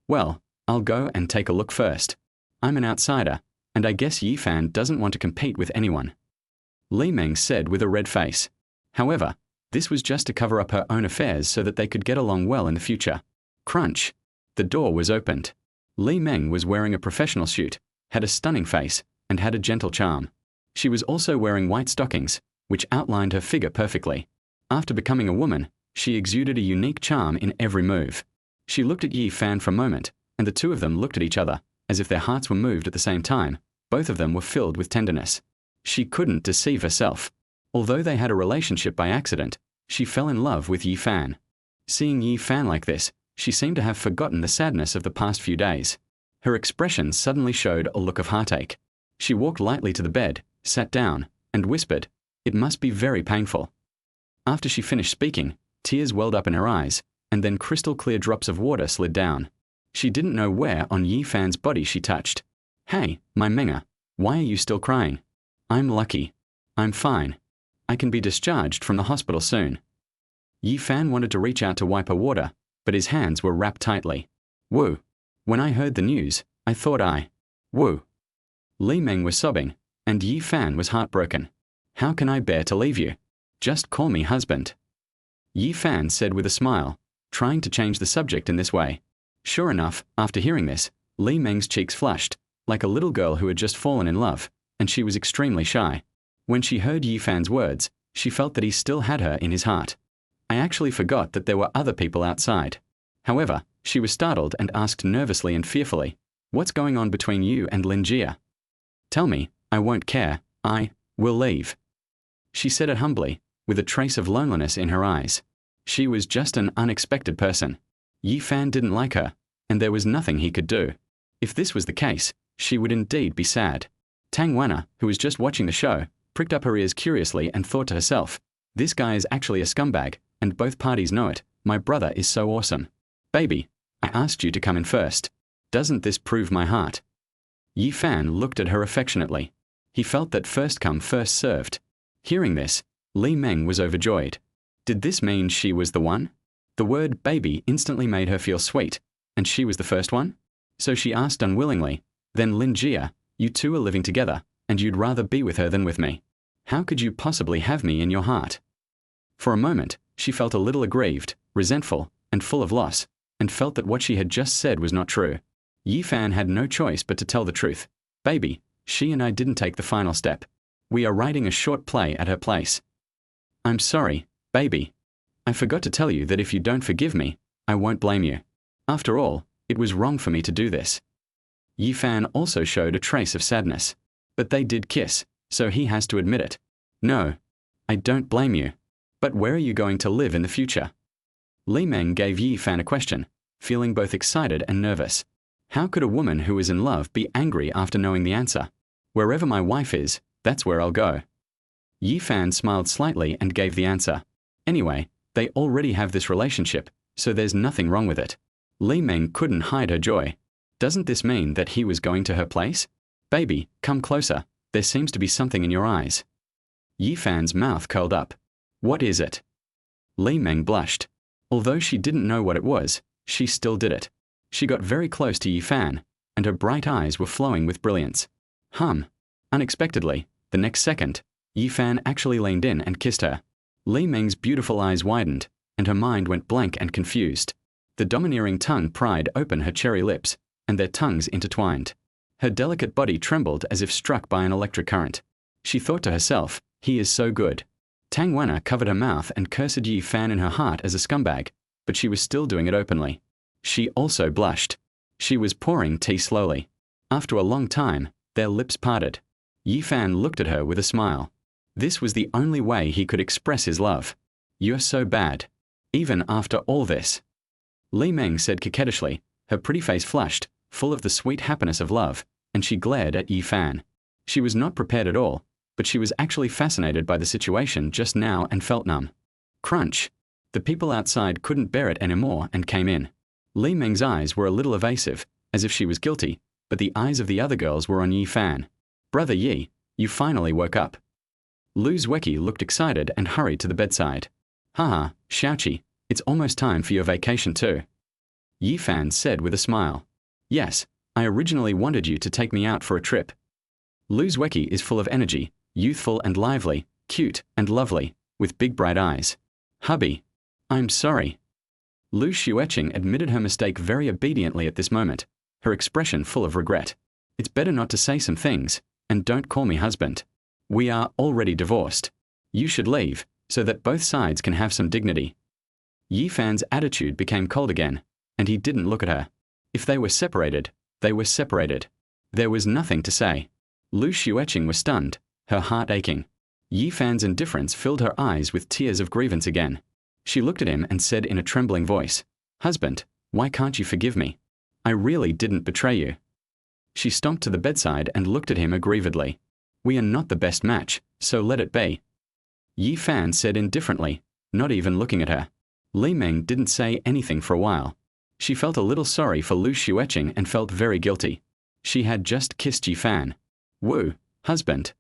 Well, I'll go and take a look first. I'm an outsider, and I guess Yi Fan doesn't want to compete with anyone. Li Meng said with a red face. However, this was just to cover up her own affairs so that they could get along well in the future. Crunch! The door was opened. Li Meng was wearing a professional suit, had a stunning face, and had a gentle charm. She was also wearing white stockings, which outlined her figure perfectly. After becoming a woman, she exuded a unique charm in every move. She looked at Yi Fan for a moment, and the two of them looked at each other, as if their hearts were moved at the same time. Both of them were filled with tenderness. She couldn't deceive herself. Although they had a relationship by accident, she fell in love with Yi Fan. Seeing Yi Fan like this, she seemed to have forgotten the sadness of the past few days. Her expression suddenly showed a look of heartache. She walked lightly to the bed, sat down, and whispered, "It must be very painful." After she finished speaking, tears welled up in her eyes, and then crystal-clear drops of water slid down. She didn't know where on Yi Fan's body she touched. "Hey, my Menga, why are you still crying?" "I'm lucky. I'm fine. I can be discharged from the hospital soon." Yi Fan wanted to reach out to wipe her water, but his hands were wrapped tightly. "Woo! When I heard the news, I thought Wu. Li Meng was sobbing, and Yi Fan was heartbroken. How can I bear to leave you? Just call me husband. Yi Fan said with a smile, trying to change the subject in this way. Sure enough, after hearing this, Li Meng's cheeks flushed, like a little girl who had just fallen in love, and she was extremely shy. When she heard Yi Fan's words, she felt that he still had her in his heart. I actually forgot that there were other people outside. However, she was startled and asked nervously and fearfully, "What's going on between you and Lingyue? Tell me, I won't care, I will leave." She said it humbly, with a trace of loneliness in her eyes. She was just an unexpected person. Yi Fan didn't like her, and there was nothing he could do. If this was the case, she would indeed be sad. Tang Wanna, who was just watching the show, pricked up her ears curiously and thought to herself, "This guy is actually a scumbag, and both parties know it. My brother is so awesome. Baby, I asked you to come in first. Doesn't this prove my heart?" Yi Fan looked at her affectionately. He felt that first come first served. Hearing this, Li Meng was overjoyed. Did this mean she was the one? The word baby instantly made her feel sweet, and she was the first one? So she asked unwillingly, "Then Lingyue, you two are living together, and you'd rather be with her than with me. How could you possibly have me in your heart?" For a moment, she felt a little aggrieved, resentful, and full of loss, and felt that what she had just said was not true. Yi Fan had no choice but to tell the truth. "Baby, she and I didn't take the final step. We are writing a short play at her place. I'm sorry, baby. I forgot to tell you that if you don't forgive me, I won't blame you. After all, it was wrong for me to do this." Yi Fan also showed a trace of sadness. But they did kiss, so he has to admit it. "No, I don't blame you. But where are you going to live in the future?" Li Meng gave Yi Fan a question, feeling both excited and nervous. How could a woman who is in love be angry after knowing the answer? "Wherever my wife is, that's where I'll go." Yi Fan smiled slightly and gave the answer. Anyway, they already have this relationship, so there's nothing wrong with it. Li Meng couldn't hide her joy. Doesn't this mean that he was going to her place? "Baby, come closer. There seems to be something in your eyes." Yi Fan's mouth curled up. "What is it?" Li Meng blushed. Although she didn't know what it was, she still did it. She got very close to Yi Fan, and her bright eyes were flowing with brilliance. Unexpectedly, the next second, Yi Fan actually leaned in and kissed her. Li Meng's beautiful eyes widened, and her mind went blank and confused. The domineering tongue pried open her cherry lips, and their tongues intertwined. Her delicate body trembled as if struck by an electric current. She thought to herself, "He is so good." Tang Wanna covered her mouth and cursed Yi Fan in her heart as a scumbag, but she was still doing it openly. She also blushed. She was pouring tea slowly. After a long time, their lips parted. Yi Fan looked at her with a smile. This was the only way he could express his love. "You're so bad. Even after all this." Li Meng said coquettishly, her pretty face flushed, full of the sweet happiness of love, and she glared at Yi Fan. She was not prepared at all, but she was actually fascinated by the situation just now and felt numb. Crunch. The people outside couldn't bear it anymore and came in. Li Meng's eyes were a little evasive, as if she was guilty, but the eyes of the other girls were on Yi Fan. "Brother Yi, you finally woke up." Lu Xueqing looked excited and hurried to the bedside. "Haha, Xiaoqi, it's almost time for your vacation too." Yi Fan said with a smile. "Yes, I originally wanted you to take me out for a trip." Lu Xueqing is full of energy, youthful and lively, cute and lovely, with big bright eyes. "Hubby, I'm sorry." Lu Xueqing admitted her mistake very obediently at this moment, her expression full of regret. "It's better not to say some things, and don't call me husband. We are already divorced. You should leave, so that both sides can have some dignity." Yi Fan's attitude became cold again, and he didn't look at her. If they were separated, they were separated. There was nothing to say. Lu Xueqing was stunned, her heart aching. Yi Fan's indifference filled her eyes with tears of grievance again. She looked at him and said in a trembling voice, "Husband, why can't you forgive me? I really didn't betray you." She stomped to the bedside and looked at him aggrievedly. "We are not the best match, so let it be." Yi Fan said indifferently, not even looking at her. Li Meng didn't say anything for a while. She felt a little sorry for Lu Xueqing and felt very guilty. She had just kissed Yi Fan. "Wu, husband,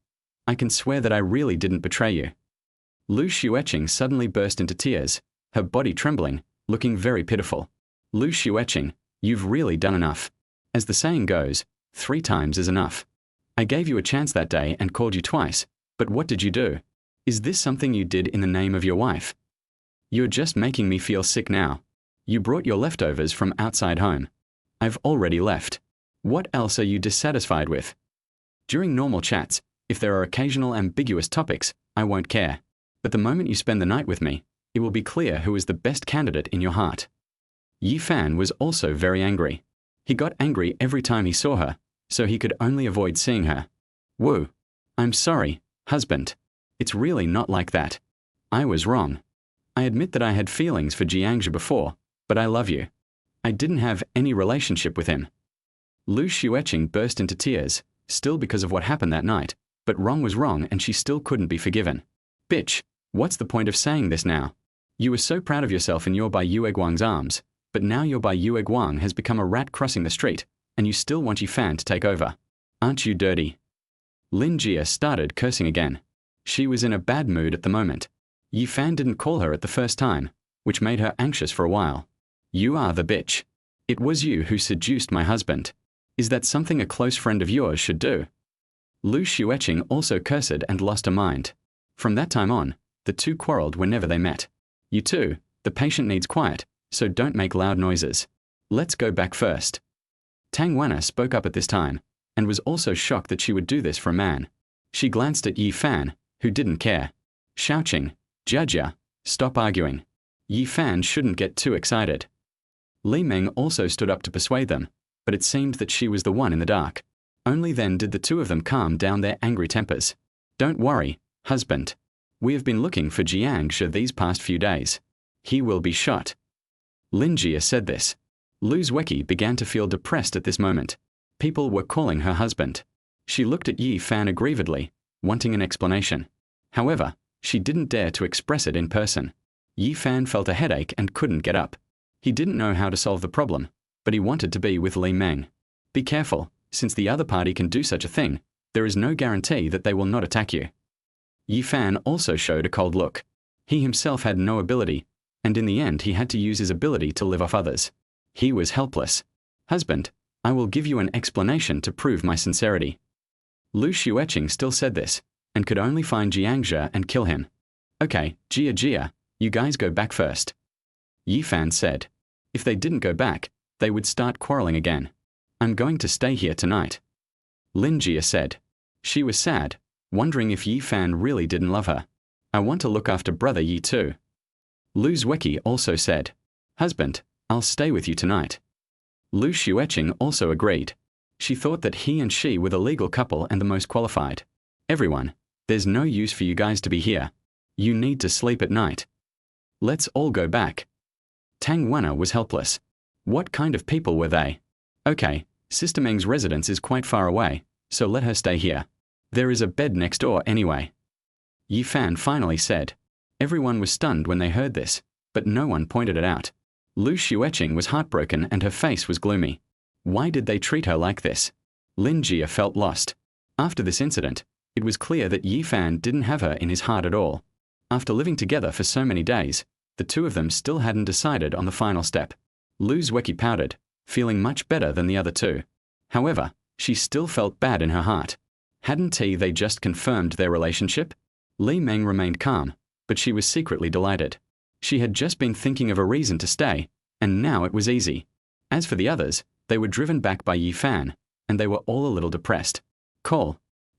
I can swear that I really didn't betray you." Lu Xueqing suddenly burst into tears, her body trembling, looking very pitiful. "Lu Xueqing, you've really done enough. As the saying goes, 3 times is enough. I gave you a chance that day and called you twice, but what did you do? Is this something you did in the name of your wife? You're just making me feel sick now. You brought your leftovers from outside home. I've already left. What else are you dissatisfied with? During normal chats, if there are occasional ambiguous topics, I won't care. But the moment you spend the night with me, it will be clear who is the best candidate in your heart. Yi Fan was also very angry. He got angry every time he saw her, so he could only avoid seeing her. Wu. I'm sorry, husband. It's really not like that. I was wrong. I admit that I had feelings for Jiangzhe before, but I love you. I didn't have any relationship with him. Lu Xueqing burst into tears, still because of what happened that night, but wrong was wrong and she still couldn't be forgiven. Bitch, what's the point of saying this now? You were so proud of yourself in your by Yue Guang's arms, but now your by Yue Guang has become a rat crossing the street, and you still want Yi Fan to take over. Aren't you dirty? Lin Jia started cursing again. She was in a bad mood at the moment. Yi Fan didn't call her at the first time, which made her anxious for a while. You are the bitch. It was you who seduced my husband. Is that something a close friend of yours should do? Lu Xueqing also cursed and lost her mind. From that time on, the two quarreled whenever they met. You two, the patient needs quiet, so don't make loud noises. Let's go back first. Tang Wanna spoke up at this time, and was also shocked that she would do this for a man. She glanced at Yi Fan, who didn't care. Shouting, Jia, stop arguing. Yi Fan shouldn't get too excited. Li Meng also stood up to persuade them, but it seemed that she was the one in the dark. Only then did the two of them calm down their angry tempers. Don't worry, husband. We have been looking for Jiangzhe these past few days. He will be shot. Lin Jia said this. Lu Xueqing began to feel depressed at this moment. People were calling her husband. She looked at Yi Fan aggrievedly, wanting an explanation. However, she didn't dare to express it in person. Yi Fan felt a headache and couldn't get up. He didn't know how to solve the problem, but he wanted to be with Li Meng. Be careful, since the other party can do such a thing, there is no guarantee that they will not attack you. Yi Fan also showed a cold look. He himself had no ability, and in the end he had to use his ability to live off others. He was helpless. Husband, I will give you an explanation to prove my sincerity. Lu Xueqing still said this, and could only find Jiangzhe and kill him. Okay, Jia, you guys go back first. Yi Fan said. If they didn't go back, they would start quarreling again. I'm going to stay here tonight. Lin Jia said. She was sad, wondering if Yi Fan really didn't love her. I want to look after brother Yi too. Lu Xueqing also said. Husband, I'll stay with you tonight. Lu Xueqing also agreed. She thought that he and she were the legal couple and the most qualified. Everyone, there's no use for you guys to be here. You need to sleep at night. Let's all go back. Tang Wanna was helpless. What kind of people were they? Okay, Sister Meng's residence is quite far away, so let her stay here. There is a bed next door anyway. Yi Fan finally said. Everyone was stunned when they heard this, but no one pointed it out. Lu Xueqing was heartbroken and her face was gloomy. Why did they treat her like this? Lin Jia felt lost. After this incident, it was clear that Yi Fan didn't have her in his heart at all. After living together for so many days, the two of them still hadn't decided on the final step. Lu Xueqing pouted, feeling much better than the other two. However, she still felt bad in her heart. Hadn't they just confirmed their relationship? Li Meng remained calm, but she was secretly delighted. She had just been thinking of a reason to stay, and now it was easy. As for the others, they were driven back by Yi Fan, and they were all a little depressed.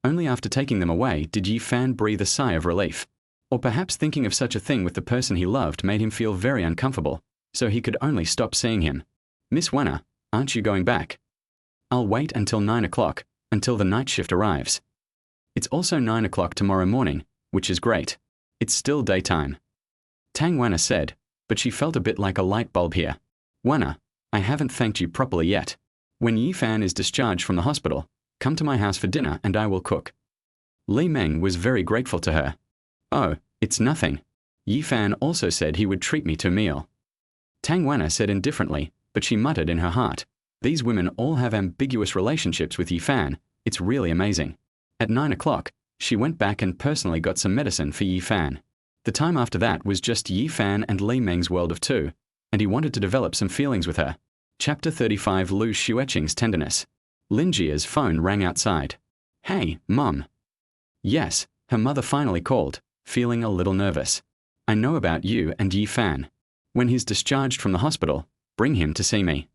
Only after taking them away did Yi Fan breathe a sigh of relief. Or perhaps thinking of such a thing with the person he loved made him feel very uncomfortable, so he could only stop seeing him. Miss Wanna, aren't you going back? I'll wait until 9 o'clock, until the night shift arrives. It's also 9 o'clock tomorrow morning, which is great. It's still daytime. Tang Wanna said, but she felt a bit like a light bulb here. Wanna, I haven't thanked you properly yet. When Yi Fan is discharged from the hospital, come to my house for dinner and I will cook. Li Meng was very grateful to her. Oh, it's nothing. Yi Fan also said he would treat me to a meal. Tang Wanna said indifferently, but she muttered in her heart. These women all have ambiguous relationships with Yi Fan. It's really amazing. At 9 o'clock, she went back and personally got some medicine for Yi Fan. The time after that was just Yi Fan and Li Meng's world of two, and he wanted to develop some feelings with her. Chapter 35 Lu Xueqing's Tenderness. Linjia's phone rang outside. Hey, Mom. Yes, her mother finally called, feeling a little nervous. I know about you and Yi Fan. When he's discharged from the hospital, bring him to see me.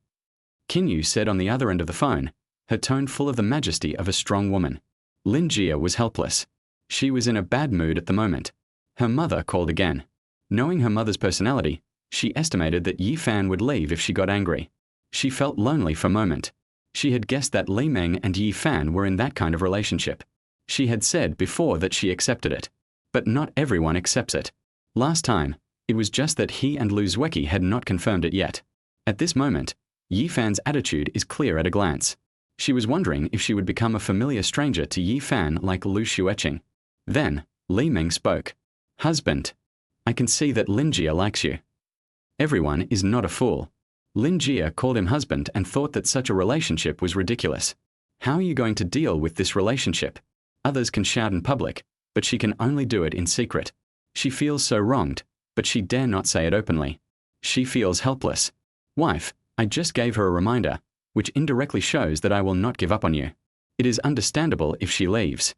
Qinyu said on the other end of the phone, her tone full of the majesty of a strong woman. Linjia was helpless. She was in a bad mood at the moment. Her mother called again. Knowing her mother's personality, she estimated that Yi Fan would leave if she got angry. She felt lonely for a moment. She had guessed that Li Meng and Yi Fan were in that kind of relationship. She had said before that she accepted it. But not everyone accepts it. Last time, it was just that he and Lu Xueqing had not confirmed it yet. At this moment, Yi Fan's attitude is clear at a glance. She was wondering if she would become a familiar stranger to Yi Fan like Lu Xueqing. Then, Li Meng spoke. Husband, I can see that Linjia likes you. Everyone is not a fool. Linjia called him husband and thought that such a relationship was ridiculous. How are you going to deal with this relationship? Others can shout in public, but she can only do it in secret. She feels so wronged, but she dare not say it openly. She feels helpless. Wife, I just gave her a reminder, which indirectly shows that I will not give up on you. It is understandable if she leaves.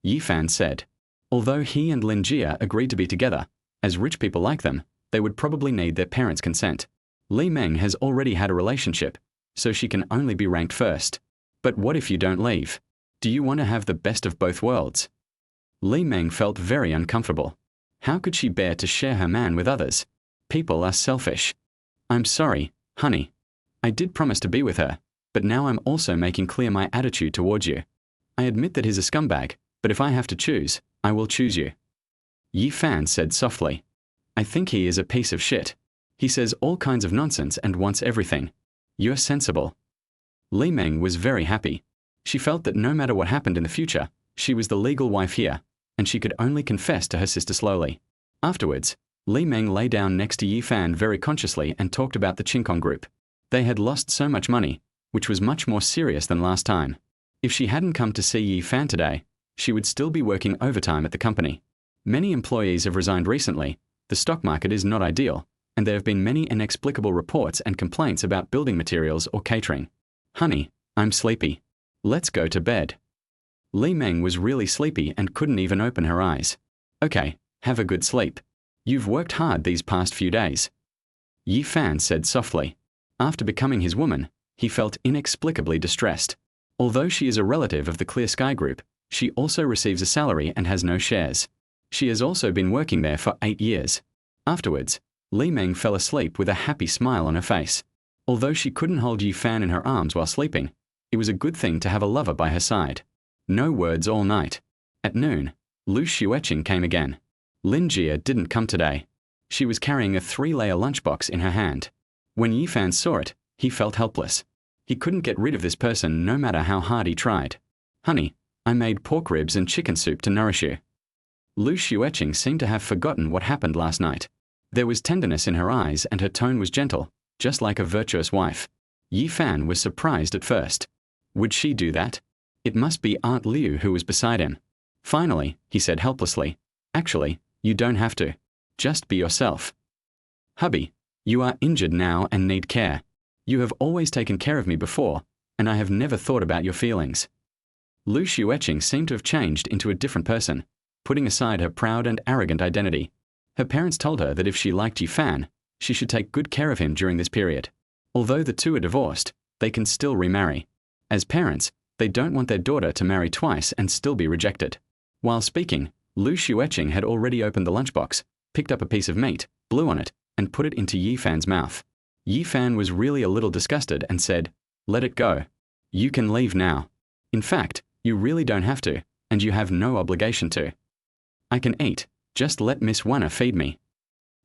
Yi Fan said. Although he and Linjia agreed to be together, as rich people like them, they would probably need their parents' consent. Li Meng has already had a relationship, so she can only be ranked first. But what if you don't leave? Do you want to have the best of both worlds? Li Meng felt very uncomfortable. How could she bear to share her man with others? People are selfish. I'm sorry, honey. I did promise to be with her, but now I'm also making clear my attitude towards you. I admit that he's a scumbag, but if I have to choose, I will choose you. Yi Fan said softly. I think he is a piece of shit. He says all kinds of nonsense and wants everything. You're sensible. Li Meng was very happy. She felt that no matter what happened in the future, she was the legal wife here, and she could only confess to her sister slowly. Afterwards, Li Meng lay down next to Yi Fan very consciously and talked about the Qingkong group. They had lost so much money, which was much more serious than last time. If she hadn't come to see Yi Fan today, she would still be working overtime at the company. Many employees have resigned recently, the stock market is not ideal, and there have been many inexplicable reports and complaints about building materials or catering. Honey, I'm sleepy. Let's go to bed. Li Meng was really sleepy and couldn't even open her eyes. Okay, have a good sleep. You've worked hard these past few days. Yi Fan said softly. After becoming his woman, he felt inexplicably distressed. Although she is a relative of the Clear Sky Group, she also receives a salary and has no shares. She has also been working there for 8 years. Afterwards, Li Meng fell asleep with a happy smile on her face. Although she couldn't hold Yi Fan in her arms while sleeping, it was a good thing to have a lover by her side. No words all night. At noon, Lu Xueqing came again. Linjia didn't come today. She was carrying a 3-layer lunchbox in her hand. When Yi Fan saw it, he felt helpless. He couldn't get rid of this person no matter how hard he tried. Honey, I made pork ribs and chicken soup to nourish you. Lu Xueqing seemed to have forgotten what happened last night. There was tenderness in her eyes and her tone was gentle, just like a virtuous wife. Yi Fan was surprised at first. Would she do that? It must be Aunt Liu who was beside him. Finally, he said helplessly, actually, you don't have to. Just be yourself. Hubby, you are injured now and need care. You have always taken care of me before, and I have never thought about your feelings. Lu Xueqing seemed to have changed into a different person, putting aside her proud and arrogant identity. Her parents told her that if she liked Yi Fan, she should take good care of him during this period. Although the two are divorced, they can still remarry. As parents, they don't want their daughter to marry twice and still be rejected. While speaking, Lu Xueqing had already opened the lunchbox, picked up a piece of meat, blew on it, and put it into Yi Fan's mouth. Yi Fan was really a little disgusted and said, "Let it go. You can leave now. In fact, you really don't have to, and you have no obligation to. I can eat, just let Miss Wanna feed me."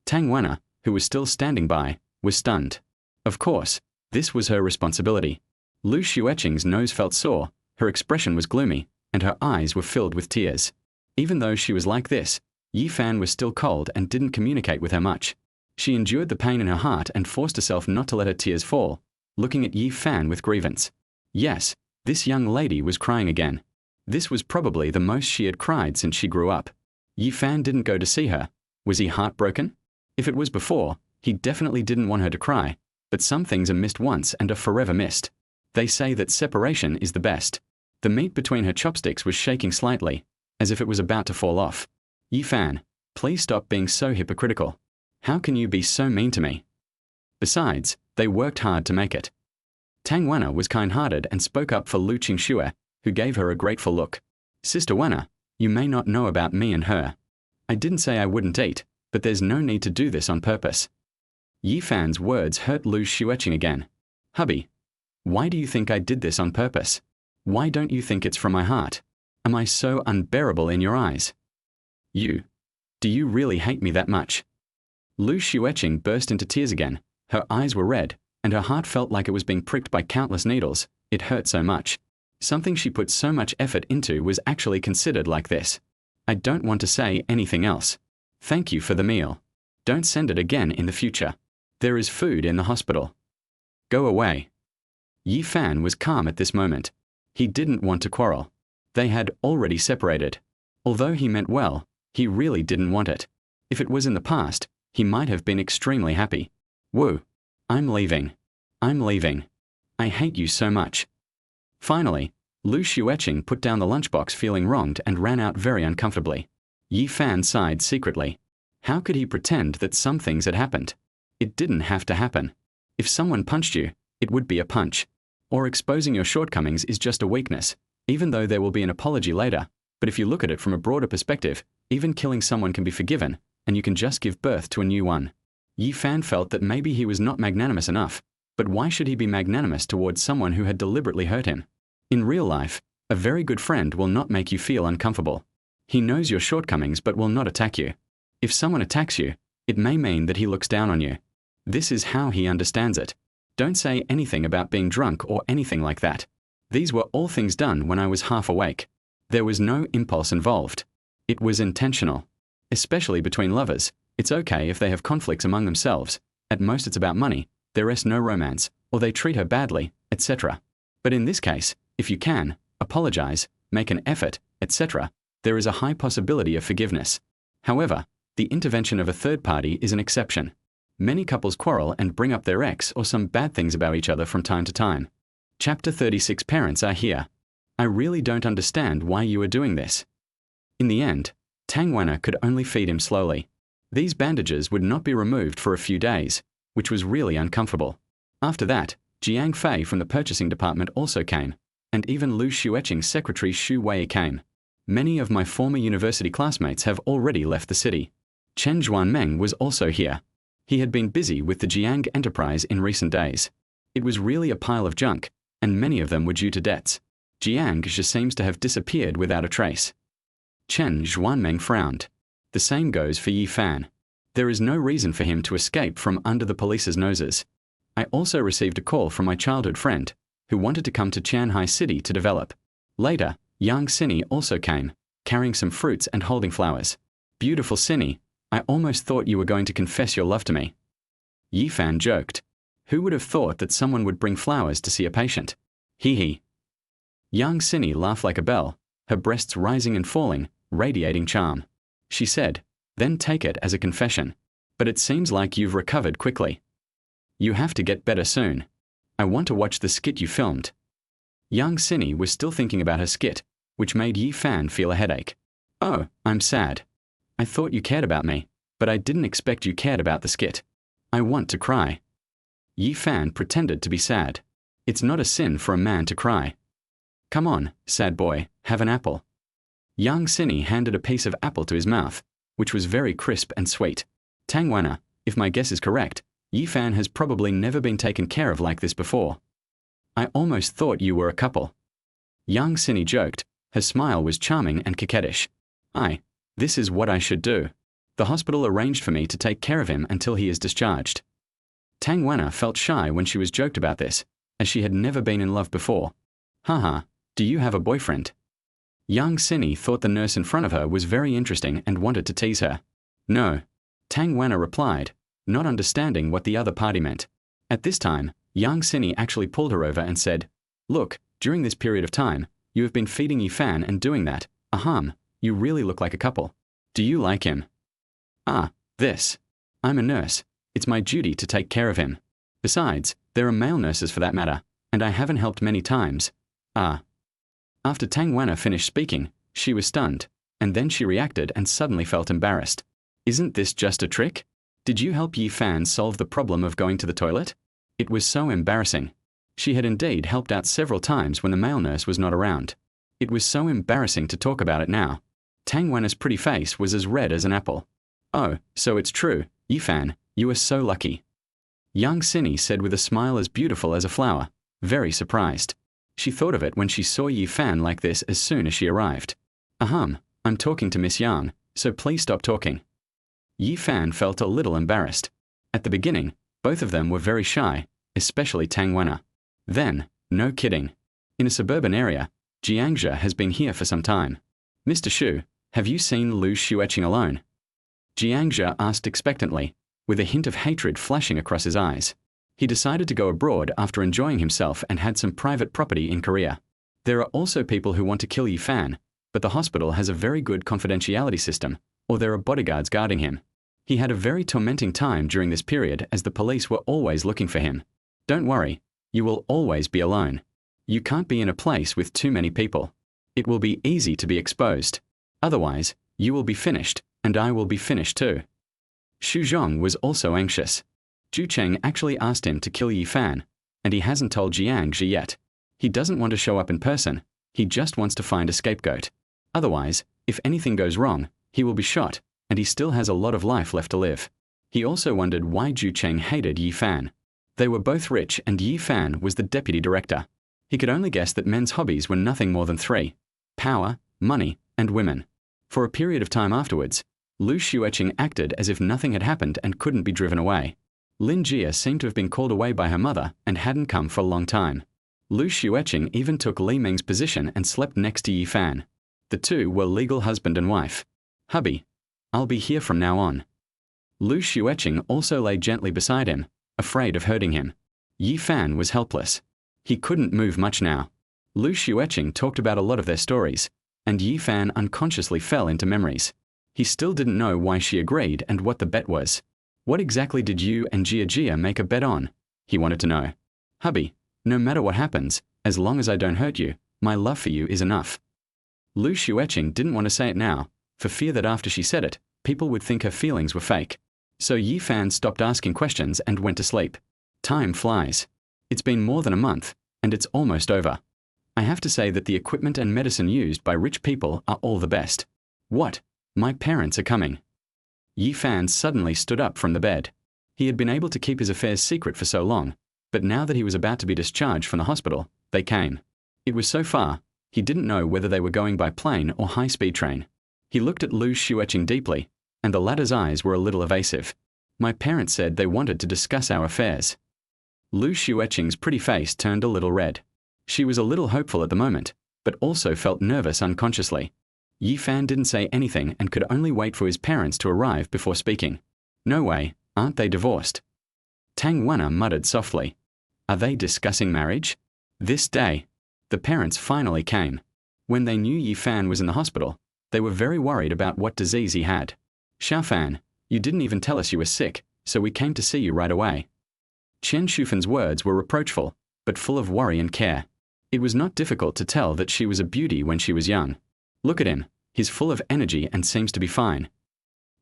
Tang Wanna, who was still standing by, was stunned. Of course, this was her responsibility. Lu Xueqing's nose felt sore, her expression was gloomy, and her eyes were filled with tears. Even though she was like this, Yi Fan was still cold and didn't communicate with her much. She endured the pain in her heart and forced herself not to let her tears fall, looking at Yi Fan with grievance. Yes, this young lady was crying again. This was probably the most she had cried since she grew up. Yi Fan didn't go to see her. Was he heartbroken? If it was before, he definitely didn't want her to cry, But some things are missed once and are forever missed. They say that separation is the best. The meat between her chopsticks was shaking slightly, as if it was about to fall off. Yi Fan, please stop being so hypocritical. How can you be so mean to me? Besides, they worked hard to make it. Tang Wanna was kind-hearted and spoke up for Lu Xueqing, who gave her a grateful look. Sister Wanna, you may not know about me and her. I didn't say I wouldn't eat, but there's no need to do this on purpose. Yi Fan's words hurt Lu Xueqing again. Hubby, why do you think I did this on purpose? Why don't you think it's from my heart? Am I so unbearable in your eyes? Do you really hate me that much? Lu Xueqing burst into tears again. Her eyes were red, and her heart felt like it was being pricked by countless needles. It hurt so much. Something she put so much effort into was actually considered like this. I don't want to say anything else. Thank you for the meal. Don't send it again in the future. There is food in the hospital. Go away. Yi Fan was calm at this moment. He didn't want to quarrel. They had already separated. Although he meant well, he really didn't want it. If it was in the past, he might have been extremely happy. Woo. I'm leaving. I'm leaving. I hate you so much. Finally, Lu Xueqing put down the lunchbox feeling wronged and ran out very uncomfortably. Yi Fan sighed secretly. How could he pretend that some things had happened? It didn't have to happen. If someone punched you, it would be a punch. Or exposing your shortcomings is just a weakness, even though there will be an apology later. But if you look at it from a broader perspective, even killing someone can be forgiven, and you can just give birth to a new one. Yi Fan felt that maybe he was not magnanimous enough, but why should he be magnanimous towards someone who had deliberately hurt him? In real life, a very good friend will not make you feel uncomfortable. He knows your shortcomings but will not attack you. If someone attacks you, it may mean that he looks down on you. This is how he understands it. Don't say anything about being drunk or anything like that. These were all things done when I was half awake. There was no impulse involved. It was intentional. Especially between lovers, it's okay if they have conflicts among themselves. At most it's about money, there is no romance, or they treat her badly, etc. But in this case, if you can, apologize, make an effort, etc., there is a high possibility of forgiveness. However, the intervention of a third party is an exception. Many couples quarrel and bring up their ex or some bad things about each other from time to time. Chapter 36 Parents are here. I really don't understand why you are doing this. In the end, Tang Wanna could only feed him slowly. These bandages would not be removed for a few days, which was really uncomfortable. After that, Jiang Fei from the purchasing department also came, and even Lu Xueqing's secretary Xu Wei came. Many of my former university classmates have already left the city. Chen Zhuanmeng was also here. He had been busy with the Jiang enterprise in recent days. It was really a pile of junk, and many of them were due to debts. Jiang just seems to have disappeared without a trace. Chen Zhuanmeng frowned. The same goes for Yi Fan. There is no reason for him to escape from under the police's noses. I also received a call from my childhood friend, who wanted to come to Tianhai City to develop. Later, young Cinny also came, carrying some fruits and holding flowers. Beautiful Cinny, I almost thought you were going to confess your love to me. Yi Fan joked. Who would have thought that someone would bring flowers to see a patient? Hee hee. Young Cinny laughed like a bell, her breasts rising and falling, radiating charm. She said, then take it as a confession. But it seems like you've recovered quickly. You have to get better soon. I want to watch the skit you filmed. Young Cinny was still thinking about her skit, which made Yi Fan feel a headache. Oh, I'm sad. I thought you cared about me, but I didn't expect you cared about the skit. I want to cry. Yi Fan pretended to be sad. It's not a sin for a man to cry. Come on, sad boy, have an apple. Young Cinny handed a piece of apple to his mouth, which was very crisp and sweet. Tang Wanna, if my guess is correct, Yi Fan has probably never been taken care of like this before. I almost thought you were a couple. Young Cinny joked. Her smile was charming and coquettish. This is what I should do. The hospital arranged for me to take care of him until he is discharged. Tang Wanna felt shy when she was joked about this, as she had never been in love before. Haha, do you have a boyfriend? Young Cinny thought the nurse in front of her was very interesting and wanted to tease her. No. Tang Wanna replied, not understanding what the other party meant. At this time, young Cinny actually pulled her over and said, look, during this period of time, you have been feeding Yi Fan and doing that. Aham, you really look like a couple. Do you like him? This. I'm a nurse. It's my duty to take care of him. Besides, there are male nurses for that matter, and I haven't helped many times. Ah. After Tang Wanna finished speaking, she was stunned, and then she reacted and suddenly felt embarrassed. Isn't this just a trick? Did you help Yi Fan solve the problem of going to the toilet? It was so embarrassing. She had indeed helped out several times when the male nurse was not around. It was so embarrassing to talk about it now. Tang Wanna's pretty face was as red as an apple. Oh, so it's true, Yi Fan, you are so lucky. Young Cinny said with a smile as beautiful as a flower, very surprised. She thought of it when she saw Yi Fan like this as soon as she arrived. Ahem, I'm talking to Miss Yang, so please stop talking. Yi Fan felt a little embarrassed. At the beginning, both of them were very shy, especially Tang Wanna. Then, no kidding. In a suburban area, Jiangzhe has been here for some time. Mr. Xu, have you seen Lu Xueqing alone? Jiangzhe asked expectantly, with a hint of hatred flashing across his eyes. He decided to go abroad after enjoying himself and had some private property in Korea. There are also people who want to kill Yi Fan, but the hospital has a very good confidentiality system, or there are bodyguards guarding him. He had a very tormenting time during this period as the police were always looking for him. Don't worry, you will always be alone. You can't be in a place with too many people. It will be easy to be exposed. Otherwise, you will be finished, and I will be finished too. Xu Zhong was also anxious. Zhu Cheng actually asked him to kill Yi Fan, and he hasn't told Jiangzhe yet. He doesn't want to show up in person, he just wants to find a scapegoat. Otherwise, if anything goes wrong, he will be shot, and he still has a lot of life left to live. He also wondered why Zhu Cheng hated Yi Fan. They were both rich and Yi Fan was the deputy director. He could only guess that men's hobbies were nothing more than three: power, money, and women. For a period of time afterwards, Lu Xueqing acted as if nothing had happened and couldn't be driven away. Lin Jia seemed to have been called away by her mother and hadn't come for a long time. Lu Xueqing even took Li Meng's position and slept next to Yi Fan. The two were legal husband and wife. Hubby, I'll be here from now on. Lu Xueqing also lay gently beside him, afraid of hurting him. Yi Fan was helpless. He couldn't move much now. Lu Xueqing talked about a lot of their stories, and Yi Fan unconsciously fell into memories. He still didn't know why she agreed and what the bet was. What exactly did you and Jia make a bet on? He wanted to know. Hubby, no matter what happens, as long as I don't hurt you, my love for you is enough. Lu Xueqing didn't want to say it now, for fear that after she said it, people would think her feelings were fake. So Yi Fan stopped asking questions and went to sleep. Time flies. It's been more than a month, and it's almost over. I have to say that the equipment and medicine used by rich people are all the best. What? My parents are coming. Yi Fan suddenly stood up from the bed. He had been able to keep his affairs secret for so long, but now that he was about to be discharged from the hospital, they came. It was so far, he didn't know whether they were going by plane or high-speed train. He looked at Lu Xueqing deeply, and the latter's eyes were a little evasive. My parents said they wanted to discuss our affairs. Lu Xueqing's pretty face turned a little red. She was a little hopeful at the moment, but also felt nervous unconsciously. Yi Fan didn't say anything and could only wait for his parents to arrive before speaking. No way, aren't they divorced? Tang Wanna muttered softly. Are they discussing marriage? This day. The parents finally came. When they knew Yi Fan was in the hospital, they were very worried about what disease he had. Xiao Fan, you didn't even tell us you were sick, so we came to see you right away. Chen Shufan's words were reproachful, but full of worry and care. It was not difficult to tell that she was a beauty when she was young. Look at him, he's full of energy and seems to be fine.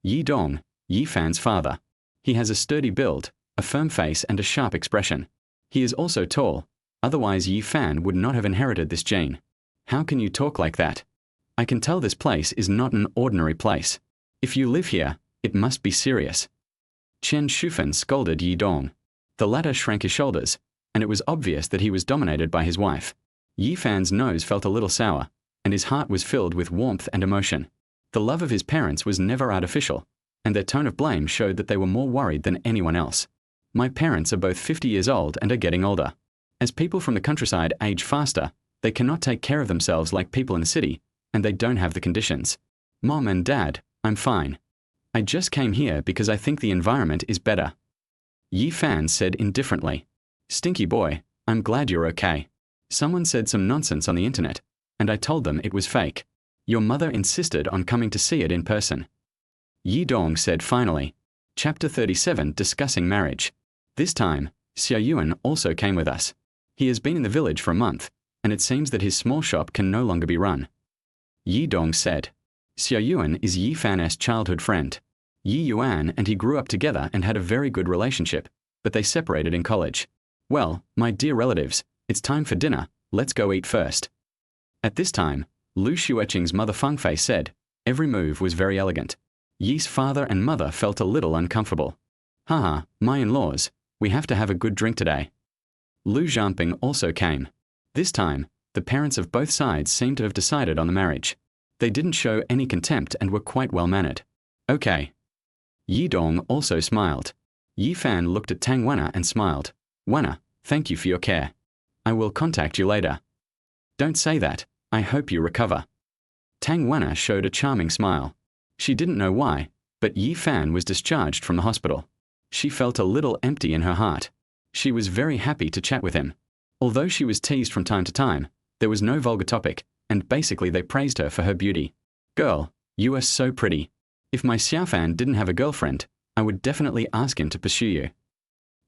Yi Dong, Yi Fan's father. He has a sturdy build, a firm face and a sharp expression. He is also tall, otherwise Yi Fan would not have inherited this gene. How can you talk like that? I can tell this place is not an ordinary place. If you live here, it must be serious. Chen Shufan scolded Yi Dong. The latter shrank his shoulders, and it was obvious that he was dominated by his wife. Yi Fan's nose felt a little sour, and his heart was filled with warmth and emotion. The love of his parents was never artificial, and their tone of blame showed that they were more worried than anyone else. My parents are both 50 years old and are getting older. As people from the countryside age faster, they cannot take care of themselves like people in the city, and they don't have the conditions. Mom and Dad, I'm fine. I just came here because I think the environment is better. Yi Fan said indifferently. Stinky boy, I'm glad you're okay. Someone said some nonsense on the internet, and I told them it was fake. Your mother insisted on coming to see it in person. Yi Dong said finally. Chapter 37 Discussing Marriage. This time, Xiaoyuan also came with us. He has been in the village for a month, and it seems that his small shop can no longer be run. Yi Dong said. Xiaoyuan is Yi Fan's childhood friend. Yi Yuan and he grew up together and had a very good relationship, but they separated in college. Well, my dear relatives, it's time for dinner, let's go eat first. At this time, Lu Xueqing's mother Fengfei said. Every move was very elegant. Yi's father and mother felt a little uncomfortable. Haha, my in-laws, we have to have a good drink today. Lu Xueqing also came. This time, the parents of both sides seemed to have decided on the marriage. They didn't show any contempt and were quite well-mannered. Okay. Yi Dong also smiled. Yi Fan looked at Tang Wana and smiled. Wana, thank you for your care. I will contact you later. Don't say that, I hope you recover. Tang Wana showed a charming smile. She didn't know why, but Yi Fan was discharged from the hospital. She felt a little empty in her heart. She was very happy to chat with him. Although she was teased from time to time, there was no vulgar topic, and basically they praised her for her beauty. Girl, you are so pretty. If my Xiaofan didn't have a girlfriend, I would definitely ask him to pursue you.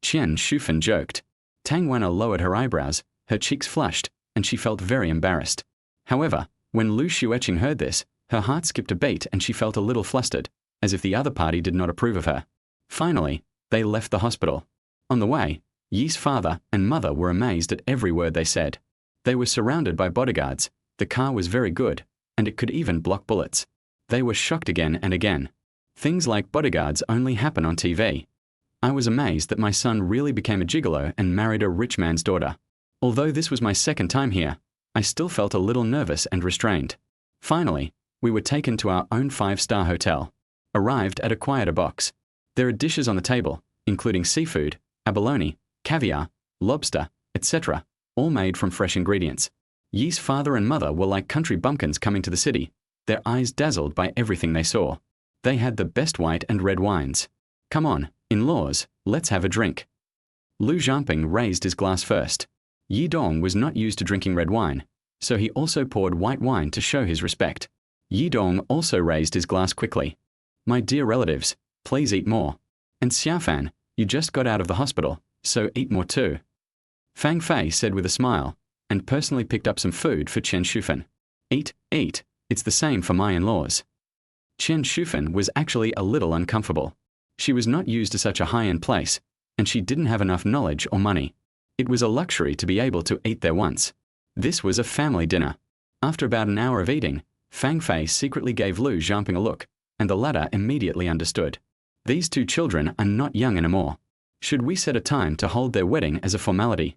Qian Shufan joked. Tang Wana lowered her eyebrows, her cheeks flushed, and she felt very embarrassed. However, when Lu Xueqing heard this, her heart skipped a beat and she felt a little flustered, as if the other party did not approve of her. Finally, they left the hospital. On the way, Yi's father and mother were amazed at every word they said. They were surrounded by bodyguards, the car was very good, and it could even block bullets. They were shocked again and again. Things like bodyguards only happen on TV. I was amazed that my son really became a gigolo and married a rich man's daughter. Although this was my second time here, I still felt a little nervous and restrained. Finally, we were taken to our own 5-star hotel. Arrived at a quieter box. There are dishes on the table, including seafood, abalone, caviar, lobster, etc., all made from fresh ingredients. Yi's father and mother were like country bumpkins coming to the city, their eyes dazzled by everything they saw. They had the best white and red wines. Come on, in-laws, let's have a drink. Lu Xueqing raised his glass first. Yi Dong was not used to drinking red wine, so he also poured white wine to show his respect. Yi Dong also raised his glass quickly. My dear relatives, please eat more. And Xiaofan, you just got out of the hospital, so eat more too. Fang Fei said with a smile, and personally picked up some food for Qian Shufan. Eat, eat, it's the same for my in-laws. Qian Shufan was actually a little uncomfortable. She was not used to such a high-end place, and she didn't have enough knowledge or money. It was a luxury to be able to eat there once. This was a family dinner. After about an hour of eating, Fang Fei secretly gave Lu Xueqing a look, and the latter immediately understood. These two children are not young anymore. Should we set a time to hold their wedding as a formality?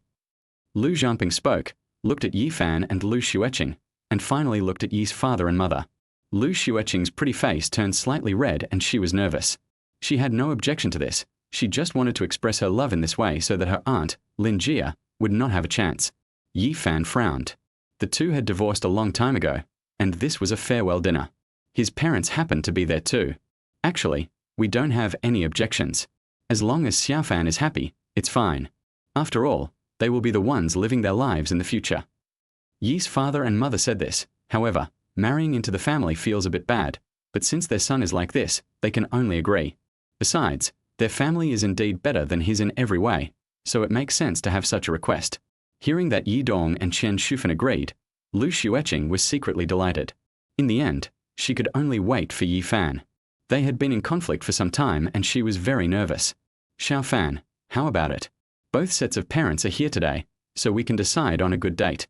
Lu Xueqing spoke, looked at Yi Fan and Lu Xueqing, and finally looked at Yi's father and mother. Lu Xueqing's pretty face turned slightly red and she was nervous. She had no objection to this. She just wanted to express her love in this way so that her aunt, Lin Jia, would not have a chance. Yi Fan frowned. The two had divorced a long time ago, and this was a farewell dinner. His parents happened to be there too. Actually, we don't have any objections. As long as Xiaofan is happy, it's fine. After all, they will be the ones living their lives in the future. Yi's father and mother said this. However, marrying into the family feels a bit bad, but since their son is like this, they can only agree. Besides, their family is indeed better than his in every way, so it makes sense to have such a request. Hearing that Yi Dong and Qian Shufan agreed, Lu Xueqing was secretly delighted. In the end, she could only wait for Yi Fan. They had been in conflict for some time and she was very nervous. Xiaofan, how about it? Both sets of parents are here today, so we can decide on a good date.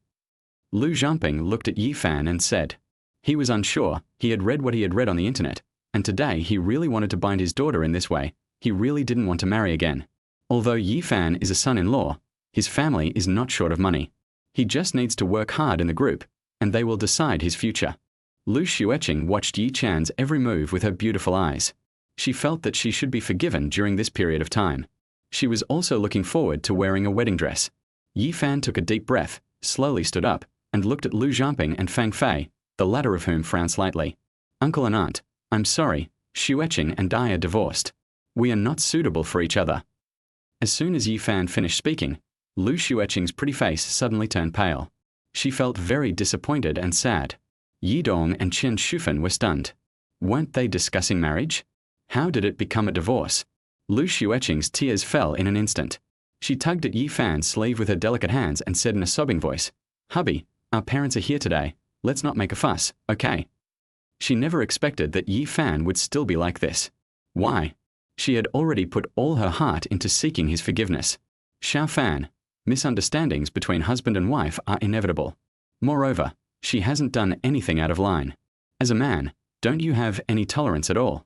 Lu Xueqing looked at Yi Fan and said. He was unsure, he had read what he had read on the internet, and today he really wanted to bind his daughter in this way. He really didn't want to marry again. Although Yi Fan is a son-in-law, his family is not short of money. He just needs to work hard in the group, and they will decide his future. Lu Xueqing watched Yi Chan's every move with her beautiful eyes. She felt that she should be forgiven during this period of time. She was also looking forward to wearing a wedding dress. Yi Fan took a deep breath, slowly stood up, and looked at Lu Xueqing and Fang Fei, the latter of whom frowned slightly. Uncle and aunt, I'm sorry, Xueqing and I are divorced. We are not suitable for each other. As soon as Yi Fan finished speaking, Lu Xueqing's pretty face suddenly turned pale. She felt very disappointed and sad. Yi Dong and Qian Shufan were stunned. Weren't they discussing marriage? How did it become a divorce? Lu Xueqing's tears fell in an instant. She tugged at Yi Fan's sleeve with her delicate hands and said in a sobbing voice, "Hubby, our parents are here today. Let's not make a fuss, okay?" She never expected that Yi Fan would still be like this. Why? She had already put all her heart into seeking his forgiveness. Xiao Fan, misunderstandings between husband and wife are inevitable. Moreover, she hasn't done anything out of line. As a man, don't you have any tolerance at all?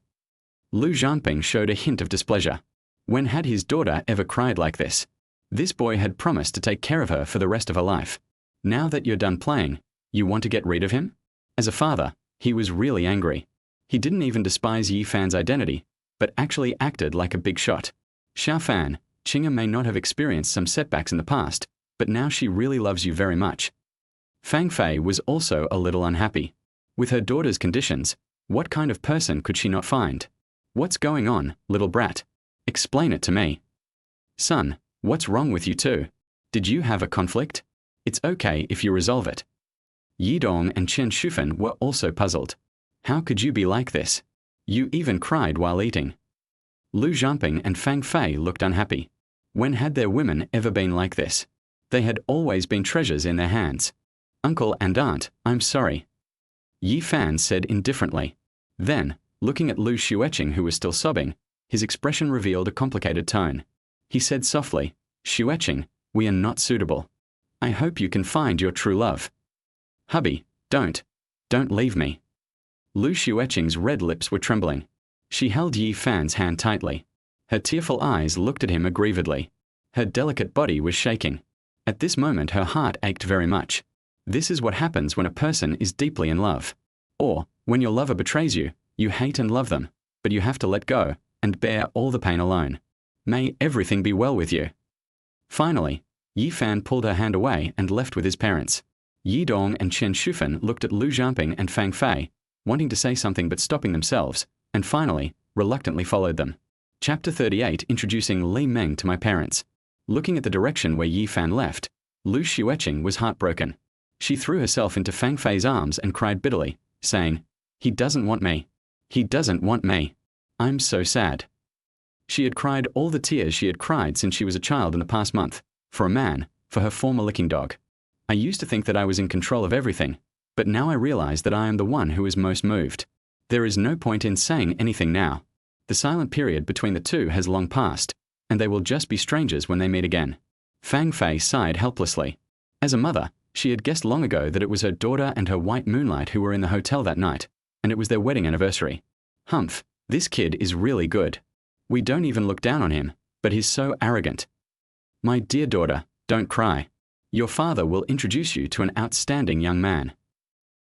Lu Xueqing showed a hint of displeasure. When had his daughter ever cried like this? This boy had promised to take care of her for the rest of her life. Now that you're done playing, you want to get rid of him? As a father, he was really angry. He didn't even despise Yi Fan's identity, but actually acted like a big shot. Xiao Fan, Qing'er may not have experienced some setbacks in the past, but now she really loves you very much. Fang Fei was also a little unhappy. With her daughter's conditions, what kind of person could she not find? What's going on, little brat? Explain it to me. Son, what's wrong with you two? Did you have a conflict? It's okay if you resolve it. Yi Dong and Chen Shufan were also puzzled. How could you be like this? You even cried while eating. Lu Xueqing and Fang Fei looked unhappy. When had their women ever been like this? They had always been treasures in their hands. Uncle and aunt, I'm sorry. Yi Fan said indifferently. Then, looking at Lu Xueqing who was still sobbing, his expression revealed a complicated tone. He said softly, Xueqing, we are not suitable. I hope you can find your true love. Hubby, don't leave me. Lu Xueqing's red lips were trembling. She held Yi Fan's hand tightly. Her tearful eyes looked at him aggrievedly. Her delicate body was shaking. At this moment her heart ached very much. This is what happens when a person is deeply in love. Or, when your lover betrays you, you hate and love them, but you have to let go and bear all the pain alone. May everything be well with you. Finally, Yi Fan pulled her hand away and left with his parents. Yi Dong and Chen Shufan looked at Lu Xueqing and Fang Fei, wanting to say something but stopping themselves, and finally, reluctantly followed them. Chapter 38, introducing Li Meng to my parents. Looking at the direction where Yi Fan left, Lu Xueqing was heartbroken. She threw herself into Fang Fei's arms and cried bitterly, saying, "He doesn't want me. He doesn't want me. I'm so sad." She had cried all the tears she had cried since she was a child in the past month, for a man, for her former licking dog. I used to think that I was in control of everything, but now I realize that I am the one who is most moved. There is no point in saying anything now. The silent period between the two has long passed, and they will just be strangers when they meet again. Fang Fei sighed helplessly. As a mother, she had guessed long ago that it was her daughter and her white moonlight who were in the hotel that night, and it was their wedding anniversary. Humph, this kid is really good. We don't even look down on him, but he's so arrogant. My dear daughter, don't cry. Your father will introduce you to an outstanding young man.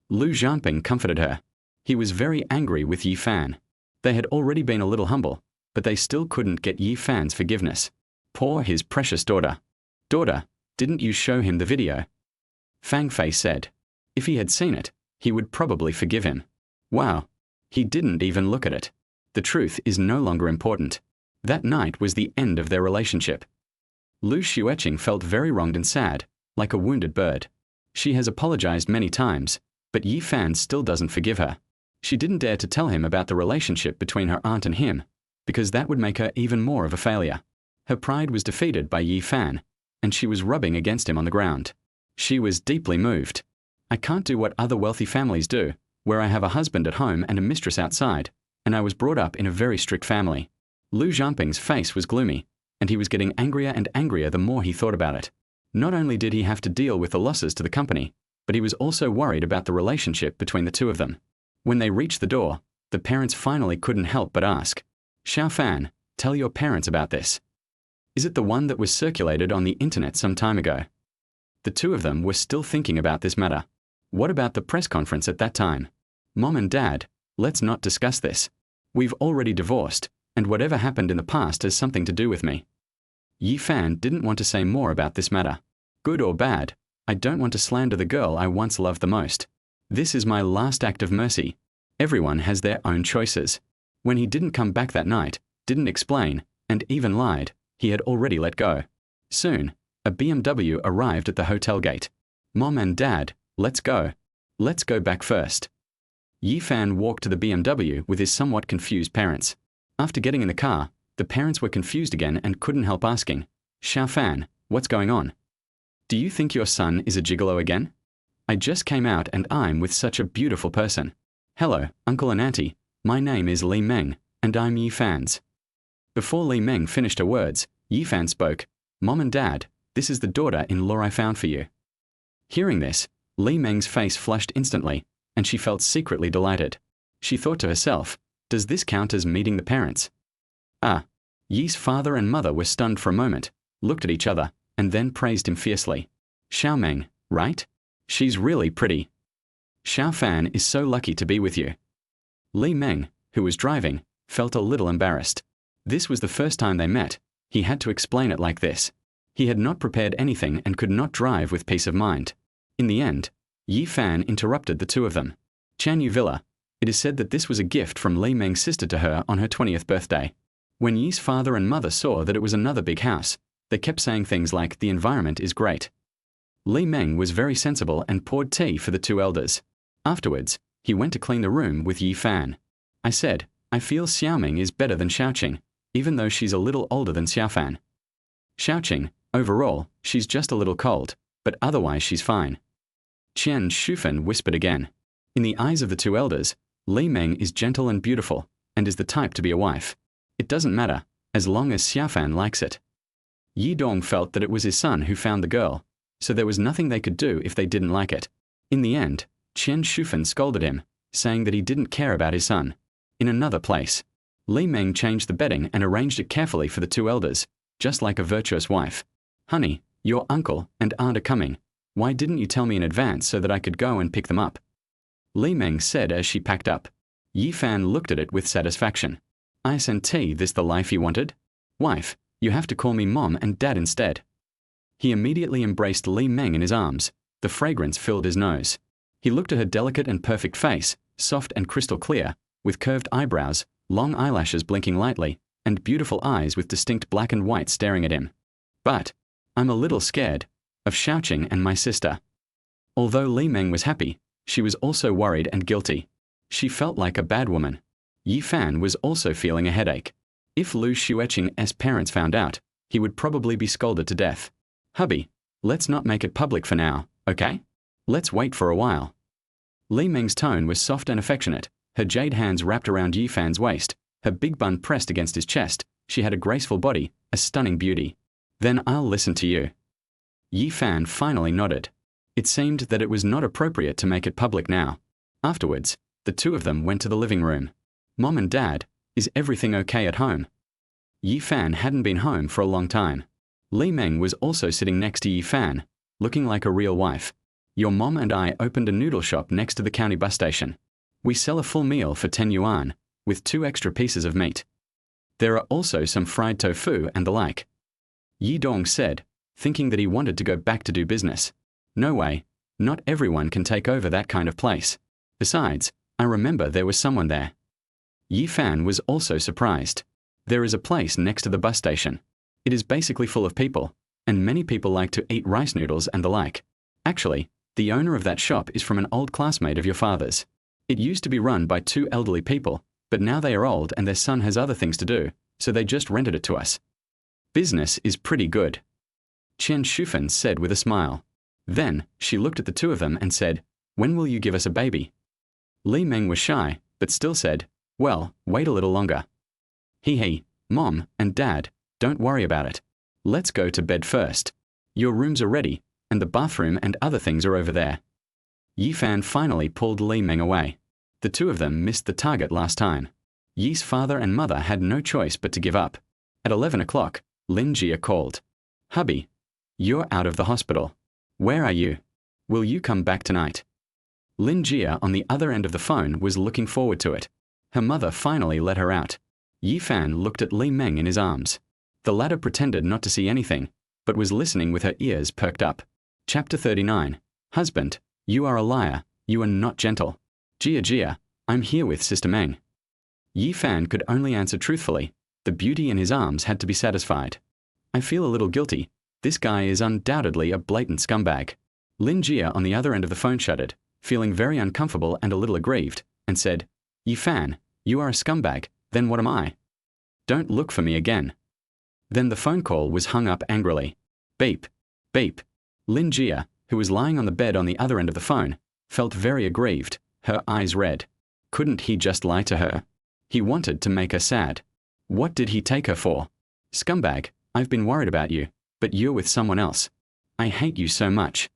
Lu Xueqing comforted her. He was very angry with Yi Fan. They had already been a little humble, but they still couldn't get Yi Fan's forgiveness. Poor his precious daughter. Daughter, didn't you show him the video? Fang Fei said. If he had seen it, he would probably forgive him. Wow. He didn't even look at it. The truth is no longer important. That night was the end of their relationship. Lu Xueqing felt very wronged and sad, like a wounded bird. She has apologized many times, but Yi Fan still doesn't forgive her. She didn't dare to tell him about the relationship between her aunt and him, because that would make her even more of a failure. Her pride was defeated by Yi Fan, and she was rubbing against him on the ground. She was deeply moved. I can't do what other wealthy families do, where I have a husband at home and a mistress outside, and I was brought up in a very strict family. Lu Xueqing's face was gloomy, and he was getting angrier and angrier the more he thought about it. Not only did he have to deal with the losses to the company, but he was also worried about the relationship between the two of them. When they reached the door, the parents finally couldn't help but ask, Xiao Fan, tell your parents about this. Is it the one that was circulated on the internet some time ago? The two of them were still thinking about this matter. What about the press conference at that time? Mom and Dad, let's not discuss this. We've already divorced, and whatever happened in the past has something to do with me. Yi Fan didn't want to say more about this matter. Good or bad, I don't want to slander the girl I once loved the most. This is my last act of mercy. Everyone has their own choices. When he didn't come back that night, didn't explain, and even lied, he had already let go. Soon, a BMW arrived at the hotel gate. Mom and Dad, let's go. Let's go back first. Yi Fan walked to the BMW with his somewhat confused parents. After getting in the car, the parents were confused again and couldn't help asking, Xiao Fan, what's going on? Do you think your son is a gigolo again? I just came out and I'm with such a beautiful person. Hello, uncle and auntie, my name is Li Meng, and I'm Yi Fan's. Before Li Meng finished her words, Yi Fan spoke, Mom and Dad, this is the daughter-in-law I found for you. Hearing this, Li Meng's face flushed instantly, and she felt secretly delighted. She thought to herself, does this count as meeting the parents? Ah, Yi's father and mother were stunned for a moment, looked at each other, and then praised him fiercely. Xiao Meng, right? She's really pretty. Xiao Fan is so lucky to be with you. Li Meng, who was driving, felt a little embarrassed. This was the first time they met. He had to explain it like this. He had not prepared anything and could not drive with peace of mind. In the end, Yi Fan interrupted the two of them. Tianhai Villa. It is said that this was a gift from Li Meng's sister to her on her 20th birthday. When Yi's father and mother saw that it was another big house, they kept saying things like, the environment is great. Li Meng was very sensible and poured tea for the two elders. Afterwards, he went to clean the room with Yi Fan. I said, I feel Xiaoming is better than Xueqing, even though she's a little older than Xiaofan. Xueqing, overall, she's just a little cold, but otherwise she's fine. Qian Shufan whispered again. In the eyes of the two elders, Li Meng is gentle and beautiful, and is the type to be a wife. It doesn't matter, as long as Xiaofan likes it. Yi Dong felt that it was his son who found the girl, so there was nothing they could do if they didn't like it. In the end, Qian Shufan scolded him, saying that he didn't care about his son. In another place, Li Meng changed the bedding and arranged it carefully for the two elders, just like a virtuous wife. Honey, your uncle and aunt are coming. Why didn't you tell me in advance so that I could go and pick them up? Li Meng said as she packed up. Yi Fan looked at it with satisfaction. Isn't this the life you wanted? Wife, you have to call me Mom and Dad instead. He immediately embraced Li Meng in his arms. The fragrance filled his nose. He looked at her delicate and perfect face, soft and crystal clear, with curved eyebrows, long eyelashes blinking lightly, and beautiful eyes with distinct black and white staring at him. But I'm a little scared of Xueqing and my sister. Although Li Meng was happy, she was also worried and guilty. She felt like a bad woman. Yi Fan was also feeling a headache. If Lu Xueqing's parents found out, he would probably be scolded to death. Hubby, let's not make it public for now, okay? Let's wait for a while. Li Meng's tone was soft and affectionate, her jade hands wrapped around Yi Fan's waist, her big bun pressed against his chest. She had a graceful body, a stunning beauty. Then I'll listen to you. Yi Fan finally nodded. It seemed that it was not appropriate to make it public now. Afterwards, the two of them went to the living room. Mom and Dad, is everything okay at home? Yi Fan hadn't been home for a long time. Li Meng was also sitting next to Yi Fan, looking like a real wife. Your mom and I opened a noodle shop next to the county bus station. We sell a full meal for 10 yuan, with 2 extra pieces of meat. There are also some fried tofu and the like. Yi Dong said, thinking that he wanted to go back to do business. No way, not everyone can take over that kind of place. Besides, I remember there was someone there. Yi Fan was also surprised. There is a place next to the bus station. It is basically full of people, and many people like to eat rice noodles and the like. Actually, the owner of that shop is from an old classmate of your father's. It used to be run by 2 elderly people, but now they are old and their son has other things to do, so they just rented it to us. Business is pretty good. Qian Shufan said with a smile. Then, she looked at the two of them and said, when will you give us a baby? Li Meng was shy, but still said, well, wait a little longer. Hee, Mom and Dad, don't worry about it. Let's go to bed first. Your rooms are ready, and the bathroom and other things are over there. Yi Fan finally pulled Li Meng away. The two of them missed the target last time. Yi's father and mother had no choice but to give up. At 11 o'clock, Lin Jia called. Hubby, you're out of the hospital. Where are you? Will you come back tonight? Lin Jia on the other end of the phone was looking forward to it. Her mother finally let her out. Yi Fan looked at Li Meng in his arms. The latter pretended not to see anything, but was listening with her ears perked up. Chapter 39. Husband, you are a liar, you are not gentle. Jia, I'm here with Sister Meng. Yi Fan could only answer truthfully. The beauty in his arms had to be satisfied. I feel a little guilty. This guy is undoubtedly a blatant scumbag. Lin Jia on the other end of the phone shuddered, feeling very uncomfortable and a little aggrieved, and said, Yi Fan, you are a scumbag, then what am I? Don't look for me again. Then the phone call was hung up angrily. Beep. Beep. Lin Jia, who was lying on the bed on the other end of the phone, felt very aggrieved, her eyes red. Couldn't he just lie to her? He wanted to make her sad. What did he take her for? Scumbag, I've been worried about you, but you're with someone else. I hate you so much.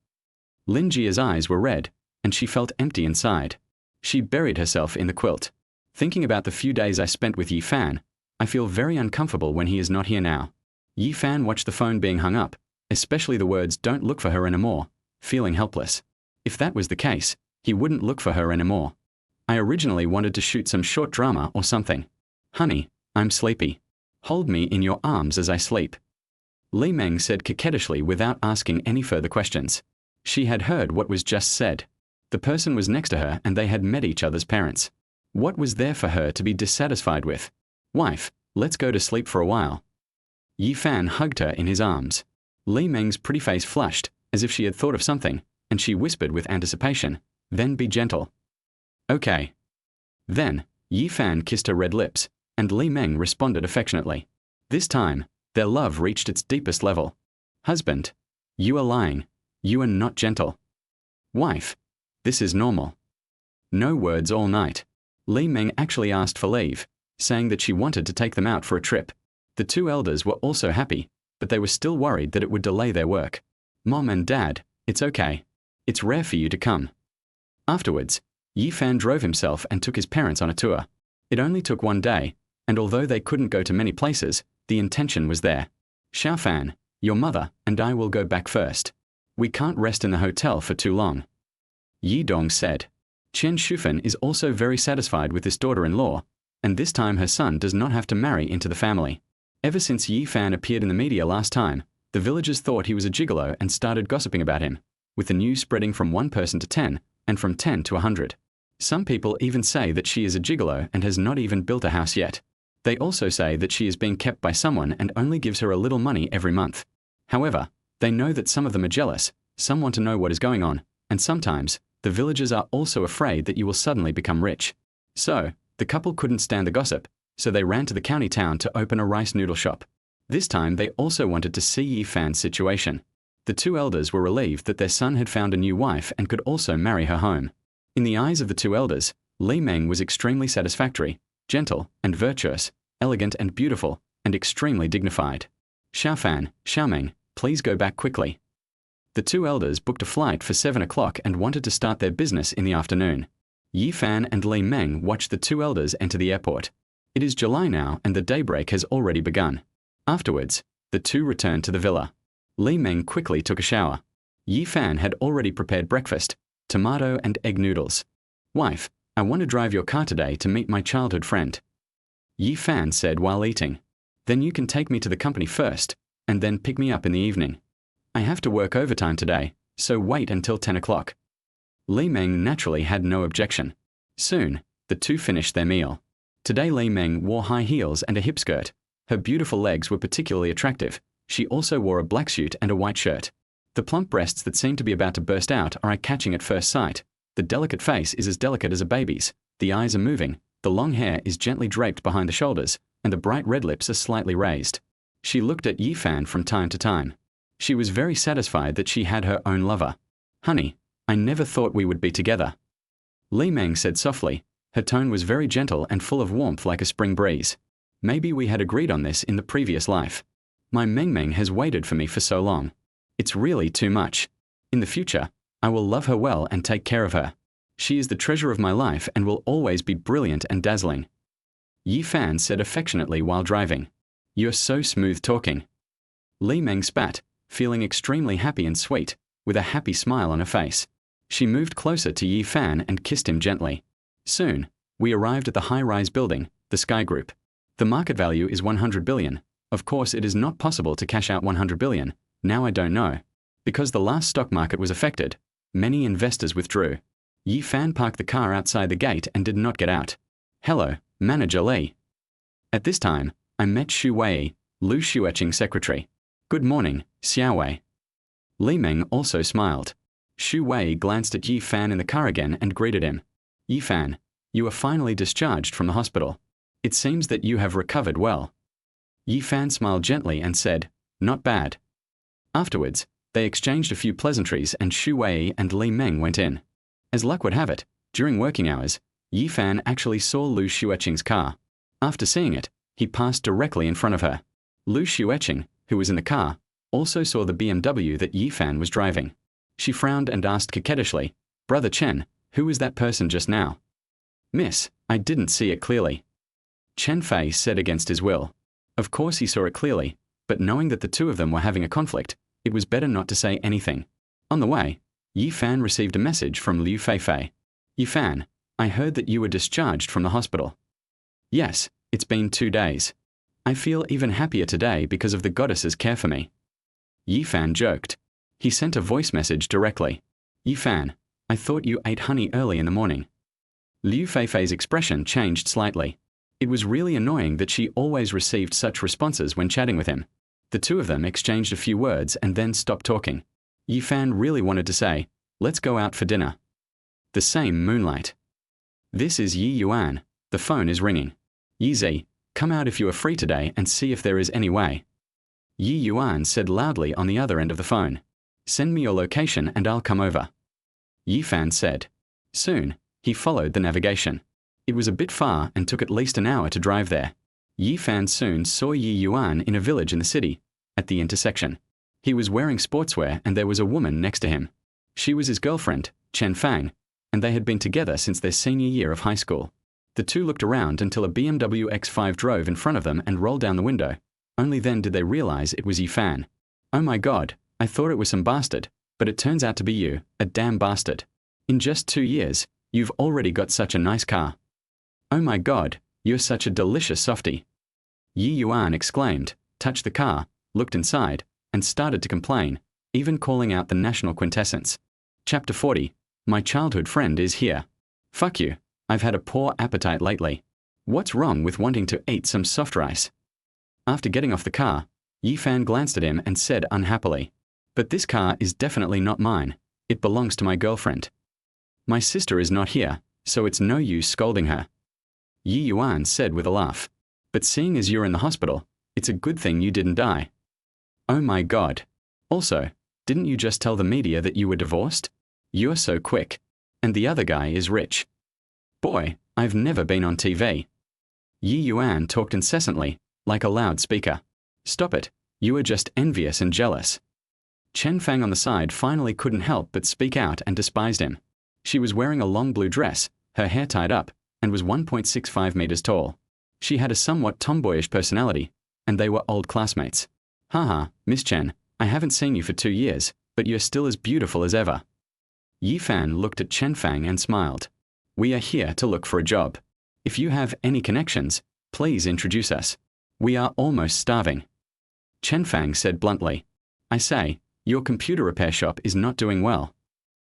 Lin Jia's eyes were red, and she felt empty inside. She buried herself in the quilt. Thinking about the few days I spent with Yi Fan, I feel very uncomfortable when he is not here now. Yi Fan watched the phone being hung up, especially the words "don't look for her anymore," feeling helpless. If that was the case, he wouldn't look for her anymore. I originally wanted to shoot some short drama or something. Honey, I'm sleepy. Hold me in your arms as I sleep. Li Meng said coquettishly without asking any further questions. She had heard what was just said. The person was next to her and they had met each other's parents. What was there for her to be dissatisfied with? Wife, let's go to sleep for a while. Yi Fan hugged her in his arms. Li Meng's pretty face flushed, as if she had thought of something, and she whispered with anticipation, "Then be gentle." Okay. Then, Yi Fan kissed her red lips, and Li Meng responded affectionately. This time, their love reached its deepest level. Husband, you are lying. You are not gentle. Wife, this is normal. No words all night. Li Meng actually asked for leave, saying that she wanted to take them out for a trip. The two elders were also happy, but they were still worried that it would delay their work. Mom and Dad, it's okay. It's rare for you to come. Afterwards, Yi Fan drove himself and took his parents on a tour. It only took one day, and although they couldn't go to many places, the intention was there. Xiao Fan, your mother and I will go back first. We can't rest in the hotel for too long. Yi Dong said. Chen Shufan is also very satisfied with this daughter-in-law, and this time her son does not have to marry into the family. Ever since Yi Fan appeared in the media last time, the villagers thought he was a gigolo and started gossiping about him, with the news spreading from 1 person to 10, and from 10 to 100. Some people even say that she is a gigolo and has not even built a house yet. They also say that she is being kept by someone and only gives her a little money every month. However, they know that some of them are jealous, some want to know what is going on, and sometimes, the villagers are also afraid that you will suddenly become rich. So, the couple couldn't stand the gossip, so they ran to the county town to open a rice noodle shop. This time they also wanted to see Yi Fan's situation. The two elders were relieved that their son had found a new wife and could also marry her home. In the eyes of the two elders, Li Meng was extremely satisfactory, gentle and virtuous, elegant and beautiful, and extremely dignified. Xiao Fan, Xiao Meng, please go back quickly. The two elders booked a flight for 7 o'clock and wanted to start their business in the afternoon. Yi Fan and Li Meng watched the two elders enter the airport. It is July now and the daybreak has already begun. Afterwards, the two returned to the villa. Li Meng quickly took a shower. Yi Fan had already prepared breakfast, tomato and egg noodles. Wife, I want to drive your car today to meet my childhood friend. Yi Fan said while eating. Then you can take me to the company first, and then pick me up in the evening. I have to work overtime today, so wait until 10 o'clock. Li Meng naturally had no objection. Soon, the two finished their meal. Today Li Meng wore high heels and a hip skirt. Her beautiful legs were particularly attractive. She also wore a black suit and a white shirt. The plump breasts that seem to be about to burst out are eye-catching at first sight. The delicate face is as delicate as a baby's. The eyes are moving, the long hair is gently draped behind the shoulders, and the bright red lips are slightly raised. She looked at Yi Fan from time to time. She was very satisfied that she had her own lover. Honey, I never thought we would be together. Li Meng said softly. Her tone was very gentle and full of warmth like a spring breeze. Maybe we had agreed on this in the previous life. My Meng Meng has waited for me for so long. It's really too much. In the future, I will love her well and take care of her. She is the treasure of my life and will always be brilliant and dazzling. Yi Fan said affectionately while driving. You're so smooth talking. Li Meng spat, feeling extremely happy and sweet, with a happy smile on her face. She moved closer to Yi Fan and kissed him gently. Soon, we arrived at the high-rise building, the Sky Group. The market value is 100 billion. Of course, it is not possible to cash out 100 billion. Now I don't know. Because the last stock market was affected, many investors withdrew. Yi Fan parked the car outside the gate and did not get out. Hello, Manager Li. At this time, I met Xu Wei, Lu Xueqing secretary. Good morning, Xiao Wei. Li Meng also smiled. Xu Wei glanced at Yi Fan in the car again and greeted him. Yi Fan, you are finally discharged from the hospital. It seems that you have recovered well. Yi Fan smiled gently and said, "Not bad." Afterwards, they exchanged a few pleasantries and Xu Wei and Li Meng went in. As luck would have it, during working hours, Yi Fan actually saw Lu Xueqing's car. After seeing it, he passed directly in front of her. Lu Xueqing, who was in the car, also saw the BMW that Yi Fan was driving. She frowned and asked coquettishly, "Brother Chen, who was that person just now?" "Miss, I didn't see it clearly." Chen Fei said against his will. Of course he saw it clearly, but knowing that the two of them were having a conflict, it was better not to say anything. On the way, Yi Fan received a message from Liu Feifei. "Yi Fan, I heard that you were discharged from the hospital." "Yes, it's been 2 days. I feel even happier today because of the goddess's care for me." Yi Fan joked. He sent a voice message directly. "Yi Fan, I thought you ate honey early in the morning." Liu Feifei's expression changed slightly. It was really annoying that she always received such responses when chatting with him. The two of them exchanged a few words and then stopped talking. Yi Fan really wanted to say, "Let's go out for dinner." The same moonlight. This is Yi Yuan. The phone is ringing. "Yi Zi, come out if you are free today and see if there is any way." Yi Yuan said loudly on the other end of the phone, "Send me your location and I'll come over." Yi Fan said. Soon, he followed the navigation. It was a bit far and took at least an hour to drive there. Yi Fan soon saw Yi Yuan in a village in the city, at the intersection. He was wearing sportswear and there was a woman next to him. She was his girlfriend, Chen Fang, and they had been together since their senior year of high school. The two looked around until a BMW X5 drove in front of them and rolled down the window. Only then did they realize it was Yi Fan. "Oh my God, I thought it was some bastard, but it turns out to be you, a damn bastard. In just 2 years, you've already got such a nice car. Oh my God, you're such a delicious softie." Yi Yuan exclaimed, touched the car, looked inside, and started to complain, even calling out the national quintessence. Chapter 40, My childhood friend is here. "Fuck you, I've had a poor appetite lately. What's wrong with wanting to eat some soft rice?" After getting off the car, Yi Fan glanced at him and said unhappily, "But this car is definitely not mine. It belongs to my girlfriend. My sister is not here, so it's no use scolding her." Yi Yuan said with a laugh, "But seeing as you're in the hospital, it's a good thing you didn't die." "Oh my God. Also, didn't you just tell the media that you were divorced? You're so quick. And the other guy is rich. Boy, I've never been on TV." Yi Yuan talked incessantly, like a loudspeaker. "Stop it, you are just envious and jealous." Chen Fang on the side finally couldn't help but speak out and despised him. She was wearing a long blue dress, her hair tied up, and was 1.65 meters tall. She had a somewhat tomboyish personality, and they were old classmates. "Haha, Miss Chen, I haven't seen you for 2 years, but you're still as beautiful as ever." Yi Fan looked at Chen Fang and smiled. "We are here to look for a job. If you have any connections, please introduce us. We are almost starving." Chen Fang said bluntly, "I say, your computer repair shop is not doing well."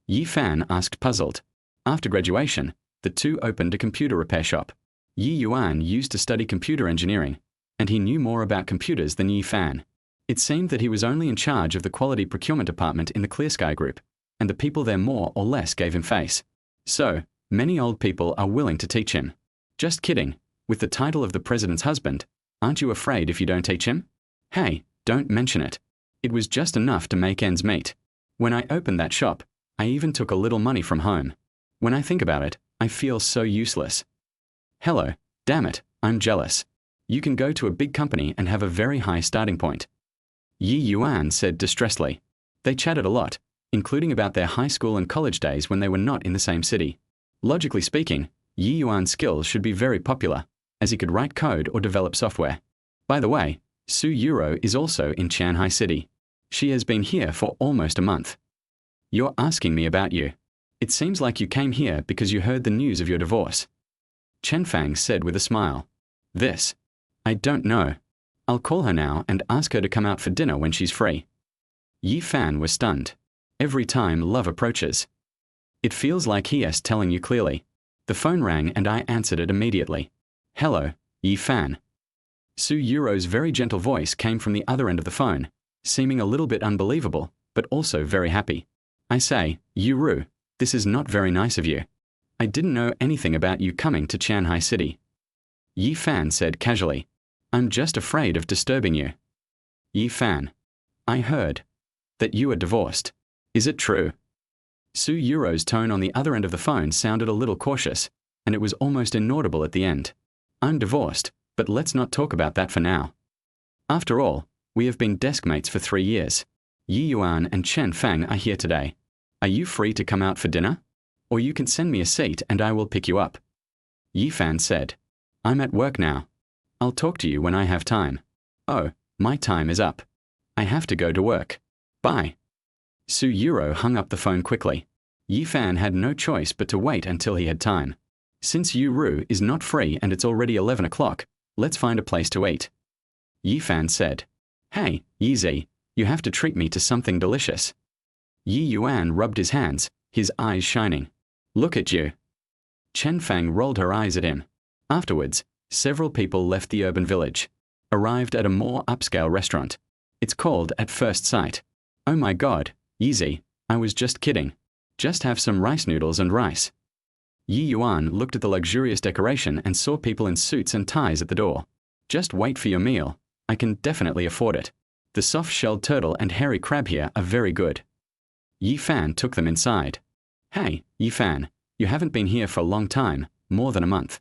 Yi Fan asked puzzled. After graduation, the two opened a computer repair shop. Yi Yuan used to study computer engineering, and he knew more about computers than Yi Fan. It seemed that he was only in charge of the quality procurement department in the Clear Sky Group, and the people there more or less gave him face. So, many old people are willing to teach him. Just kidding, with the title of the president's husband, aren't you afraid if you don't teach him? Hey, don't mention it. It was just enough to make ends meet. When I opened that shop, I even took a little money from home. When I think about it, I feel so useless. Hello, damn it, I'm jealous. You can go to a big company and have a very high starting point. Yi Yuan said distressedly. They chatted a lot, including about their high school and college days when they were not in the same city. Logically speaking, Yi Yuan's skills should be very popular, as he could write code or develop software. By the way, Su Yuro is also in Tianhai City. She has been here for almost a month. You're asking me about you. It seems like you came here because you heard the news of your divorce. Chen Fang said with a smile. This. I don't know. I'll call her now and ask her to come out for dinner when she's free. Yi Fan was stunned. Every time love approaches, it feels like he is telling you clearly. The phone rang and I answered it immediately. Hello, Yi Fan. Su Yuro's very gentle voice came from the other end of the phone, seeming a little bit unbelievable, but also very happy. I say, Yuru, this is not very nice of you. I didn't know anything about you coming to Tianhai City. Yi Fan said casually. I'm just afraid of disturbing you. Yi Fan. I heard that you are divorced. Is it true? Su Yuro's tone on the other end of the phone sounded a little cautious, and it was almost inaudible at the end. I'm divorced, but let's not talk about that for now. After all, we have been desk mates for 3 years. Yi Yuan and Chen Fang are here today. Are you free to come out for dinner? Or you can send me a seat and I will pick you up. Yi Fan said. I'm at work now. I'll talk to you when I have time. Oh, my time is up. I have to go to work. Bye. Su Yuro hung up the phone quickly. Yi Fan had no choice but to wait until he had time. Since Yu Ru is not free and it's already 11 o'clock, let's find a place to eat. Yi Fan said. Hey, Yi Zi, you have to treat me to something delicious. Yi Yuan rubbed his hands, his eyes shining. Look at you. Chen Fang rolled her eyes at him. Afterwards, several people left the urban village, arrived at a more upscale restaurant. It's called At First Sight. Oh my God, Yi Zi, I was just kidding. Just have some rice noodles and rice. Yi Yuan looked at the luxurious decoration and saw people in suits and ties at the door. Just wait for your meal. I can definitely afford it. The soft-shelled turtle and hairy crab here are very good. Yi Fan took them inside. Hey, Yi Fan, you haven't been here for a long time, more than a month.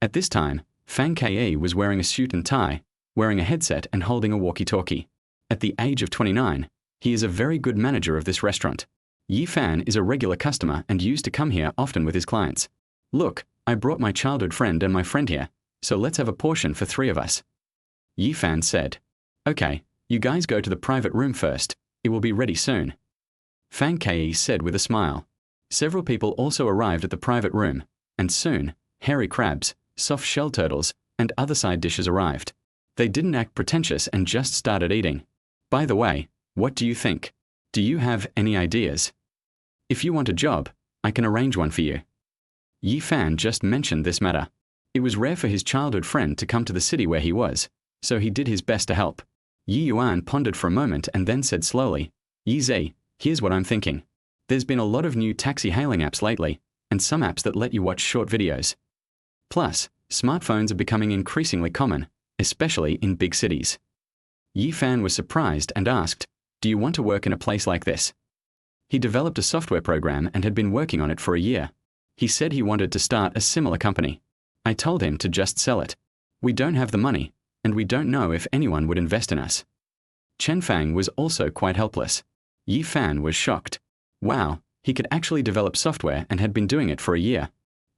At this time, Fang Ke was wearing a suit and tie, wearing a headset and holding a walkie-talkie. At the age of 29, he is a very good manager of this restaurant. Yi Fan is a regular customer and used to come here often with his clients. Look, I brought my childhood friend and my friend here, so let's have a portion for 3 of us. Yi Fan said. Okay, you guys go to the private room first. It will be ready soon. Fang Ke said with a smile. Several people also arrived at the private room, and soon, hairy crabs, soft shell turtles, and other side dishes arrived. They didn't act pretentious and just started eating. By the way, what do you think? Do you have any ideas? If you want a job, I can arrange one for you. Yi Fan just mentioned this matter. It was rare for his childhood friend to come to the city where he was, so he did his best to help. Yi Yuan pondered for a moment and then said slowly, Yi Zi, here's what I'm thinking. There's been a lot of new taxi hailing apps lately, and some apps that let you watch short videos. Plus, smartphones are becoming increasingly common, especially in big cities. Yi Fan was surprised and asked, do you want to work in a place like this? He developed a software program and had been working on it for a year. He said he wanted to start a similar company. I told him to just sell it. We don't have the money, and we don't know if anyone would invest in us. Chen Fang was also quite helpless. Yi Fan was shocked. Wow, he could actually develop software and had been doing it for a year.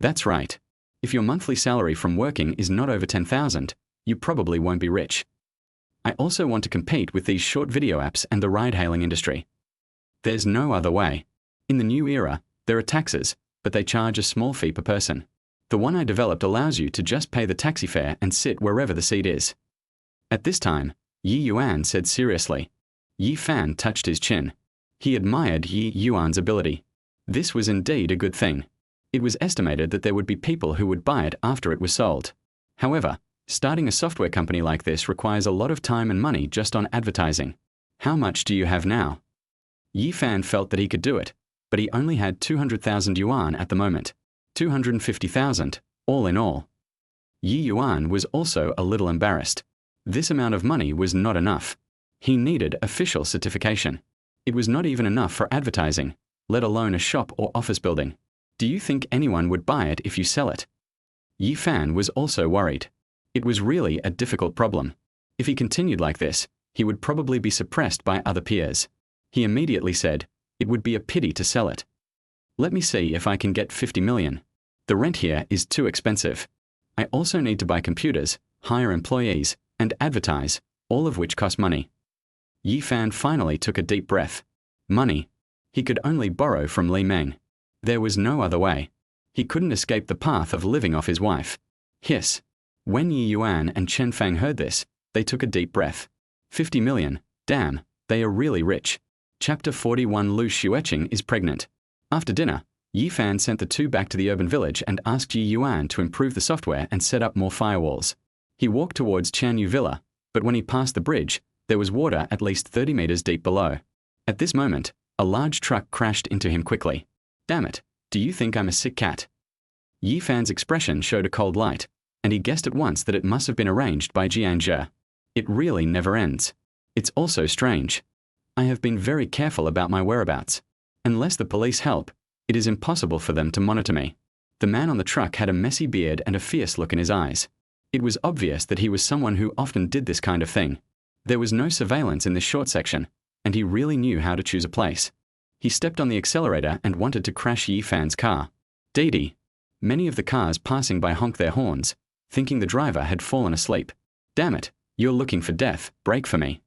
That's right. If your monthly salary from working is not over 10,000, you probably won't be rich. I also want to compete with these short video apps and the ride-hailing industry. There's no other way. In the new era, there are taxes, but they charge a small fee per person. The one I developed allows you to just pay the taxi fare and sit wherever the seat is. At this time, Yi Yuan said seriously. Yi Fan touched his chin. He admired Yi Yuan's ability. This was indeed a good thing. It was estimated that there would be people who would buy it after it was sold. However, starting a software company like this requires a lot of time and money just on advertising. How much do you have now? Yi Fan felt that he could do it, but he only had 200,000 yuan at the moment. 250,000, all in all. Yi Yuan was also a little embarrassed. This amount of money was not enough. He needed official certification. It was not even enough for advertising, let alone a shop or office building. Do you think anyone would buy it if you sell it? Yi Fan was also worried. It was really a difficult problem. If he continued like this, he would probably be suppressed by other peers. He immediately said, it would be a pity to sell it. Let me see if I can get 50 million. The rent here is too expensive. I also need to buy computers, hire employees, and advertise, all of which cost money. Yi Fan finally took a deep breath. Money. He could only borrow from Li Meng. There was no other way. He couldn't escape the path of living off his wife. Hiss. When Yi Yuan and Chen Fang heard this, they took a deep breath. 50 million, damn, they are really rich. Chapter 41. Lu Xueqing is pregnant. After dinner, Yi Fan sent the two back to the urban village and asked Yi Yuan to improve the software and set up more firewalls. He walked towards Tianhai Villa, but when he passed the bridge, there was water at least 30 meters deep below. At this moment, a large truck crashed into him quickly. Damn it, do you think I'm a sick cat? Yi Fan's expression showed a cold light. and he guessed at once that it must have been arranged by Jiang Zhe. It really never ends. It's also strange. I have been very careful about my whereabouts. Unless the police help, it is impossible for them to monitor me. The man on the truck had a messy beard and a fierce look in his eyes. It was obvious that he was someone who often did this kind of thing. There was no surveillance in this short section, and he really knew how to choose a place. He stepped on the accelerator and wanted to crash Yi Fan's car. Dee. Many of the cars passing by honked their horns, thinking the driver had fallen asleep. Damn it, you're looking for death, brake for me.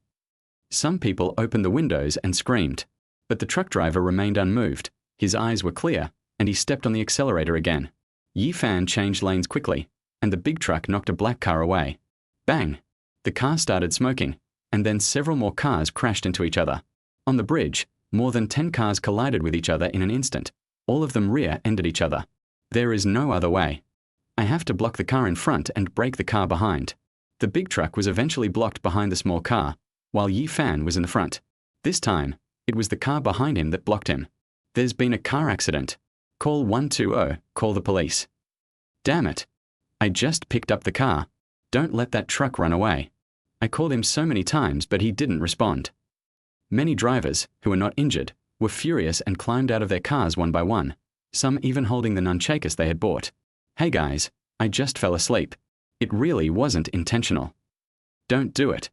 Some people opened the windows and screamed, but the truck driver remained unmoved. His eyes were clear, and he stepped on the accelerator again. Yi Fan changed lanes quickly, and the big truck knocked a black car away. Bang! The car started smoking, and then several more cars crashed into each other. On the bridge, more than 10 cars collided with each other in an instant. All of them rear-ended each other. There is no other way. I have to block the car in front and brake the car behind. The big truck was eventually blocked behind the small car, while Yi Fan was in the front. This time, it was the car behind him that blocked him. There's been a car accident. Call 120, call the police. Damn it. I just picked up the car. Don't let that truck run away. I called him so many times, but he didn't respond. Many drivers, who were not injured, were furious and climbed out of their cars one by one, some even holding the nunchakus they had bought. Hey guys, I just fell asleep. It really wasn't intentional. Don't do it.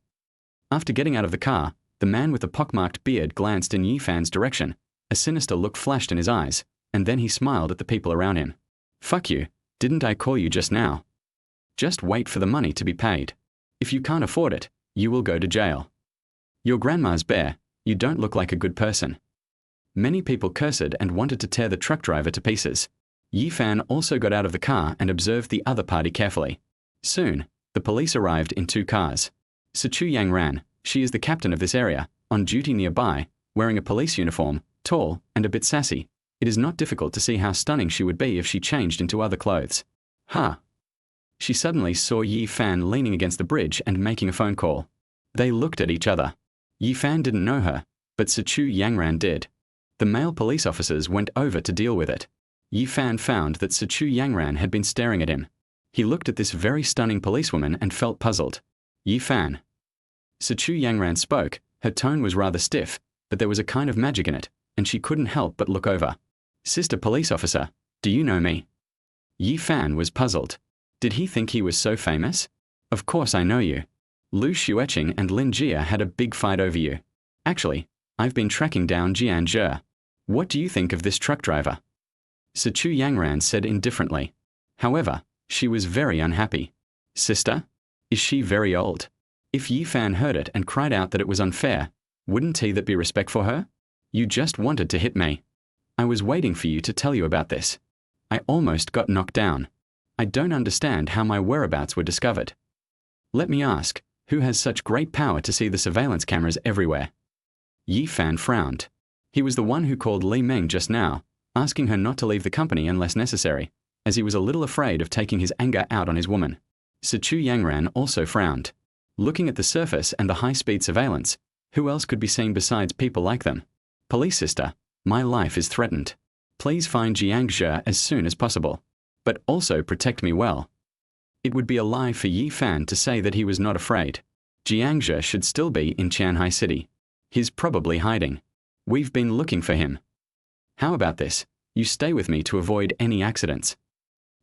After getting out of the car, the man with the pockmarked beard glanced in Yi Fan's direction. A sinister look flashed in his eyes, and then he smiled at the people around him. Fuck you, didn't I call you just now? Just wait for the money to be paid. If you can't afford it, you will go to jail. Your grandma's bear, you don't look like a good person. Many people cursed and wanted to tear the truck driver to pieces. Yi Fan also got out of the car and observed the other party carefully. Soon, the police arrived in 2 cars. Sichu Yang ran. She is the captain of this area, on duty nearby, wearing a police uniform, tall, and a bit sassy. It is not difficult to see how stunning she would be if she changed into other clothes. She suddenly saw Yi Fan leaning against the bridge and making a phone call. They looked at each other. Yi Fan didn't know her, but Sichu Yangran did. The male police officers went over to deal with it. Yi Fan found that Sichu Yangran had been staring at him. He looked at this very stunning policewoman and felt puzzled. Yi Fan. Sichu Yangran spoke. Her tone was rather stiff, but there was a kind of magic in it, and she couldn't help but look over. Sister police officer, do you know me? Yi Fan was puzzled. Did he think he was so famous? Of course I know you. Lu Xueqing and Lin Jia had a big fight over you. Actually, I've been tracking down Jiang Zhe. What do you think of this truck driver? Sichu Yangran said indifferently. However, she was very unhappy. Sister? Is she very old? If Yi Fan heard it and cried out that it was unfair, wouldn't he that be respect for her? You just wanted to hit me. I was waiting for you to tell you about this. I almost got knocked down. I don't understand how my whereabouts were discovered. Let me ask, who has such great power to see the surveillance cameras everywhere? Yi Fan frowned. He was the one who called Li Meng just now, asking her not to leave the company unless necessary, as he was a little afraid of taking his anger out on his woman. Sichu Yangran also frowned. Looking at the surface and the high-speed surveillance, who else could be seen besides people like them? Police sister, my life is threatened. Please find Jiang Zhe as soon as possible, but also protect me well. It would be a lie for Yi Fan to say that he was not afraid. Jiang Zhe should still be in Tianhai City. He's probably hiding. We've been looking for him. How about this? You stay with me to avoid any accidents.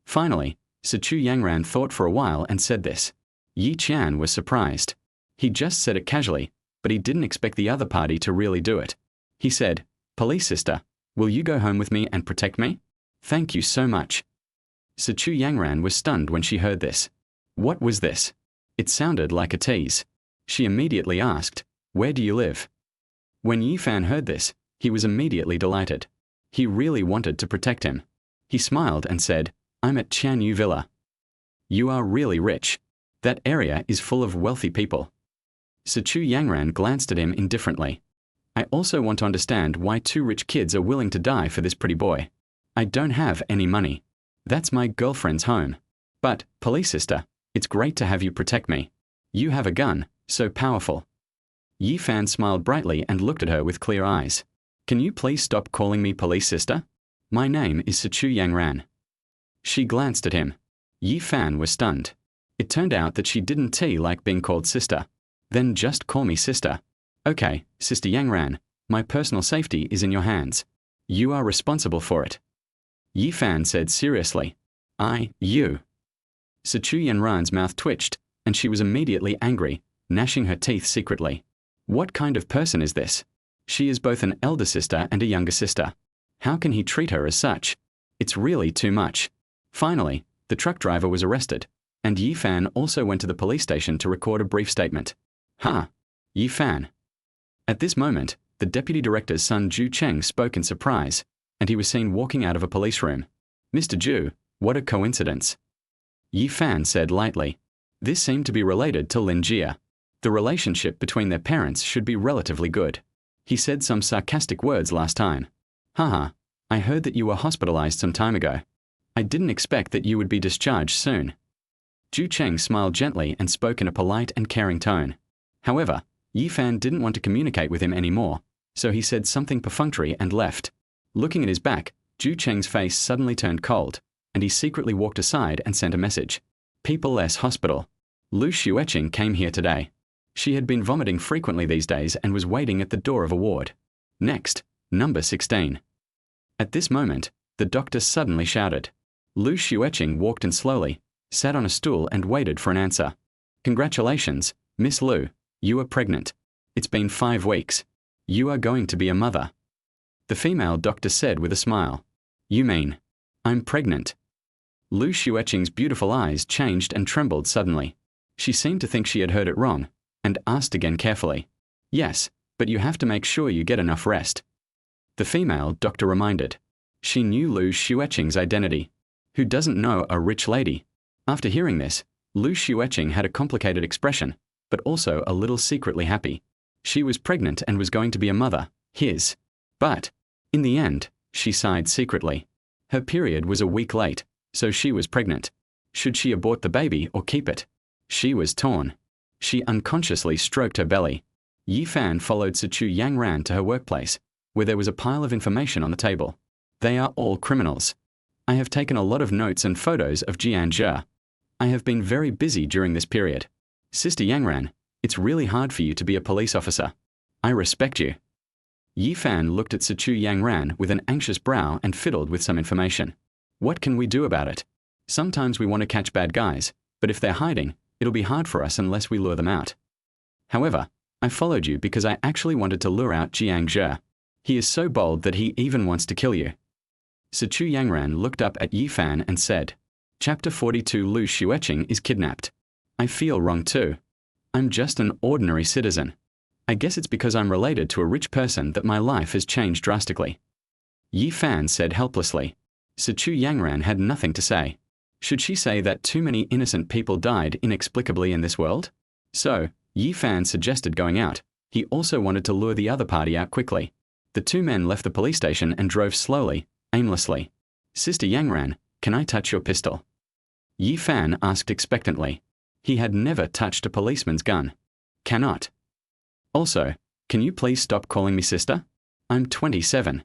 Finally, Sichu Yangran thought for a while and said this. Yi Qian was surprised. He just said it casually, but he didn't expect the other party to really do it. He said, Police sister, will you go home with me and protect me? Thank you so much. Sichu Yangran was stunned when she heard this. What was this? It sounded like a tease. She immediately asked, Where do you live? When Yi Fan heard this, he was immediately delighted. He really wanted to protect him. He smiled and said, I'm at Tianhai Villa. You are really rich. That area is full of wealthy people. Sichu Yangran glanced at him indifferently. I also want to understand why 2 rich kids are willing to die for this pretty boy. I don't have any money. That's my girlfriend's home. But, police sister, it's great to have you protect me. You have a gun, so powerful. Yi Fan smiled brightly and looked at her with clear eyes. Can you please stop calling me police sister? My name is Sichu Yangran. She glanced at him. Yi Fan was stunned. It turned out that she didn't like being called sister. Then just call me sister. Okay, Sister Yang Ran, my personal safety is in your hands. You are responsible for it. Yi Fan said seriously. You. Sichu Yanran's mouth twitched, and she was immediately angry, gnashing her teeth secretly. What kind of person is this? She is both an elder sister and a younger sister. How can he treat her as such? It's really too much. Finally, the truck driver was arrested, and Yi Fan also went to the police station to record a brief statement. Yi Fan. At this moment, the deputy director's son Zhu Cheng spoke in surprise, and he was seen walking out of a police room. Mr. Zhu, what a coincidence. Yi Fan said lightly. This seemed to be related to Lin Jia. The relationship between their parents should be relatively good. He said some sarcastic words last time. I heard that you were hospitalized some time ago. I didn't expect that you would be discharged soon. Zhu Cheng smiled gently and spoke in a polite and caring tone. However, Yi Fan didn't want to communicate with him anymore, so he said something perfunctory and left. Looking at his back, Zhu Cheng's face suddenly turned cold, and he secretly walked aside and sent a message. People S Hospital. Lu Xueqing came here today. She had been vomiting frequently these days and was waiting at the door of a ward. Next, number 16. At this moment, the doctor suddenly shouted. Lu Xueqing walked in slowly, sat on a stool and waited for an answer. Congratulations, Miss Lu, you are pregnant. It's been 5 weeks. You are going to be a mother. The female doctor said with a smile. You mean, I'm pregnant? Lu Xueqing's beautiful eyes changed and trembled suddenly. She seemed to think she had heard it wrong, and asked again carefully. Yes, but you have to make sure you get enough rest. The female doctor reminded. She knew Lu Xueqing's identity. Who doesn't know a rich lady? After hearing this, Lu Xueqing had a complicated expression, but also a little secretly happy. She was pregnant and was going to be a mother, his. But, in the end, she sighed secretly. Her period was a week late, so she was pregnant. Should she abort the baby or keep it? She was torn. She unconsciously stroked her belly. Yi Fan followed Sichu Yang Ran to her workplace, where there was a pile of information on the table. They are all criminals. I have taken a lot of notes and photos of Jian Zhe. I have been very busy during this period. Sister Yang Ran, it's really hard for you to be a police officer. I respect you. Yi Fan looked at Sichu Yang Ran with an anxious brow and fiddled with some information. What can we do about it? Sometimes we want to catch bad guys, but if they're hiding, it'll be hard for us unless we lure them out. However, I followed you because I actually wanted to lure out Jiang Zhe. He is so bold that he even wants to kill you. Sichu Yangran looked up at Yi Fan and said, Chapter 42 Lu Xueqing is kidnapped. I feel wrong too. I'm just an ordinary citizen. I guess it's because I'm related to a rich person that my life has changed drastically. Yi Fan said helplessly. Sichu Yangran had nothing to say. Should she say that too many innocent people died inexplicably in this world? So, Yi Fan suggested going out. He also wanted to lure the other party out quickly. The two men left the police station and drove slowly, aimlessly. Sister Yangran, can I touch your pistol? Yi Fan asked expectantly. He had never touched a policeman's gun. Cannot. Also, can you please stop calling me sister? I'm 27.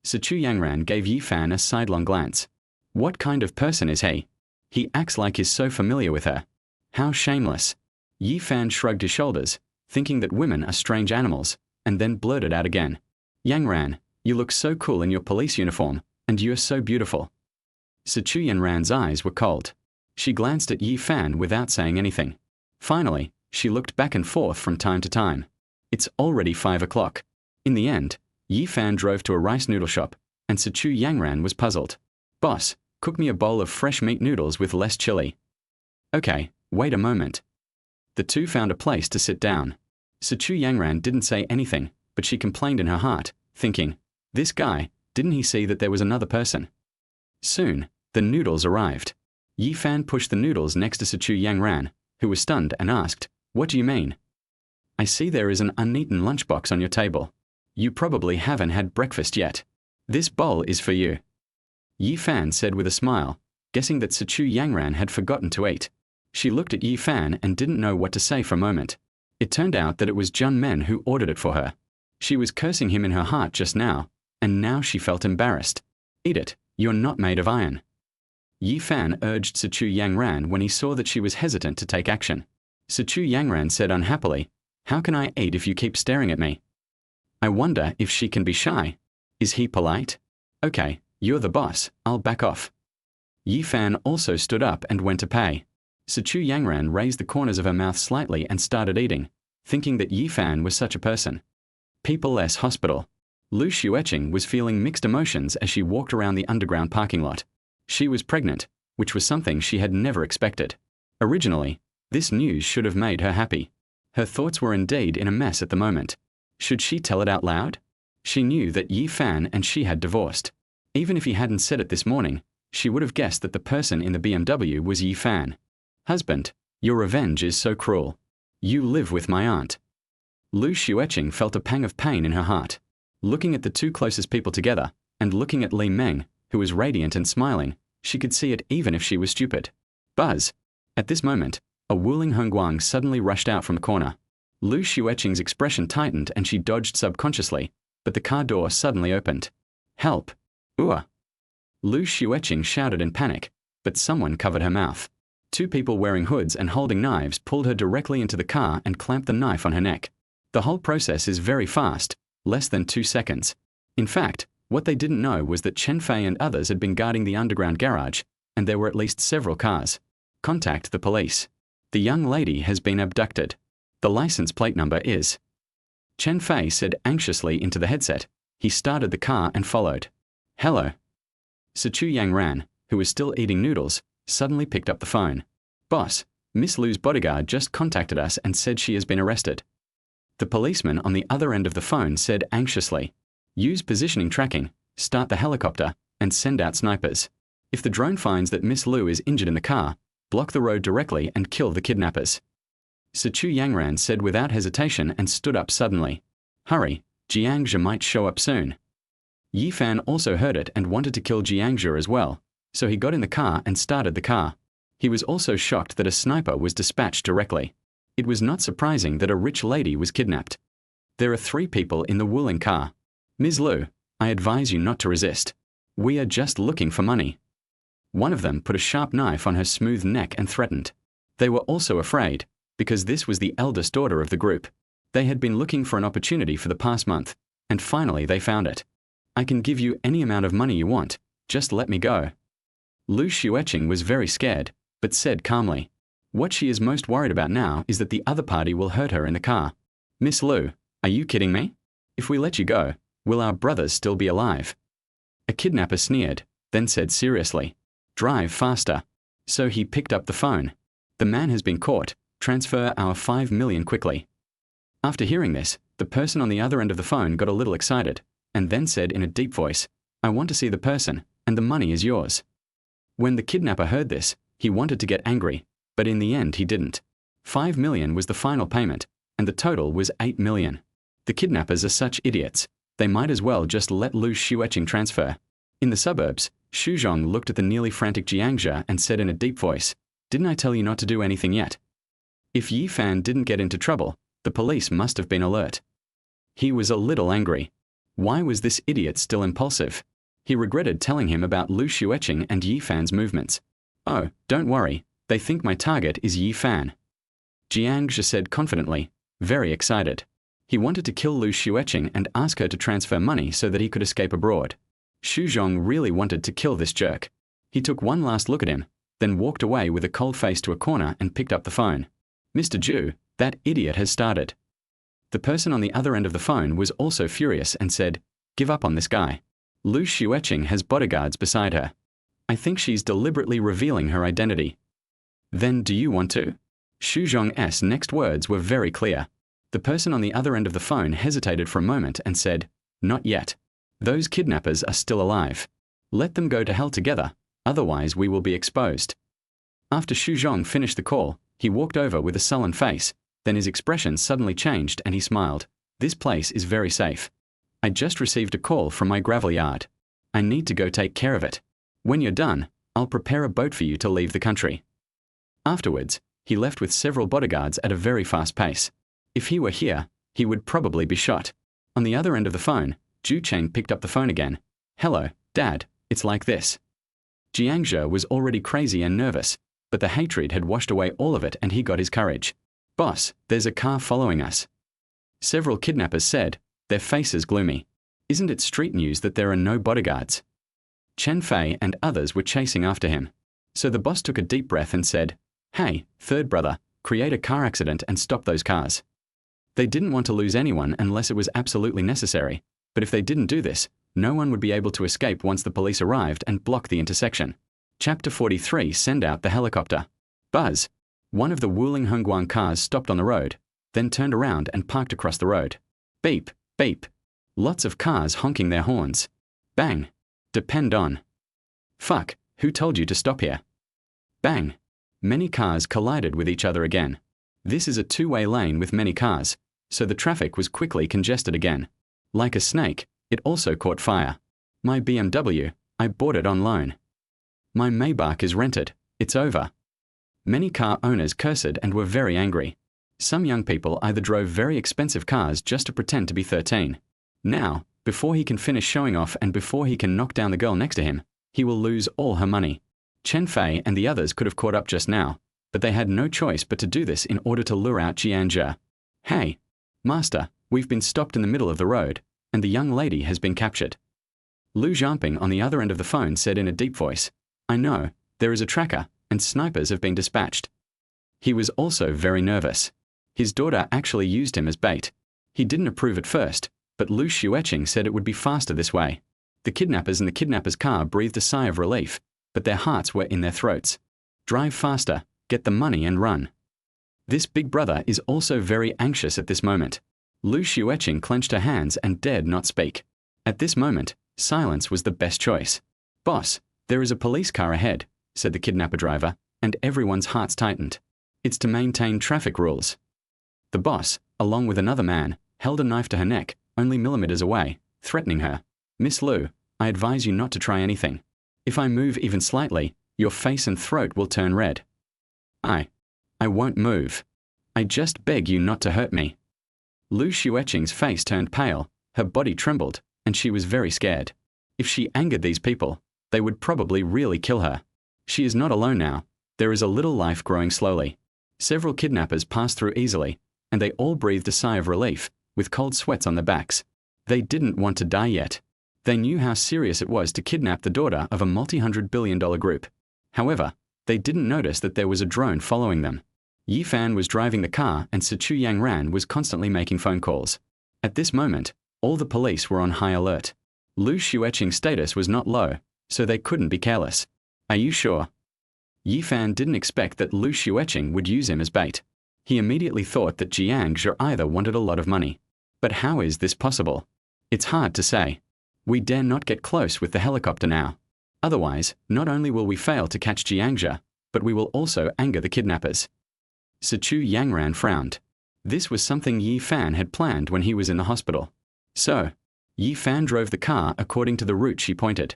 Sichu Yangran gave Yi Fan a sidelong glance. What kind of person is he? He acts like he's so familiar with her. How shameless. Yi Fan shrugged his shoulders, thinking that women are strange animals, and then blurted out again. Yangran, you look so cool in your police uniform, and you're so beautiful. Sichu Yanran's eyes were cold. She glanced at Yi Fan without saying anything. Finally, she looked back and forth from time to time. It's already 5 o'clock. In the end, Yi Fan drove to a rice noodle shop, and Sichu Yangran was puzzled. Boss, cook me a bowl of fresh meat noodles with less chili. Okay, wait a moment. The two found a place to sit down. Sichu Yangran didn't say anything, but she complained in her heart, thinking, this guy, didn't he see that there was another person? Soon, the noodles arrived. Yi Fan pushed the noodles next to Sichu Yangran, who was stunned and asked, what do you mean? I see there is an uneaten lunchbox on your table. You probably haven't had breakfast yet. This bowl is for you. Yi Fan said with a smile, guessing that Sichu Yangran had forgotten to eat. She looked at Yi Fan and didn't know what to say for a moment. It turned out that it was Jun Men who ordered it for her. She was cursing him in her heart just now, and now she felt embarrassed. Eat it, you're not made of iron. Yi Fan urged Sichu Yangran when he saw that she was hesitant to take action. Sichu Yangran said unhappily, "How can I eat if you keep staring at me? I wonder if she can be shy. Is he polite? Okay, you're the boss, I'll back off." Yi Fan also stood up and went to pay. Sichu Yangran raised the corners of her mouth slightly and started eating, thinking that Yi Fan was such a person. People-less hospital. Lu Xueqing was feeling mixed emotions as she walked around the underground parking lot. She was pregnant, which was something she had never expected. Originally, this news should have made her happy. Her thoughts were indeed in a mess at the moment. Should she tell it out loud? She knew that Yi Fan and she had divorced. Even if he hadn't said it this morning, she would have guessed that the person in the BMW was Yi Fan. "Husband, your revenge is so cruel. You live with my aunt." Lu Xueqing felt a pang of pain in her heart. Looking at the two closest people together, and looking at Li Meng, who was radiant and smiling, she could see it even if she was stupid. Buzz! At this moment, a Wuling Hongguang suddenly rushed out from a corner. Lu Xueqing's expression tightened and she dodged subconsciously, but the car door suddenly opened. "Help! Ooh!" Lu Xueqing shouted in panic, but someone covered her mouth. Two people wearing hoods and holding knives pulled her directly into the car and clamped the knife on her neck. The whole process is very fast, less than 2 seconds. In fact, what they didn't know was that Chen Fei and others had been guarding the underground garage, and there were at least several cars. Contact the police. The young lady has been abducted. The license plate number is... Chen Fei said anxiously into the headset. He started the car and followed. "Hello." Sichu Yangran, who was still eating noodles, suddenly picked up the phone. "Boss, Miss Lu's bodyguard just contacted us and said she has been arrested." The policeman on the other end of the phone said anxiously, "Use positioning tracking, start the helicopter, and send out snipers. If the drone finds that Miss Lu is injured in the car, block the road directly and kill the kidnappers." Sichu Yangran said without hesitation and stood up suddenly. "Hurry, Jiangzhe might show up soon." Yi Fan also heard it and wanted to kill Jiangzhe as well, so he got in the car and started the car. He was also shocked that a sniper was dispatched directly. It was not surprising that a rich lady was kidnapped. There are 3 people in the Wuling car. "Ms. Lu, I advise you not to resist. We are just looking for money." One of them put a sharp knife on her smooth neck and threatened. They were also afraid, because this was the eldest daughter of the group. They had been looking for an opportunity for the past month, and finally they found it. "I can give you any amount of money you want, just let me go." Lu Xueqing was very scared, but said calmly, what she is most worried about now is that the other party will hurt her in the car. "Miss Lu, are you kidding me? If we let you go, will our brothers still be alive?" A kidnapper sneered, then said seriously, "Drive faster." So he picked up the phone. "The man has been caught. Transfer our 5 million quickly." After hearing this, the person on the other end of the phone got a little excited, and then said in a deep voice, "I want to see the person, and the money is yours." When the kidnapper heard this, he wanted to get angry, but in the end he didn't. 5 million was the final payment, and the total was 8 million. The kidnappers are such idiots, they might as well just let Lu Xueqing transfer. In the suburbs, Xu Zhong looked at the nearly frantic Jiangzhe and said in a deep voice, "Didn't I tell you not to do anything yet?" If Yi Fan didn't get into trouble, the police must have been alert. He was a little angry. Why was this idiot still impulsive? He regretted telling him about Lu Xueqing and Yi Fan's movements. "Oh, don't worry, they think my target is Yi Fan," Jiangzhe said confidently, very excited. He wanted to kill Lu Xueqing and ask her to transfer money so that he could escape abroad. Xu Zhong really wanted to kill this jerk. He took one last look at him, then walked away with a cold face to a corner and picked up the phone. "Mr. Zhu, that idiot has started." The person on the other end of the phone was also furious and said, "Give up on this guy. Lu Xueqing has bodyguards beside her. I think she's deliberately revealing her identity." "Then do you want to?" Xu Zhong's next words were very clear. The person on the other end of the phone hesitated for a moment and said, "Not yet. Those kidnappers are still alive. Let them go to hell together, otherwise we will be exposed." After Xu Zhong finished the call, he walked over with a sullen face, then his expression suddenly changed and he smiled. "This place is very safe. I just received a call from my gravel yard. I need to go take care of it. When you're done, I'll prepare a boat for you to leave the country." Afterwards, he left with several bodyguards at a very fast pace. If he were here, he would probably be shot. On the other end of the phone, Zhu Cheng picked up the phone again. "Hello, Dad, it's like this. Jiangzhe was already crazy and nervous, but the hatred had washed away all of it and he got his courage. "Boss, there's a car following us," several kidnappers said, their faces gloomy. "Isn't it street news that there are no bodyguards?" Chen Fei and others were chasing after him. So the boss took a deep breath and said, "Hey, third brother, create a car accident and stop those cars." They didn't want to lose anyone unless it was absolutely necessary, but if they didn't do this, no one would be able to escape once the police arrived and blocked the intersection. Chapter 43. Send out the helicopter. Buzz. One of the Wuling Hongguang cars stopped on the road, then turned around and parked across the road. Beep, beep. Lots of cars honking their horns. Bang. Depend on. Fuck, who told you to stop here? Bang. Many cars collided with each other again. This is a two-way lane with many cars, so the traffic was quickly congested again. Like a snake, it also caught fire. My BMW, I bought it on loan. My Maybach is rented, it's over. Many car owners cursed and were very angry. Some young people either drove very expensive cars just to pretend to be 13. Now, before he can finish showing off and before he can knock down the girl next to him, he will lose all her money. Chen Fei and the others could have caught up just now, but they had no choice but to do this in order to lure out Jiangzhe. "Hey, master, we've been stopped in the middle of the road, and the young lady has been captured." Lu Xueqing on the other end of the phone said in a deep voice, "I know, there is a tracker, and snipers have been dispatched." He was also very nervous. His daughter actually used him as bait. He didn't approve at first, but Lu Xueqing said it would be faster this way. The kidnappers in the kidnapper's car breathed a sigh of relief, but their hearts were in their throats. Drive faster, get the money and run. This big brother is also very anxious at this moment. Lu Xueqing clenched her hands and dared not speak. At this moment, silence was the best choice. "Boss, there is a police car ahead," said the kidnapper driver, and everyone's hearts tightened. "It's to maintain traffic rules." The boss, along with another man, held a knife to her neck, only millimeters away, threatening her. "Miss Lu, I advise you not to try anything. If I move even slightly, your face and throat will turn red." I won't move. I just beg you not to hurt me." Lu Xueqing's face turned pale, her body trembled, and she was very scared. If she angered these people, they would probably really kill her. She is not alone now. There is a little life growing slowly. Several kidnappers passed through easily, and they all breathed a sigh of relief, with cold sweats on their backs. They didn't want to die yet. They knew how serious it was to kidnap the daughter of a multi-hundred-billion-dollar group. However, they didn't notice that there was a drone following them. Yi Fan was driving the car and Sichu Yangran was constantly making phone calls. At this moment, all the police were on high alert. Lu Xueqing's status was not low, so they couldn't be careless. "Are you sure?" Yi Fan didn't expect that Lu Xueqing would use him as bait. He immediately thought that Jiangzhe either wanted a lot of money. But how is this possible? It's hard to say. We dare not get close with the helicopter now. Otherwise, not only will we fail to catch Jiangzhe, but we will also anger the kidnappers. Sichu Yangran frowned. This was something Yi Fan had planned when he was in the hospital. So, Yi Fan drove the car according to the route she pointed.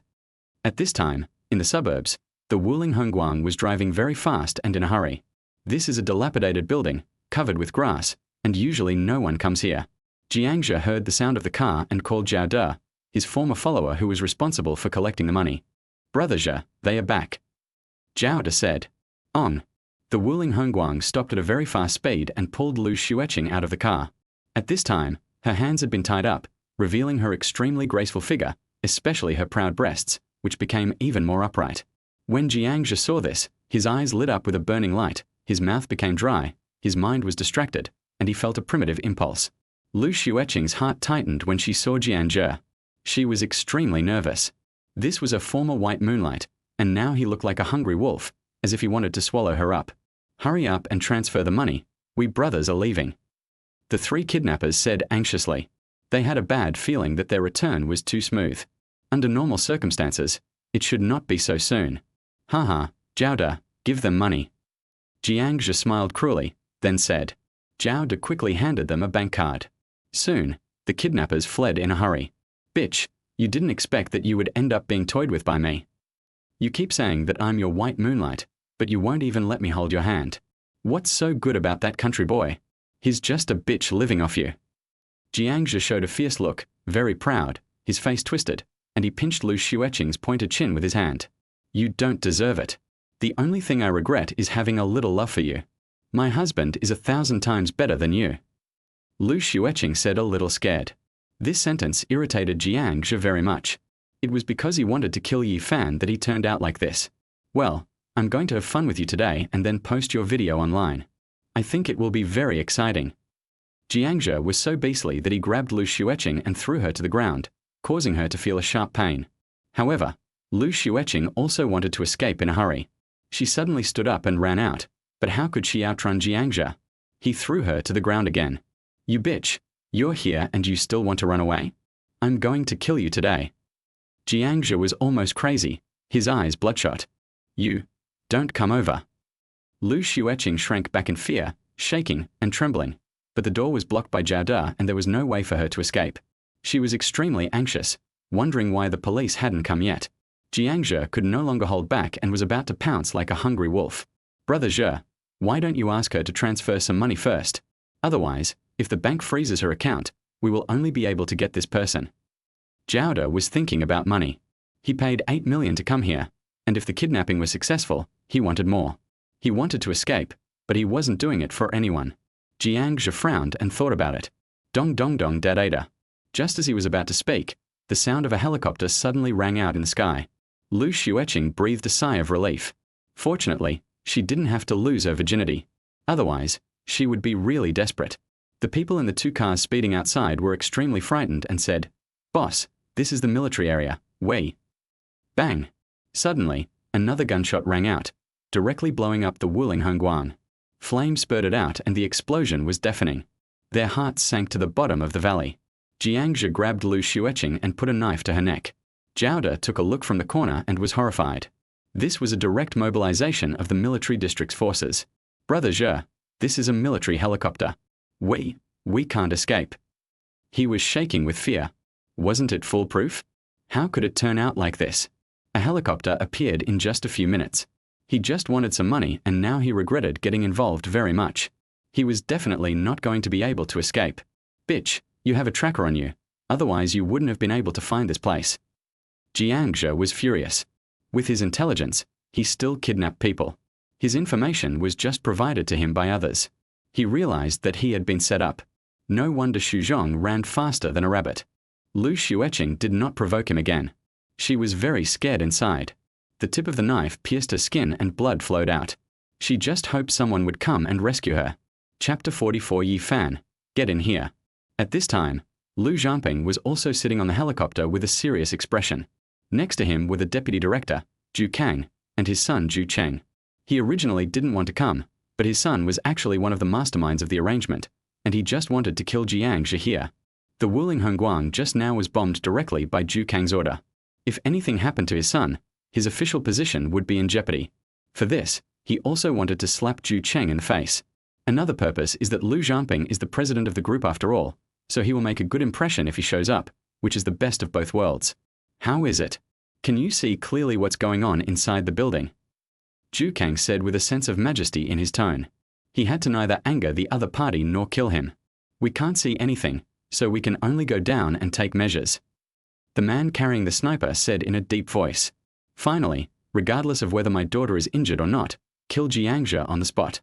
At this time, in the suburbs, the Wuling Hongguang was driving very fast and in a hurry. This is a dilapidated building, covered with grass, and usually no one comes here. Jiangzhe heard the sound of the car and called Zhao De, his former follower who was responsible for collecting the money. "Brother Zhe, they are back." Zhao De said. "On." The Wuling Hongguang stopped at a very fast speed and pulled Lu Xueqing out of the car. At this time, her hands had been tied up, revealing her extremely graceful figure, especially her proud breasts, which became even more upright. When Jiangzhe saw this, his eyes lit up with a burning light, his mouth became dry, his mind was distracted, and he felt a primitive impulse. Lu Xueqing's heart tightened when she saw Jiangzhe. She was extremely nervous. This was a former white moonlight, and now he looked like a hungry wolf, as if he wanted to swallow her up. "Hurry up and transfer the money. We brothers are leaving." The three kidnappers said anxiously. They had a bad feeling that their return was too smooth. Under normal circumstances, it should not be so soon. "Haha, Zhao De, give them money." Jiangzhe smiled cruelly, then said. Zhao De quickly handed them a bank card. Soon, the kidnappers fled in a hurry. "Bitch, you didn't expect that you would end up being toyed with by me. You keep saying that I'm your white moonlight, but you won't even let me hold your hand. What's so good about that country boy? He's just a bitch living off you." Jiangzhe showed a fierce look, very proud, his face twisted, and he pinched Lu Xueqing's pointed chin with his hand. You don't deserve it. The only thing I regret is having a little love for you. My husband is 1,000 times better than you. Lu Xueqing said, a little scared. This sentence irritated Jiang Zhe very much. It was because he wanted to kill Yi Fan that he turned out like this. Well, I'm going to have fun with you today and then post your video online. I think it will be very exciting. Jiang Zhe was so beastly that he grabbed Lu Xueqing and threw her to the ground, causing her to feel a sharp pain. However, Lu Xueqing also wanted to escape in a hurry. She suddenly stood up and ran out, but how could she outrun Jiang Zhe? He threw her to the ground again. You bitch, you're here and you still want to run away? I'm going to kill you today. Jiang Zhe was almost crazy, his eyes bloodshot. You, don't come over. Lu Xueqing shrank back in fear, shaking and trembling, but the door was blocked by Zhao De and there was no way for her to escape. She was extremely anxious, wondering why the police hadn't come yet. Jiang Zhe could no longer hold back and was about to pounce like a hungry wolf. Brother Zhe, why don't you ask her to transfer some money first? Otherwise, if the bank freezes her account, we will only be able to get this person. Zhao De was thinking about money. He paid 8 million to come here, and if the kidnapping was successful, he wanted more. He wanted to escape, but he wasn't doing it for anyone. Jiang Zhe frowned and thought about it. Dong dong dong da da da. Just as he was about to speak, the sound of a helicopter suddenly rang out in the sky. Lu Xueqing breathed a sigh of relief. Fortunately, she didn't have to lose her virginity. Otherwise, she would be really desperate. The people in the 2 cars speeding outside were extremely frightened and said, "Boss, this is the military area, we." Bang! Suddenly, another gunshot rang out, directly blowing up the Wuling Hongguang. Flames spurted out and the explosion was deafening. Their hearts sank to the bottom of the valley. Jiang Zhe grabbed Lu Xueqing and put a knife to her neck. Zhao De took a look from the corner and was horrified. This was a direct mobilization of the military district's forces. Brother Zhe, this is a military helicopter. We can't escape. He was shaking with fear. Wasn't it foolproof? How could it turn out like this? A helicopter appeared in just a few minutes. He just wanted some money and now he regretted getting involved very much. He was definitely not going to be able to escape. Bitch, you have a tracker on you. Otherwise you wouldn't have been able to find this place. Jiang Zhe was furious. With his intelligence, he still kidnapped people. His information was just provided to him by others. He realized that he had been set up. No wonder Xu Zhong ran faster than a rabbit. Lu Xueqing did not provoke him again. She was very scared inside. The tip of the knife pierced her skin and blood flowed out. She just hoped someone would come and rescue her. Chapter 44. Yi Fan, get in here. At this time, Lu Xueqing was also sitting on the helicopter with a serious expression. Next to him were the deputy director, Zhu Kang, and his son Zhu Cheng. He originally didn't want to come, but his son was actually one of the masterminds of the arrangement, and he just wanted to kill Jiang Zhe here. The Wuling Hongguang just now was bombed directly by Zhu Kang's order. If anything happened to his son, his official position would be in jeopardy. For this, he also wanted to slap Zhu Cheng in the face. Another purpose is that Lu Xueqing is the president of the group after all, so he will make a good impression if he shows up, which is the best of both worlds. How is it? Can you see clearly what's going on inside the building? Zhu Kang said with a sense of majesty in his tone. He had to neither anger the other party nor kill him. We can't see anything, so we can only go down and take measures. The man carrying the sniper said in a deep voice. Finally, regardless of whether my daughter is injured or not, kill Jiang Zhe on the spot.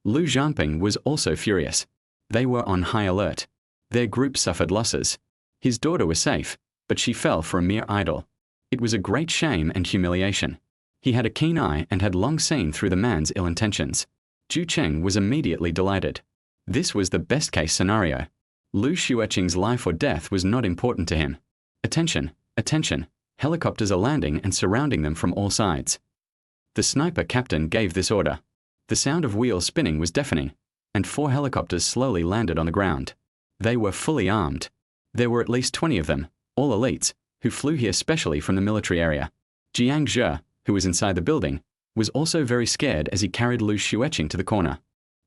Lu Xueqing was also furious. They were on high alert. Their group suffered losses. His daughter was safe, but she fell for a mere idol. It was a great shame and humiliation. He had a keen eye and had long seen through the man's ill intentions. Zhu Cheng was immediately delighted. This was the best-case scenario. Lu Xueqing's life or death was not important to him. Attention, attention, helicopters are landing and surrounding them from all sides. The sniper captain gave this order. The sound of wheels spinning was deafening, and 4 helicopters slowly landed on the ground. They were fully armed. There were at least 20 of them, all elites, who flew here specially from the military area. Jiang Zhe, who was inside the building, was also very scared as he carried Lu Xueqing to the corner.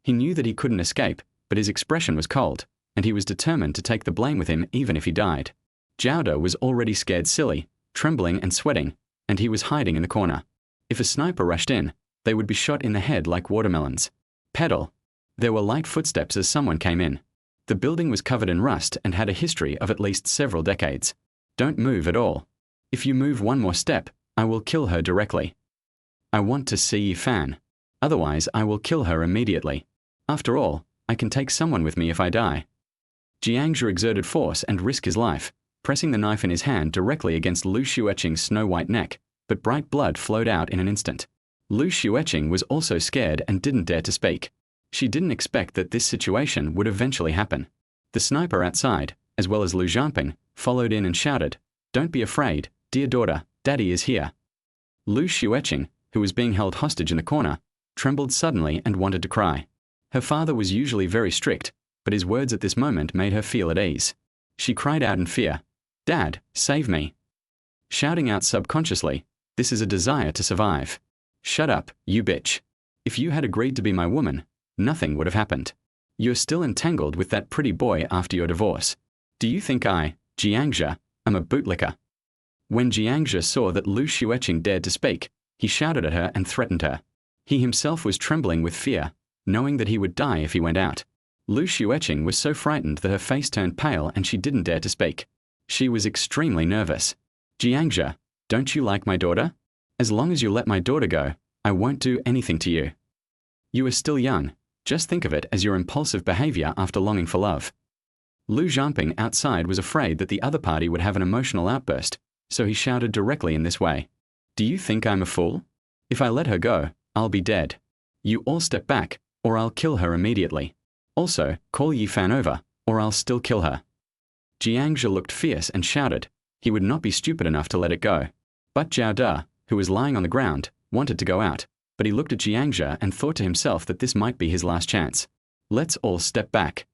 He knew that he couldn't escape, but his expression was cold, and he was determined to take the blame with him even if he died. Zhao De was already scared silly, trembling and sweating, and he was hiding in the corner. If a sniper rushed in, they would be shot in the head like watermelons. Pedal. There were light footsteps as someone came in. The building was covered in rust and had a history of at least several decades. Don't move at all. If you move one more step, I will kill her directly. I want to see Yi Fan. Otherwise, I will kill her immediately. After all, I can take someone with me if I die. Jiangzhe exerted force and risked his life, pressing the knife in his hand directly against Lu Xueqing's snow-white neck, but bright blood flowed out in an instant. Lu Xueqing was also scared and didn't dare to speak. She didn't expect that this situation would eventually happen. The sniper outside, as well as Lu Xueqing, followed in and shouted, "Don't be afraid, dear daughter, Daddy is here." Lu Xueqing, who was being held hostage in the corner, trembled suddenly and wanted to cry. Her father was usually very strict, but his words at this moment made her feel at ease. She cried out in fear, "Dad, save me!" Shouting out subconsciously, "This is a desire to survive. Shut up, you bitch. If you had agreed to be my woman, nothing would have happened. You're still entangled with that pretty boy after your divorce. Do you think I, Jiangzhe, am a bootlicker?" When Jiangzhe saw that Lu Xueqing dared to speak, he shouted at her and threatened her. He himself was trembling with fear, knowing that he would die if he went out. Lu Xueqing was so frightened that her face turned pale and she didn't dare to speak. She was extremely nervous. "Jiangzhe, don't you like my daughter? As long as you let my daughter go, I won't do anything to you. You are still young. Just think of it as your impulsive behavior after longing for love." Lu Xueqing outside was afraid that the other party would have an emotional outburst, so he shouted directly in this way, "Do you think I'm a fool? If I let her go, I'll be dead. You all step back, or I'll kill her immediately. Also, call Yi Fan over, or I'll still kill her." Jiangzhe looked fierce and shouted. He would not be stupid enough to let it go. But Zhao De, who was lying on the ground, wanted to go out, but he looked at Jiangzhe and thought to himself that this might be his last chance. "Let's all step back."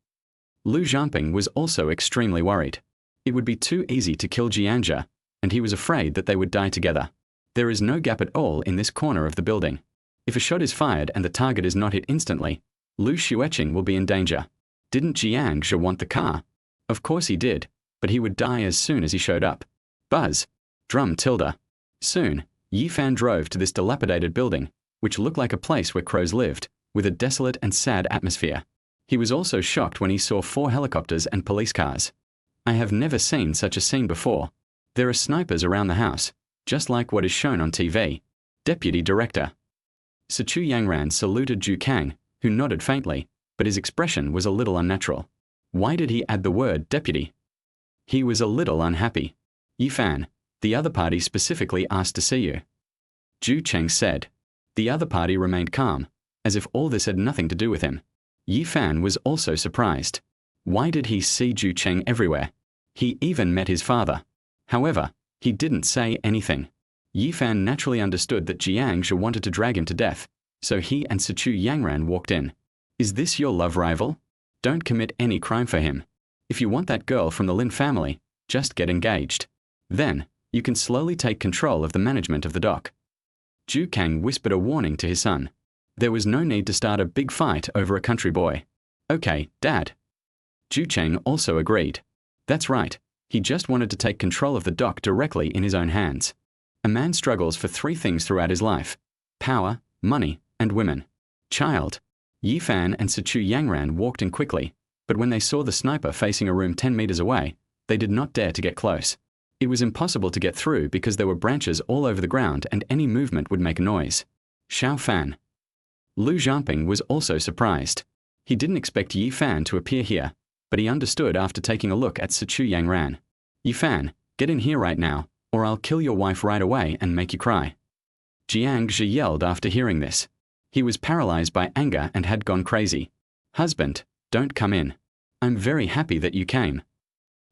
Lu Xueqing was also extremely worried. It would be too easy to kill Jiangzhe, and he was afraid that they would die together. There is no gap at all in this corner of the building. If a shot is fired and the target is not hit instantly, Lu Xueqing will be in danger. Didn't Jiangzhe want the car? Of course he did, but he would die as soon as he showed up. Buzz. Drum tilde. Soon, Yi Fan drove to this dilapidated building, which looked like a place where crows lived, with a desolate and sad atmosphere. He was also shocked when he saw 4 helicopters and police cars. I have never seen such a scene before. There are snipers around the house, just like what is shown on TV. Deputy Director. Sichu Yangran saluted Zhu Kang, who nodded faintly, but his expression was a little unnatural. Why did he add the word deputy? He was a little unhappy. "Yi Fan, the other party specifically asked to see you." Zhu Cheng said. The other party remained calm, as if all this had nothing to do with him. Yi Fan was also surprised. Why did he see Zhu Cheng everywhere? He even met his father. However, he didn't say anything. Yi Fan naturally understood that Jiangzhe wanted to drag him to death, so he and Sichu Yangran walked in. "Is this your love rival? Don't commit any crime for him. If you want that girl from the Lin family, just get engaged. Then, you can slowly take control of the management of the dock." Zhu Kang whispered a warning to his son. There was no need to start a big fight over a country boy. "Okay, Dad." Zhu Cheng also agreed. That's right, he just wanted to take control of the dock directly in his own hands. A man struggles for 3 things throughout his life: power, money, and women. Child. Yi Fan and Sichu Yangran walked in quickly, but when they saw the sniper facing a room 10 meters away, they did not dare to get close. It was impossible to get through because there were branches all over the ground and any movement would make a noise. Xiao Fan. Lu Xueqing was also surprised. He didn't expect Yi Fan to appear here, but he understood after taking a look at Sichu Yangran. "Yi Fan, get in here right now, or I'll kill your wife right away and make you cry." Jiangzhe yelled after hearing this. He was paralyzed by anger and had gone crazy. "Husband, don't come in. I'm very happy that you came."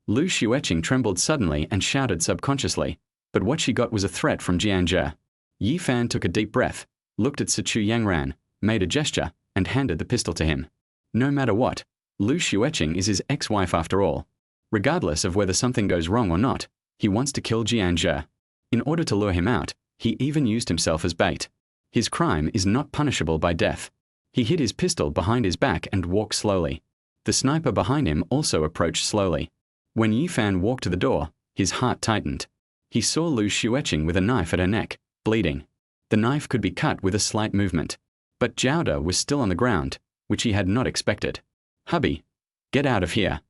Lu Xueqing trembled suddenly and shouted subconsciously, but what she got was a threat from Jiangzhe. Yi Fan took a deep breath, looked at Sichu Yangran, made a gesture, and handed the pistol to him. No matter what, Lu Xueqing is his ex-wife after all. Regardless of whether something goes wrong or not, he wants to kill Jiangzhe. In order to lure him out, he even used himself as bait. His crime is not punishable by death. He hid his pistol behind his back and walked slowly. The sniper behind him also approached slowly. When Yi Fan walked to the door, his heart tightened. He saw Lu Xueqing with a knife at her neck, bleeding. The knife could be cut with a slight movement. But Zhao De was still on the ground, which he had not expected. "Hubby, get out of here."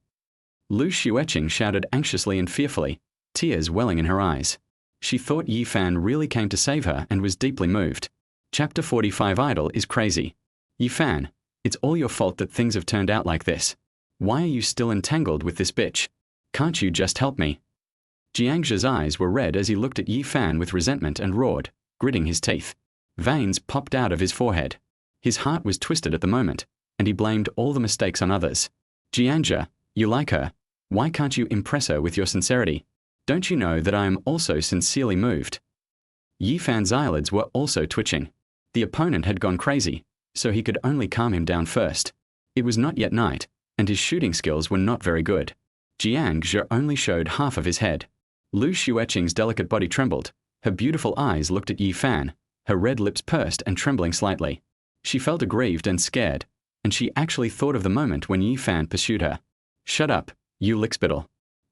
Lu Xueqing shouted anxiously and fearfully, tears welling in her eyes. She thought Yi Fan really came to save her and was deeply moved. Chapter 45 Idol is crazy. Yi Fan, it's all your fault that things have turned out like this. Why are you still entangled with this bitch? Can't you just help me? Jiangzhe's eyes were red as he looked at Yi Fan with resentment and roared, gritting his teeth. Veins popped out of his forehead. His heart was twisted at the moment, and he blamed all the mistakes on others. Jiangzhe, you like her. Why can't you impress her with your sincerity? Don't you know that I am also sincerely moved? Yi Fan's eyelids were also twitching. The opponent had gone crazy, so he could only calm him down first. It was not yet night, and his shooting skills were not very good. Jiangzhe only showed half of his head. Lu Xueqing's delicate body trembled. Her beautiful eyes looked at Yi Fan, her red lips pursed and trembling slightly. She felt aggrieved and scared, and she actually thought of the moment when Yi Fan pursued her. Shut up, you lickspittle.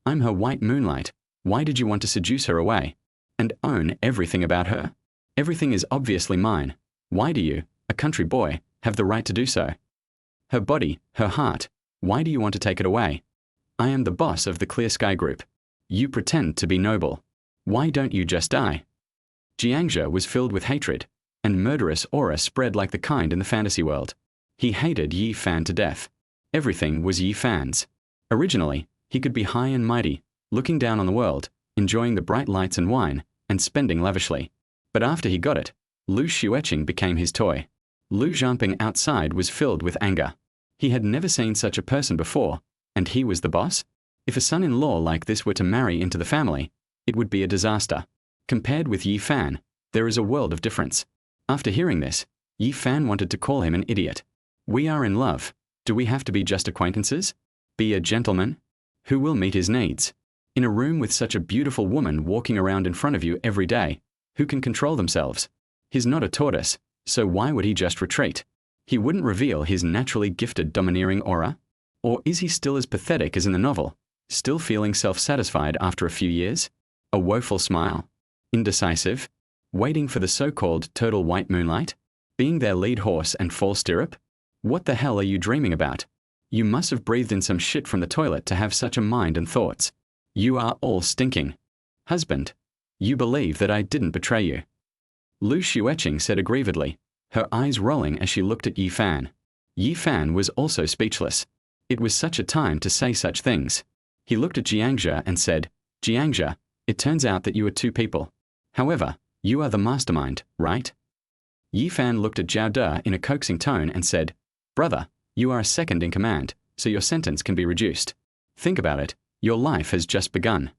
I'm her white moonlight. Why did you want to seduce her away? And own everything about her? Everything is obviously mine. Why do you, a country boy, have the right to do so? Her body, her heart, why do you want to take it away? I am the boss of the Clear Sky Group. You pretend to be noble. Why don't you just die? Jiangzhe was filled with hatred, and murderous aura spread like the kind in the fantasy world. He hated Yi Fan to death. Everything was Yi Fan's. Originally, he could be high and mighty, looking down on the world, enjoying the bright lights and wine, and spending lavishly. But after he got it, Lu Xueqing became his toy. Lu Xueqing outside was filled with anger. He had never seen such a person before, and he was the boss? If a son-in-law like this were to marry into the family, it would be a disaster. Compared with Yi Fan, there is a world of difference. After hearing this, Yi Fan wanted to call him an idiot. We are in love. Do we have to be just acquaintances? Be a gentleman? Who will meet his needs? In a room with such a beautiful woman walking around in front of you every day, who can control themselves? He's not a tortoise, so why would he just retreat? He wouldn't reveal his naturally gifted domineering aura? Or is he still as pathetic as in the novel, still feeling self-satisfied after a few years? A woeful smile? Indecisive? Waiting for the so-called turtle white moonlight? Being their lead horse and false stirrup? What the hell are you dreaming about? You must have breathed in some shit from the toilet to have such a mind and thoughts. You are all stinking. Husband, you believe that I didn't betray you. Lu Xueqing said aggrievedly, her eyes rolling as she looked at Yi Fan. Yi Fan was also speechless. It was such a time to say such things. He looked at Jiangzhe and said, Jiangzhe, it turns out that you are two people. However, you are the mastermind, right? Yi Fan looked at Zhao De in a coaxing tone and said, Brother, you are a second in command, so your sentence can be reduced. Think about it, your life has just begun.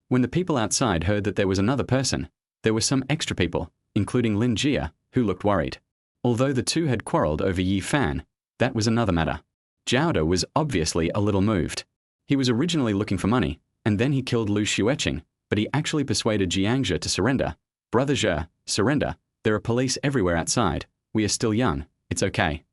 When the people outside heard that there was another person, there were some extra people, including Lin Jia, who looked worried. Although the two had quarreled over Yi Fan, that was another matter. Zhao De was obviously a little moved. He was originally looking for money, and then he killed Lu Xueqing, but he actually persuaded Jiangzhe to surrender. Brother Zhe, surrender. There are police everywhere outside. We are still young. It's okay.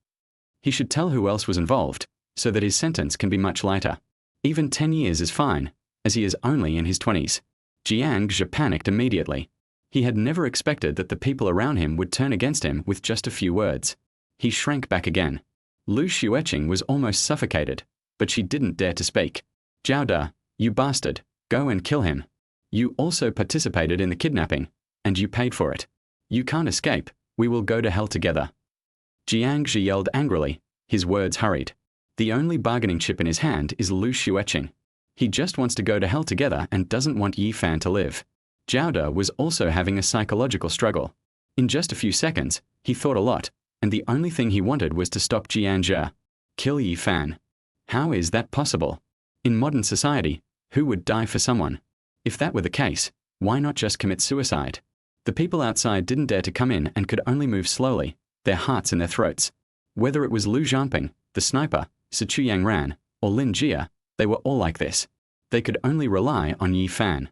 He should tell who else was involved, so that his sentence can be much lighter. Even 10 years is fine, as he is only in his 20s. Jiangzhe panicked immediately. He had never expected that the people around him would turn against him with just a few words. He shrank back again. Lu Xueqing was almost suffocated, but she didn't dare to speak. Zhao De, you bastard, go and kill him. You also participated in the kidnapping, and you paid for it. You can't escape. We will go to hell together. Jiangzhe yelled angrily, his words hurried. The only bargaining chip in his hand is Lu Xueqing. He just wants to go to hell together and doesn't want Yi Fan to live. Zhao De was also having a psychological struggle. In just a few seconds, he thought a lot, and the only thing he wanted was to stop Jiangzhe. Kill Yi Fan. How is that possible? In modern society, who would die for someone? If that were the case, why not just commit suicide? The people outside didn't dare to come in and could only move slowly, their hearts in their throats. Whether it was Lu Xueqing, the sniper, Sichu Ran, or Lin Jia, they were all like this. They could only rely on Yi Fan.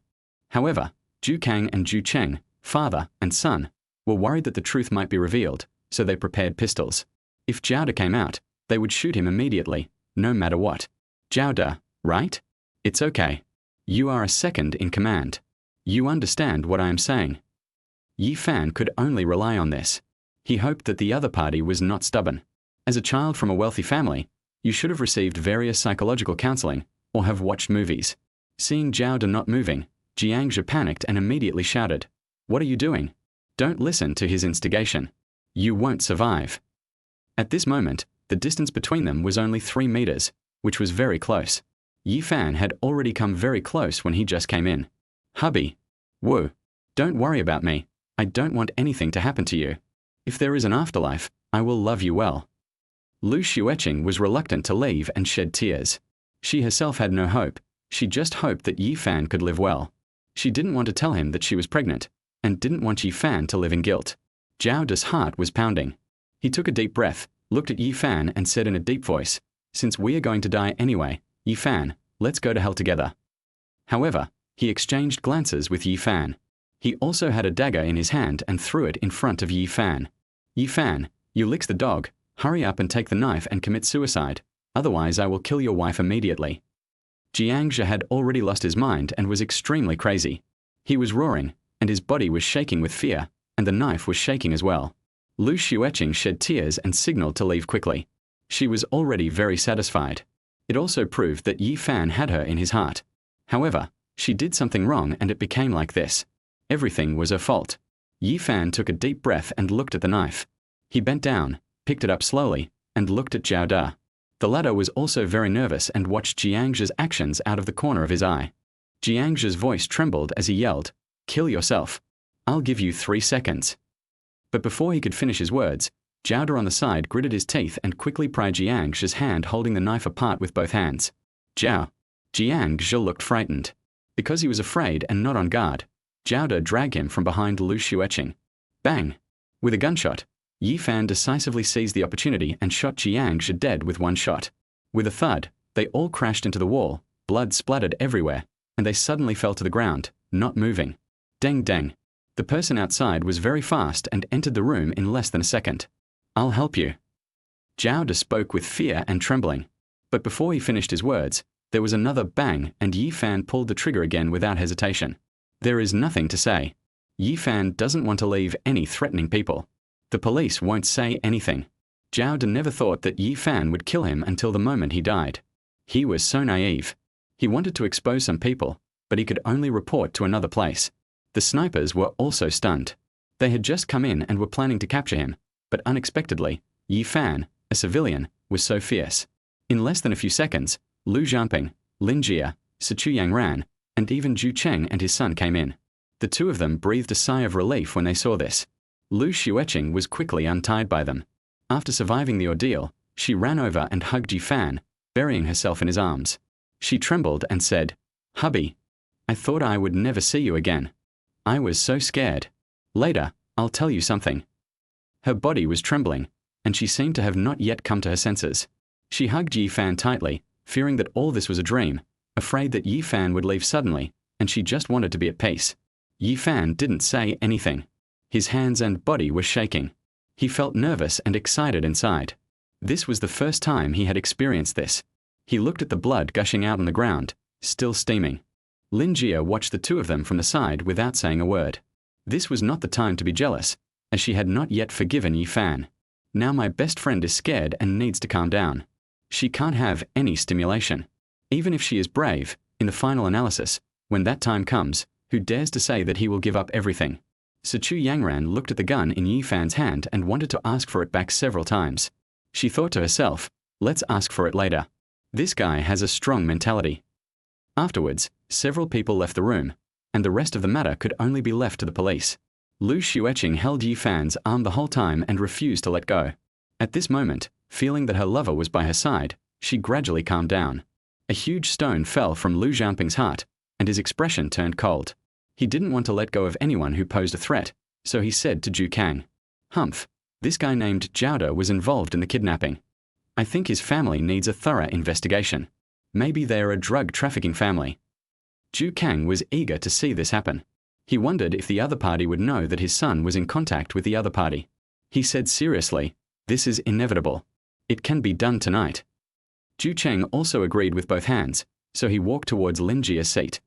However, Zhu Kang and Zhu Cheng, father and son, were worried that the truth might be revealed, so they prepared pistols. If Zhao De came out, they would shoot him immediately, no matter what. Zhao De, right? It's okay. You are a second in command. You understand what I am saying. Yi Fan could only rely on this. He hoped that the other party was not stubborn. As a child from a wealthy family, you should have received various psychological counseling or have watched movies. Seeing Zhao De not moving, Jiangzhe panicked and immediately shouted, "What are you doing? Don't listen to his instigation. You won't survive." At this moment, the distance between them was only 3 meters, which was very close. Yi Fan had already come very close when he just came in. "Hubby. Whoa. Don't worry about me. I don't want anything to happen to you. If there is an afterlife, I will love you well." Lu Xueqing was reluctant to leave and shed tears. She herself had no hope. She just hoped that Yi Fan could live well. She didn't want to tell him that she was pregnant, and didn't want Yi Fan to live in guilt. Zhao De's heart was pounding. He took a deep breath, looked at Yi Fan and said in a deep voice, "Since we are going to die anyway, Yi Fan, let's go to hell together." However, he exchanged glances with Yi Fan. He also had a dagger in his hand and threw it in front of Yi Fan. "Yi Fan, you licked the dog. Hurry up and take the knife and commit suicide. Otherwise I will kill your wife immediately." Jiangzhe had already lost his mind and was extremely crazy. He was roaring, and his body was shaking with fear, and the knife was shaking as well. Lu Xueqing shed tears and signaled to leave quickly. She was already very satisfied. It also proved that Yi Fan had her in his heart. However, she did something wrong and it became like this. Everything was her fault. Yi Fan took a deep breath and looked at the knife. He bent down, picked it up slowly, and looked at Zhao De. The latter was also very nervous and watched Jiangzhe's actions out of the corner of his eye. Jiangzhe's voice trembled as he yelled, "Kill yourself. I'll give you 3 seconds." But before he could finish his words, Zhao De on the side gritted his teeth and quickly pried Jiangzhe's hand, holding the knife apart with both hands. Jiangzhe looked frightened. Because he was afraid and not on guard, Zhao De dragged him from behind Lu Xueqing. Bang! With a gunshot, Yi Fan decisively seized the opportunity and shot Jiangzhe dead with one shot. With a thud, they all crashed into the wall, blood splattered everywhere, and they suddenly fell to the ground, not moving. Deng deng. The person outside was very fast and entered the room in less than a second. "I'll help you." Zhao De spoke with fear and trembling. But before he finished his words, there was another bang and Yi Fan pulled the trigger again without hesitation. There is nothing to say. Yi Fan doesn't want to leave any threatening people. The police won't say anything. Zhao De never thought that Yi Fan would kill him until the moment he died. He was so naive. He wanted to expose some people, but he could only report to another place. The snipers were also stunned. They had just come in and were planning to capture him, but unexpectedly, Yi Fan, a civilian, was so fierce. In less than a few seconds, Lu Xueqing, Mingyue, Yang, and even Lu Xueqing and his son came in. The two of them breathed a sigh of relief when they saw this. Lu Xueqing was quickly untied by them. After surviving the ordeal, she ran over and hugged Yi Fan, burying herself in his arms. She trembled and said, "Hubby, I thought I would never see you again. I was so scared. Later, I'll tell you something." Her body was trembling, and she seemed to have not yet come to her senses. She hugged Yi Fan tightly, fearing that all this was a dream, afraid that Yi Fan would leave suddenly, and she just wanted to be at peace. Yi Fan didn't say anything. His hands and body were shaking. He felt nervous and excited inside. This was the first time he had experienced this. He looked at the blood gushing out on the ground, still steaming. Mingyue watched the two of them from the side without saying a word. This was not the time to be jealous, as she had not yet forgiven Yi Fan. Now my best friend is scared and needs to calm down. She can't have any stimulation. Even if she is brave, in the final analysis, when that time comes, who dares to say that he will give up everything? Yang looked at the gun in Yi Fan's hand and wanted to ask for it back several times. She thought to herself, let's ask for it later. This guy has a strong mentality. Afterwards, several people left the room, and the rest of the matter could only be left to the police. Lu Xueqing held Yi Fan's arm the whole time and refused to let go. At this moment, feeling that her lover was by her side, she gradually calmed down. A huge stone fell from Lu Xueqing's heart, and his expression turned cold. He didn't want to let go of anyone who posed a threat, so he said to Zhu Kang, "Humph, this guy named Zhao De was involved in the kidnapping. I think his family needs a thorough investigation. Maybe they are a drug trafficking family." Zhu Kang was eager to see this happen. He wondered if the other party would know that his son was in contact with the other party. He said seriously, "This is inevitable. It can be done tonight." Zhu Cheng also agreed with both hands, so he walked towards Lin Jia's seat.